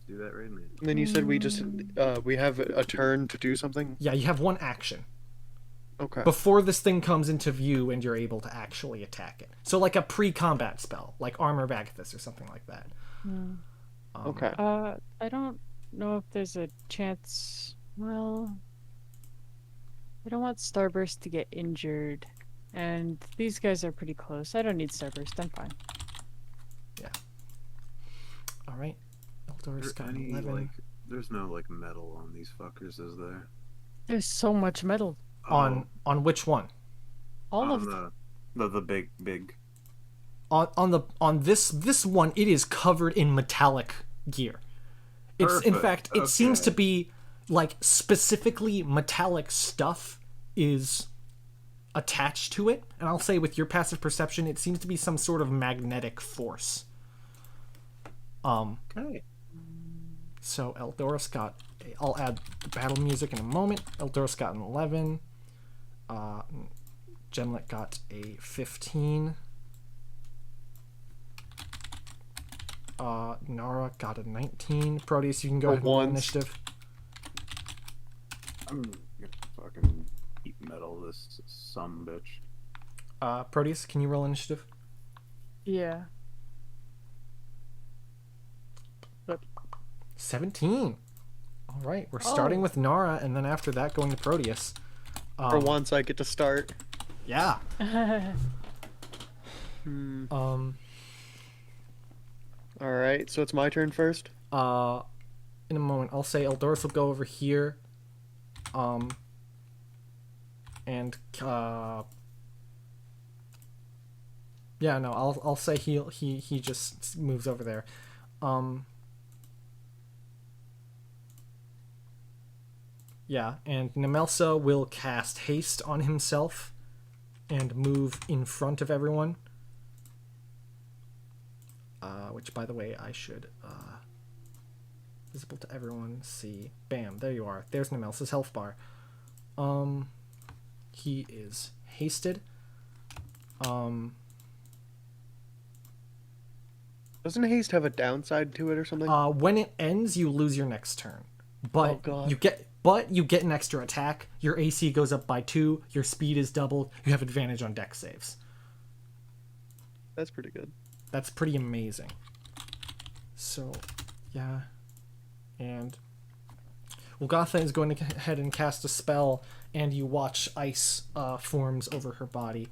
Speaker 2: Do that right now.
Speaker 4: And then you said we just we have a turn to do something.
Speaker 1: Yeah, you have one action
Speaker 4: Okay.
Speaker 1: before this thing comes into view and you're able to actually attack it. So like a pre-combat spell, like Armor Bagthus or something like that.
Speaker 4: Okay.
Speaker 3: I don't know if there's a chance. Well, I don't want Starburst to get injured, and these guys are pretty close. I don't need Starburst. I'm fine.
Speaker 1: All right. Eldoris got
Speaker 2: Any,
Speaker 1: 11.
Speaker 2: there's no metal on these fuckers, is there?
Speaker 3: There's so much metal.
Speaker 1: On which one?
Speaker 3: All of
Speaker 2: the big.
Speaker 1: On this one, it is covered in metallic gear. It's in
Speaker 2: Perfect.
Speaker 1: fact, it seems to
Speaker 2: Okay.
Speaker 1: be specifically metallic stuff is attached to it, and I'll say with your passive perception, it seems to be some sort of magnetic force.
Speaker 2: Okay.
Speaker 1: So Eldoris got. I'll add the battle music in a moment. Eldoris got an 11. Gemlet got a 15. Nara got a 19. Proteus, you can go
Speaker 4: For
Speaker 1: ahead and roll
Speaker 4: once.
Speaker 1: initiative.
Speaker 2: I'm gonna fucking heat metal this bitch.
Speaker 1: Proteus, can you roll initiative?
Speaker 3: Yeah.
Speaker 1: 17. All right, we're starting
Speaker 3: Oh.
Speaker 1: with Nara, and then after that, going to Proteus.
Speaker 4: For once, I get to start.
Speaker 1: Yeah.
Speaker 4: Hmm.
Speaker 1: Um.
Speaker 4: All right, so it's my turn first.
Speaker 1: In a moment, I'll say Eldoris will go over here. And yeah, no, I'll say he just moves over there. Yeah, and Nemelsa will cast haste on himself and move in front of everyone. Which, by the way, I should visible to everyone. See, bam, there you are. There's Nemelsa's health bar. He is hasted.
Speaker 4: Doesn't haste have a downside to it or something?
Speaker 1: When it ends, you lose your next turn, but
Speaker 4: Oh, God.
Speaker 1: you get an extra attack. Your AC goes up by 2. Your speed is doubled. You have advantage on dex saves.
Speaker 4: That's pretty good.
Speaker 1: That's pretty amazing. So, yeah. And Ulgatha is going to go ahead and cast a spell, and you watch ice forms over her body.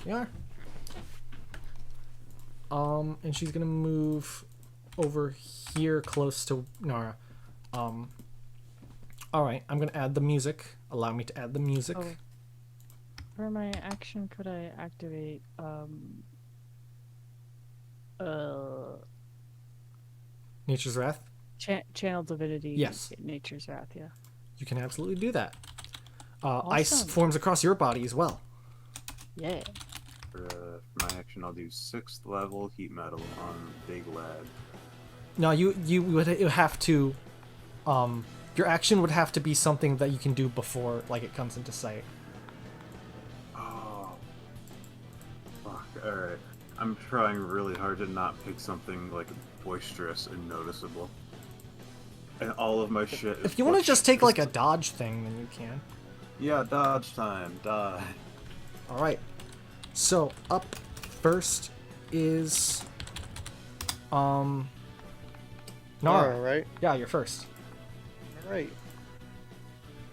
Speaker 1: Yeah. And she's gonna move over here close to Nara. Alright, I'm gonna add the music. Allow me to add the music.
Speaker 3: Oh. For my action, could I activate
Speaker 1: Nature's Wrath.
Speaker 3: Channel Divinity?
Speaker 1: Yes.
Speaker 3: Nature's Wrath. Yeah.
Speaker 1: You can absolutely do that. Ice
Speaker 3: Awesome.
Speaker 1: forms across your body as well.
Speaker 3: Yeah.
Speaker 2: For my action, I'll do 6th level heat metal on Big Lad.
Speaker 1: No, you would have to. Your action would have to be something that you can do before, like, it comes into sight.
Speaker 2: Oh. Fuck, alright. I'm trying really hard to not pick something, like, boisterous and noticeable. And all of my shit is...
Speaker 1: If you want to just take like a dodge thing, then you can.
Speaker 2: Yeah, dodge time. Die.
Speaker 1: All right. So up first is Nara.
Speaker 4: All right.
Speaker 1: Yeah, you're first.
Speaker 4: All right.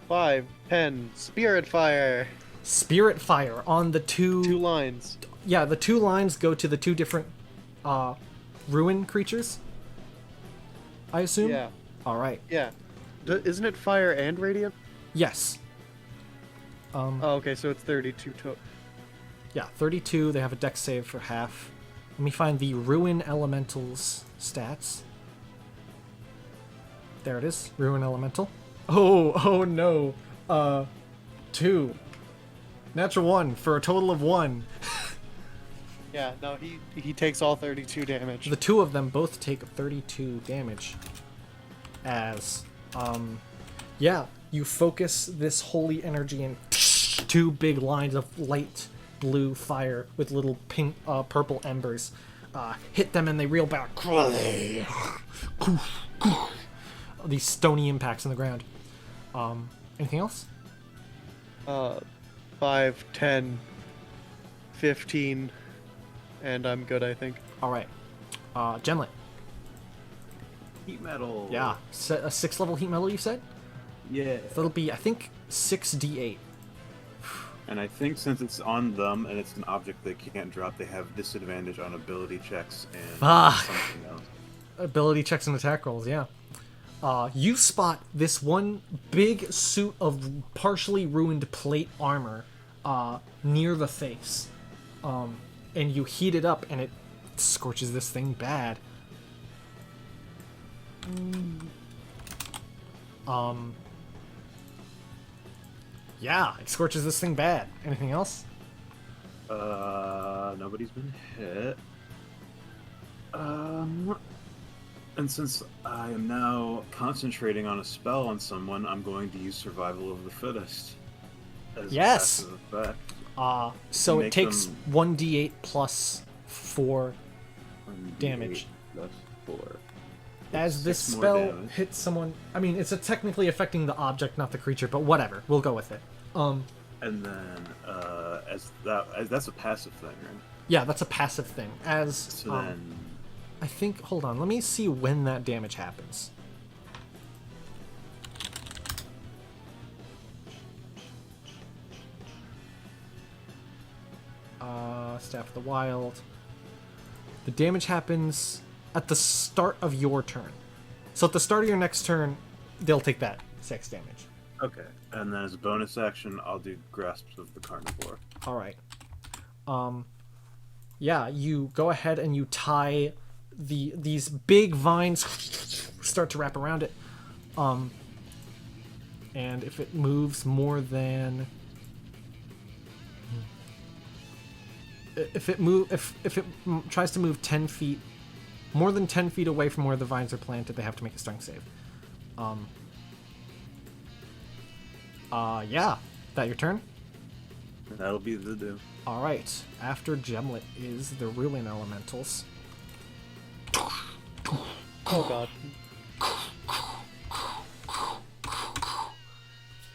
Speaker 4: 5, 10, Spirit Fire.
Speaker 1: Spirit Fire on the
Speaker 4: 2
Speaker 1: two.
Speaker 4: lines.
Speaker 1: Yeah, the 2 lines go to the 2 different ruin creatures. I assume.
Speaker 4: Yeah.
Speaker 1: All right.
Speaker 4: Yeah. Isn't it fire and radiant?
Speaker 1: Yes.
Speaker 4: Oh, okay, so it's 32 total.
Speaker 1: Yeah, 32. They have a dex save for half. Let me find the Ruin Elemental's stats. There it is. Ruin Elemental. Oh no. 2. Natural 1 for a total of 1.
Speaker 4: Yeah, no, he takes all 32 damage.
Speaker 1: The 2 of them both take 32 damage. As, yeah, you focus this holy energy in 2 big lines of light blue fire with little pink, purple embers. Hit them and they reel back. These stony impacts on the ground. Anything else?
Speaker 4: 5, 10, 15, and I'm good, I think.
Speaker 1: All right. Gemlet.
Speaker 2: Heat metal.
Speaker 1: Yeah. A 6th level heat metal, you said?
Speaker 2: Yeah.
Speaker 1: So it'll be, I think, 6d8.
Speaker 2: And I think since it's on them and it's an object they can't drop, they have disadvantage on ability checks and
Speaker 1: Fuck.
Speaker 2: something else.
Speaker 1: Ability checks and attack rolls, yeah. You spot this one big suit of partially ruined plate armor near the face. And you heat it up and it scorches this thing bad. Yeah, it scorches this thing bad. Anything else?
Speaker 2: Nobody's been hit. And since I am now concentrating on a spell on someone, I'm going to use Survival of the Fittest. As
Speaker 1: Yes!
Speaker 2: a passive effect.
Speaker 1: So it
Speaker 2: Make
Speaker 1: takes
Speaker 2: them-
Speaker 1: 1d8 plus 4 damage.
Speaker 2: 4.
Speaker 1: As this
Speaker 2: 6 more
Speaker 1: spell
Speaker 2: damage.
Speaker 1: hits someone, I mean, it's technically affecting the object, not the creature, but whatever. We'll go with it.
Speaker 2: And then, that's a passive thing, right?
Speaker 1: Yeah, that's a passive thing. As
Speaker 2: So then,
Speaker 1: I think, hold on, let me see when that damage happens. Staff of the Wild. The damage happens at the start of your turn. So at the start of your next turn, they'll take that 6 damage.
Speaker 2: okay. And then as a bonus action, I'll do Grasps of the Carnivore.
Speaker 1: All right. Yeah, you go ahead and you tie these big vines start to wrap around it. And if it moves more than if it tries to move 10 feet, more than 10 feet away from where the vines are planted, they have to make a strength save. Yeah. That your turn?
Speaker 2: That'll be the do.
Speaker 1: All right. After Gemlet is the Ruin Elementals.
Speaker 4: Oh god.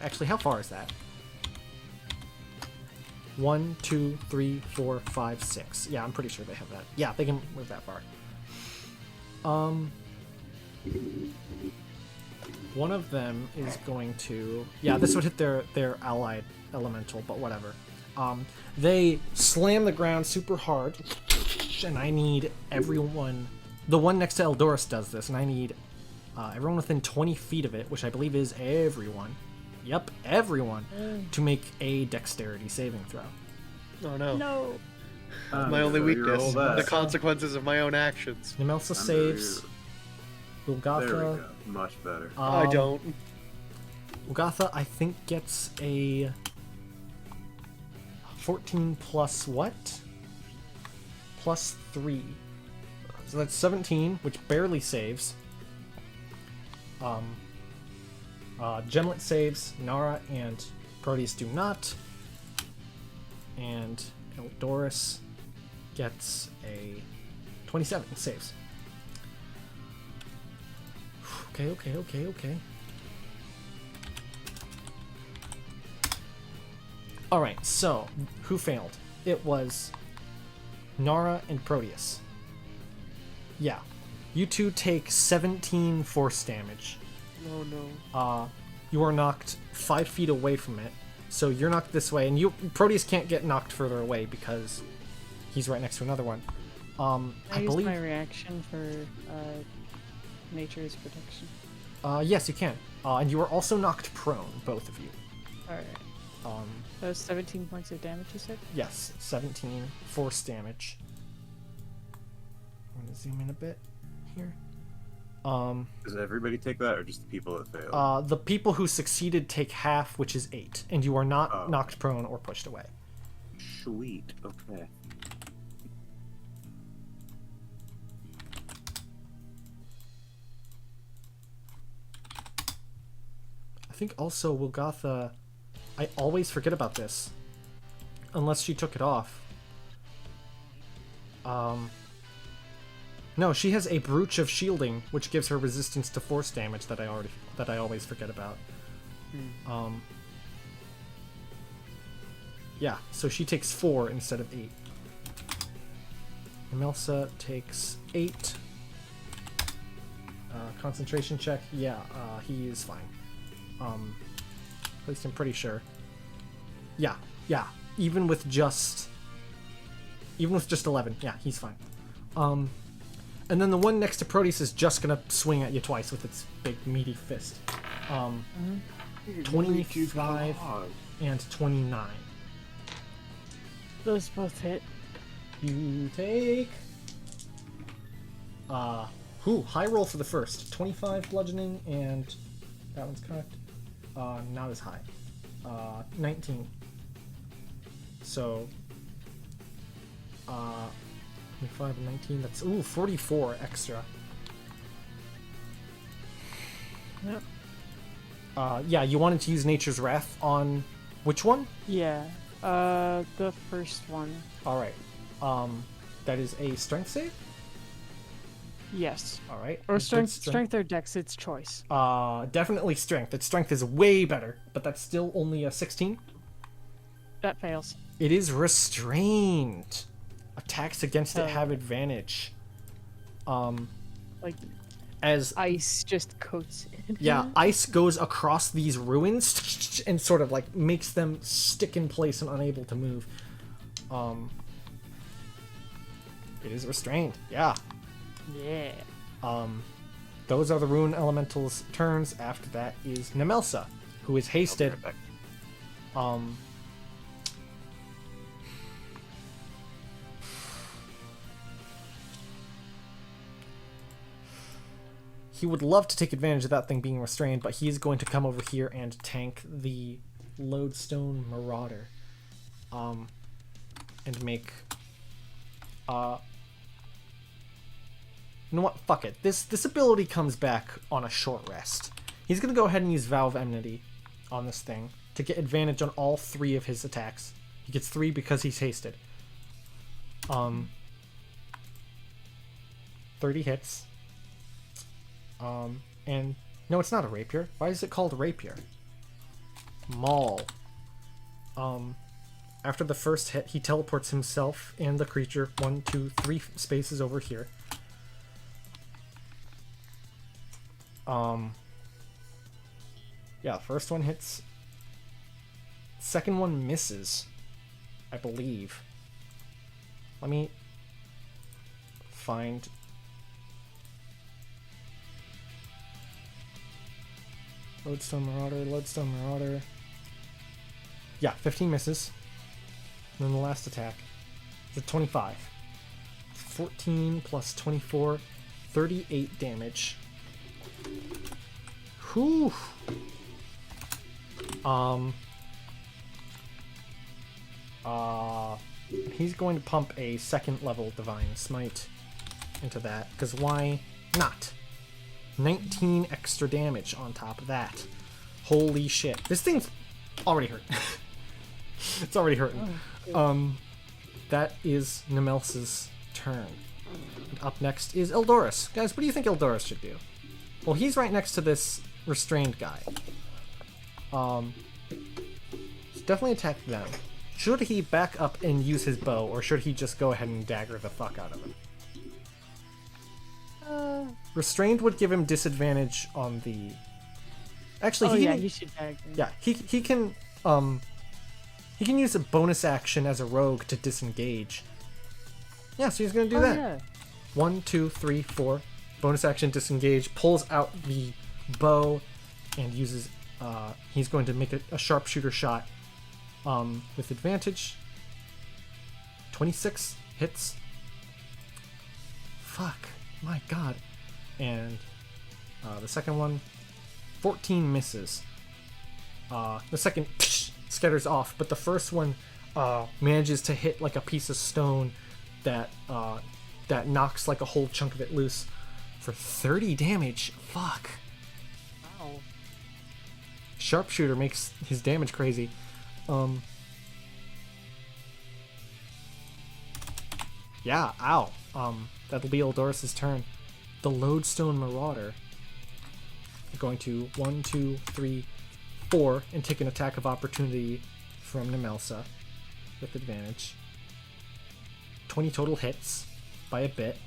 Speaker 1: Actually, how far is that? 1, 2, 3, 4, 5, 6. Yeah, I'm pretty sure they have that. Yeah, they can move that far. One of them is going to... Yeah, this would hit their allied elemental, but whatever. They slam the ground super hard, and I need everyone... The one next to Eldoris does this, and I need everyone within 20 feet of it, which I believe is everyone. Yep, everyone, to make a dexterity saving throw.
Speaker 4: Oh no.
Speaker 3: No.
Speaker 4: My only weakness.
Speaker 2: Roll that.
Speaker 4: The consequences of my own actions.
Speaker 1: Nemelsa
Speaker 2: Under
Speaker 1: saves.
Speaker 2: There we
Speaker 1: Ulgatha,
Speaker 2: go. Much better.
Speaker 4: I don't.
Speaker 1: Ulgatha, I think, gets a 14 plus what? Plus 3. So that's 17, which barely saves. Gemlet saves, Nara and Proteus do not. And Eldoris gets a 27, saves. Okay. Alright, so, who failed? It was Nara and Proteus. Yeah. You two take 17 force damage.
Speaker 4: Oh no.
Speaker 1: You are knocked 5 feet away from it. So you're knocked this way, and Proteus can't get knocked further away because he's right next to another one. I
Speaker 3: use
Speaker 1: believe...
Speaker 3: my reaction for nature's protection.
Speaker 1: Yes, you can. And you are also knocked prone, both of you.
Speaker 3: Alright. That was 17 points of damage, you said?
Speaker 1: Yes, 17 force damage. I'm gonna zoom in a bit here.
Speaker 2: Does everybody take that, or just the people that failed?
Speaker 1: The people who succeeded take half, which is 8, and you are not
Speaker 2: Oh.
Speaker 1: knocked prone or pushed away.
Speaker 2: Sweet. Okay.
Speaker 1: I think also Wilgatha, I always forget about this, unless she took it off. No, she has a brooch of shielding, which gives her resistance to force damage that I always forget about. Yeah, so she takes 4 instead of 8. Nemelsa takes 8. Concentration check. Yeah, he is fine. At least I'm pretty sure. Yeah. Even with just 11, yeah, he's fine. And then the one next to Proteus is just gonna swing at you twice with its big meaty fist. 25 and 29.
Speaker 3: Those both hit.
Speaker 1: You take high roll for the first. 25 bludgeoning, and that one's correct. Not as high. 19. So 25 and 19, that's 44 extra.
Speaker 3: Yep.
Speaker 1: Yeah, you wanted to use Nature's Wrath on which one?
Speaker 3: Yeah. The first one.
Speaker 1: Alright. That is a strength save?
Speaker 3: Yes.
Speaker 1: All right.
Speaker 3: Or
Speaker 1: Good
Speaker 3: strength or dex, it's choice.
Speaker 1: Definitely strength. Its strength is way better, but that's still only a 16.
Speaker 3: That fails.
Speaker 1: It is restrained. Attacks against it have advantage.
Speaker 3: Like
Speaker 1: As
Speaker 3: ice just coats it.
Speaker 1: yeah, ice goes across these ruins and sort of like makes them stick in place and unable to move. It is restrained. Yeah.
Speaker 3: Yeah.
Speaker 1: Those are the rune elemental's turns. After that is Nemelsa, who is hasted. He would love to take advantage of that thing being restrained, but he's going to come over here and tank the Lodestone Marauder. And make... You know what? Fuck it. This ability comes back on a short rest. He's going to go ahead and use Vow of Enmity on this thing to get advantage on all 3 of his attacks. He gets 3 because he's hasted. 30 hits. And no, it's not a rapier. Why is it called rapier? Maul. After the first hit, he teleports himself and the creature 1, 2, 3 spaces over here. Yeah, first one hits. Second one misses, I believe. Let me find... Lodestone Marauder. Yeah, 15 misses. And then the last attack is a 25. 14 plus 24, 38 damage. Whew. He's going to pump a 2nd level Divine Smite into that, because why not? 19 extra damage on top of that. Holy shit. This thing's already hurt. It's already hurting. That is Nemelsa's turn. And up next is Eldoris. Guys, what do you think Eldoris should do? Well, he's right next to this restrained guy. Definitely attack them. Should he back up and use his bow, or should he just go ahead and dagger the fuck out of him? Restrained would give him disadvantage on the... Actually,
Speaker 3: he should dagger.
Speaker 1: Yeah, he can use a bonus action as a rogue to disengage. Yeah, so he's gonna do that.
Speaker 3: Yeah.
Speaker 1: 1, 2, 3, 4. Bonus action disengage. Pulls out the bow and uses. He's going to make a sharpshooter shot. With advantage. 26 hits. Fuck. My god. And the second one, 14 misses. The second scatters off, but the first one manages to hit like a piece of stone that knocks like a whole chunk of it loose for 30 damage. Fuck.
Speaker 3: Wow.
Speaker 1: Sharpshooter makes his damage crazy. Yeah, ow. That'll be Eldoris' turn. The Lodestone Marauder are going to 1, 2, 3, 4 and take an attack of opportunity from Nemelsa with advantage. 20 total hits by a bit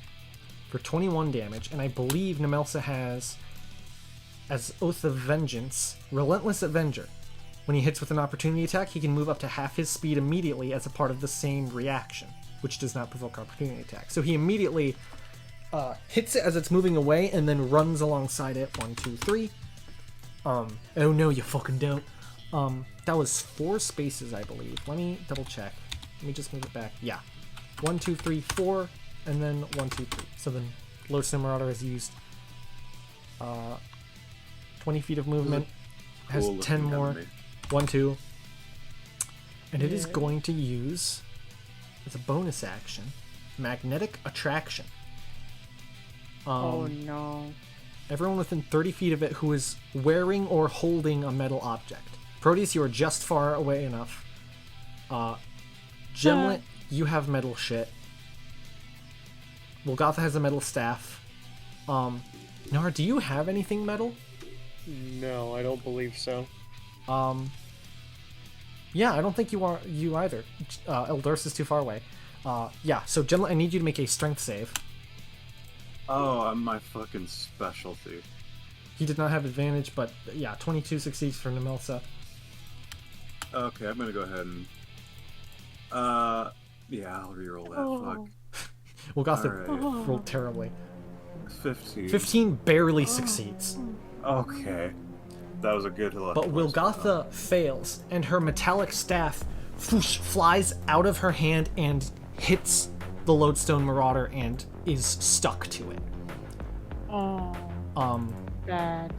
Speaker 1: for 21 damage, and I believe Nemelsa has, as Oath of Vengeance, Relentless Avenger. When he hits with an opportunity attack, he can move up to half his speed immediately as a part of the same reaction, which does not provoke opportunity attack. So he immediately hits it as it's moving away and then runs alongside it. 1, 2, 3. Oh no, you fucking don't. That was 4 spaces, I believe. Let me double check. Let me just move it back. Yeah. 1, 2, 3, 4, and then 1, 2, 3. So then Lodestone Marauder has used 20 feet of movement. Has
Speaker 2: Cool
Speaker 1: 10
Speaker 2: looking
Speaker 1: more.
Speaker 2: enemy.
Speaker 1: 1, 2. And it is going to use, as a bonus action, Magnetic Attraction.
Speaker 3: Oh no.
Speaker 1: Everyone within 30 feet of it who is wearing or holding a metal object. Proteus, you are just far away enough. Gemlet, you have metal shit. Golgotha has a metal staff. Nara, do you have anything metal?
Speaker 4: No, I don't believe so.
Speaker 1: Yeah, I don't think you either. Eldoris is too far away. Yeah, so Gemlet, I need you to make a strength save.
Speaker 2: Oh, my fucking specialty.
Speaker 1: He did not have advantage, but yeah, 22 succeeds for Nemelsa.
Speaker 2: Okay, I'm gonna go ahead and... yeah, I'll reroll that, fuck.
Speaker 1: Wilgotha
Speaker 2: Alright.
Speaker 1: rolled terribly.
Speaker 2: 15.
Speaker 1: 15 barely succeeds.
Speaker 2: Okay. That was a good luck.
Speaker 1: But Wilgotha fails, and her metallic staff whoosh, flies out of her hand and hits the Lodestone Marauder and is stuck to it.
Speaker 3: Oh, bad.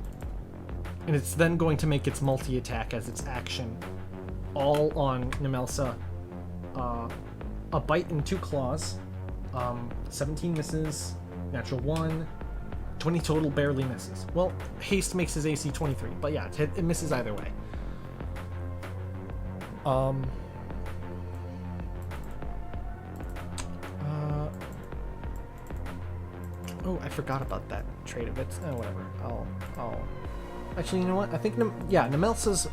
Speaker 1: And it's then going to make its multi-attack as its action, all on Nemelsa. A bite and 2 claws. 17 misses, natural 1, 20 total barely misses. Well, haste makes his AC 23, but yeah, it misses either way. Oh, I forgot about that trait of it. Oh, whatever. I'll. Actually, you know what? I think Nemelsa's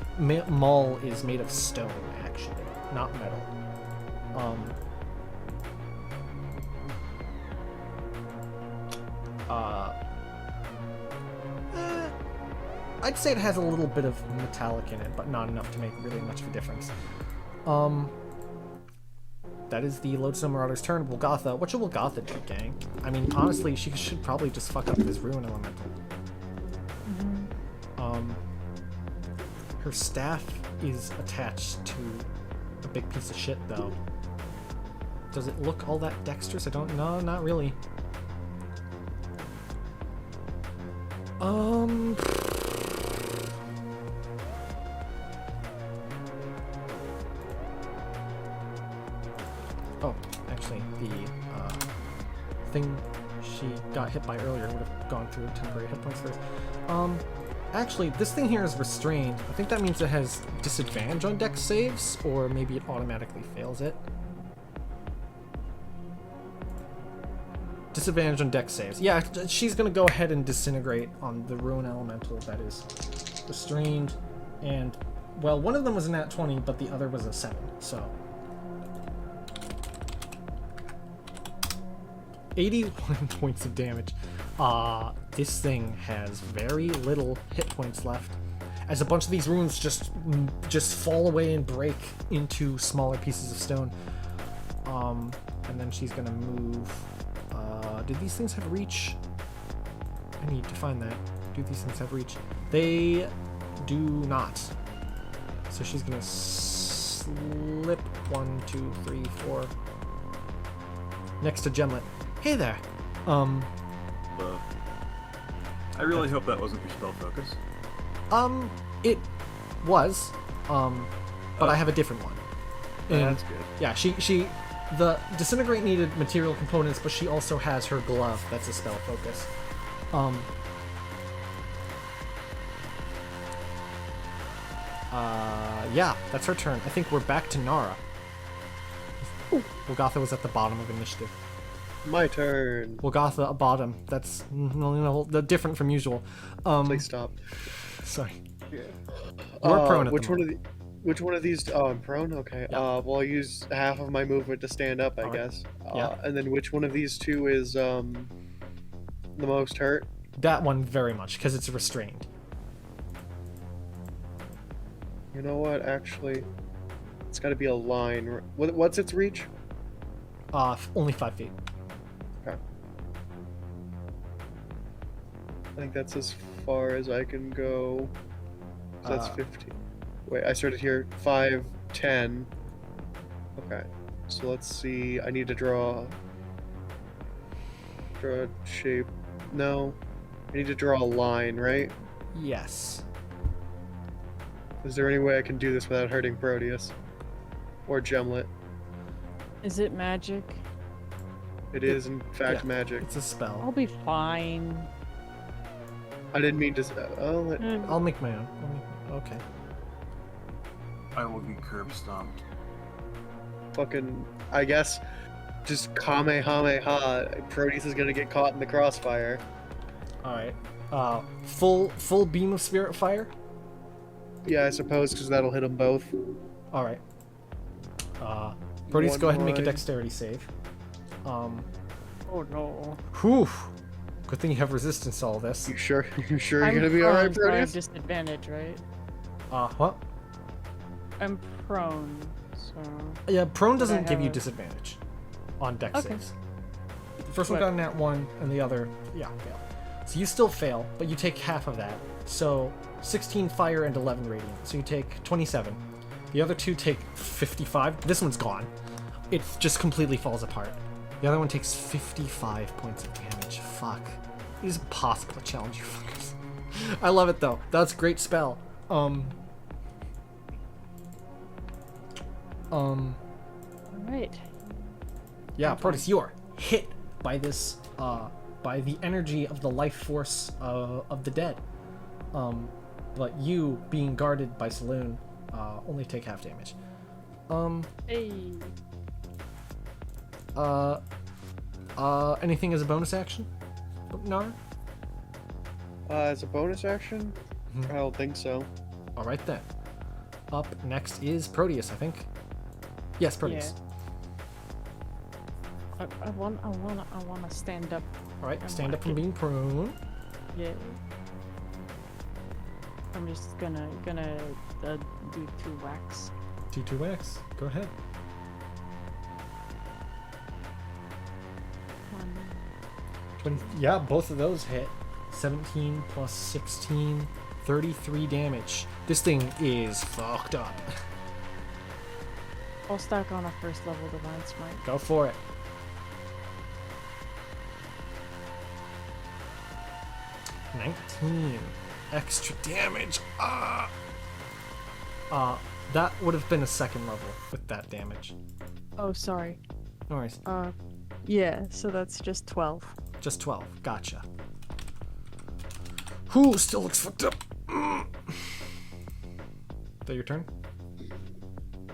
Speaker 1: maul is made of stone, actually, not metal. I'd say it has a little bit of metallic in it, but not enough to make really much of a difference. That is the Lodestone Marauder's turn. Wilgotha, what should Wilgotha do, gang? I mean, honestly, she should probably just fuck up this Ruin Elemental. Her staff is attached to a big piece of shit, though. Does it look all that dexterous? I don't know, not really. Oh, actually, the thing she got hit by earlier would have gone through temporary hit points first. Actually, this thing here is restrained. I think that means it has disadvantage on dex saves, or maybe it automatically fails it. Disadvantage on dex saves. Yeah, she's gonna go ahead and disintegrate on the Ruin Elemental that is restrained, and, well, one of them was a nat 20, but the other was a 7, so... 81 points of damage. This thing has very little hit points left, as a bunch of these runes just fall away and break into smaller pieces of stone. And then she's gonna move. Did these things have reach? I need to find that. Do these things have reach? They do not. So she's gonna slip 1, 2, 3, 4 next to Gemlet. Hey there.
Speaker 2: I really hope that wasn't your spell focus.
Speaker 1: It was, but I have a different one. And
Speaker 2: That's good.
Speaker 1: yeah, the disintegrate needed material components, but she also has her glove. That's a spell focus. Yeah, that's her turn. I think we're back to Nara. Wilgotha was at the bottom of initiative.
Speaker 4: My turn.
Speaker 1: Wilgotha bottom. That's different from usual.
Speaker 4: Please stop.
Speaker 1: Sorry. You're prone at
Speaker 4: which
Speaker 1: the
Speaker 4: one
Speaker 1: moment.
Speaker 4: of the Which one of these? Oh, I'm prone. Okay.
Speaker 1: Yeah.
Speaker 4: Well, I'll use half of my movement to stand up, I
Speaker 1: Alright.
Speaker 4: guess.
Speaker 1: Yeah.
Speaker 4: And then which one of these two is the most hurt?
Speaker 1: That one very much, because it's restrained.
Speaker 4: You know what? Actually, it's got to be a line. What's its reach?
Speaker 1: Only 5 feet.
Speaker 4: Okay. I think that's as far as I can go. So that's 15. Wait, I started here 5, 10. Okay. So let's see. I need to draw a shape. No. I need to draw a line, right?
Speaker 1: Yes.
Speaker 4: Is there any way I can do this without hurting Proteus? Or Gemlet?
Speaker 3: Is it magic?
Speaker 4: It is, in fact,
Speaker 1: yeah.
Speaker 4: magic.
Speaker 1: It's a spell.
Speaker 3: I'll be fine.
Speaker 4: I didn't mean to... Oh,
Speaker 1: I'll make my own. Okay.
Speaker 2: I will be curb stomped.
Speaker 4: fucking... I guess... Just Kamehameha. Proteus is gonna get caught in the crossfire.
Speaker 1: All right. Full beam of spirit fire.
Speaker 4: Yeah, I suppose, because that'll hit them both.
Speaker 1: All right. Proteus,
Speaker 4: One
Speaker 1: go ahead and make a
Speaker 4: line.
Speaker 1: dexterity save.
Speaker 3: Oh no.
Speaker 1: Whew. Good thing you have resistance to all this.
Speaker 4: You sure? You sure
Speaker 3: I'm
Speaker 4: you're gonna be all right,
Speaker 3: prone, so I have
Speaker 4: Proteus?
Speaker 3: disadvantage, right?
Speaker 1: What?
Speaker 3: I'm prone, so.
Speaker 1: Yeah, prone
Speaker 3: I
Speaker 1: doesn't give you
Speaker 3: have-
Speaker 1: disadvantage on dex
Speaker 3: Okay.
Speaker 1: saves. The first one
Speaker 3: But-
Speaker 1: got a nat 1, and the other, yeah, fail. So you still fail, but you take half of that. So 16 fire and 11 radiant. So you take 27. The other two take 55. This one's gone. It just completely falls apart. The other one takes 55 points of damage. Fuck. It is impossible to challenge you fuckers. I love it though. That's a great spell.
Speaker 3: Alright.
Speaker 1: Yeah, Proteus, you are hit by this, by the energy of the life force of the dead. But you, being guarded by Saloon, only take half damage.
Speaker 3: Hey.
Speaker 1: Anything as a bonus action? Nar?
Speaker 4: As a bonus action? I don't think so.
Speaker 1: All right then. Up next is Proteus, I think. Yes, Proteus.
Speaker 3: I wanna stand up.
Speaker 1: All right, stand up from being prone.
Speaker 3: Yeah. I'm just gonna do 2 whacks.
Speaker 1: T2X. Go ahead.
Speaker 3: 1.
Speaker 1: 20, yeah, both of those hit. 17 plus 16, 33 damage. This thing is fucked up.
Speaker 3: I'll stack on a first level divine smite.
Speaker 1: Go for it. 19 extra damage. That would have been a second level with that damage.
Speaker 3: Oh, sorry.
Speaker 1: No worries.
Speaker 3: Yeah, so that's just 12.
Speaker 1: Just 12. Gotcha. Who still looks fucked up? Is that your turn?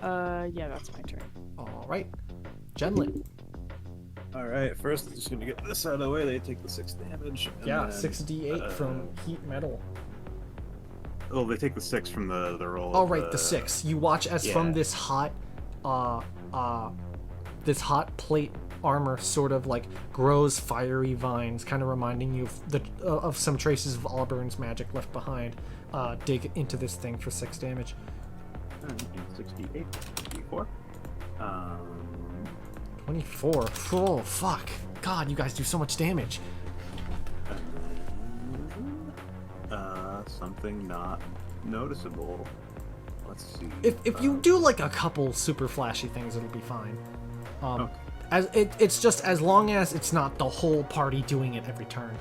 Speaker 3: Yeah, that's my turn.
Speaker 1: All right. Gemlet.
Speaker 2: Alright, first I'm just gonna get this out of the way. They take the 6 damage. And
Speaker 1: Yeah,
Speaker 2: then,
Speaker 1: 6d8 from heat metal.
Speaker 2: Oh, they take the 6 from the roll.
Speaker 1: Oh,
Speaker 2: of
Speaker 1: right, the 6. You watch as from
Speaker 2: yeah.
Speaker 1: this hot plate armor sort of like grows fiery vines, kind of reminding you of some traces of Auburn's magic left behind. Dig into this thing for 6 damage.
Speaker 2: 68, 64.
Speaker 1: 24. Oh, fuck. God, you guys do so much damage.
Speaker 2: Something not noticeable. Let's see.
Speaker 1: If you do like a couple super flashy things, it'll be fine.
Speaker 2: Okay.
Speaker 1: As it's just as long as it's not the whole party doing it every turn.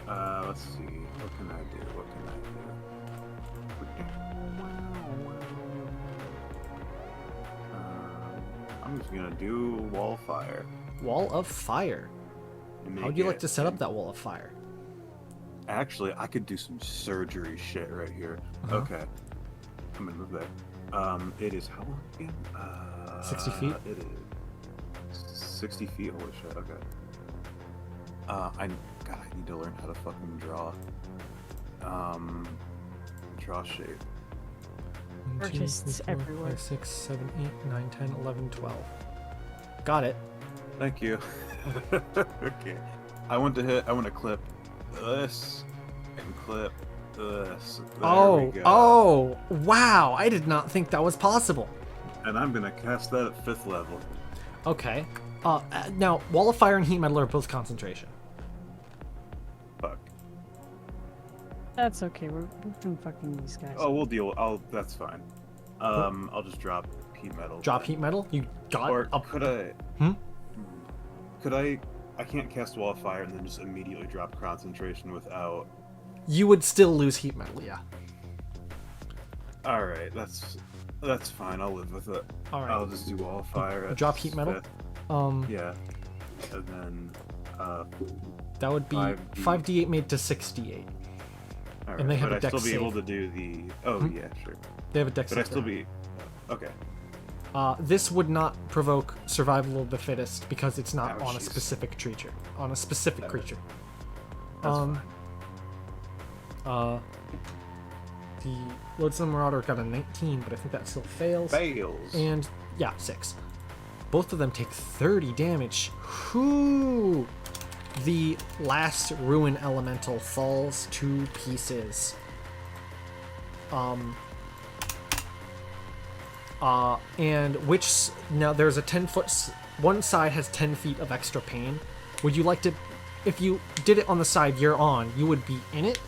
Speaker 2: Let's see. What can I do? What can I do? I'm just gonna do wall fire.
Speaker 1: Wall of fire. How would you like to set up that wall of fire?
Speaker 2: Actually, I could do some surgery shit right here.
Speaker 1: Uh-huh.
Speaker 2: Okay. I'm gonna move that. It is how long again?
Speaker 1: 60 feet?
Speaker 2: It is 60 feet. Holy shit. Okay. I need to learn how to fucking draw. Draw shape.
Speaker 1: 1, 2,
Speaker 3: Artists
Speaker 1: 3, 4,
Speaker 3: everywhere.
Speaker 1: 5, 6, 7, 8, 9, 10, 11, 12. Got it.
Speaker 2: Thank you. Okay. I want to clip this and clip this. There we go.
Speaker 1: Oh, wow. I did not think that was possible.
Speaker 2: And I'm gonna cast that at 5th level.
Speaker 1: Okay. Now, wall of fire and heat metal are both concentration.
Speaker 2: Fuck.
Speaker 3: That's okay. We've been fucking these guys.
Speaker 2: Oh, we'll deal. That's fine. I'll just drop heat metal.
Speaker 1: Drop heat metal? You got
Speaker 2: Or
Speaker 1: up.
Speaker 2: could I?
Speaker 1: Hmm?
Speaker 2: Could I? I can't cast wall of fire and then just immediately drop concentration without.
Speaker 1: You would still lose heat metal, yeah.
Speaker 2: All right, that's fine. I'll live with it.
Speaker 1: All right.
Speaker 2: I'll just do wall of fire. At
Speaker 1: Drop heat metal?
Speaker 2: 5th. Yeah. And then.
Speaker 1: That would be 5d8 made to 6d8.
Speaker 2: All right.
Speaker 1: And they have
Speaker 2: but
Speaker 1: a
Speaker 2: I'd
Speaker 1: dex
Speaker 2: still be able
Speaker 1: save.
Speaker 2: to do the. Oh
Speaker 1: Hmm?
Speaker 2: yeah, sure.
Speaker 1: They have a dex
Speaker 2: But I
Speaker 1: save.
Speaker 2: still be. Okay.
Speaker 1: This would not provoke survival of the fittest because it's not
Speaker 2: Oh,
Speaker 1: on a
Speaker 2: jeez.
Speaker 1: specific creature. On a specific creature.
Speaker 2: That's
Speaker 1: The Lodestone Marauder got a 19, but I think that still fails.
Speaker 2: fails.
Speaker 1: And yeah, 6. Both of them take 30 damage. Whoo! The last ruin elemental falls to pieces. And which now there's a 10-foot. One side has 10 feet of extra pain. Would you like to, if you did it on the side you're on, you would be in it,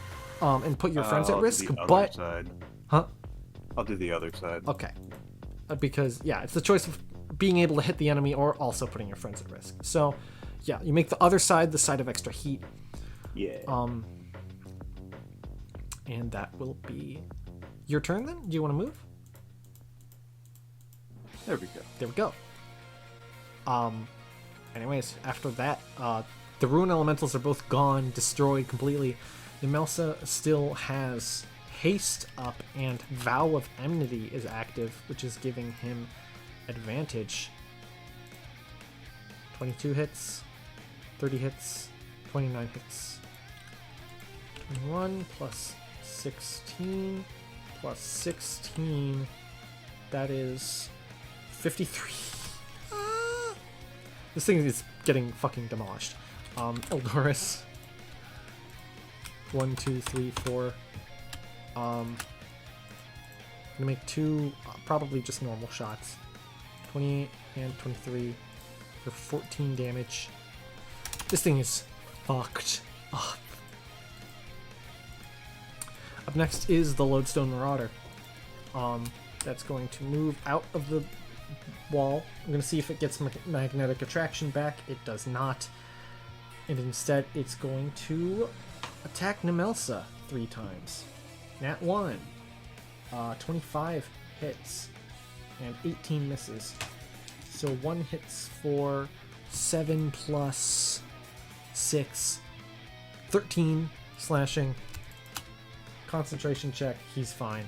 Speaker 1: and put your friends at
Speaker 2: I'll do
Speaker 1: risk.
Speaker 2: the other
Speaker 1: But
Speaker 2: side.
Speaker 1: huh?
Speaker 2: I'll do the other side.
Speaker 1: Okay. Because yeah, it's the choice of being able to hit the enemy or also putting your friends at risk. So yeah, you make the other side the side of extra heat.
Speaker 2: Yeah.
Speaker 1: And that will be your turn then? Do you want to move?
Speaker 2: There we go.
Speaker 1: There we go. Anyways, after that, the Ruin Elementals are both gone, destroyed completely. Nemelsa still has Haste up, and Vow of Enmity is active, which is giving him advantage. 22 hits, 30 hits, 29 hits. 21 plus 16 plus 16, that is 53. This thing is getting fucking demolished. Eldoris. 1, 2, 3, 4. I'm gonna make 2, probably just normal shots. 28 and 23 for 14 damage. This thing is fucked up. Up next is the Lodestone Marauder. That's going to move out of the wall. I'm going to see if it gets magnetic attraction back. It does not. And instead, it's going to attack Nemelsa 3 times. Nat 1. 25 hits. And 18 misses. So 1 hits for 7 plus 6. 13 slashing. Concentration check. He's fine.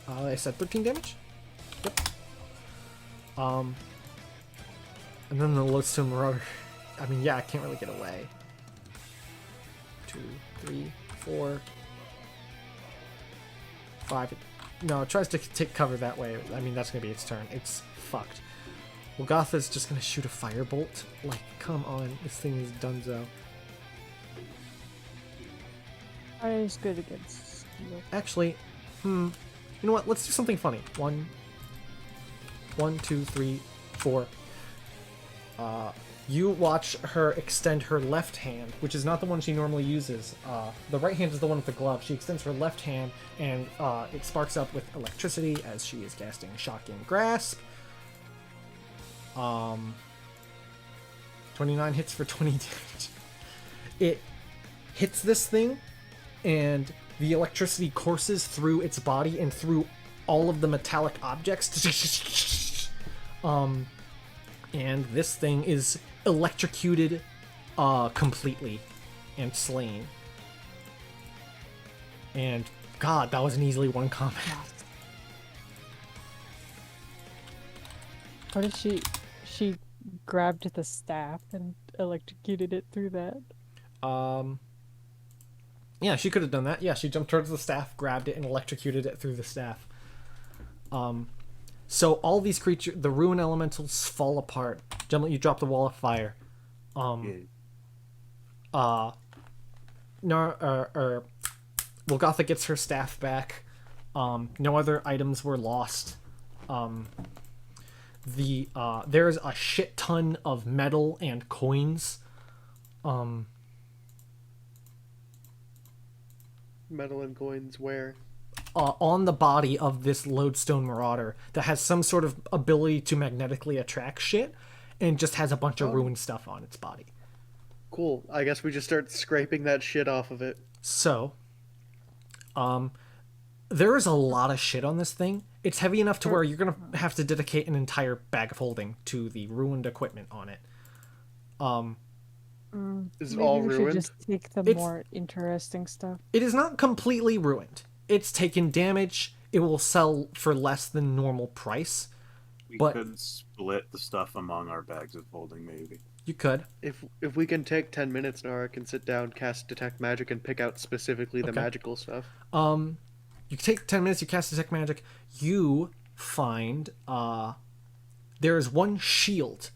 Speaker 1: I said 13 damage? Yep. And then the Lodestone Marauder. I mean, yeah, I can't really get away. 2, 3, 4, 5. No, it tries to take cover that way. I mean, that's going to be its turn. It's fucked. Golgotha's just going to shoot a firebolt. Like, come on. This thing is donezo.
Speaker 3: Fire's good against steel.
Speaker 1: Actually, you know what? Let's do something funny. 1, 2, 3, 4. You watch her extend her left hand, which is not the one she normally uses. The right hand is the one with the glove. She extends her left hand, and it sparks up with electricity as she is casting Shocking Grasp. 29 hits for 20 damage. It hits this thing, and the electricity courses through its body and through all of the metallic objects. And this thing is electrocuted completely and slain. And God, that was an easily won combat.
Speaker 3: What did she grabbed the staff and electrocuted it through that?
Speaker 1: Yeah, she could have done that. Yeah, she jumped towards the staff, grabbed it, and electrocuted it through the staff. So all these creatures, the Ruin Elementals fall apart. Gemlet, you drop the wall of fire. Golgotha gets her staff back. No other items were lost. There's a shit ton of metal and coins.
Speaker 4: Metal and coins where?
Speaker 1: On the body of this Lodestone Marauder that has some sort of ability to magnetically attract shit and just has a bunch of ruined stuff on its body.
Speaker 4: Cool. I guess we just start scraping that shit off of it.
Speaker 1: So, there is a lot of shit on this thing. It's heavy enough to where you're going to have to dedicate an entire bag of holding to the ruined equipment on it.
Speaker 4: Is it
Speaker 3: Maybe
Speaker 4: all
Speaker 3: we should
Speaker 4: ruined?
Speaker 3: just take the
Speaker 1: It's-
Speaker 3: more interesting stuff.
Speaker 1: It is not completely ruined. It's taken damage. It will sell for less than normal price.
Speaker 2: We
Speaker 1: But-
Speaker 2: could split the stuff among our bags of holding, maybe.
Speaker 1: You could.
Speaker 4: If we can take 10 minutes, Nara can sit down, cast detect magic, and pick out specifically the
Speaker 1: Okay.
Speaker 4: magical stuff.
Speaker 1: You take 10 minutes, you cast detect magic, you find there's one shield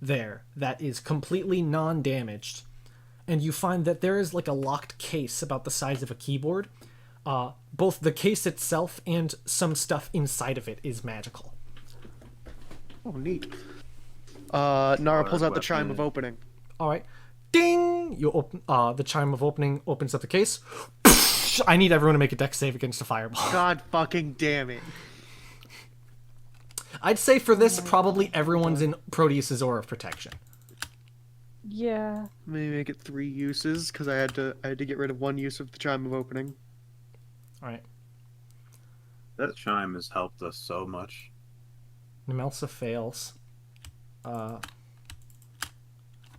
Speaker 1: there that is completely non-damaged, and you find that there is like a locked case about the size of a keyboard. Both the case itself and some stuff inside of it is magical.
Speaker 4: Oh, neat. Nara pulls out the chime of
Speaker 2: weapon.
Speaker 4: opening.
Speaker 1: All right, ding! You open the chime of opening opens up the case. I need everyone to make a dex save against a fireball.
Speaker 4: God fucking damn it.
Speaker 1: I'd say for this, probably everyone's in Proteus's aura of protection.
Speaker 3: Yeah.
Speaker 4: Maybe make it 3 uses, because I had to get rid of 1 use of the chime of opening.
Speaker 1: All right,
Speaker 2: That chime has helped us so much.
Speaker 1: Nemelsa fails.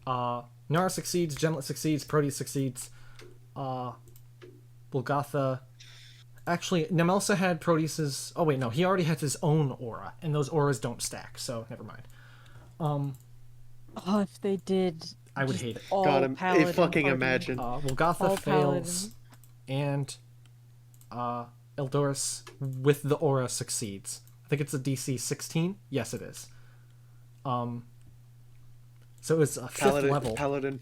Speaker 1: Nara succeeds, Gemlet succeeds, Proteus succeeds. Bulgatha. Actually, Nemelsa had Proteus's. Oh wait, no, he already has his own aura, and those auras don't stack, so never mind.
Speaker 3: Oh, if they did.
Speaker 1: I would
Speaker 3: just
Speaker 1: hate it.
Speaker 3: all
Speaker 4: God, I
Speaker 3: paladin
Speaker 4: fucking
Speaker 3: party.
Speaker 4: imagine.
Speaker 1: Bulgatha
Speaker 3: All
Speaker 1: fails, and Eldoris with the aura succeeds. I think it's a DC 16. Yes, it is. So it's a 5th level.
Speaker 4: Paladin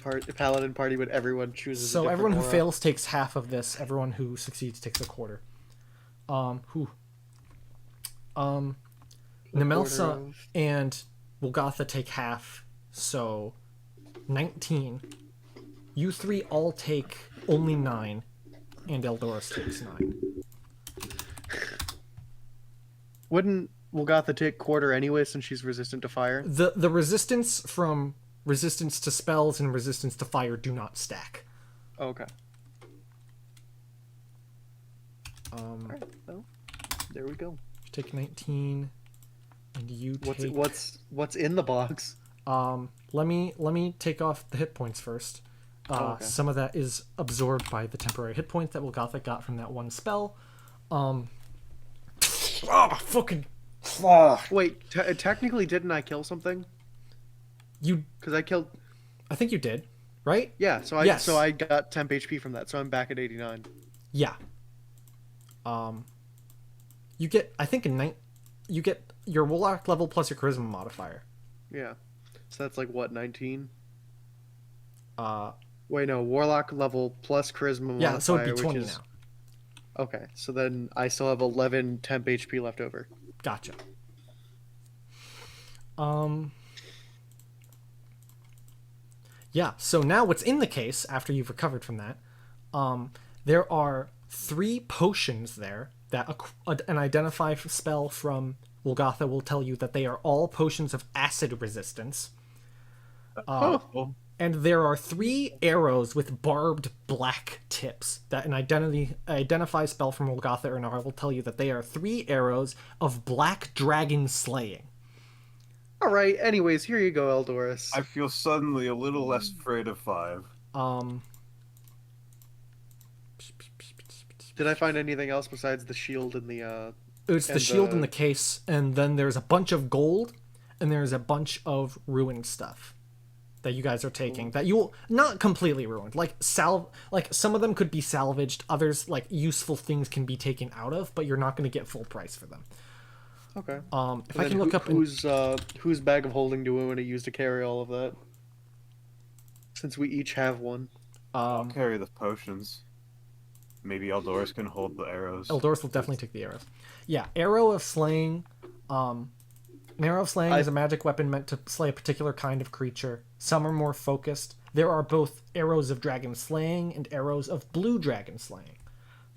Speaker 4: party, but everyone chooses.
Speaker 1: So
Speaker 4: a
Speaker 1: everyone who
Speaker 4: aura.
Speaker 1: fails takes half of this. Everyone who succeeds takes a quarter. Nemelsa
Speaker 4: of-
Speaker 1: and Bulgatha take half, so 19. You 3 all take only 9, and Eldoris takes 9.
Speaker 4: Wouldn't Wolgatha take quarter anyway, since she's resistant to fire?
Speaker 1: The resistance from resistance to spells and resistance to fire do not stack.
Speaker 4: Okay. Alright, well, there we go.
Speaker 1: You take 19, and you take.
Speaker 4: What's in the box?
Speaker 1: Let me take off the hit points first.
Speaker 4: Okay.
Speaker 1: Some of that is absorbed by the temporary hit points that Wolgatha got from that one spell.
Speaker 4: Wait, technically, didn't I kill something?
Speaker 1: You,
Speaker 4: Because I killed.
Speaker 1: I think you did, right?
Speaker 4: Yeah, so
Speaker 1: Yes.
Speaker 4: I got temp HP from that, so I'm back at 89.
Speaker 1: Yeah. You get, I think, you get your Warlock level plus your Charisma modifier.
Speaker 4: Yeah. So that's like what, 19?
Speaker 1: Uh,
Speaker 4: Wait, no, Warlock level plus Charisma
Speaker 1: yeah, so it'd be
Speaker 4: modifier,
Speaker 1: 20
Speaker 4: which is...
Speaker 1: now.
Speaker 4: Okay, so then I still have 11 temp HP left over.
Speaker 1: Gotcha. Yeah, so now what's in the case after you've recovered from that, there are 3 potions there that an identify spell from Wolgatha will tell you that they are all potions of acid resistance. And there are 3 arrows with barbed black tips that an identify spell from Wolgatha or Nara will tell you that they are 3 arrows of black dragon slaying.
Speaker 4: Alright, anyways, here you go, Eldoris.
Speaker 2: I feel suddenly a little less afraid of 5.
Speaker 4: Did I find anything else besides the shield and the,
Speaker 1: It's the
Speaker 4: and
Speaker 1: shield
Speaker 4: the-
Speaker 1: in the case, and then there's a bunch of gold, and there's a bunch of ruined stuff that you guys are taking that you'll not completely ruined. Like some of them could be salvaged, others like useful things can be taken out of, but you're not going to get full price for them.
Speaker 4: Okay.
Speaker 1: If I can look up
Speaker 4: whose bag of holding do we want to use to carry all of that? Since we each have one.
Speaker 2: I'll carry the potions. Maybe Eldoris can hold the arrows.
Speaker 1: Eldoris will definitely take the arrows. Yeah, Arrow of Slaying. An Arrow of Slaying is a magic weapon meant to slay a particular kind of creature. Some are more focused. There are both arrows of dragon slaying and arrows of blue dragon slaying.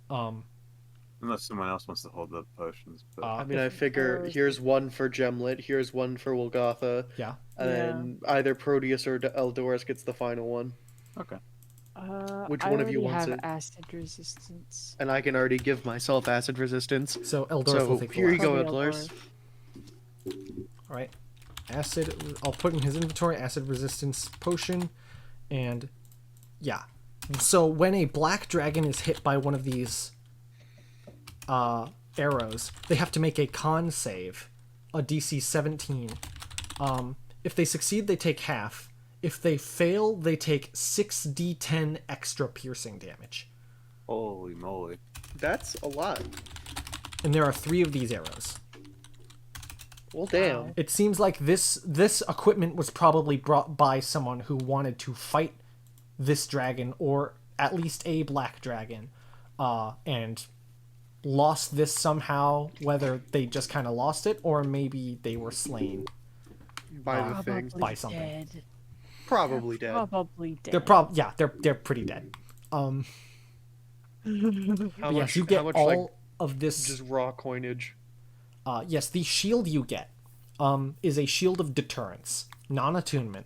Speaker 2: Unless someone else wants to hold the potions. But...
Speaker 4: I mean, I figure here's one for Gemlet, here's one for Wolgatha,
Speaker 1: Yeah.
Speaker 4: and then either Proteus or Eldoris gets the final one.
Speaker 2: Okay.
Speaker 4: Which
Speaker 3: I
Speaker 4: one of you
Speaker 3: already
Speaker 4: wants
Speaker 3: have
Speaker 4: it?
Speaker 3: acid resistance.
Speaker 4: And I can already give myself acid resistance.
Speaker 1: So Eldoris will
Speaker 4: So
Speaker 1: take the
Speaker 4: here you
Speaker 1: last.
Speaker 4: go,
Speaker 3: Probably
Speaker 4: Eldoris.
Speaker 1: All right. Acid. I'll put in his inventory acid resistance potion, and yeah. So when a black dragon is hit by one of these arrows, they have to make a con save a DC 17. If they succeed, they take half. If they fail, they take 6d10 extra piercing damage.
Speaker 2: Holy moly.
Speaker 4: That's a lot.
Speaker 1: And there are 3 of these arrows.
Speaker 4: Well, damn.
Speaker 1: It seems like this equipment was probably brought by someone who wanted to fight this dragon, or at least a black dragon, and lost this somehow, whether they just kind of lost it, or maybe they were slain.
Speaker 4: By the thing.
Speaker 1: By something.
Speaker 3: Dead.
Speaker 4: Probably dead.
Speaker 3: Probably dead.
Speaker 1: They're pretty dead.
Speaker 4: How
Speaker 1: Yes, you get
Speaker 4: how much,
Speaker 1: all
Speaker 4: like,
Speaker 1: of this.
Speaker 4: just raw coinage?
Speaker 1: Yes, the shield you get is a shield of deterrence, non-attunement,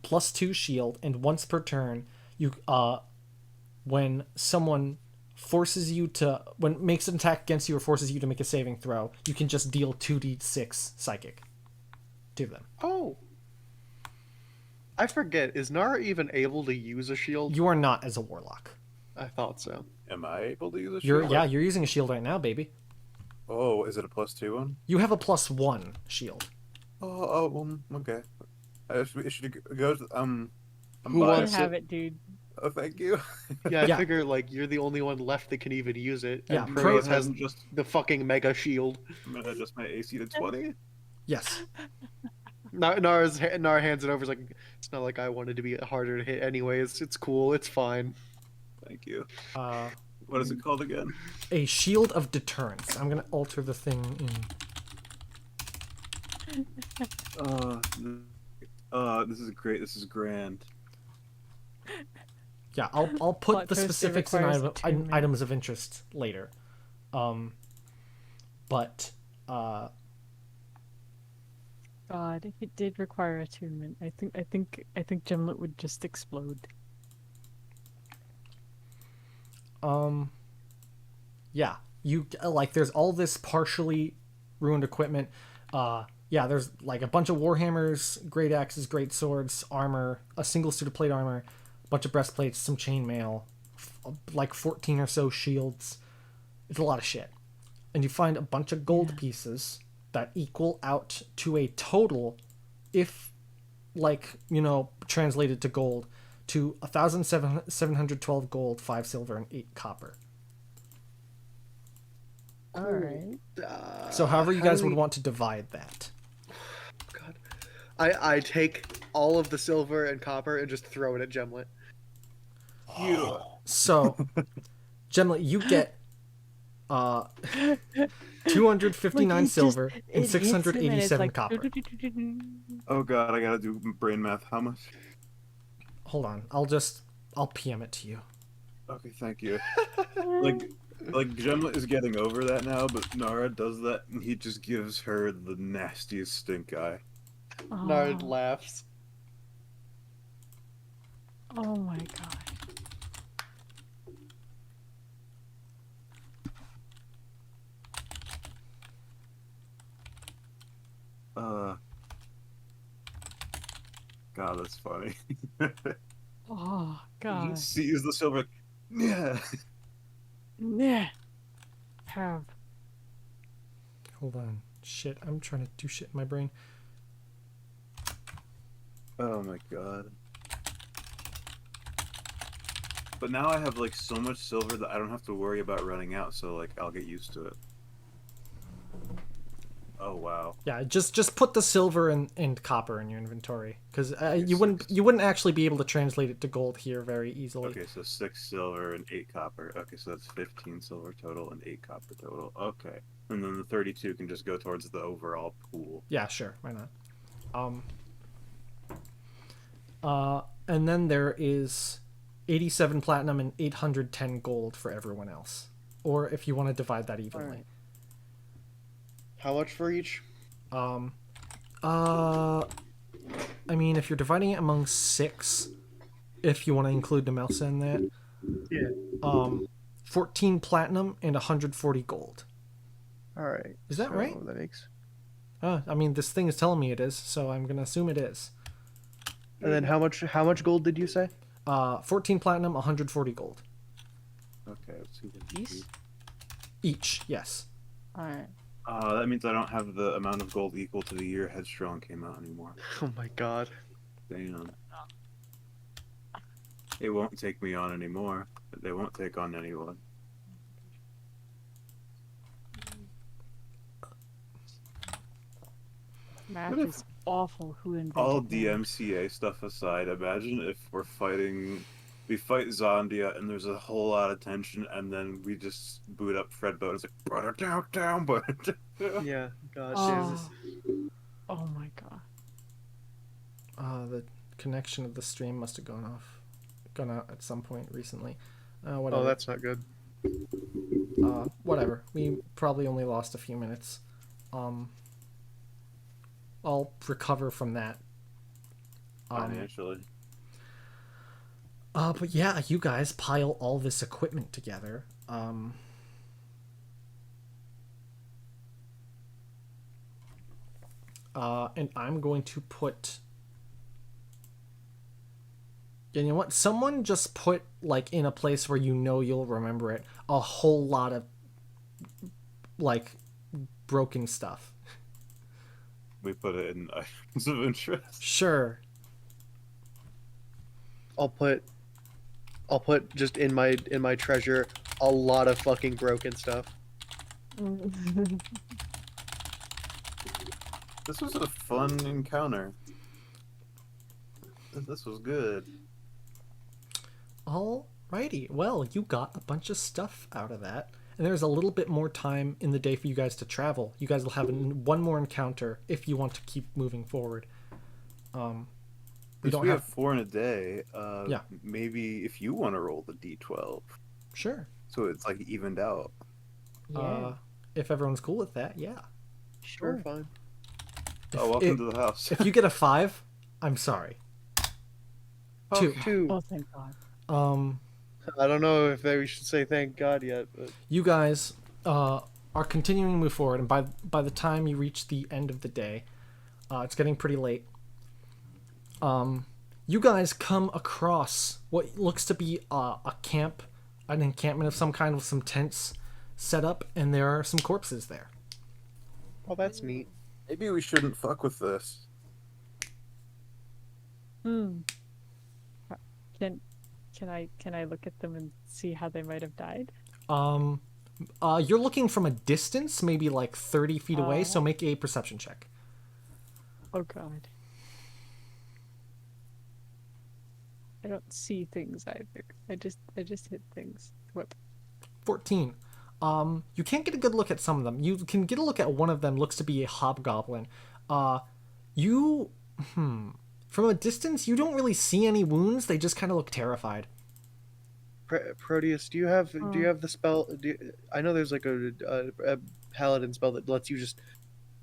Speaker 1: +2 shield, and once per turn, you when someone makes an attack against you or forces you to make a saving throw, you can just deal 2d6 psychic to them.
Speaker 4: Oh. I forget, is Nara even able to use a shield?
Speaker 1: You are not as a warlock.
Speaker 4: I thought so.
Speaker 2: Am I able to use a
Speaker 1: You're
Speaker 2: shield?
Speaker 1: you're using a shield right now, baby.
Speaker 2: Oh, is it a +2 one?
Speaker 1: You have a +1 shield.
Speaker 2: Okay. It should go to, I'm
Speaker 4: Who
Speaker 3: You
Speaker 4: wants
Speaker 2: biased.
Speaker 3: have it, dude.
Speaker 2: Oh, thank you.
Speaker 4: Yeah, I
Speaker 1: Yeah.
Speaker 4: figure, like, you're the only one left that can even use it.
Speaker 1: Yeah,
Speaker 4: And
Speaker 1: Pro-
Speaker 4: Proteus has
Speaker 2: hasn't just
Speaker 4: the fucking mega shield.
Speaker 2: I'm gonna adjust my AC to 20.
Speaker 1: Yes.
Speaker 4: Nara hands it over. Is like, it's not like I wanted to be harder to hit anyways. It's cool. It's fine.
Speaker 2: Thank you.
Speaker 1: Uh,
Speaker 2: What is it called again?
Speaker 1: a shield of deterrence. I'm gonna alter the thing in.
Speaker 2: This is great. This is grand.
Speaker 1: Yeah, I'll put
Speaker 3: Plot
Speaker 1: the
Speaker 3: twist, it
Speaker 1: specifics and
Speaker 3: requires attunement.
Speaker 1: items of interest later. But
Speaker 3: God, if it did require attunement, I think Gemlet would just explode.
Speaker 1: yeah, you like there's all this partially ruined equipment. Yeah, there's like a bunch of warhammers, great axes, great swords, armor, a single suit of plate armor, a bunch of breastplates, some chainmail, like 14 or so shields. It's a lot of shit. And you find a bunch of gold pieces that equal out to a total, if like, translated to gold, to 1,712 gold, 5 silver, and 8 copper.
Speaker 3: All right.
Speaker 1: So however you
Speaker 4: how
Speaker 1: guys
Speaker 4: do
Speaker 1: would
Speaker 4: we-
Speaker 1: want to divide that.
Speaker 4: God. I take all of the silver and copper and just throw it at Gemlet.
Speaker 2: Yeah.
Speaker 1: So, Gemlet, you get 259
Speaker 3: Like, it
Speaker 1: silver
Speaker 3: just-
Speaker 1: and
Speaker 3: it hits him and it's
Speaker 1: 687
Speaker 3: like,
Speaker 1: copper.
Speaker 2: Oh god, I gotta do brain math. How much?
Speaker 1: Hold on, I'll PM it to you.
Speaker 2: Okay, thank you. Like Gemlet is getting over that now, but Nara does that, and he just gives her the nastiest stink eye.
Speaker 4: Nara laughs.
Speaker 3: Oh my god.
Speaker 2: God, that's funny.
Speaker 3: Oh
Speaker 2: He
Speaker 3: god.
Speaker 2: sees the silver. Yeah.
Speaker 3: Yeah. Have.
Speaker 1: Hold on. Shit, I'm trying to do shit in my brain.
Speaker 2: Oh my god. But now I have like so much silver that I don't have to worry about running out, so like I'll get used to it. Oh wow.
Speaker 1: Yeah, just put the silver and copper in your inventory, because you
Speaker 2: six.
Speaker 1: wouldn't actually be able to translate it to gold here very easily.
Speaker 2: Okay, so 6 silver and 8 copper. Okay, so that's 15 silver total and 8 copper total. Okay. And then the 32 can just go towards the overall pool.
Speaker 1: Yeah, sure, why not? And then there is 87 platinum and 810 gold for everyone else, or if you want to divide that evenly.
Speaker 3: Alright.
Speaker 4: How much for each?
Speaker 1: I mean, if you're dividing it among 6, if you want to include Nemelsa in that,
Speaker 4: Yeah.
Speaker 1: 14 platinum and 140 gold.
Speaker 4: All right.
Speaker 1: Is that right?
Speaker 4: That makes.
Speaker 1: I mean, this thing is telling me it is, so I'm gonna assume it is.
Speaker 4: And then how much gold did you say?
Speaker 1: 14 platinum, 140 gold
Speaker 2: Okay, let's see.
Speaker 3: Each?
Speaker 1: each. Yes.
Speaker 3: Alright.
Speaker 2: That means I don't have the amount of gold equal to the year Headstrong came out anymore.
Speaker 4: Oh my god.
Speaker 2: Damn. It won't take me on anymore. They won't take on anyone.
Speaker 3: Math
Speaker 2: What if-
Speaker 3: is awful. Who invented
Speaker 2: All
Speaker 3: math?
Speaker 2: DMCA stuff aside, imagine if we fight Zondia and there's a whole lot of tension, and then we just boot up Fredboat. It's like, burn it down, burn it down.
Speaker 4: Yeah, god
Speaker 3: Oh.
Speaker 4: Jesus.
Speaker 3: Oh my god.
Speaker 1: The connection of the stream must have gone out at some point recently.
Speaker 4: Oh,
Speaker 1: Whatever.
Speaker 4: that's not good.
Speaker 1: Whatever. We probably only lost a few minutes. I'll recover from that.
Speaker 2: Financially.
Speaker 1: But yeah, you guys pile all this equipment together. And I'm going to put. You know what? Someone just put, like, in a place where you know you'll remember it, a whole lot of, like, broken stuff.
Speaker 2: We put it in items of interest.
Speaker 1: Sure.
Speaker 4: I'll put just in my treasure a lot of fucking broken stuff.
Speaker 2: This was a fun encounter. This was good.
Speaker 1: Alrighty. Well, you got a bunch of stuff out of that. And there's a little bit more time in the day for you guys to travel. You guys will have one more encounter if you want to keep moving forward. We don't
Speaker 2: We
Speaker 1: have...
Speaker 2: have 4 in a day.
Speaker 1: Yeah.
Speaker 2: Maybe if you want to roll the D12,
Speaker 1: Sure.
Speaker 2: so it's like evened out.
Speaker 3: Yeah.
Speaker 1: If everyone's cool with that, yeah.
Speaker 4: Sure, fine.
Speaker 2: Oh, welcome to the house.
Speaker 1: If you get a 5, I'm sorry. 2.
Speaker 4: Two.
Speaker 3: Oh, thank God.
Speaker 4: I don't know if we should say thank God yet, but
Speaker 1: You guys are continuing to move forward, and by the time you reach the end of the day, it's getting pretty late. You guys come across what looks to be a camp, an encampment of some kind with some tents set up, and there are some corpses there.
Speaker 4: oh, that's neat.
Speaker 2: Maybe we shouldn't fuck with this.
Speaker 3: Can I look at them and see how they might have died?
Speaker 1: You're looking from a distance, maybe like 30 feet away, so make a perception check.
Speaker 3: Oh God. I don't see things either. I just hit things. Whip.
Speaker 1: 14. You can't get a good look at some of them. You can get a look at one of them. Looks to be a hobgoblin. From a distance, you don't really see any wounds. They just kind of look terrified.
Speaker 4: Proteus, do you have the spell? I know there's like a paladin spell that lets you just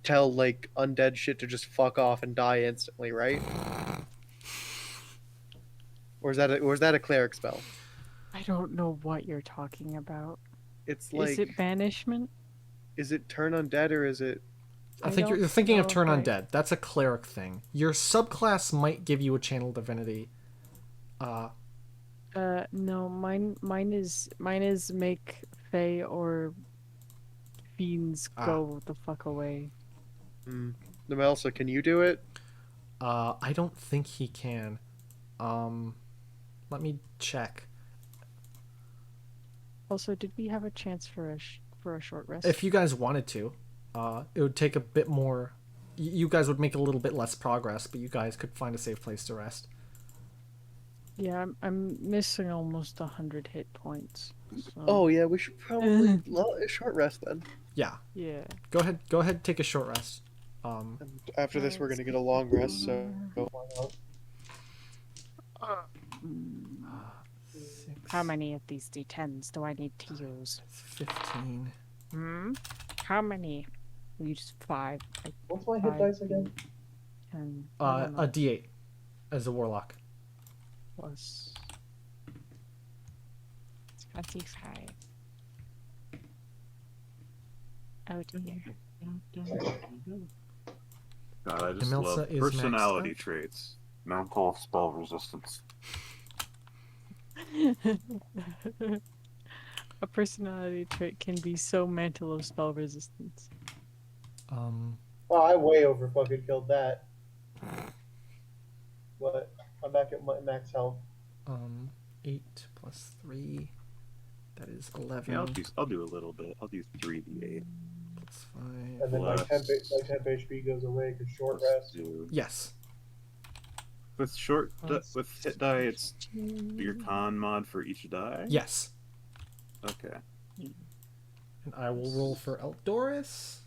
Speaker 4: tell like undead shit to just fuck off and die instantly, right? Or is that a cleric spell?
Speaker 3: I don't know what you're talking about.
Speaker 4: It's like,
Speaker 3: Is it banishment?
Speaker 4: is it turn undead or is it?
Speaker 1: I think you're thinking of
Speaker 3: know
Speaker 1: Turn
Speaker 3: if I-
Speaker 1: Undead. That's a cleric thing. Your subclass might give you a Channel Divinity.
Speaker 3: No, mine is make Fae or fiends go the fuck away.
Speaker 4: Nemelsa, can you do it?
Speaker 1: I don't think he can. Let me check.
Speaker 3: Also, did we have a chance for a short rest?
Speaker 1: If you guys wanted to, it would take a bit more. You guys would make a little bit less progress, but you guys could find a safe place to rest.
Speaker 3: Yeah, I'm missing almost 100 hit points. So...
Speaker 4: Oh yeah, we should probably a short rest then.
Speaker 1: Yeah.
Speaker 3: Yeah.
Speaker 1: Go ahead, take a short rest.
Speaker 4: And after this, we're gonna get a long rest. So go
Speaker 3: How many of these D10s do I need to use?
Speaker 1: 15.
Speaker 3: How many? You just 5. Like,
Speaker 4: What's my
Speaker 3: hit dice
Speaker 4: again?
Speaker 3: 10.
Speaker 1: A D8 as a warlock.
Speaker 3: Plus 25. Oh dear.
Speaker 2: God, I just
Speaker 1: Nemelsa
Speaker 2: love
Speaker 1: is
Speaker 2: personality
Speaker 1: maxed out.
Speaker 2: traits. Mental spell resistance.
Speaker 3: A personality trait can be so mantle of spell resistance.
Speaker 7: Oh, I way over fucking killed that. What? I'm back at my max health.
Speaker 1: 8 plus 3. That is 11.
Speaker 2: Yeah, I'll do a little bit. I'll do 3d8.
Speaker 1: Plus 5.
Speaker 7: And then my
Speaker 2: Plus-
Speaker 7: temp HP goes away because short
Speaker 2: Plus
Speaker 7: rest.
Speaker 2: 2.
Speaker 1: Yes.
Speaker 2: With with hit die, it's your con mod for each die.
Speaker 1: Yes.
Speaker 2: Okay.
Speaker 1: And I will roll for Eldoris.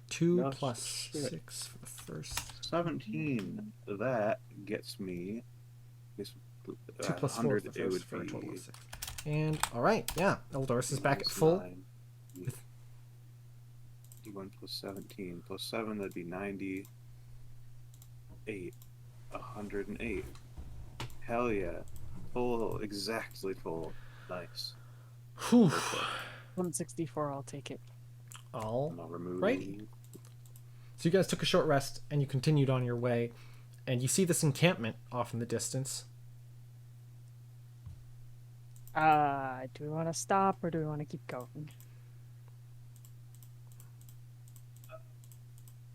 Speaker 1: 2
Speaker 2: No
Speaker 1: plus
Speaker 2: shit.
Speaker 1: 6 for the first.
Speaker 2: 17. That gets me.
Speaker 1: 2 plus 4 for
Speaker 2: 100.
Speaker 1: the
Speaker 2: It
Speaker 1: first
Speaker 2: would
Speaker 1: for a total
Speaker 2: be
Speaker 1: of 6. And alright, yeah. Eldoris is back at full.
Speaker 2: 91 plus 17 plus 7, that'd be 98. 108. Hell yeah. Full, exactly full. Nice.
Speaker 1: Whew.
Speaker 3: 164, I'll take it.
Speaker 1: All
Speaker 2: And I'll remove.
Speaker 1: righty. So you guys took a short rest and you continued on your way, and you see this encampment off in the distance.
Speaker 3: Do we want to stop or do we want to keep going?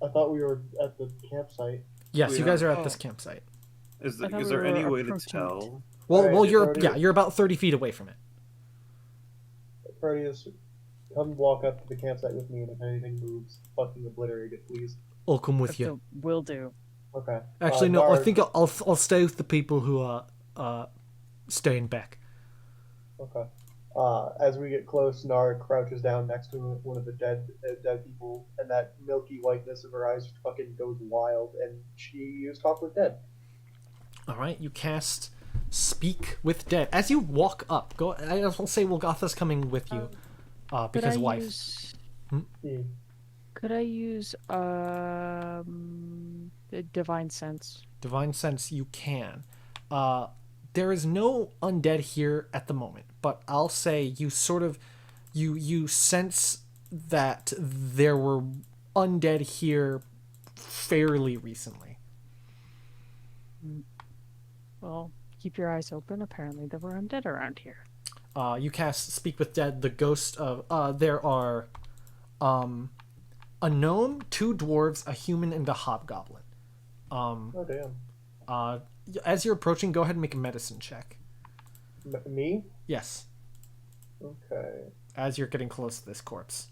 Speaker 7: I thought we were at the campsite.
Speaker 1: Yes, you
Speaker 2: Yeah.
Speaker 1: guys are at
Speaker 3: Oh.
Speaker 1: this campsite.
Speaker 2: Is,
Speaker 3: I thought
Speaker 2: is
Speaker 3: we
Speaker 2: there any
Speaker 3: were
Speaker 2: way to
Speaker 3: approaching it.
Speaker 2: tell?
Speaker 1: Well,
Speaker 7: Alright,
Speaker 1: you're
Speaker 7: Proteus.
Speaker 1: you're about 30 feet away from it.
Speaker 7: Proteus, come walk up to the campsite with me, and if anything moves, fucking obliterate it, please.
Speaker 1: I'll come with you.
Speaker 3: So, will do.
Speaker 7: Okay.
Speaker 1: Actually, no. I
Speaker 7: Nard-
Speaker 1: think I'll stay with the people who are staying back.
Speaker 7: Okay. As we get close, Nara crouches down next to one of the dead people, and that milky whiteness of her eyes just fucking goes wild, and she is talk with dead.
Speaker 1: All right, you cast Speak with Dead as you walk up. Go. I'll say Wilgotha's coming with you, because wife.
Speaker 7: Hmm.
Speaker 3: Could I use divine sense?
Speaker 1: Divine Sense, you can. There is no undead here at the moment, but I'll say you sort of, you sense that there were undead here fairly recently.
Speaker 3: Well, keep your eyes open. Apparently, there were undead around here.
Speaker 1: You cast Speak with Dead, the ghost of, there are, a gnome, 2 dwarves, a human, and a hobgoblin.
Speaker 7: Oh damn.
Speaker 1: As you're approaching, go ahead and make a medicine check.
Speaker 7: Me?
Speaker 1: Yes,
Speaker 7: Okay.
Speaker 1: as you're getting close to this corpse.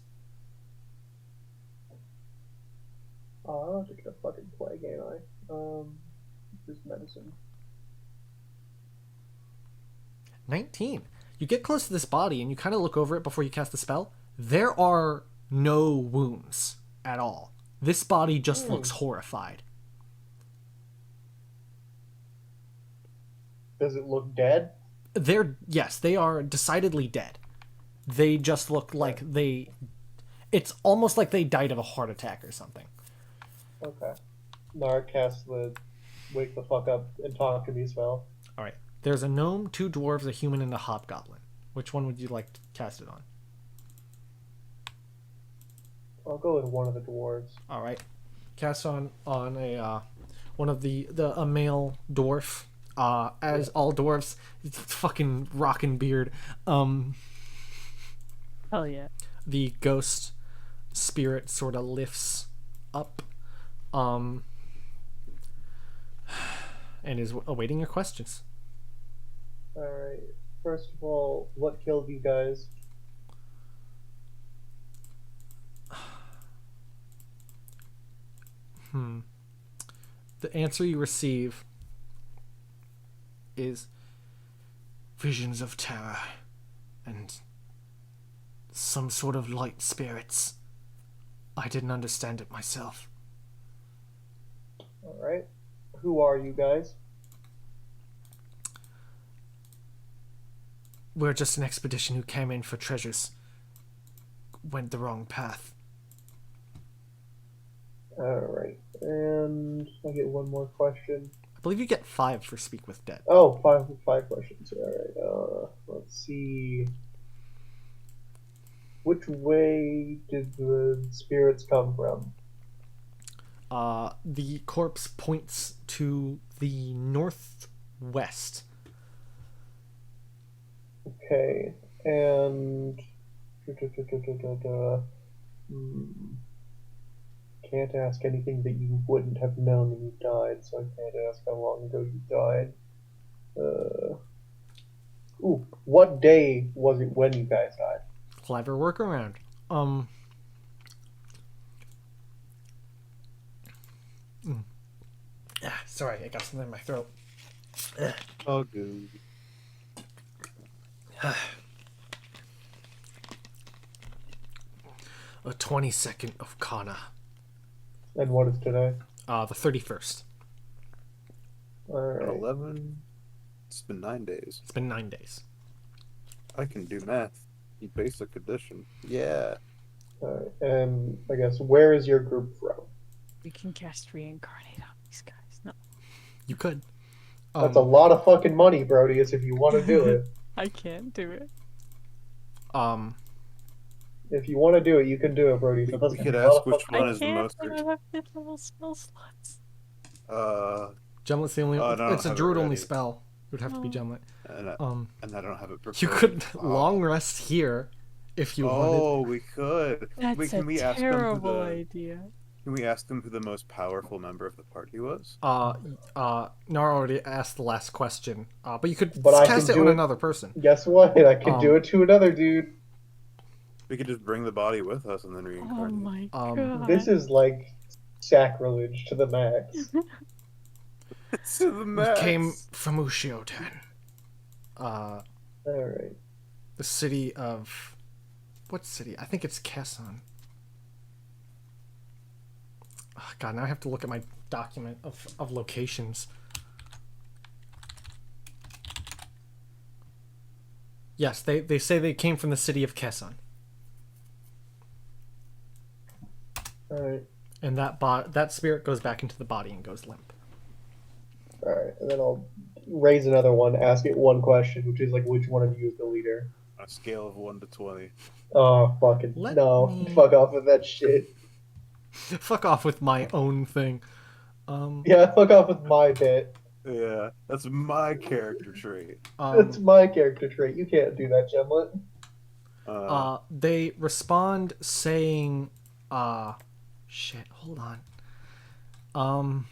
Speaker 7: Oh, I don't have to get a fucking plague, ain't I? This medicine.
Speaker 1: 19. You get close to this body and you kind of look over it before you cast the spell. There are no wounds at all. This body just looks horrified.
Speaker 7: Does it look dead?
Speaker 1: Yes, they are decidedly dead. They just look like it's almost like they died of a heart attack or something.
Speaker 7: Okay. Nara casts the wake the fuck up and talk to me spell.
Speaker 1: All right. There's a gnome, 2 dwarves, a human, and a hobgoblin. Which one would you like to cast it on?
Speaker 7: I'll go with one of the dwarves.
Speaker 1: All right. Cast on a one of a male dwarf. As all dwarfs, it's fucking rockin' beard.
Speaker 3: Hell yeah.
Speaker 1: The ghost spirit sort of lifts up, and is awaiting your questions.
Speaker 7: Alright. First of all, what killed you guys?
Speaker 1: The answer you receive is visions of terror and some sort of light spirits. I didn't understand it myself.
Speaker 7: Alright. Who are you guys?
Speaker 1: We're just an expedition who came in for treasures. Went the wrong path.
Speaker 7: Alright. And I get one more question.
Speaker 1: I believe you get 5 for Speak with Dead.
Speaker 7: Oh, five questions. Alright. Let's see. Which way did the spirits come from?
Speaker 1: The corpse points to the northwest.
Speaker 7: Okay. And can't ask anything that you wouldn't have known when you died, so I can't ask how long ago you died. Ooh, what day was it when you guys died?
Speaker 1: Clever workaround. Sorry, I got something in my throat.
Speaker 2: Oh, good.
Speaker 1: A 22nd of Kana.
Speaker 7: And what is today?
Speaker 1: The 31st.
Speaker 7: Alright.
Speaker 2: 11. It's been 9 days.
Speaker 1: It's been 9 days.
Speaker 2: I can do math. The basic addition. Yeah.
Speaker 7: Alright. And I guess, where is your group from?
Speaker 3: We can cast reincarnate on these guys. No,
Speaker 1: You could.
Speaker 7: That's a lot of fucking money, Proteus, if you want to do it.
Speaker 3: I can't do it.
Speaker 7: If you want to do it, you can do it, Proteus.
Speaker 2: We,
Speaker 7: That doesn't
Speaker 2: we could
Speaker 7: a lot
Speaker 2: ask
Speaker 7: of
Speaker 2: which
Speaker 7: fucking-
Speaker 2: one
Speaker 3: I
Speaker 2: is the
Speaker 3: can't.
Speaker 2: most.
Speaker 3: I don't have fifth level spell slots.
Speaker 1: Gemlet's the only.
Speaker 2: Oh, no, I
Speaker 1: it's a
Speaker 2: don't have it
Speaker 1: druid only
Speaker 2: ready.
Speaker 1: spell. It would have to be
Speaker 3: Oh.
Speaker 1: Gemlet.
Speaker 2: And I don't have it prepared.
Speaker 1: You could
Speaker 2: Oh.
Speaker 1: long rest here if you wanted.
Speaker 2: Oh, we could.
Speaker 3: That's
Speaker 2: Can we
Speaker 3: a
Speaker 2: ask them who
Speaker 3: terrible
Speaker 2: the
Speaker 3: idea.
Speaker 2: Can we ask them who the most powerful member of the party was?
Speaker 1: Nara already asked the last question. But you could
Speaker 7: But I
Speaker 1: cast
Speaker 7: can
Speaker 1: it on
Speaker 7: do it-
Speaker 1: another person.
Speaker 7: Guess what? I can do it to another dude.
Speaker 2: We could just bring the body with us and then
Speaker 3: Oh
Speaker 2: reincarnate.
Speaker 3: my
Speaker 1: Um,
Speaker 3: god.
Speaker 7: This is like sacrilege to the max.
Speaker 2: To the
Speaker 1: We
Speaker 2: max.
Speaker 1: came from Ushioten.
Speaker 7: Alright.
Speaker 1: The city of... What city? I think it's Kesson. Oh, God, now I have to look at my document of locations. Yes, they say they came from the city of Kesson.
Speaker 7: Alright.
Speaker 1: And that spirit goes back into the body and goes limp.
Speaker 7: Alright. And then I'll raise another one, ask it one question, which is like, which one of you is the leader?
Speaker 2: On a scale of 1 to 20.
Speaker 7: Oh, fucking
Speaker 1: Let
Speaker 7: no.
Speaker 1: me-
Speaker 7: Fuck off with that shit.
Speaker 1: Fuck off with my own thing.
Speaker 7: Yeah, fuck off with my bit.
Speaker 2: Yeah, that's my character trait.
Speaker 7: That's my character trait. You can't do that, Gemlet.
Speaker 1: They respond saying, shit, hold on.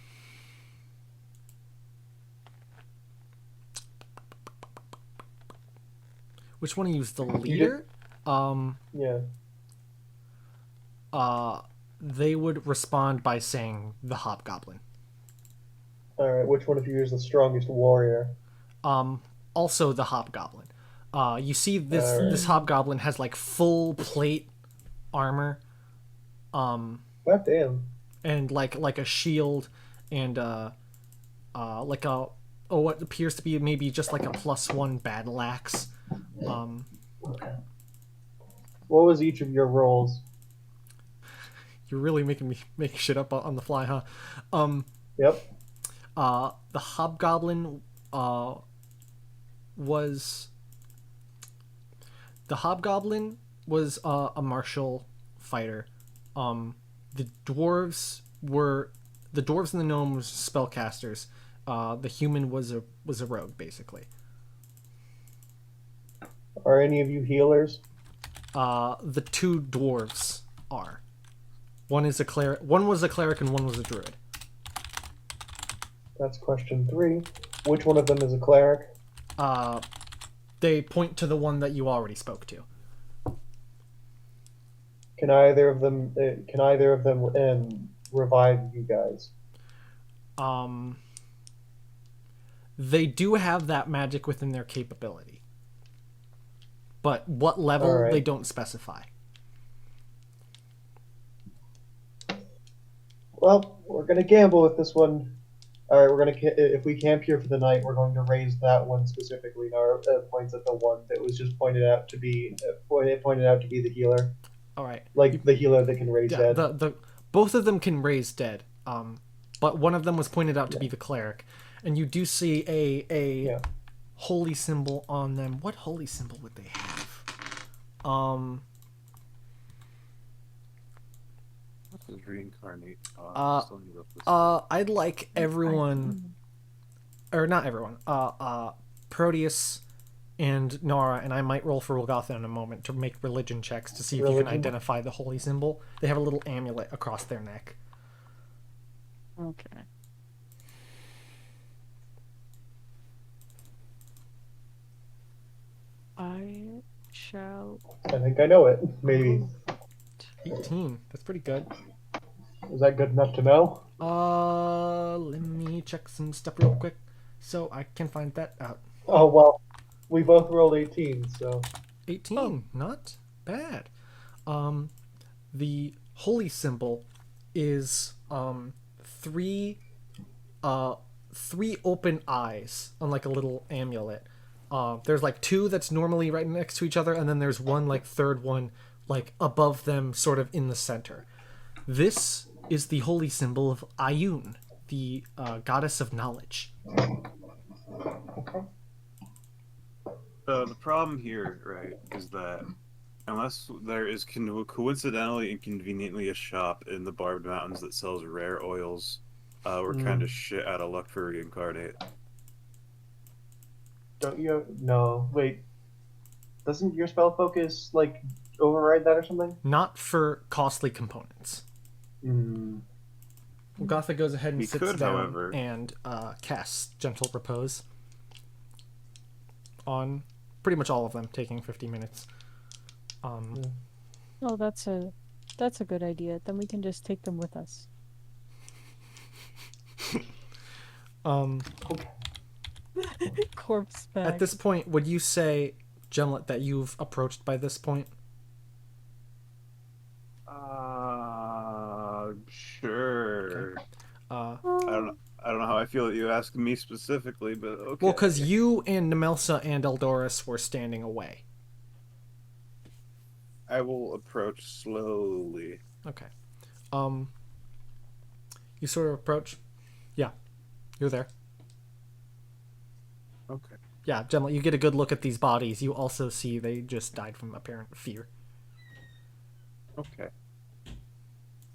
Speaker 1: Which one of you is the leader?
Speaker 7: Yeah.
Speaker 1: They would respond by saying the hobgoblin.
Speaker 7: Alright, which one of you is the strongest warrior?
Speaker 1: Also the hobgoblin. You see this
Speaker 7: Alright.
Speaker 1: this hobgoblin has like full plate armor,
Speaker 7: God damn.
Speaker 1: and like a shield, and like what appears to be maybe just like a +1 battle axe.
Speaker 7: What was each of your roles?
Speaker 1: You're really making me make shit up on the fly, huh?
Speaker 7: Yep.
Speaker 1: The hobgoblin was a martial fighter. The dwarves and the gnomes spellcasters. The human was a rogue, basically.
Speaker 7: Are any of you healers?
Speaker 1: The two dwarves are. One was a cleric, and one was a druid.
Speaker 7: That's question 3. Which one of them is a cleric?
Speaker 1: They point to the one that you already spoke to.
Speaker 7: Can either of them revive you guys?
Speaker 1: They do have that magic within their capability, but what level
Speaker 7: Alright.
Speaker 1: they don't specify.
Speaker 7: Well, we're gonna gamble with this one. Alright, if we camp here for the night, we're going to raise that one specifically. Nara points at the one that was just pointed out to be the healer,
Speaker 1: All right.
Speaker 7: like the healer that can raise
Speaker 1: Yeah,
Speaker 7: dead.
Speaker 1: both of them can raise dead. But one of them was pointed out to be the cleric, and you do see a
Speaker 7: Yeah.
Speaker 1: holy symbol on them. What holy symbol would they have?
Speaker 2: What does reincarnate? Still need to look this
Speaker 1: I'd like everyone, or not everyone. Proteus and Nara, and I might roll for Rolgotha in a moment to make religion checks to see if you can
Speaker 7: Religion?
Speaker 1: identify the holy symbol. They have a little amulet across their neck.
Speaker 3: Okay. I shall.
Speaker 7: I think I know it. Maybe.
Speaker 1: 18. That's pretty good.
Speaker 7: Is that good enough to know?
Speaker 1: Let me check some stuff real quick so I can find that out.
Speaker 7: Oh, well. We both rolled 18, so.
Speaker 1: 18. Not bad. The holy symbol is three open eyes on like a little amulet. There's like two that's normally right next to each other, and then there's one like third one like above them, sort of in the center. This is the holy symbol of Ayun, the goddess of knowledge.
Speaker 2: The problem here, right, is that unless there is coincidentally and conveniently a shop in the Barbed Mountains that sells rare oils, we're kind of shit out of luck for reincarnate.
Speaker 7: Don't you? No. Wait. Doesn't your spell focus, like, override that or something?
Speaker 1: Not for costly components. Gotha goes ahead and
Speaker 2: He
Speaker 1: sits
Speaker 2: could,
Speaker 1: down
Speaker 2: however.
Speaker 1: and casts Gentle Repose on pretty much all of them, taking 50 minutes.
Speaker 3: Oh, that's a good idea. Then we can just take them with us. Corpse bag.
Speaker 1: At this point, would you say, Gemlet, that you've approached by this point?
Speaker 2: Sure.
Speaker 1: Uh,
Speaker 2: I don't know how I feel that you asked me specifically, but okay.
Speaker 1: well, because you and Nemelsa and Eldoris were standing away.
Speaker 2: I will approach slowly.
Speaker 1: Okay. You sort of approach. Yeah, you're there.
Speaker 2: Okay.
Speaker 1: Yeah, Gemlet, you get a good look at these bodies. You also see they just died from apparent fear.
Speaker 2: Okay.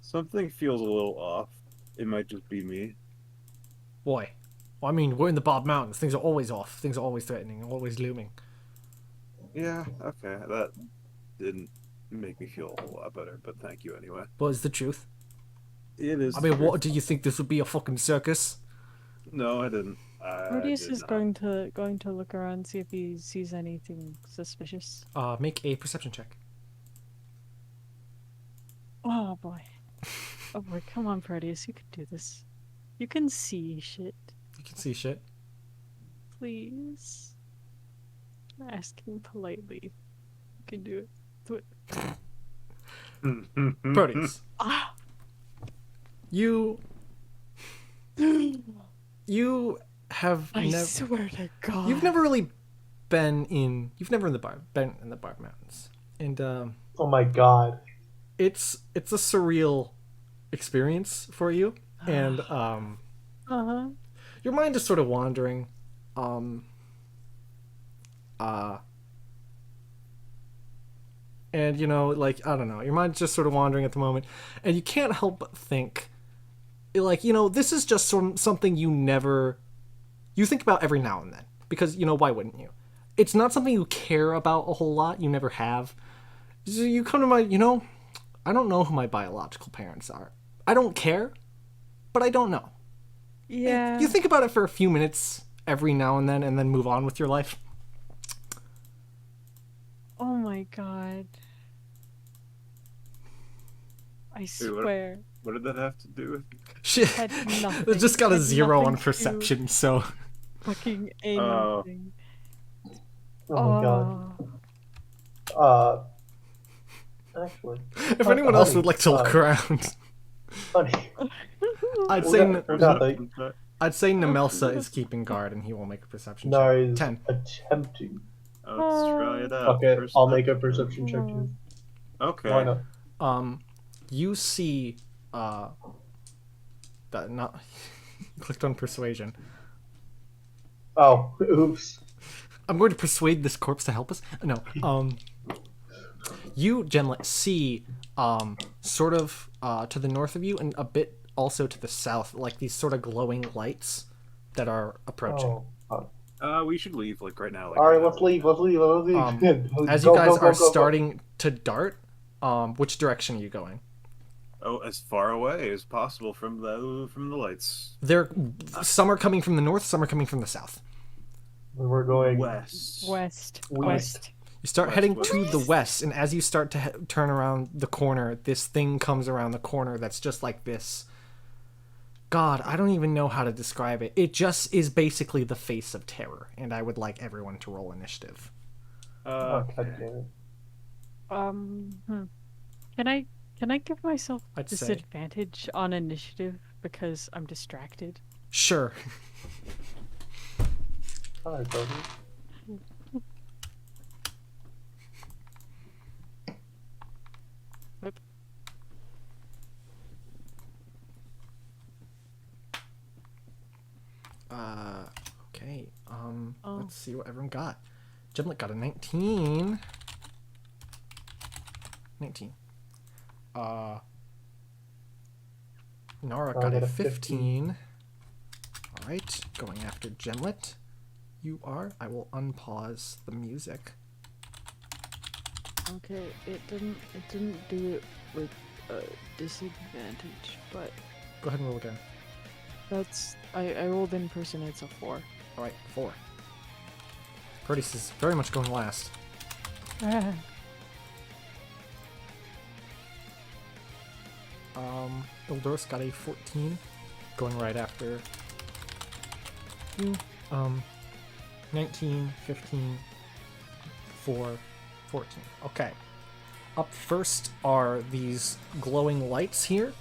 Speaker 2: Something feels a little off. It might just be me.
Speaker 1: Boy. Well, I mean, we're in the Barbed Mountains. Things are always off. Things are always threatening, always looming.
Speaker 2: Yeah, okay. That didn't make me feel a whole lot better, but thank you anyway.
Speaker 1: But it's the truth.
Speaker 2: It is.
Speaker 1: I mean, what, do you think this would be a fucking circus?
Speaker 2: No, I didn't.
Speaker 3: Proteus
Speaker 2: did
Speaker 3: is
Speaker 2: not.
Speaker 3: going to look around, see if he sees anything suspicious.
Speaker 1: Make a perception check.
Speaker 3: Oh boy. Oh boy, come on, Proteus, you can do this. You can see shit.
Speaker 1: You can see shit.
Speaker 3: Please. I'm asking politely. You can do it. Do it.
Speaker 1: Proteus.
Speaker 3: Ah!
Speaker 1: You have
Speaker 3: I
Speaker 1: never.
Speaker 3: swear to God.
Speaker 1: You've never really been in. You've never been in the Barbed Mountains, and
Speaker 7: Oh my god.
Speaker 1: it's a surreal experience for you, and
Speaker 3: Uh-huh.
Speaker 1: your mind is sort of wandering. And like, I don't know, your mind's just sort of wandering at the moment, and you can't help but think, like, this is just something you think about every now and then, because why wouldn't you? It's not something you care about a whole lot. You never have. So you come to mind, I don't know who my biological parents are. I don't care, but I don't know.
Speaker 3: Yeah.
Speaker 1: You think about it for a few minutes every now and then move on with your life.
Speaker 3: Oh my God. I swear.
Speaker 2: What did that have to do with?
Speaker 1: Shit.
Speaker 3: Had nothing.
Speaker 1: It's just got a
Speaker 3: Had
Speaker 1: 0 on
Speaker 3: nothing to
Speaker 1: perception, so.
Speaker 3: Fucking a
Speaker 2: Oh.
Speaker 3: nothing.
Speaker 7: Oh my god. Actually.
Speaker 1: If anyone else would like to look around,
Speaker 7: Honey.
Speaker 1: I'd
Speaker 7: Well,
Speaker 1: say
Speaker 7: that-
Speaker 1: I'd say Nemelsa is keeping guard, and he will make a perception check.
Speaker 7: No, he's
Speaker 1: 10.
Speaker 7: attempting.
Speaker 2: Let's try it out.
Speaker 7: Okay,
Speaker 2: First
Speaker 7: I'll
Speaker 2: time.
Speaker 7: make a perception check too.
Speaker 2: Okay.
Speaker 7: Why not?
Speaker 1: You see, that not clicked on persuasion.
Speaker 7: Oh, oops.
Speaker 1: I'm going to persuade this corpse to help us. No. You, Gemlet, see, sort of to the north of you, and a bit also to the south, like these sort of glowing lights that are approaching.
Speaker 2: We should leave like right now. Like,
Speaker 7: Alright, let's leave. Let's leave.
Speaker 1: As you guys are starting to dart, which direction are you going?
Speaker 2: Oh, as far away as possible from the lights.
Speaker 1: Some are coming from the north, some are coming from the south.
Speaker 7: We're going
Speaker 2: West.
Speaker 3: West.
Speaker 7: West.
Speaker 1: You start
Speaker 2: West,
Speaker 1: heading
Speaker 2: west.
Speaker 1: to the west, and as you start to turn around the corner, this thing comes around the corner that's just like this. God, I don't even know how to describe it. It just is basically the face of terror, and I would like everyone to roll initiative.
Speaker 7: Oh, God damn it.
Speaker 3: Can I give myself
Speaker 1: I'd say.
Speaker 3: disadvantage on initiative because I'm distracted?
Speaker 1: Sure.
Speaker 7: Alright, Toby.
Speaker 3: Yep.
Speaker 1: Okay.
Speaker 3: Oh.
Speaker 1: Let's see what everyone got. Gemlet got a 19. 19. Nara got a 15. Alright, going after Gemlet. You are. I will unpause the music.
Speaker 3: Okay, it didn't do it with a disadvantage, but
Speaker 1: Go ahead and roll again.
Speaker 3: that's I rolled in person, it's a 4.
Speaker 1: Alright, 4. Proteus is very much going last. Eldoris got a 14, going right after you. 19, 15, 4, 14. Okay. Up first are these glowing lights here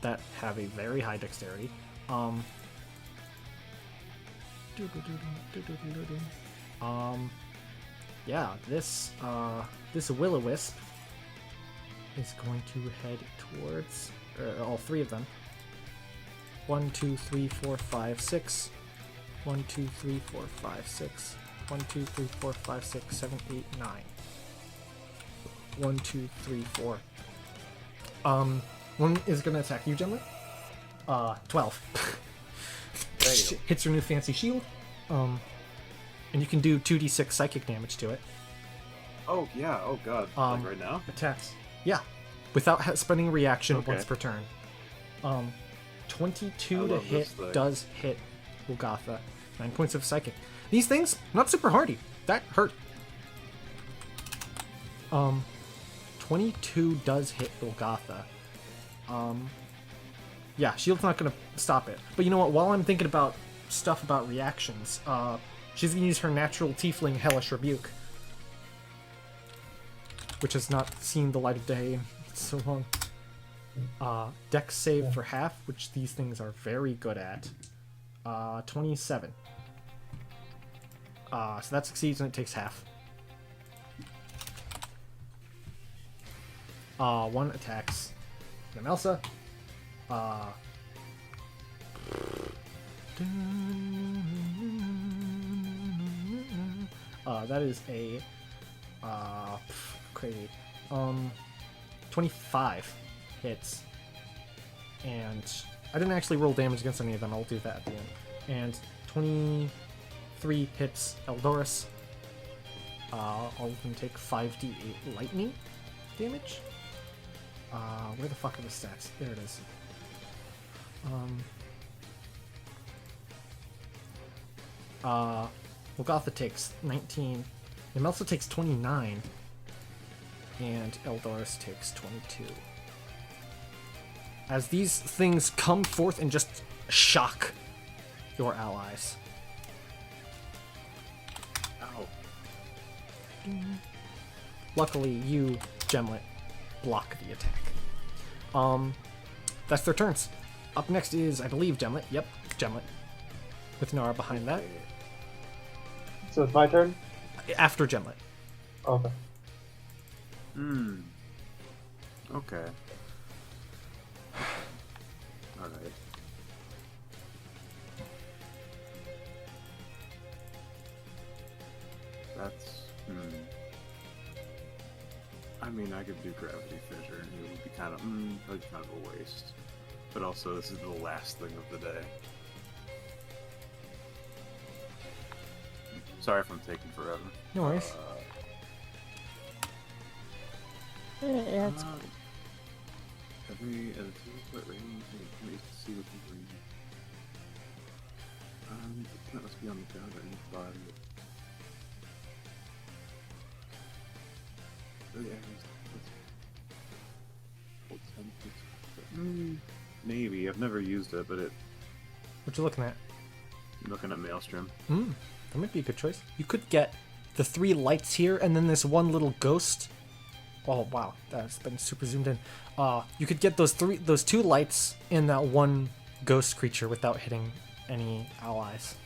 Speaker 1: that have a very high dexterity. Yeah, this will-o-wisp is going to head towards all three of them. 1, 2, 3, 4, 5, 6. 1, 2, 3, 4, 5, 6. 1, 2, 3, 4, 5, 6, 7, 8, 9. 1, 2, 3, 4. One is gonna attack you, Gemlet. 12. Hits your new fancy shield. And you can do 2d6 psychic damage to it.
Speaker 2: Oh yeah. Oh god. Like right now.
Speaker 1: Attacks. Yeah. Without spending a reaction
Speaker 2: Okay.
Speaker 1: once per turn. 22
Speaker 2: I
Speaker 1: to
Speaker 2: love
Speaker 1: hit
Speaker 2: this thing.
Speaker 1: does hit Golgotha. 9 points of psychic. These things, not super hardy. That hurt. 22 does hit Golgotha. Yeah, shield's not gonna stop it. But you know what? While I'm thinking about stuff about reactions, she's gonna use her natural tiefling Hellish Rebuke, which has not seen the light of day in so long. Dex save for half, which these things are very good at. 27. So that succeeds and it takes half. 1 attacks Nemelsa. That is a crazy 25 hits, and I didn't actually roll damage against any of them. I'll do that at the end. And 23 hits Eldoris. All of them take 5d8 lightning damage. Where the fuck are the stats? There it is. Golgotha takes 19. Nemelsa takes 29. And Eldoris takes 22. As these things come forth and just shock your allies.
Speaker 2: Ow.
Speaker 1: Luckily, you, Gemlet, block the attack. That's their turns. Up next is, I believe, Gemlet. Yep, Gemlet. With Nara behind that.
Speaker 7: So it's my turn?
Speaker 1: After Gemlet.
Speaker 7: Okay.
Speaker 2: Okay. Alright. That's I mean, I could do gravity fissure and it would be kind of a waste. But also this is the last thing of the day. Sorry if I'm taking forever.
Speaker 1: No worries.
Speaker 3: Yeah, it's
Speaker 2: Every at a 2-foot range, and you can see what the range. That must be on the ground or in the body. Oh, yeah, maybe. I've never used it, but it.
Speaker 1: What you looking at?
Speaker 2: I'm looking at Maelstrom.
Speaker 1: That might be a good choice. You could get the 3 lights here, and then this one little ghost. Oh wow, that's been super zoomed in. You could get those 2 lights in that one ghost creature without hitting any allies.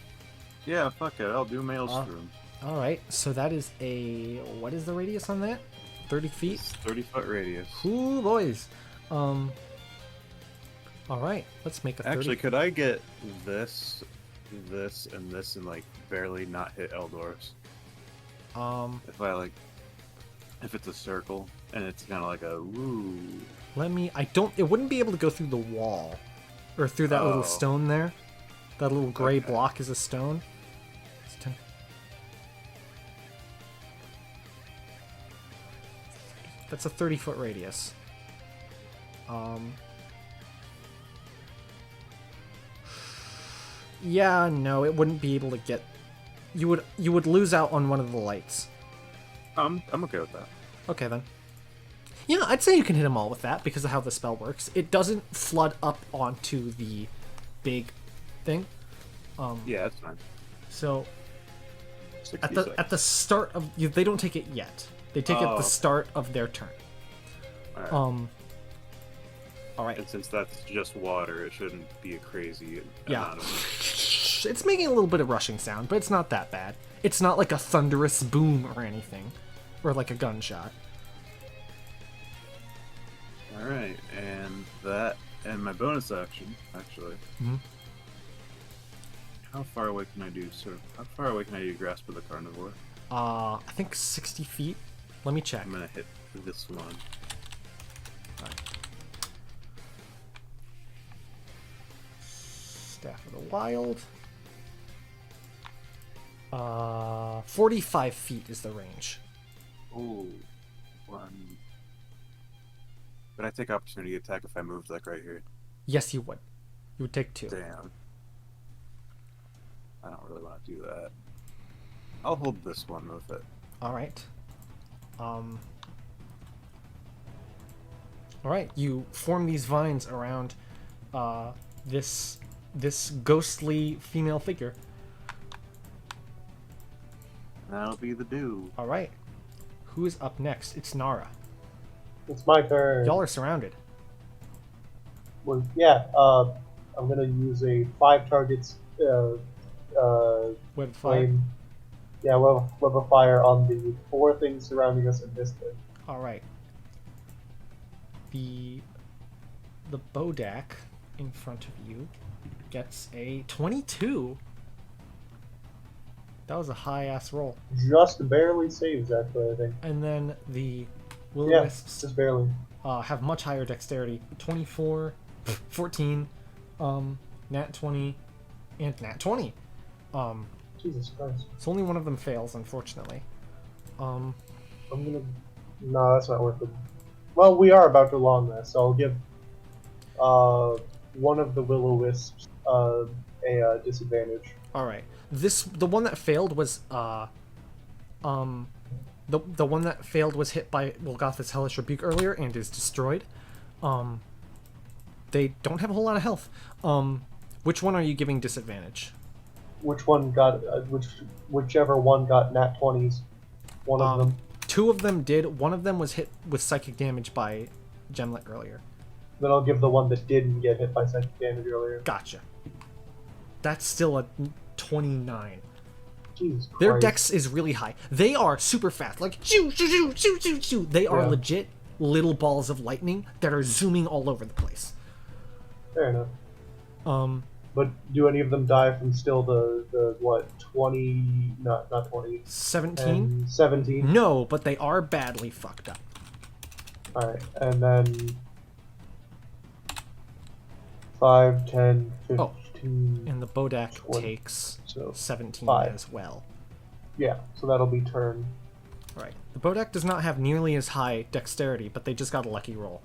Speaker 2: Yeah, fuck it. I'll do Maelstrom.
Speaker 1: All right, so that is a what is the radius on that? 30 feet.
Speaker 2: It's 30-foot radius.
Speaker 1: Ooh, boys. All right, let's make a 30.
Speaker 2: Actually, could I get this, and this, and like barely not hit Eldoris? If it's a circle and it's kind of like a woo.
Speaker 1: It wouldn't be able to go through the wall or through that little stone there. That little gray block is a stone. It's 10. That's a 30-foot radius. Yeah, no, it wouldn't be able to get. You would lose out on one of the lights.
Speaker 2: I'm okay with that.
Speaker 1: Okay then. Yeah, I'd say you can hit them all with that because of how the spell works. It doesn't flood up onto the big thing.
Speaker 2: Yeah, that's fine.
Speaker 1: So
Speaker 2: 66.
Speaker 1: at the start of they don't take it yet. They take it at the start of their turn.
Speaker 2: All
Speaker 1: right.
Speaker 2: And since that's just water, it shouldn't be a crazy amount of.
Speaker 1: It's making a little bit of rushing sound, but it's not that bad. It's not like a thunderous boom or anything, or like a gunshot.
Speaker 2: All right, and my bonus action actually.
Speaker 1: Mm-hmm.
Speaker 2: How far away can I do? How far away can I do Grasp of the Carnivore?
Speaker 1: I think 60 feet. Let me check.
Speaker 2: I'm gonna hit this one.
Speaker 1: Staff of the Wild. 45 feet is the range.
Speaker 2: Oh, one. But I take opportunity attack if I moved like right here.
Speaker 1: Yes, you would. You would take 2.
Speaker 2: Damn. I don't really want to do that. I'll hold this one with it.
Speaker 1: All right. All right. You form these vines around this ghostly female figure.
Speaker 2: That'll be the do.
Speaker 1: All right. Who is up next? It's Nara.
Speaker 7: It's my turn.
Speaker 1: Y'all are surrounded.
Speaker 7: Well, yeah. I'm gonna use a 5 targets.
Speaker 1: Web fire.
Speaker 7: Flame. Yeah, web of fire on the 4 things surrounding us in this thing.
Speaker 1: All right. The Bodak in front of you gets a 22. That was a high ass roll.
Speaker 7: Just barely saves, actually, I think.
Speaker 1: And then the will
Speaker 7: Yeah,
Speaker 1: wisps
Speaker 7: just barely.
Speaker 1: have much higher dexterity. 24, 14, nat 20, and nat 20.
Speaker 7: Jesus Christ.
Speaker 1: So only one of them fails, unfortunately.
Speaker 7: I'm gonna. No, that's not worth it. Well, we are about to long rest, so I'll give one of the will-o-wisps a disadvantage.
Speaker 1: All right. The one that failed was the one that failed was hit by Golgotha's Hellish Rebuke earlier and is destroyed. They don't have a whole lot of health. Which one are you giving disadvantage?
Speaker 7: Which one got whichever one got nat 20s. One of them.
Speaker 1: 2 of them did. One of them was hit with psychic damage by Gemlet earlier.
Speaker 7: Then I'll give the one that didn't get hit by psychic damage earlier.
Speaker 1: Gotcha. That's still a 29.
Speaker 7: Jesus Christ.
Speaker 1: Their dex is really high. They are super fast. Like, shoo, shoo, shoo, shoo, shoo, shoo. They are legit little balls of lightning that are zooming all over the place.
Speaker 7: Fair enough. But do any of them die from still the what, 20, not 20,
Speaker 1: 17?
Speaker 7: 17?
Speaker 1: No, but they are badly fucked up.
Speaker 7: Alright, and then 5, 10, 15...
Speaker 1: And the Bodak
Speaker 7: 20,
Speaker 1: takes
Speaker 7: so
Speaker 1: 17
Speaker 7: 5.
Speaker 1: as well.
Speaker 7: Yeah, so that'll be turn.
Speaker 1: Right. The Bodak does not have nearly as high dexterity, but they just got a lucky roll.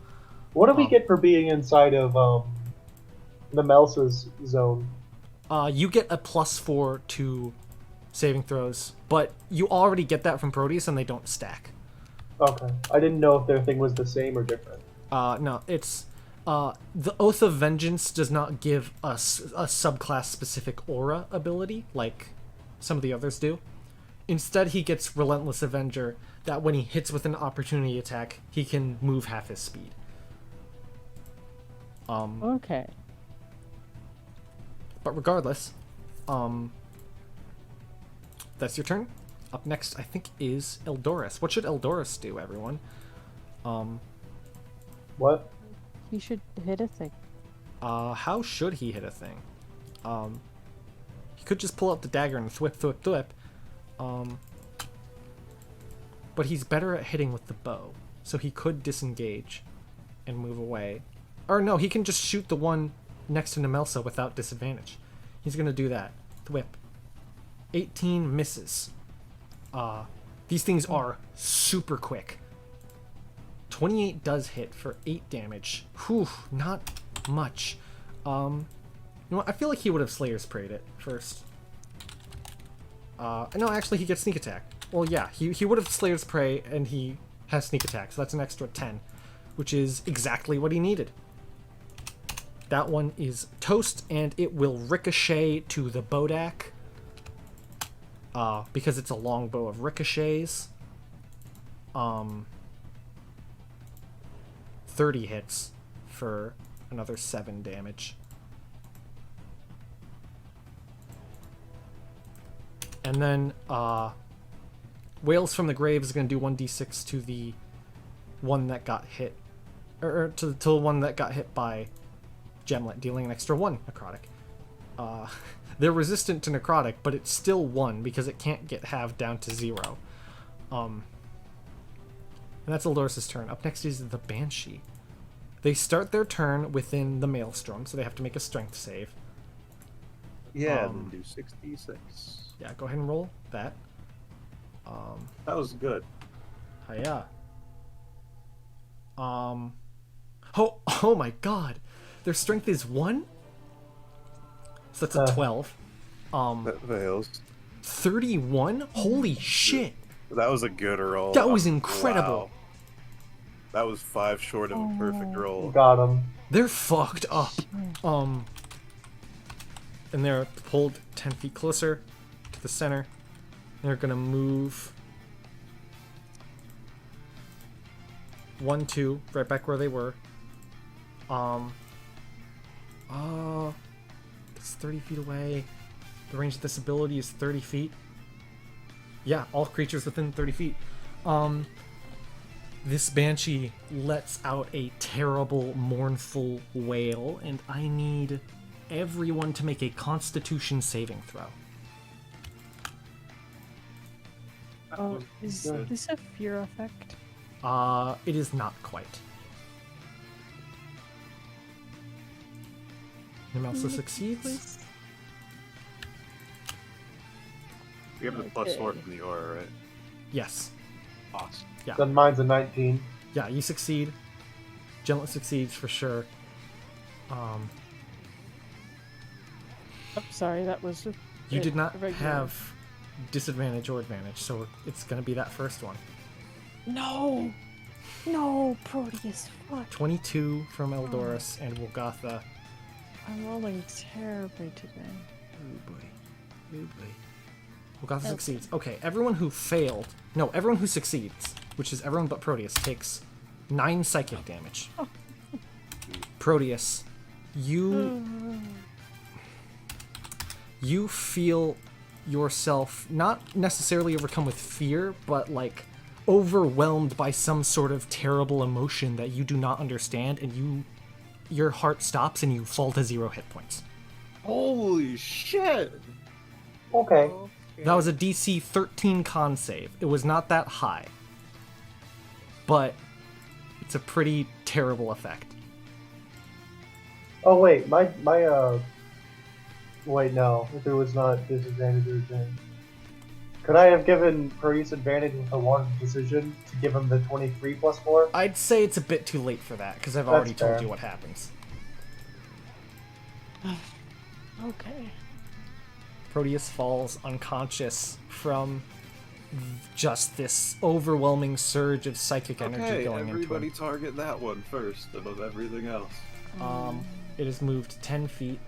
Speaker 7: What do we
Speaker 1: Um,
Speaker 7: get for being inside of Nemelsa's zone?
Speaker 1: You get a +4 to saving throws, but you already get that from Proteus, and they don't stack.
Speaker 7: Okay. I didn't know if their thing was the same or different.
Speaker 1: No, it's the Oath of Vengeance does not give us a subclass specific aura ability like some of the others do. Instead, he gets Relentless Avenger, that when he hits with an opportunity attack, he can move half his speed.
Speaker 3: Okay.
Speaker 1: But regardless, that's your turn. Up next, I think, is Eldoris. What should Eldoris do, everyone?
Speaker 7: What?
Speaker 3: He should hit a thing.
Speaker 1: How should he hit a thing? He could just pull out the dagger and thwip, thwip, thwip. But he's better at hitting with the bow, so he could disengage and move away. Or no, he can just shoot the one next to Nemelsa without disadvantage. He's gonna do that. Thwip. 18 misses. These things are super quick. 28 does hit for 8 damage. Whew, not much. You know what? I feel like he would have Slayer's Prayed it first. No, actually, he gets sneak attack. Well, yeah, he would have Slayer's Prey, and he has sneak attack, so that's an extra 10, which is exactly what he needed. That one is toast, and it will ricochet to the Bodak, because it's a longbow of ricochets. 30 hits for another 7 damage. And then, Whales from the Grave is going to do 1d6 to the one that got hit, or to the one that got hit by Gemlet, dealing an extra 1 necrotic. They're resistant to necrotic, but it's still 1 because it can't get halved down to 0. And that's Eldoris' turn. Up next is the Banshee. They start their turn within the Maelstrom, so they have to make a strength save.
Speaker 2: Yeah, then do 66.
Speaker 1: Yeah, go ahead and roll that.
Speaker 2: That was good.
Speaker 1: Hiya. Oh my god. Their strength is 1? So that's a 12.
Speaker 2: That fails.
Speaker 1: 31? Holy shit.
Speaker 2: That was a good roll.
Speaker 1: That was incredible.
Speaker 2: Wow. That was 5 short of a perfect roll.
Speaker 7: Got him.
Speaker 1: They're fucked up. And they're pulled 10 feet closer to the center. They're gonna move 1, 2, right back where they were. It's 30 feet away. The range of this ability is 30 feet. Yeah, all creatures within 30 feet. This Banshee lets out a terrible, mournful wail, and I need everyone to make a Constitution saving throw.
Speaker 3: Oh, is this a fear effect?
Speaker 1: It is not quite. Nemelsa succeeds.
Speaker 3: Please?
Speaker 2: You have the +4 from the aura, right?
Speaker 1: Yes.
Speaker 2: Awesome.
Speaker 1: Yeah.
Speaker 7: Then mine's a 19.
Speaker 1: Yeah, you succeed. Gemlet succeeds for sure.
Speaker 3: Oh, sorry, that was.
Speaker 1: You did not
Speaker 3: regular.
Speaker 1: have disadvantage or advantage, so it's gonna be that first one.
Speaker 3: No! No, Proteus, fuck.
Speaker 1: 22 from Eldoris and Wolgatha.
Speaker 3: I'm rolling terribly today.
Speaker 1: Oh boy. Oh boy. Wolgatha succeeds. Okay, everyone who succeeds, which is everyone but Proteus, takes 9 psychic damage. Proteus, you feel yourself not necessarily overcome with fear, but like overwhelmed by some sort of terrible emotion that you do not understand, and your heart stops and you fall to 0 hit points.
Speaker 2: Holy shit!
Speaker 7: Okay.
Speaker 1: That was a DC 13 con save. It was not that high, but it's a pretty terrible effect.
Speaker 7: Oh wait, wait, no. If it was not disadvantage or advantage. Could I have given Proteus advantage with the one decision to give him the 23 plus 4?
Speaker 1: I'd say it's a bit too late for that, because I've
Speaker 7: That's
Speaker 1: already told
Speaker 7: fair.
Speaker 1: you what happens.
Speaker 3: Okay.
Speaker 1: Proteus falls unconscious from just this overwhelming surge of psychic energy
Speaker 2: Okay,
Speaker 1: going into
Speaker 2: everybody
Speaker 1: him.
Speaker 2: target that one first above everything else.
Speaker 1: It has moved 10 feet.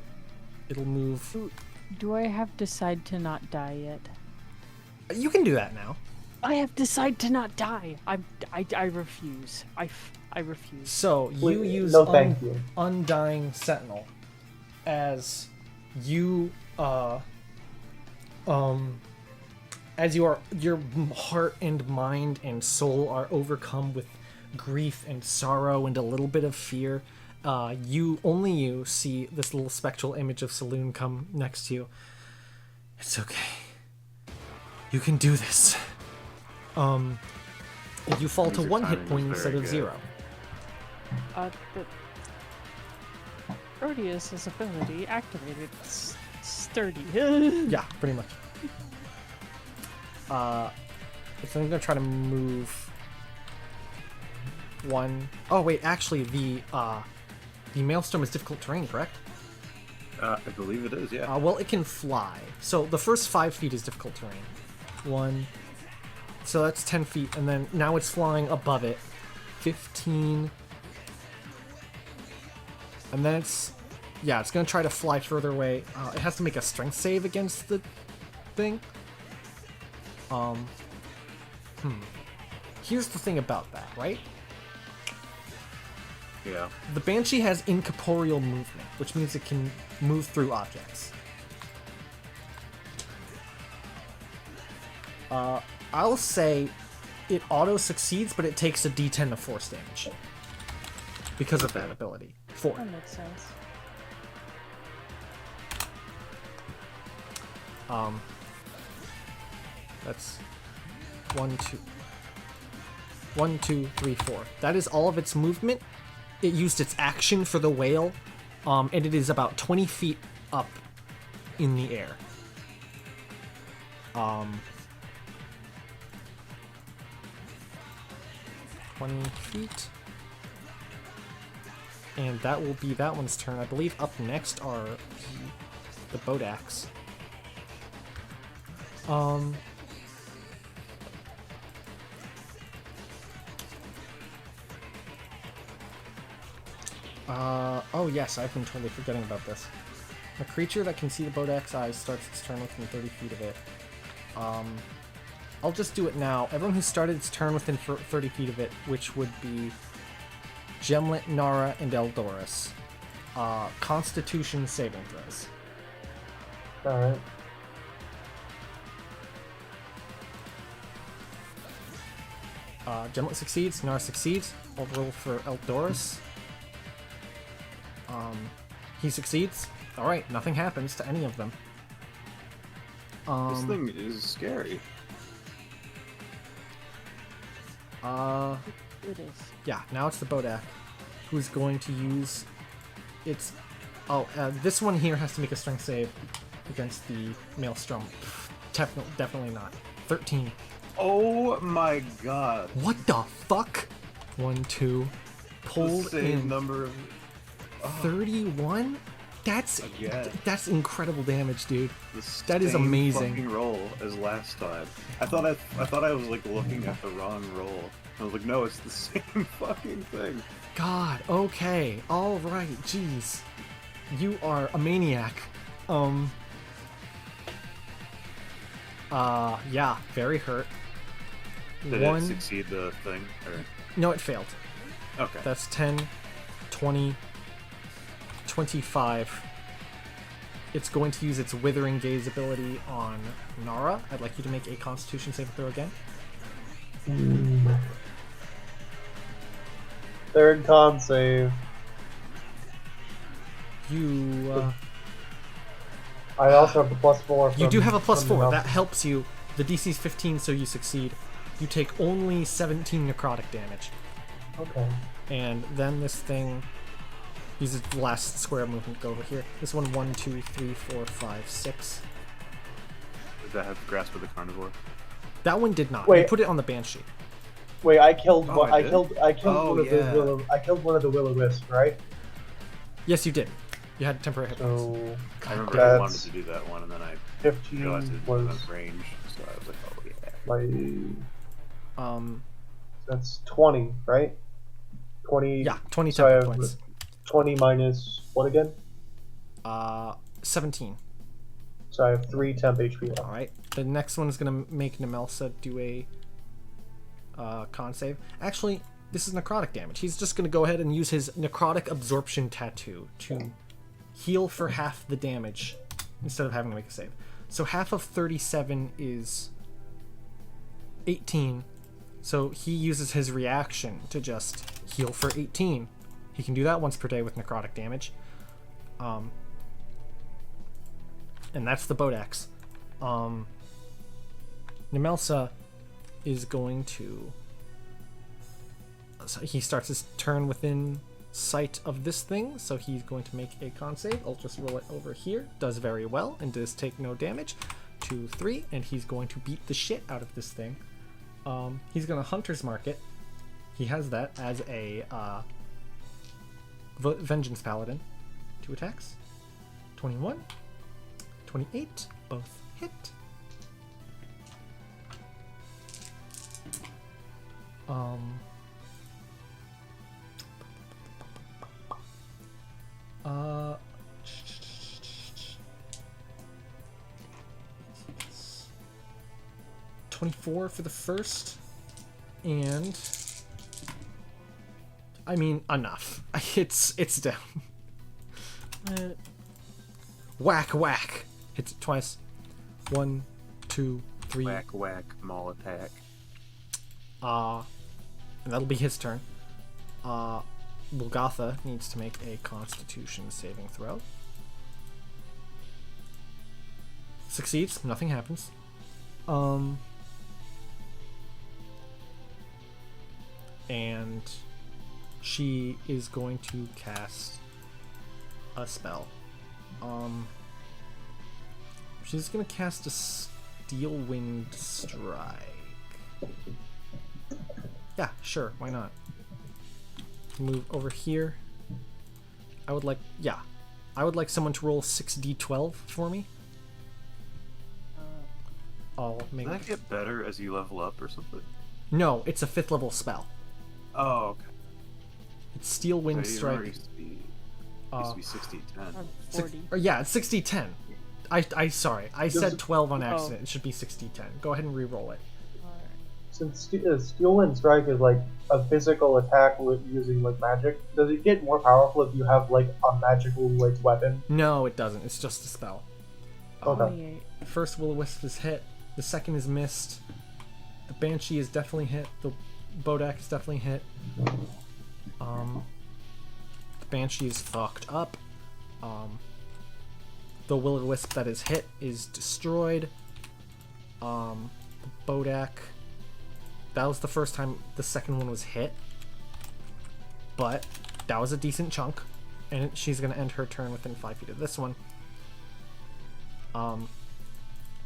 Speaker 1: It'll move...
Speaker 3: Do I have decide to not die yet?
Speaker 1: You can do that now.
Speaker 3: I have decide to not die. I refuse. I refuse.
Speaker 1: So, you use
Speaker 7: No, thank you.
Speaker 1: Undying Sentinel as you, as your heart and mind and soul are overcome with grief and sorrow and a little bit of fear. You see this little spectral image of Saloon come next to you. It's okay. You can do this. You fall to
Speaker 2: Music
Speaker 1: 1 hit
Speaker 2: timing
Speaker 1: point
Speaker 2: is
Speaker 1: instead
Speaker 2: very
Speaker 1: of
Speaker 2: good.
Speaker 1: 0.
Speaker 3: The Proteus' ability activated. Sturdy.
Speaker 1: Yeah, pretty much. So I'm gonna try to move one. Oh wait, actually, the maelstrom is difficult terrain, correct?
Speaker 2: I believe it is, yeah.
Speaker 1: Well, it can fly. So the first 5 feet is difficult terrain. 1. So that's 10 feet, and then now it's flying above it. 15. And then it's gonna try to fly further away. It has to make a strength save against the thing. Here's the thing about that, right?
Speaker 2: Yeah.
Speaker 1: The Banshee has incorporeal movement, which means it can move through objects. I'll say it auto-succeeds, but it takes a d10 of force damage. Because of that ability. 4.
Speaker 3: That makes sense.
Speaker 1: That's 1, 2, 3, 4. That is all of its movement. It used its action for the whale, and it is about 20 feet up in the air. 20 feet. And that will be that one's turn. I believe up next are the Bodaks. Oh yes, I've been totally forgetting about this. A creature that can see the Bodak's eyes starts its turn within 30 feet of it. I'll just do it now. Everyone who started its turn within 30 feet of it, which would be Gemlet, Nara, and Eldoris. Constitution saving throws.
Speaker 7: Alright.
Speaker 1: Gemlet succeeds, Nara succeeds. I'll roll for Eldoris. He succeeds. Alright, nothing happens to any of them.
Speaker 2: This thing is scary.
Speaker 3: It is.
Speaker 1: Yeah, now it's the Bodak, who's going to use its... this one here has to make a strength save against the Maelstrom. Definitely not. 13.
Speaker 2: Oh my god.
Speaker 1: What the fuck? 1, 2.
Speaker 2: The
Speaker 1: Pulled
Speaker 2: same
Speaker 1: in
Speaker 2: number of...
Speaker 1: 31? That's
Speaker 2: Again.
Speaker 1: that's incredible damage, dude.
Speaker 2: The
Speaker 1: That is
Speaker 2: same
Speaker 1: amazing.
Speaker 2: Fucking roll as last time. I thought I was like looking at the wrong roll. I was like, no, it's the same fucking thing.
Speaker 1: God, okay. Alright, jeez. You are a maniac. Yeah, very hurt.
Speaker 2: Did
Speaker 1: One...
Speaker 2: it succeed the thing? Or...
Speaker 1: No, it failed.
Speaker 2: Okay.
Speaker 1: That's 10, 20, 25. It's going to use its Withering Gaze ability on Nara. I'd like you to make a Constitution saving throw again.
Speaker 7: Third con save.
Speaker 1: You
Speaker 7: I also have the +4.
Speaker 1: you do have a
Speaker 7: from
Speaker 1: +4.
Speaker 7: the
Speaker 1: That helps you. The DC is 15, so you succeed. You take only 17 necrotic damage.
Speaker 7: Okay.
Speaker 1: And then this thing uses the last square movement to go over here. This one, 1, 2, 3, 4, 5, 6.
Speaker 2: Did that have the grasp of the carnivore?
Speaker 1: That one did not.
Speaker 7: Wait.
Speaker 1: You put it on the banshee.
Speaker 7: Wait, I killed.
Speaker 2: Oh, I did?
Speaker 7: I killed
Speaker 2: Oh,
Speaker 7: one of
Speaker 2: yeah.
Speaker 7: the willow. I killed one of the will-o-wisp, right?
Speaker 1: Yes, you did. You had temporary hit points.
Speaker 7: So
Speaker 2: I remember I wanted
Speaker 7: That's-
Speaker 2: to do that one, and then I
Speaker 7: 15
Speaker 2: realized it
Speaker 7: was
Speaker 2: was range, so I was like, oh yeah.
Speaker 7: my.
Speaker 1: Um,
Speaker 7: That's 20, right? 20.
Speaker 1: yeah, 20
Speaker 7: So I
Speaker 1: temporary
Speaker 7: have
Speaker 1: points.
Speaker 7: 20 minus what again?
Speaker 1: 17.
Speaker 7: So I have 3 temp HP left.
Speaker 1: All right. The next one is gonna make Nemelsa do a con save. Actually, this is necrotic damage. He's just gonna go ahead and use his necrotic absorption tattoo to heal for half the damage instead of having to make a save. So half of 37 is 18. So he uses his reaction to just heal for 18. He can do that once per day with necrotic damage. And that's the boat axe. Nemelsa is going to... So he starts his turn within sight of this thing, so he's going to make a con save. I'll just roll it over here. Does very well and does take no damage. 2, 3, and he's going to beat the shit out of this thing. He's going to Hunter's Mark it. He has that as a Vengeance Paladin. 2 attacks. 21. 28. Both hit. Uh 24 for the first, and I mean enough. It's down. Whack whack. Hits it twice. 1, 2, 3.
Speaker 2: Whack, whack, maul attack.
Speaker 1: And that'll be his turn. Bulgatha needs to make a Constitution saving throw. Succeeds. Nothing happens. And she is going to cast a spell. She's gonna cast a Steel Wind Strike. Yeah, sure, why not? Move over here. I would like someone to roll 6d12 for me. I'll make.
Speaker 2: Does that get better as you level up or something?
Speaker 1: No, it's a 5th level spell.
Speaker 2: Oh, okay.
Speaker 1: It's Steel Wind
Speaker 2: So you
Speaker 1: Strike.
Speaker 2: remember it used to be 60-10.
Speaker 3: 40.
Speaker 1: Yeah, it's 60-10. I sorry, I said
Speaker 7: it-
Speaker 1: 12 on accident. It should be 60-10. Go ahead and re-roll it.
Speaker 7: Since Steel Wind Strike is like a physical attack with using like magic, does it get more powerful if you have like a magical like weapon?
Speaker 1: No, it doesn't. It's just a spell.
Speaker 7: Okay.
Speaker 3: 28.
Speaker 1: The first Will-O-Wisp is hit. The second is missed. The Banshee is definitely hit. The Bodak is definitely hit. The Banshee is fucked up. The Will-O-Wisp that is hit is destroyed. The Bodak... That was the first time the second one was hit. But that was a decent chunk. And she's going to end her turn within 5 feet of this one.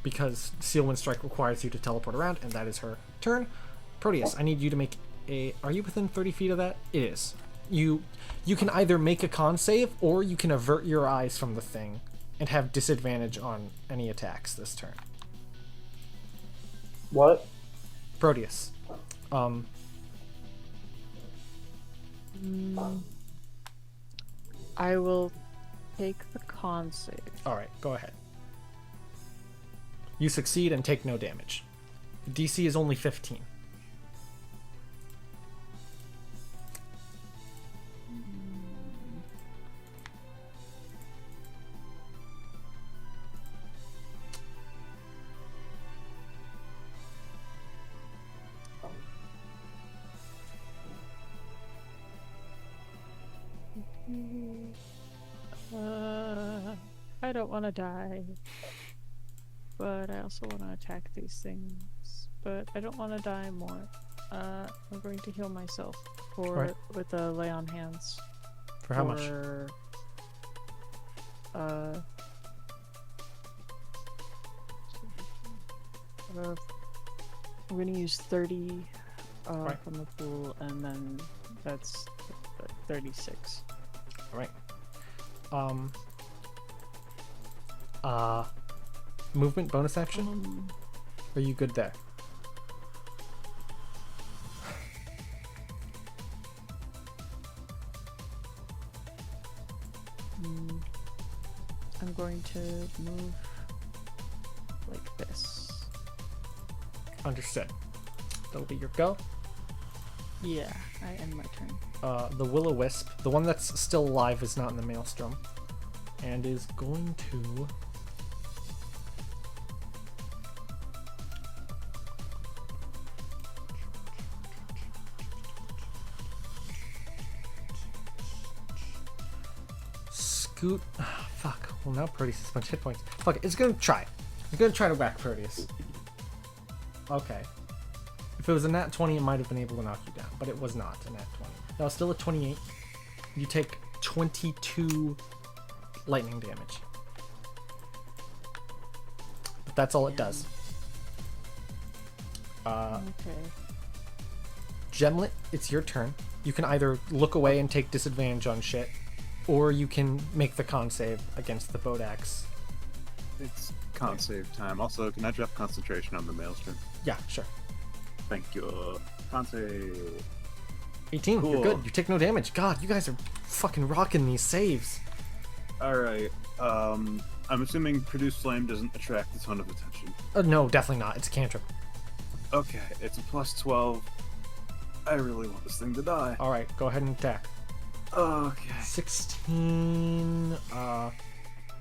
Speaker 1: Because Steel Wind Strike requires you to teleport around, and that is her turn. Proteus, I need you to make a... Are you within 30 feet of that? It is. You can either make a con save, or you can avert your eyes from the thing and have disadvantage on any attacks this turn.
Speaker 7: What?
Speaker 1: Proteus.
Speaker 3: I will take the con save.
Speaker 1: Alright, go ahead. You succeed and take no damage. The DC is only 15.
Speaker 3: I don't want to die. But I also want to attack these things. But I don't want to die more. I'm going to heal myself
Speaker 1: Alright.
Speaker 3: with a lay on hands.
Speaker 1: For how much?
Speaker 3: I'm gonna use 30
Speaker 1: Right.
Speaker 3: from the pool, and then that's 36.
Speaker 1: All right. Movement bonus action. Are you good there?
Speaker 3: I'm going to move like this.
Speaker 1: Understood. That'll be your go.
Speaker 3: Yeah, I end my turn.
Speaker 1: The Will-O-Wisp, the one that's still alive, is not in the maelstrom, and is going to scoot. Fuck. Well, now Proteus has a bunch of hit points. Fuck it. It's gonna try. It's gonna try to whack Proteus. Okay. If it was a nat 20, it might have been able to knock you down, but it was not a nat 20. That was still a 28. You take 22 lightning damage. But that's all it does.
Speaker 3: Okay.
Speaker 1: Gemlet, it's your turn. You can either look away and take disadvantage on shit, or you can make the con save against the boat axe.
Speaker 2: It's con save time. Also, can I drop concentration on the maelstrom?
Speaker 1: Yeah, sure.
Speaker 2: Thank you. Con save.
Speaker 1: 18, you're
Speaker 2: Cool.
Speaker 1: good. You take no damage. God, you guys are fucking rocking these saves.
Speaker 2: Alright, I'm assuming Produce Flame doesn't attract a ton of attention.
Speaker 1: No, definitely not. It's a cantrip.
Speaker 2: Okay, it's a plus 12. I really want this thing to die.
Speaker 1: Alright, go ahead and attack.
Speaker 2: Okay.
Speaker 1: 16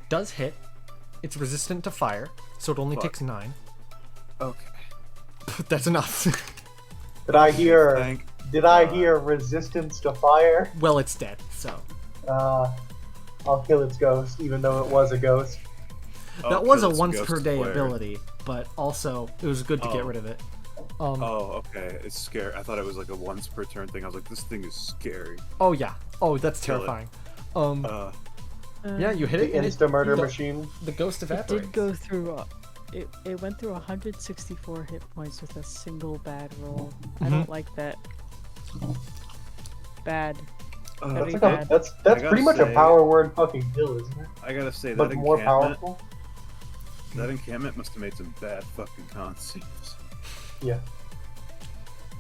Speaker 1: does hit. It's resistant to fire, so it only
Speaker 2: Fuck.
Speaker 1: takes 9.
Speaker 2: Okay.
Speaker 1: That's enough.
Speaker 7: Did I hear?
Speaker 2: Thank
Speaker 7: Did I hear resistance to fire?
Speaker 1: Well, it's dead, so.
Speaker 7: I'll kill its ghost, even though it was a ghost.
Speaker 1: That was a
Speaker 2: kill its
Speaker 1: once
Speaker 2: ghost
Speaker 1: per day
Speaker 2: square.
Speaker 1: ability, but also it was good to get
Speaker 2: Oh.
Speaker 1: rid of it.
Speaker 2: Oh, okay. It's scary. I thought it was like a once per turn thing. I was like, this thing is scary.
Speaker 1: Oh yeah. Oh, that's
Speaker 2: Kill it.
Speaker 1: terrifying. Yeah, you hit
Speaker 7: The
Speaker 1: it. and
Speaker 7: insta murder
Speaker 1: the,
Speaker 7: machine.
Speaker 1: The ghost
Speaker 3: It
Speaker 1: evaporates.
Speaker 3: did go through. It went through 164 hit points with a single bad roll. I don't like that. Bad.
Speaker 7: That's,
Speaker 3: Very
Speaker 7: like
Speaker 3: bad.
Speaker 7: that's
Speaker 2: I gotta
Speaker 7: pretty much a
Speaker 2: say-
Speaker 7: power word fucking kill, isn't it?
Speaker 2: I gotta say,
Speaker 7: But
Speaker 2: that
Speaker 7: more
Speaker 2: encampment,
Speaker 7: powerful.
Speaker 2: that encampment must have made some bad fucking con saves.
Speaker 7: Yeah.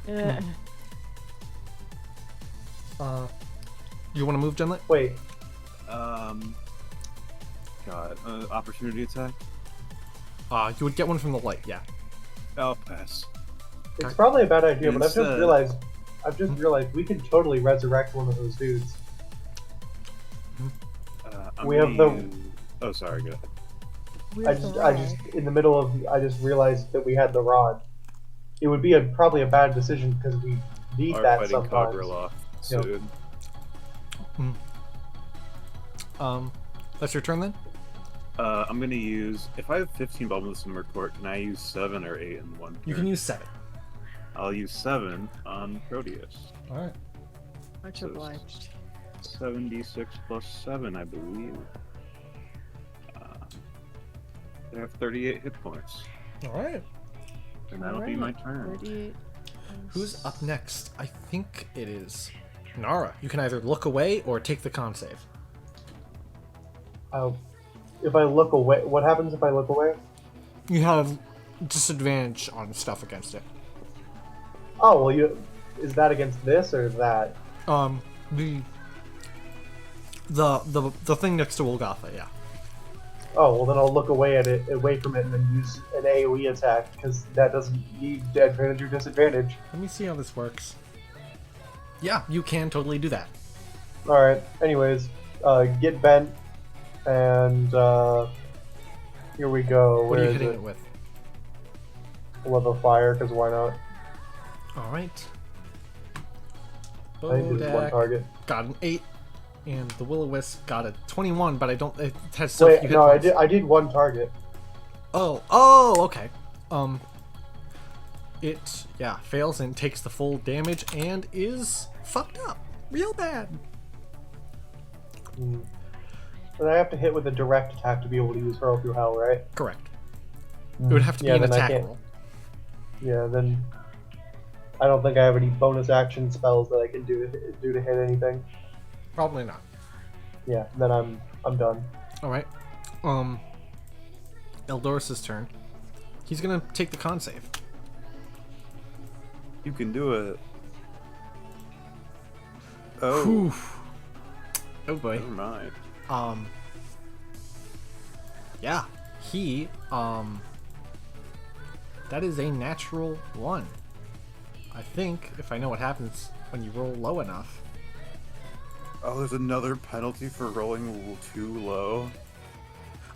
Speaker 3: Eh,
Speaker 1: You want to move, Gemlet?
Speaker 7: Wait.
Speaker 2: God, opportunity attack?
Speaker 1: You would get one from the light. Yeah.
Speaker 2: I'll pass.
Speaker 7: It's probably a bad idea, but I've just
Speaker 2: Instead-
Speaker 7: realized. We can totally resurrect one of those dudes.
Speaker 2: I'm
Speaker 7: We
Speaker 2: gonna
Speaker 7: have the-
Speaker 2: use- Oh, sorry, go ahead.
Speaker 3: where's the rod?
Speaker 7: In the middle of, I just realized that we had the rod. It would be probably a bad decision because we need
Speaker 2: Are
Speaker 7: that
Speaker 2: fighting
Speaker 7: sometimes.
Speaker 2: Cogrilla
Speaker 7: Yep.
Speaker 2: soon.
Speaker 1: That's your turn then.
Speaker 2: I'm gonna use. If I have 15 bubbles in Mercourt, can I use 7 or 8 in one?
Speaker 1: You
Speaker 2: turn?
Speaker 1: can use 7.
Speaker 2: I'll use 7 on Proteus.
Speaker 1: All right.
Speaker 3: Much
Speaker 2: So-
Speaker 3: obliged.
Speaker 2: 76 plus 7, I believe. They have 38 hit points,
Speaker 1: All right.
Speaker 2: and that'll be my turn.
Speaker 3: 38.
Speaker 1: Who's up next? I think it is Nara. You can either look away or take the con save.
Speaker 7: If I look away, what happens if I look away?
Speaker 1: You have disadvantage on stuff against it.
Speaker 7: Oh well, is that against this or that?
Speaker 1: The thing next to Olgatha, yeah.
Speaker 7: Oh well, then I'll look away from it, and then use an AOE attack because that doesn't need advantage or disadvantage.
Speaker 1: Let me see how this works. Yeah, you can totally do that.
Speaker 7: All right. Anyways, get bent, and here we go.
Speaker 1: What are you
Speaker 7: Where is
Speaker 1: hitting it with?
Speaker 7: Love of fire, because why not?
Speaker 1: All right.
Speaker 7: I think it's one
Speaker 1: Bodak
Speaker 7: target.
Speaker 1: got an 8, and the Will-O-Wisp got a 21, but I don't. It has so few
Speaker 7: Wait,
Speaker 1: hit
Speaker 7: no,
Speaker 1: points.
Speaker 7: I did one target.
Speaker 1: Oh, okay. It fails and takes the full damage and is fucked up real bad.
Speaker 7: And I have to hit with a direct attack to be able to use Hurl Through Hell, right?
Speaker 1: Correct. It would have to be
Speaker 7: Yeah,
Speaker 1: an
Speaker 7: then I
Speaker 1: attack
Speaker 7: can't.
Speaker 1: roll.
Speaker 7: Yeah, then I don't think I have any bonus action spells that I can do to hit anything.
Speaker 1: Probably not.
Speaker 7: Yeah, then I'm done.
Speaker 1: All right. Eldoris' turn. He's gonna take the con save.
Speaker 2: You can do it. Oh,
Speaker 1: Whew. Oh boy.
Speaker 2: never mind.
Speaker 1: Yeah, he that is a natural 1. I think if I know what happens when you roll low enough.
Speaker 2: Oh, there's another penalty for rolling too low.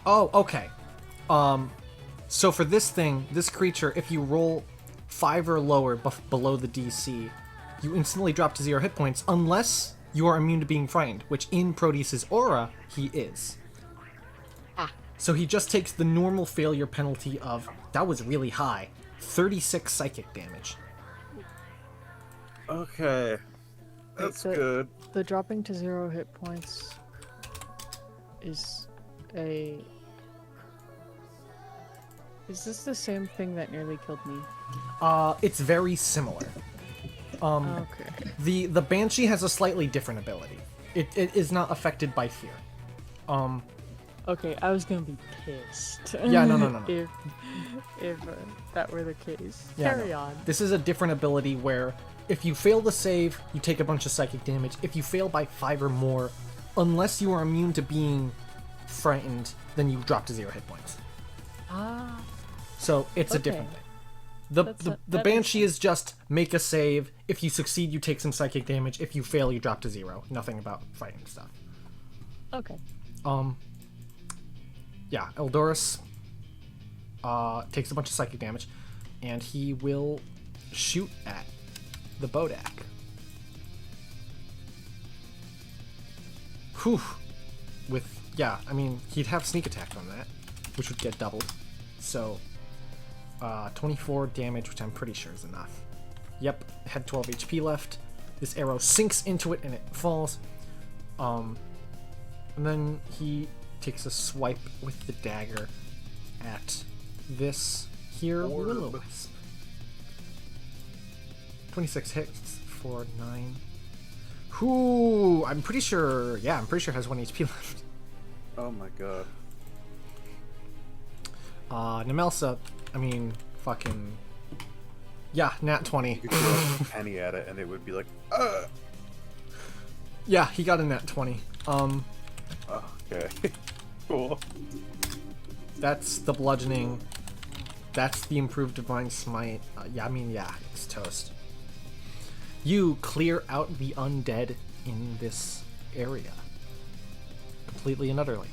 Speaker 1: Oh, okay. So for this creature, if you roll 5 or lower below the DC, you instantly drop to 0 hit points unless you are immune to being frightened, which in Proteus' aura, he is. So he just takes the normal failure penalty of, that was really high, 36 psychic damage.
Speaker 2: Okay, that's good.
Speaker 3: The dropping to 0 hit points is a... Is this the same thing that nearly killed me?
Speaker 1: It's very similar.
Speaker 3: Okay.
Speaker 1: The Banshee has a slightly different ability. It is not affected by fear.
Speaker 3: Okay, I was gonna be pissed.
Speaker 1: Yeah, no.
Speaker 3: If that were the case.
Speaker 1: Yeah,
Speaker 3: Carry
Speaker 1: no.
Speaker 3: on.
Speaker 1: This is a different ability where if you fail the save, you take a bunch of psychic damage. If you fail by 5 or more, unless you are immune to being frightened, then you drop to 0 hit points.
Speaker 3: Ah.
Speaker 1: So it's a
Speaker 3: Okay.
Speaker 1: different thing. The
Speaker 3: That makes
Speaker 1: Banshee is just make a save. If you succeed, you take some psychic damage. If you fail, you drop to 0. Nothing about fighting stuff.
Speaker 3: Okay.
Speaker 1: Yeah, Eldoris takes a bunch of psychic damage, and he will shoot at the Bodak. Whew. He'd have sneak attack on that, which would get doubled. So, 24 damage, which I'm pretty sure is enough. Yep, had 12 HP left. This arrow sinks into it and it falls. And then he takes a swipe with the dagger at this here Will-O-Wisp. 26 hits for 9. Whoo! I'm pretty sure it has 1 HP left.
Speaker 2: Oh my god.
Speaker 1: Nemelsa, fucking... Yeah, nat 20.
Speaker 2: You could throw a penny at it and it would be like, ugh!
Speaker 1: Yeah, he got a nat 20.
Speaker 2: Okay. Cool.
Speaker 1: That's the bludgeoning. That's the improved divine smite. It's toast. You clear out the undead in this area. Completely and utterly.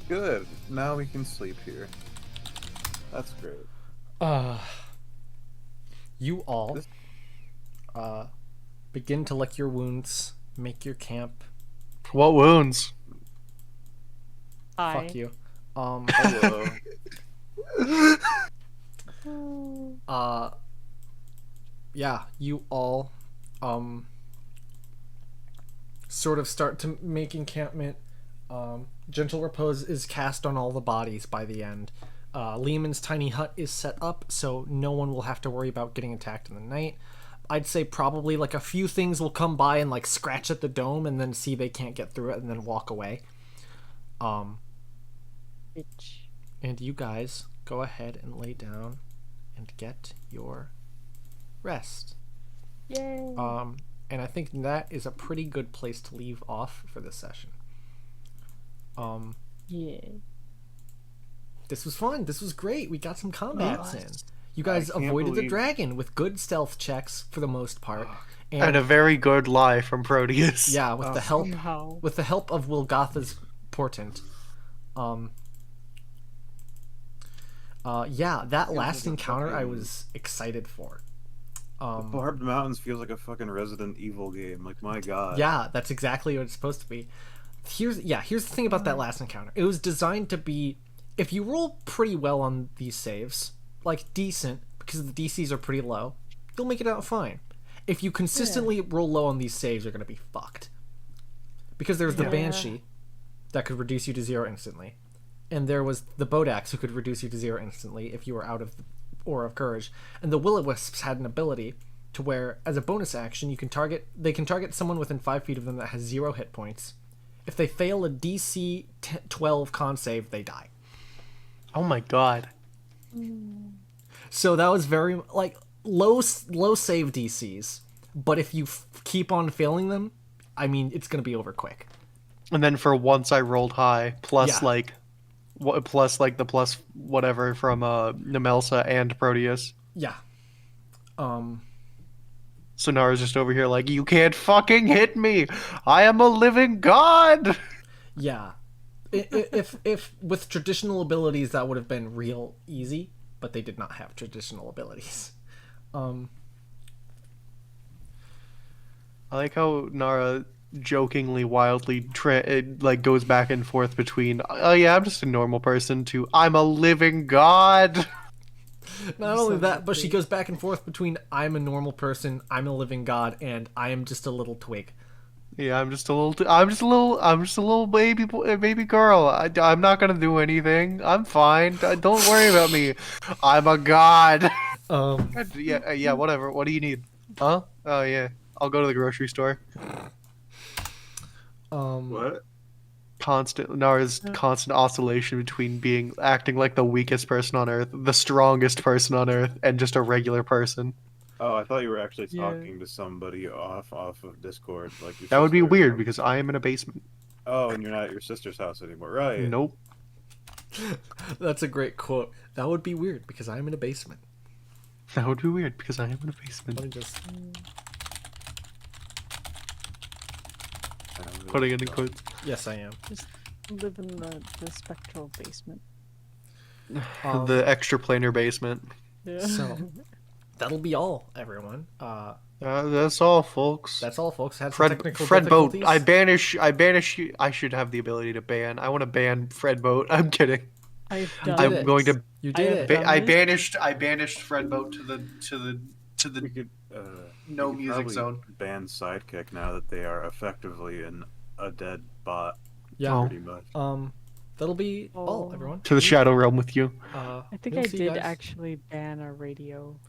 Speaker 2: Good. Now we can sleep here. That's great.
Speaker 1: You all begin to lick your wounds, make your camp.
Speaker 4: What wounds?
Speaker 3: Hi.
Speaker 1: Fuck you.
Speaker 2: Hello.
Speaker 1: Yeah, you all sort of start to make encampment. Gentle Repose is cast on all the bodies by the end. Lehman's tiny hut is set up, so no one will have to worry about getting attacked in the night. I'd say probably like a few things will come by and like scratch at the dome and then see they can't get through it and then walk away.
Speaker 3: Bitch.
Speaker 1: And you guys go ahead and lay down and get your rest.
Speaker 3: Yay.
Speaker 1: And I think that is a pretty good place to leave off for this session.
Speaker 3: Yeah.
Speaker 1: This was fun. This was great. We got some combats in. You guys
Speaker 2: can't
Speaker 1: avoided the
Speaker 2: believe-
Speaker 1: dragon with good stealth checks for the most part.
Speaker 4: And a very good lie from Proteus.
Speaker 1: yeah, with the help
Speaker 3: Somehow.
Speaker 1: with the help of Wilgotha's portent. That last
Speaker 2: like a
Speaker 1: encounter I
Speaker 2: fucking-
Speaker 1: was excited for.
Speaker 2: Barbed Mountains feels like a fucking Resident Evil game. Like, my god.
Speaker 1: Yeah, that's exactly what it's supposed to be. Here's the thing about that last encounter. It was designed to be, if you roll pretty well on these saves, like decent, because the DCs are pretty low, you'll make it out fine. If you consistently roll low on these saves, you're gonna be fucked. Because there's the
Speaker 3: Yeah.
Speaker 1: Banshee that could reduce you to 0 instantly, and there was the Bodax who could reduce you to 0 instantly if you were out of the Aura of Courage, and the Will-O-Wisps had an ability to where, as a bonus action, they can target someone within 5 feet of them that has 0 hit points. If they fail a DC 12 con save, they die.
Speaker 4: Oh my god.
Speaker 1: So that was very like low save DCs, but if you keep on failing them, I mean it's gonna be over quick.
Speaker 4: And then for once I rolled high, plus
Speaker 1: Yeah.
Speaker 4: plus the plus whatever from Nemelsa and Proteus.
Speaker 1: Yeah.
Speaker 4: So Nara's just over here like, you can't fucking hit me! I am a living god!
Speaker 1: Yeah. If with traditional abilities that would have been real easy, but they did not have traditional abilities.
Speaker 4: I like how Nara jokingly, wildly goes back and forth between, oh yeah, I'm just a normal person, to I'm a living god!
Speaker 1: Not only that, but she goes back and forth between I'm a normal person, I'm a living god, and I am just a little twig.
Speaker 4: Yeah, I'm just a little baby girl. I'm not gonna do anything. I'm fine. Don't worry about me. I'm a god. Yeah, whatever. What do you need? Huh? Oh yeah, I'll go to the grocery store.
Speaker 2: What?
Speaker 4: Nara's constant oscillation between acting like the weakest person on Earth, the strongest person on Earth, and just a regular person.
Speaker 2: Oh, I thought you were actually talking to somebody off of Discord, like your
Speaker 4: That would be
Speaker 2: sister or
Speaker 4: weird
Speaker 2: something.
Speaker 4: because I am in a basement.
Speaker 2: Oh, and you're not at your sister's house anymore, right?
Speaker 4: Nope.
Speaker 1: That's a great quote. That would be weird because I'm in a basement.
Speaker 4: That would be weird because I am in a basement.
Speaker 1: Let me just...
Speaker 4: Putting it in quotes.
Speaker 1: Yes, I am.
Speaker 3: Just live in the spectral basement.
Speaker 4: The extra planar basement.
Speaker 3: Yeah.
Speaker 1: So that'll be all, everyone.
Speaker 4: That's all, folks.
Speaker 1: That's all, folks. Had some
Speaker 4: Fred
Speaker 1: technical
Speaker 4: Boat.
Speaker 1: difficulties.
Speaker 4: I banish you. I should have the ability to ban. I want to ban Fred Boat. I'm kidding.
Speaker 3: I've
Speaker 1: You
Speaker 3: done
Speaker 1: did
Speaker 4: I'm
Speaker 1: it.
Speaker 4: going to.
Speaker 1: You did
Speaker 3: I-
Speaker 1: it.
Speaker 4: I banished Fred Boat to the
Speaker 2: We could,
Speaker 4: no
Speaker 2: we could
Speaker 4: music
Speaker 2: probably
Speaker 4: zone.
Speaker 2: ban Sidekick now that they are effectively a dead bot,
Speaker 1: Yeah.
Speaker 4: Oh.
Speaker 2: pretty much.
Speaker 1: That'll be all,
Speaker 3: Oh.
Speaker 1: everyone.
Speaker 4: To the Shadow Realm with you.
Speaker 3: I think
Speaker 1: we'll
Speaker 3: I
Speaker 1: see you
Speaker 3: did
Speaker 1: guys.
Speaker 3: actually ban a radio.